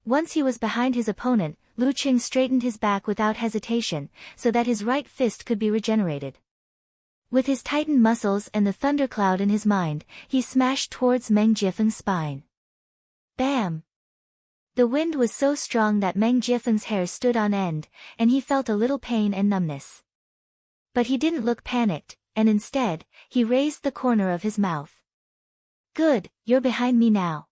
Once he was behind his opponent, Lu Cheng straightened his back without hesitation, so that his right fist could be regenerated. With his tightened muscles and the thundercloud in his mind, he smashed towards Meng Jiefeng's spine. Bam! The wind was so strong that Meng Jiefeng's hair stood on end, and he felt a little pain and numbness. But he didn't look panicked, and instead, he raised the corner of his mouth. Good, you're behind me now.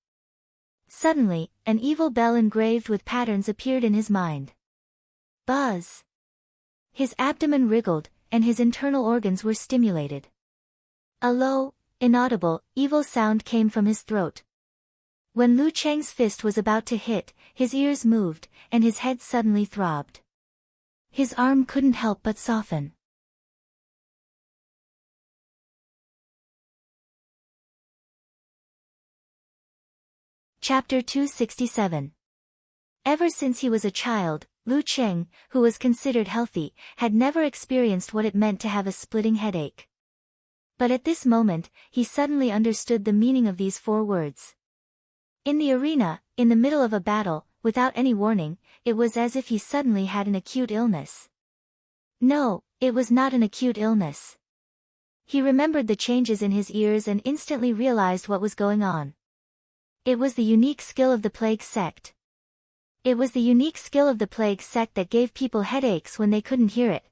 Suddenly, an evil bell engraved with patterns appeared in his mind. Buzz! His abdomen wriggled, and his internal organs were stimulated. A low, inaudible, evil sound came from his throat. When Lu Cheng's fist was about to hit, his ears moved, and his head suddenly throbbed. His arm couldn't help but soften. Chapter 267. Ever since he was a child, Lu Cheng, who was considered healthy, had never experienced what it meant to have a splitting headache. But at this moment, he suddenly understood the meaning of these 4 words. In the arena, in the middle of a battle, without any warning, it was as if he suddenly had an acute illness. No, it was not an acute illness. He remembered the changes in his ears and instantly realized what was going on. It was the unique skill of the plague sect. It was the unique skill of the plague sect that gave people headaches when they couldn't hear it.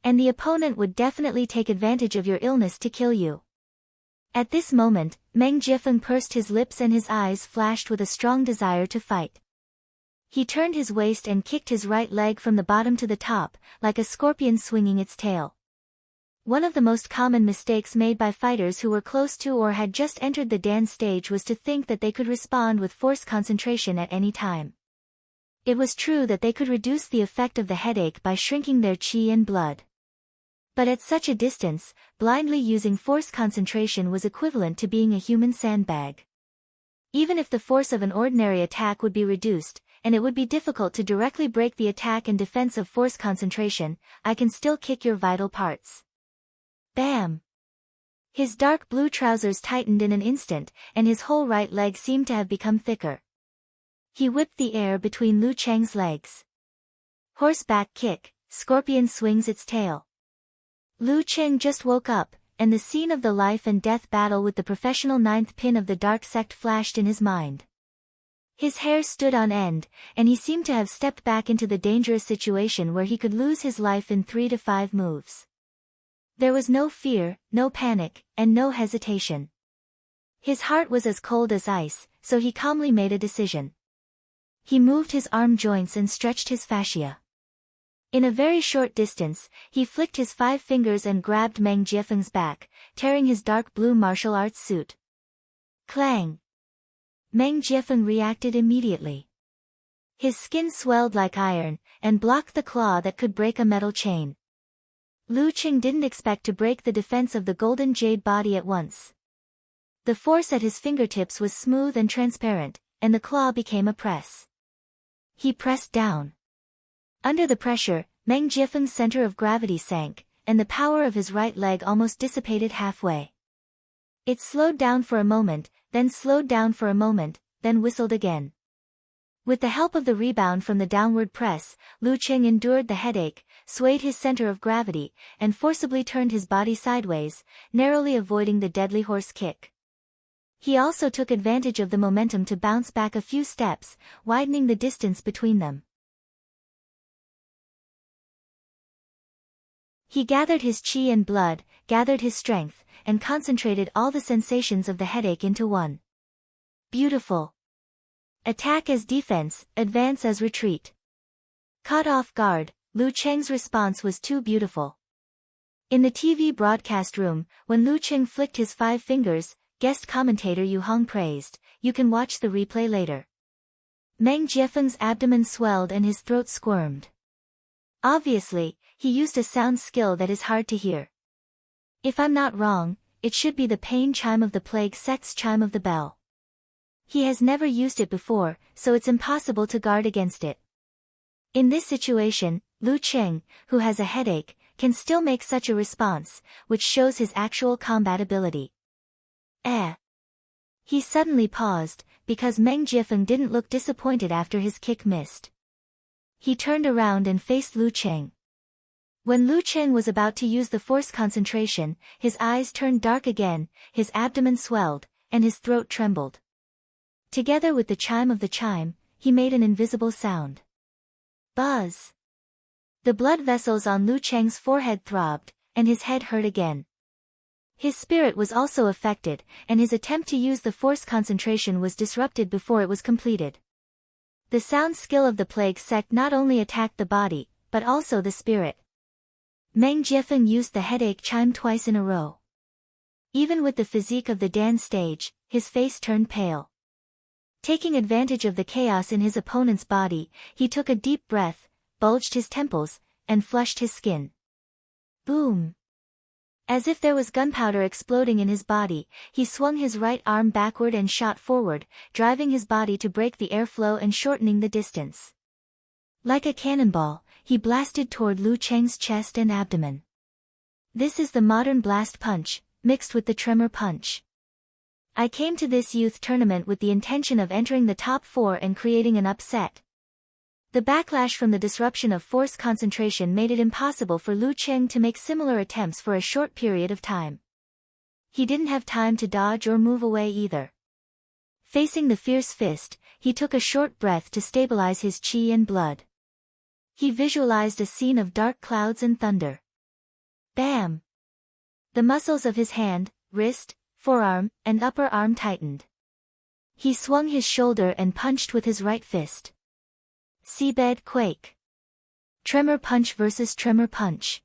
And the opponent would definitely take advantage of your illness to kill you. At this moment, Meng Jiefeng pursed his lips and his eyes flashed with a strong desire to fight. He turned his waist and kicked his right leg from the bottom to the top, like a scorpion swinging its tail. One of the most common mistakes made by fighters who were close to or had just entered the Dan stage was to think that they could respond with force concentration at any time. It was true that they could reduce the effect of the headache by shrinking their qi and blood. But at such a distance, blindly using force concentration was equivalent to being a human sandbag. Even if the force of an ordinary attack would be reduced, and it would be difficult to directly break the attack and defense of force concentration, I can still kick your vital parts. Bam! His dark blue trousers tightened in an instant, and his whole right leg seemed to have become thicker. He whipped the air between Lu Cheng's legs. Horseback kick, scorpion swings its tail. Lu Cheng just woke up, and the scene of the life and death battle with the professional 9th pin of the dark sect flashed in his mind. His hair stood on end, and he seemed to have stepped back into the dangerous situation where he could lose his life in 3 to 5 moves. There was no fear, no panic, and no hesitation. His heart was as cold as ice, so he calmly made a decision. He moved his arm joints and stretched his fascia. In a very short distance, he flicked his 5 fingers and grabbed Meng Jiefeng's back, tearing his dark blue martial arts suit. Clang! Meng Jiefeng reacted immediately. His skin swelled like iron, and blocked the claw that could break a metal chain. Lu Cheng didn't expect to break the defense of the golden jade body at once. The force at his fingertips was smooth and transparent, and the claw became a press. He pressed down. Under the pressure, Meng Jiefeng's center of gravity sank, and the power of his right leg almost dissipated halfway. It slowed down for a moment, then slowed down for a moment, then whistled again. With the help of the rebound from the downward press, Lu Cheng endured the headache, swayed his center of gravity, and forcibly turned his body sideways, narrowly avoiding the deadly horse kick. He also took advantage of the momentum to bounce back a few steps, widening the distance between them. He gathered his qi and blood, gathered his strength, and concentrated all the sensations of the headache into one. Beautiful. Attack as defense, advance as retreat. Caught off guard, Lu Cheng's response was too beautiful. In the TV broadcast room, when Lu Qing flicked his 5 fingers, guest commentator Yu Hong praised, "You can watch the replay later." Meng Jiefeng's abdomen swelled and his throat squirmed. Obviously, he used a sound skill that is hard to hear. If I'm not wrong, it should be the pain chime of the plague sect's chime of the bell. He has never used it before, so it's impossible to guard against it. In this situation, Lu Qing, who has a headache, can still make such a response, which shows his actual combat ability. He suddenly paused, because Meng Jiefeng didn't look disappointed after his kick missed. He turned around and faced Lu Qing. When Lu Qing was about to use the force concentration, his eyes turned dark again, his abdomen swelled, and his throat trembled. Together with the chime of the chime, he made an invisible sound. Buzz! The blood vessels on Lu Qing's forehead throbbed, and his head hurt again. His spirit was also affected, and his attempt to use the force concentration was disrupted before it was completed. The sound skill of the plague sect not only attacked the body, but also the spirit. Meng Jiefeng used the headache chime twice in a row. Even with the physique of the dance stage, his face turned pale. Taking advantage of the chaos in his opponent's body, he took a deep breath, bulged his temples, and flushed his skin. Boom! As if there was gunpowder exploding in his body, he swung his right arm backward and shot forward, driving his body to break the airflow and shortening the distance. Like a cannonball, he blasted toward Lu Qing's chest and abdomen. This is the modern blast punch, mixed with the tremor punch. I came to this youth tournament with the intention of entering the top 4 and creating an upset. The backlash from the disruption of force concentration made it impossible for Lu Qing to make similar attempts for a short period of time. He didn't have time to dodge or move away either. Facing the fierce fist, he took a short breath to stabilize his chi and blood. He visualized a scene of dark clouds and thunder. Bam! The muscles of his hand, wrist, forearm, and upper arm tightened. He swung his shoulder and punched with his right fist. Seabed quake. Tremor punch versus tremor punch.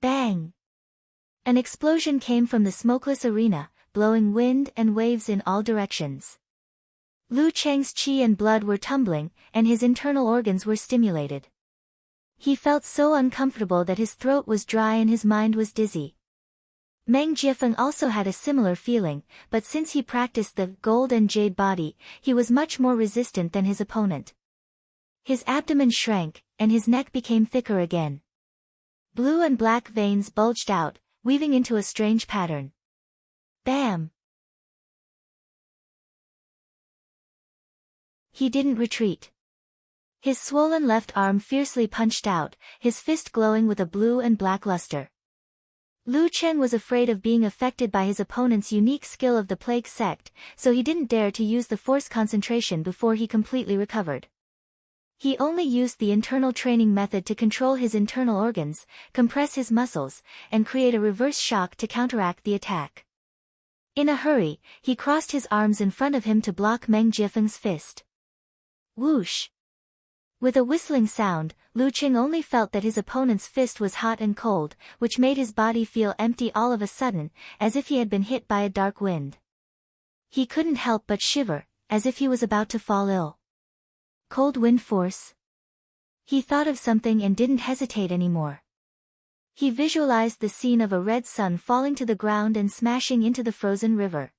Bang! An explosion came from the smokeless arena, blowing wind and waves in all directions. Lu Qing's chi and blood were tumbling, and his internal organs were stimulated. He felt so uncomfortable that his throat was dry and his mind was dizzy. Meng Jiefeng also had a similar feeling, but since he practiced the gold and jade body, he was much more resistant than his opponent. His abdomen shrank, and his neck became thicker again. Blue and black veins bulged out, weaving into a strange pattern. Bam! He didn't retreat. His swollen left arm fiercely punched out, his fist glowing with a blue and black luster. Lu Qing was afraid of being affected by his opponent's unique skill of the plague sect, so he didn't dare to use the force concentration before he completely recovered. He only used the internal training method to control his internal organs, compress his muscles, and create a reverse shock to counteract the attack. In a hurry, he crossed his arms in front of him to block Meng Jiefeng's fist. Whoosh! With a whistling sound, Lu Qing only felt that his opponent's fist was hot and cold, which made his body feel empty all of a sudden, as if he had been hit by a dark wind. He couldn't help but shiver, as if he was about to fall ill. Cold wind force? He thought of something and didn't hesitate anymore. He visualized the scene of a red sun falling to the ground and smashing into the frozen river.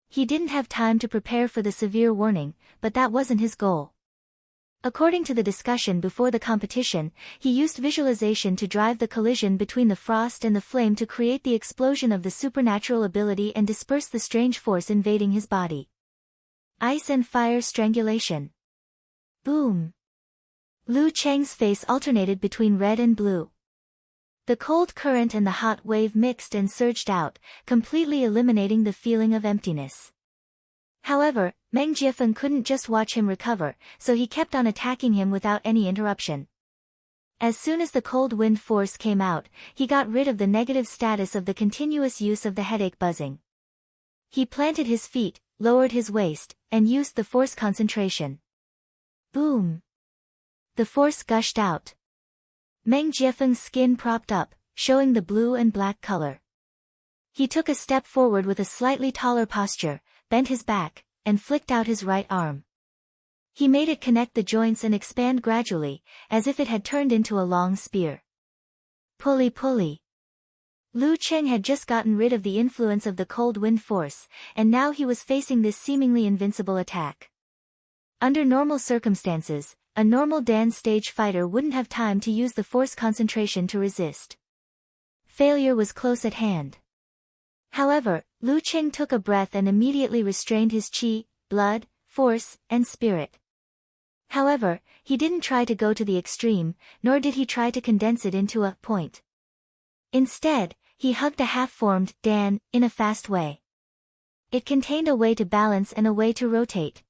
He didn't have time to prepare for the severe warning, but that wasn't his goal. According to the discussion before the competition, he used visualization to drive the collision between the frost and the flame to create the explosion of the supernatural ability and disperse the strange force invading his body. Ice and fire strangulation. Boom! Lu Qing's face alternated between red and blue. The cold current and the hot wave mixed and surged out, completely eliminating the feeling of emptiness. However, Meng Jiefeng couldn't just watch him recover, so he kept on attacking him without any interruption. As soon as the cold wind force came out, he got rid of the negative status of the continuous use of the headache buzzing. He planted his feet, lowered his waist, and used the force concentration. Boom! The force gushed out. Meng Jiefeng's skin propped up, showing the blue and black color. He took a step forward with a slightly taller posture, bent his back, and flicked out his right arm. He made it connect the joints and expand gradually, as if it had turned into a long spear. Pulley pulley. Lu Cheng had just gotten rid of the influence of the cold wind force, and now he was facing this seemingly invincible attack. Under normal circumstances, a normal dance stage fighter wouldn't have time to use the force concentration to resist. Failure was close at hand. However, Lu Cheng took a breath and immediately restrained his qi, blood, force, and spirit. However, he didn't try to go to the extreme, nor did he try to condense it into a point. Instead, he hugged a half-formed Dan in a fast way. It contained a way to balance and a way to rotate.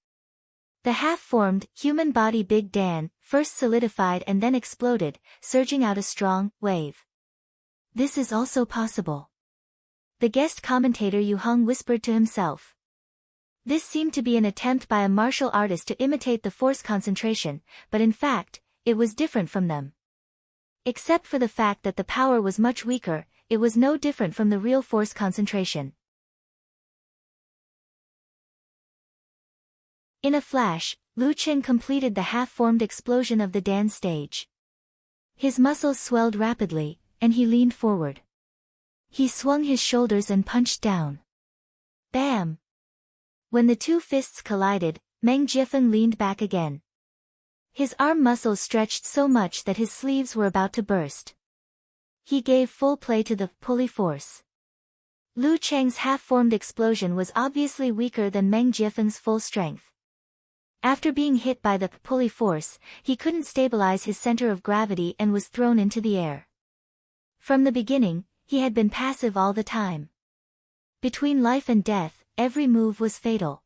The half-formed, human body Big Dan first solidified and then exploded, surging out a strong wave. This is also possible. The guest commentator Yu Hong whispered to himself. This seemed to be an attempt by a martial artist to imitate the force concentration, but in fact, it was different from them. Except for the fact that the power was much weaker, it was no different from the real force concentration. In a flash, Lu Cheng completed the half-formed explosion of the Dan stage. His muscles swelled rapidly, and he leaned forward. He swung his shoulders and punched down. Bam! When the two fists collided, Meng Jiefeng leaned back again. His arm muscles stretched so much that his sleeves were about to burst. He gave full play to the pulley force. Lu Cheng's half-formed explosion was obviously weaker than Meng Jiefeng's full strength. After being hit by the pulley force, he couldn't stabilize his center of gravity and was thrown into the air. From the beginning, he had been passive all the time. Between life and death, every move was fatal.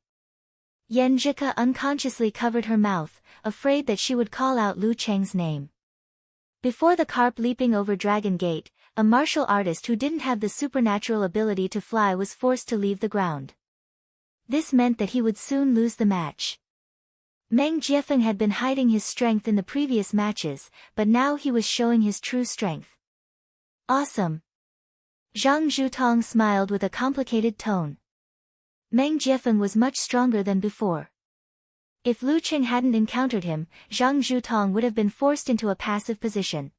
Yan Zhika unconsciously covered her mouth, afraid that she would call out Lu Cheng's name. Before the carp leaping over Dragon Gate, a martial artist who didn't have the supernatural ability to fly was forced to leave the ground. This meant that he would soon lose the match. Meng Jiefeng had been hiding his strength in the previous matches, but now he was showing his true strength. Awesome! Zhang Zhutong smiled with a complicated tone. Meng Jiefeng was much stronger than before. If Lu Cheng hadn't encountered him, Zhang Zhutong would have been forced into a passive position.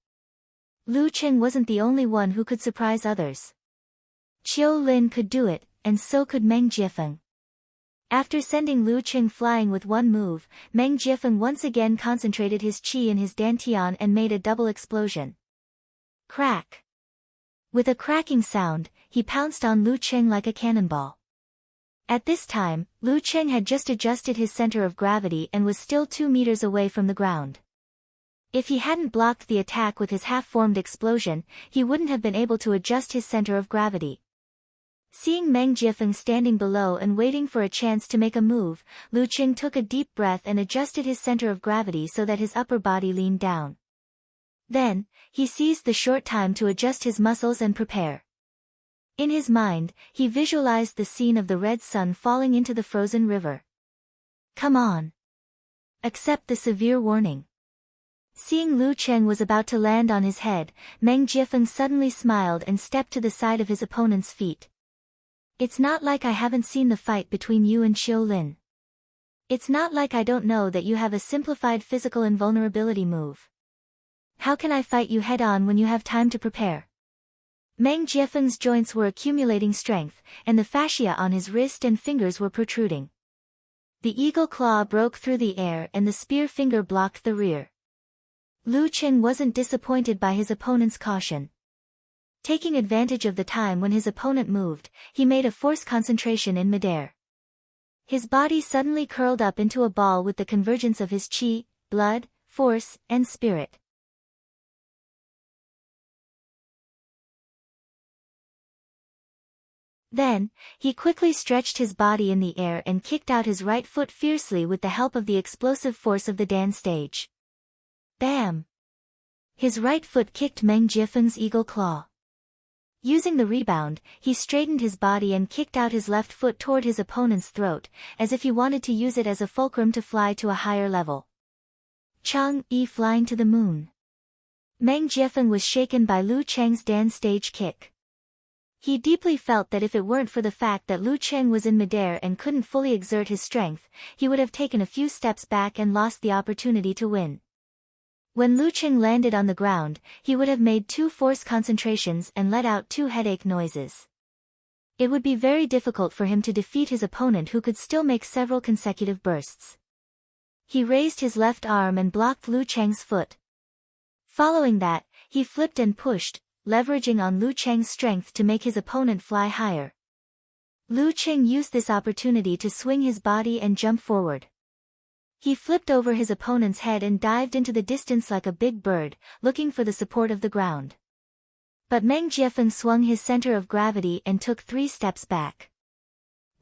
Lu Cheng wasn't the only one who could surprise others. Qiu Lin could do it, and so could Meng Jiefeng. After sending Lu Cheng flying with one move, Meng Jiefeng once again concentrated his qi in his dantian and made a double explosion. Crack! With a cracking sound, he pounced on Lu Cheng like a cannonball. At this time, Lu Cheng had just adjusted his center of gravity and was still 2 meters away from the ground. If he hadn't blocked the attack with his half-formed explosion, he wouldn't have been able to adjust his center of gravity. Seeing Meng Jiefeng standing below and waiting for a chance to make a move, Lu Cheng took a deep breath and adjusted his center of gravity so that his upper body leaned down. Then, he seized the short time to adjust his muscles and prepare. In his mind, he visualized the scene of the red sun falling into the frozen river. Come on! Accept the severe warning. Seeing Lu Cheng was about to land on his head, Meng Jiefeng suddenly smiled and stepped to the side of his opponent's feet. It's not like I haven't seen the fight between you and Qiu Lin. It's not like I don't know that you have a simplified physical invulnerability move. How can I fight you head-on when you have time to prepare? Meng Jiefeng's joints were accumulating strength, and the fascia on his wrist and fingers were protruding. The eagle claw broke through the air and the spear finger blocked the rear. Lu Cheng wasn't disappointed by his opponent's caution. Taking advantage of the time when his opponent moved, he made a force concentration in midair. His body suddenly curled up into a ball with the convergence of his qi, blood, force, and spirit. Then, he quickly stretched his body in the air and kicked out his right foot fiercely with the help of the explosive force of the Dan stage. Bam! His right foot kicked Meng Jiefeng's eagle claw. Using the rebound, he straightened his body and kicked out his left foot toward his opponent's throat, as if he wanted to use it as a fulcrum to fly to a higher level. Chang-yi flying to the moon. Meng Jiefeng was shaken by Lu Cheng's dance stage kick. He deeply felt that if it weren't for the fact that Lu Cheng was in midair and couldn't fully exert his strength, he would have taken a few steps back and lost the opportunity to win. When Lu Cheng landed on the ground, he would have made 2 force concentrations and let out 2 headache noises. It would be very difficult for him to defeat his opponent who could still make several consecutive bursts. He raised his left arm and blocked Lu Cheng's foot. Following that, he flipped and pushed, leveraging on Lu Cheng's strength to make his opponent fly higher. Lu Cheng used this opportunity to swing his body and jump forward. He flipped over his opponent's head and dived into the distance like a big bird, looking for the support of the ground. But Meng Jiefeng swung his center of gravity and took 3 steps back.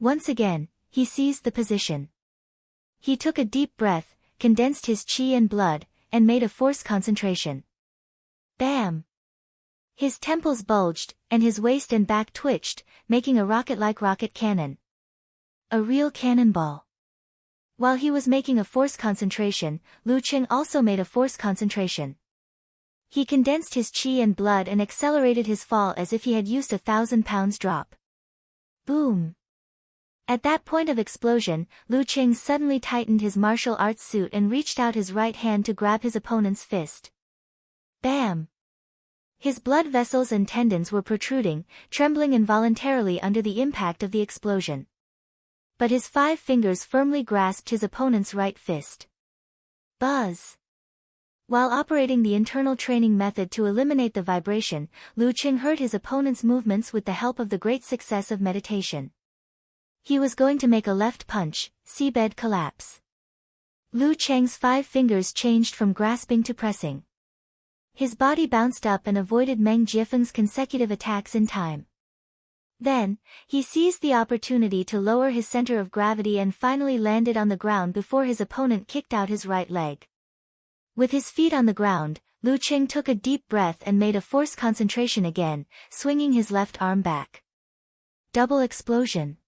Once again, he seized the position. He took a deep breath, condensed his qi and blood, and made a force concentration. Bam! His temples bulged, and his waist and back twitched, making a rocket-like rocket cannon. A real cannonball. While he was making a force concentration, Lu Cheng also made a force concentration. He condensed his qi and blood and accelerated his fall as if he had used 1,000 pounds drop. Boom! At that point of explosion, Lu Cheng suddenly tightened his martial arts suit and reached out his right hand to grab his opponent's fist. Bam! His blood vessels and tendons were protruding, trembling involuntarily under the impact of the explosion. But his 5 fingers firmly grasped his opponent's right fist. Buzz! While operating the internal training method to eliminate the vibration, Lu Cheng heard his opponent's movements with the help of the great success of meditation. He was going to make a left punch, seabed collapse. Lu Cheng's 5 fingers changed from grasping to pressing. His body bounced up and avoided Meng Jiefeng's consecutive attacks in time. Then, he seized the opportunity to lower his center of gravity and finally landed on the ground before his opponent kicked out his right leg. With his feet on the ground, Lu Cheng took a deep breath and made a force concentration again, swinging his left arm back. Double explosion.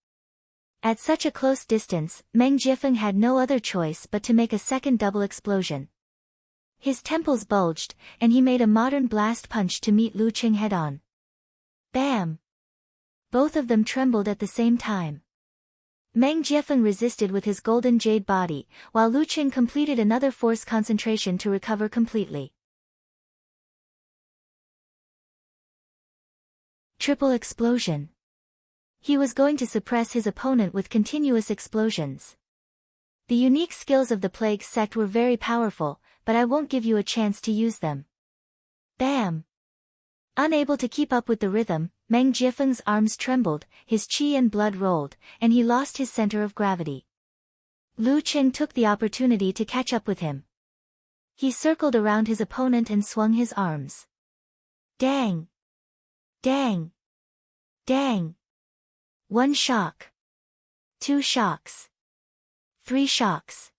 At such a close distance, Meng Jiefeng had no other choice but to make a second double explosion. His temples bulged, and he made a modern blast punch to meet Lu Cheng head-on. Bam! Both of them trembled at the same time. Meng Jiefeng resisted with his golden jade body, while Lu Cheng completed another force concentration to recover completely. Triple explosion. He was going to suppress his opponent with continuous explosions. The unique skills of the Plague Sect were very powerful, but I won't give you a chance to use them. Bam! Unable to keep up with the rhythm, Meng Jiefeng's arms trembled, his qi and blood rolled, and he lost his center of gravity. Lu Cheng took the opportunity to catch up with him. He circled around his opponent and swung his arms. Dang! Dang! Dang! 1 shock. 2 shocks. 3 shocks.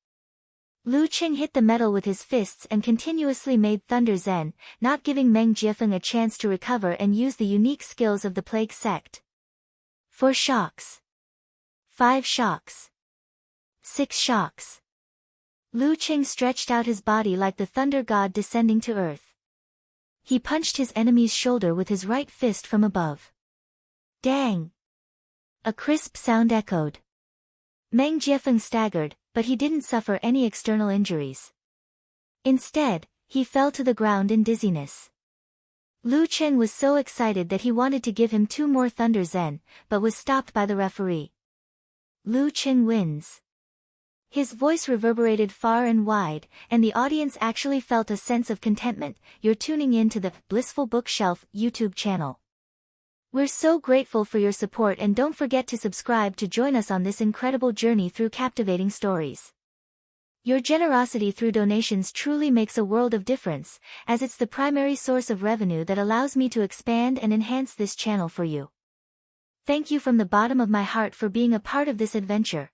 Lu Cheng hit the metal with his fists and continuously made Thunder Zen, not giving Meng Jiefeng a chance to recover and use the unique skills of the Plague Sect. 4 shocks. 5 shocks. 6 shocks. Lu Cheng stretched out his body like the thunder god descending to earth. He punched his enemy's shoulder with his right fist from above. Dang! A crisp sound echoed. Meng Jiefeng staggered, but he didn't suffer any external injuries. Instead, he fell to the ground in dizziness. Lu Cheng was so excited that he wanted to give him 2 more Thunder Zen, but was stopped by the referee. Lu Cheng wins. His voice reverberated far and wide, and the audience actually felt a sense of contentment. You're tuning in to the Blissful Bookshelf YouTube channel. We're so grateful for your support, and don't forget to subscribe to join us on this incredible journey through captivating stories. Your generosity through donations truly makes a world of difference, as it's the primary source of revenue that allows me to expand and enhance this channel for you. Thank you from the bottom of my heart for being a part of this adventure.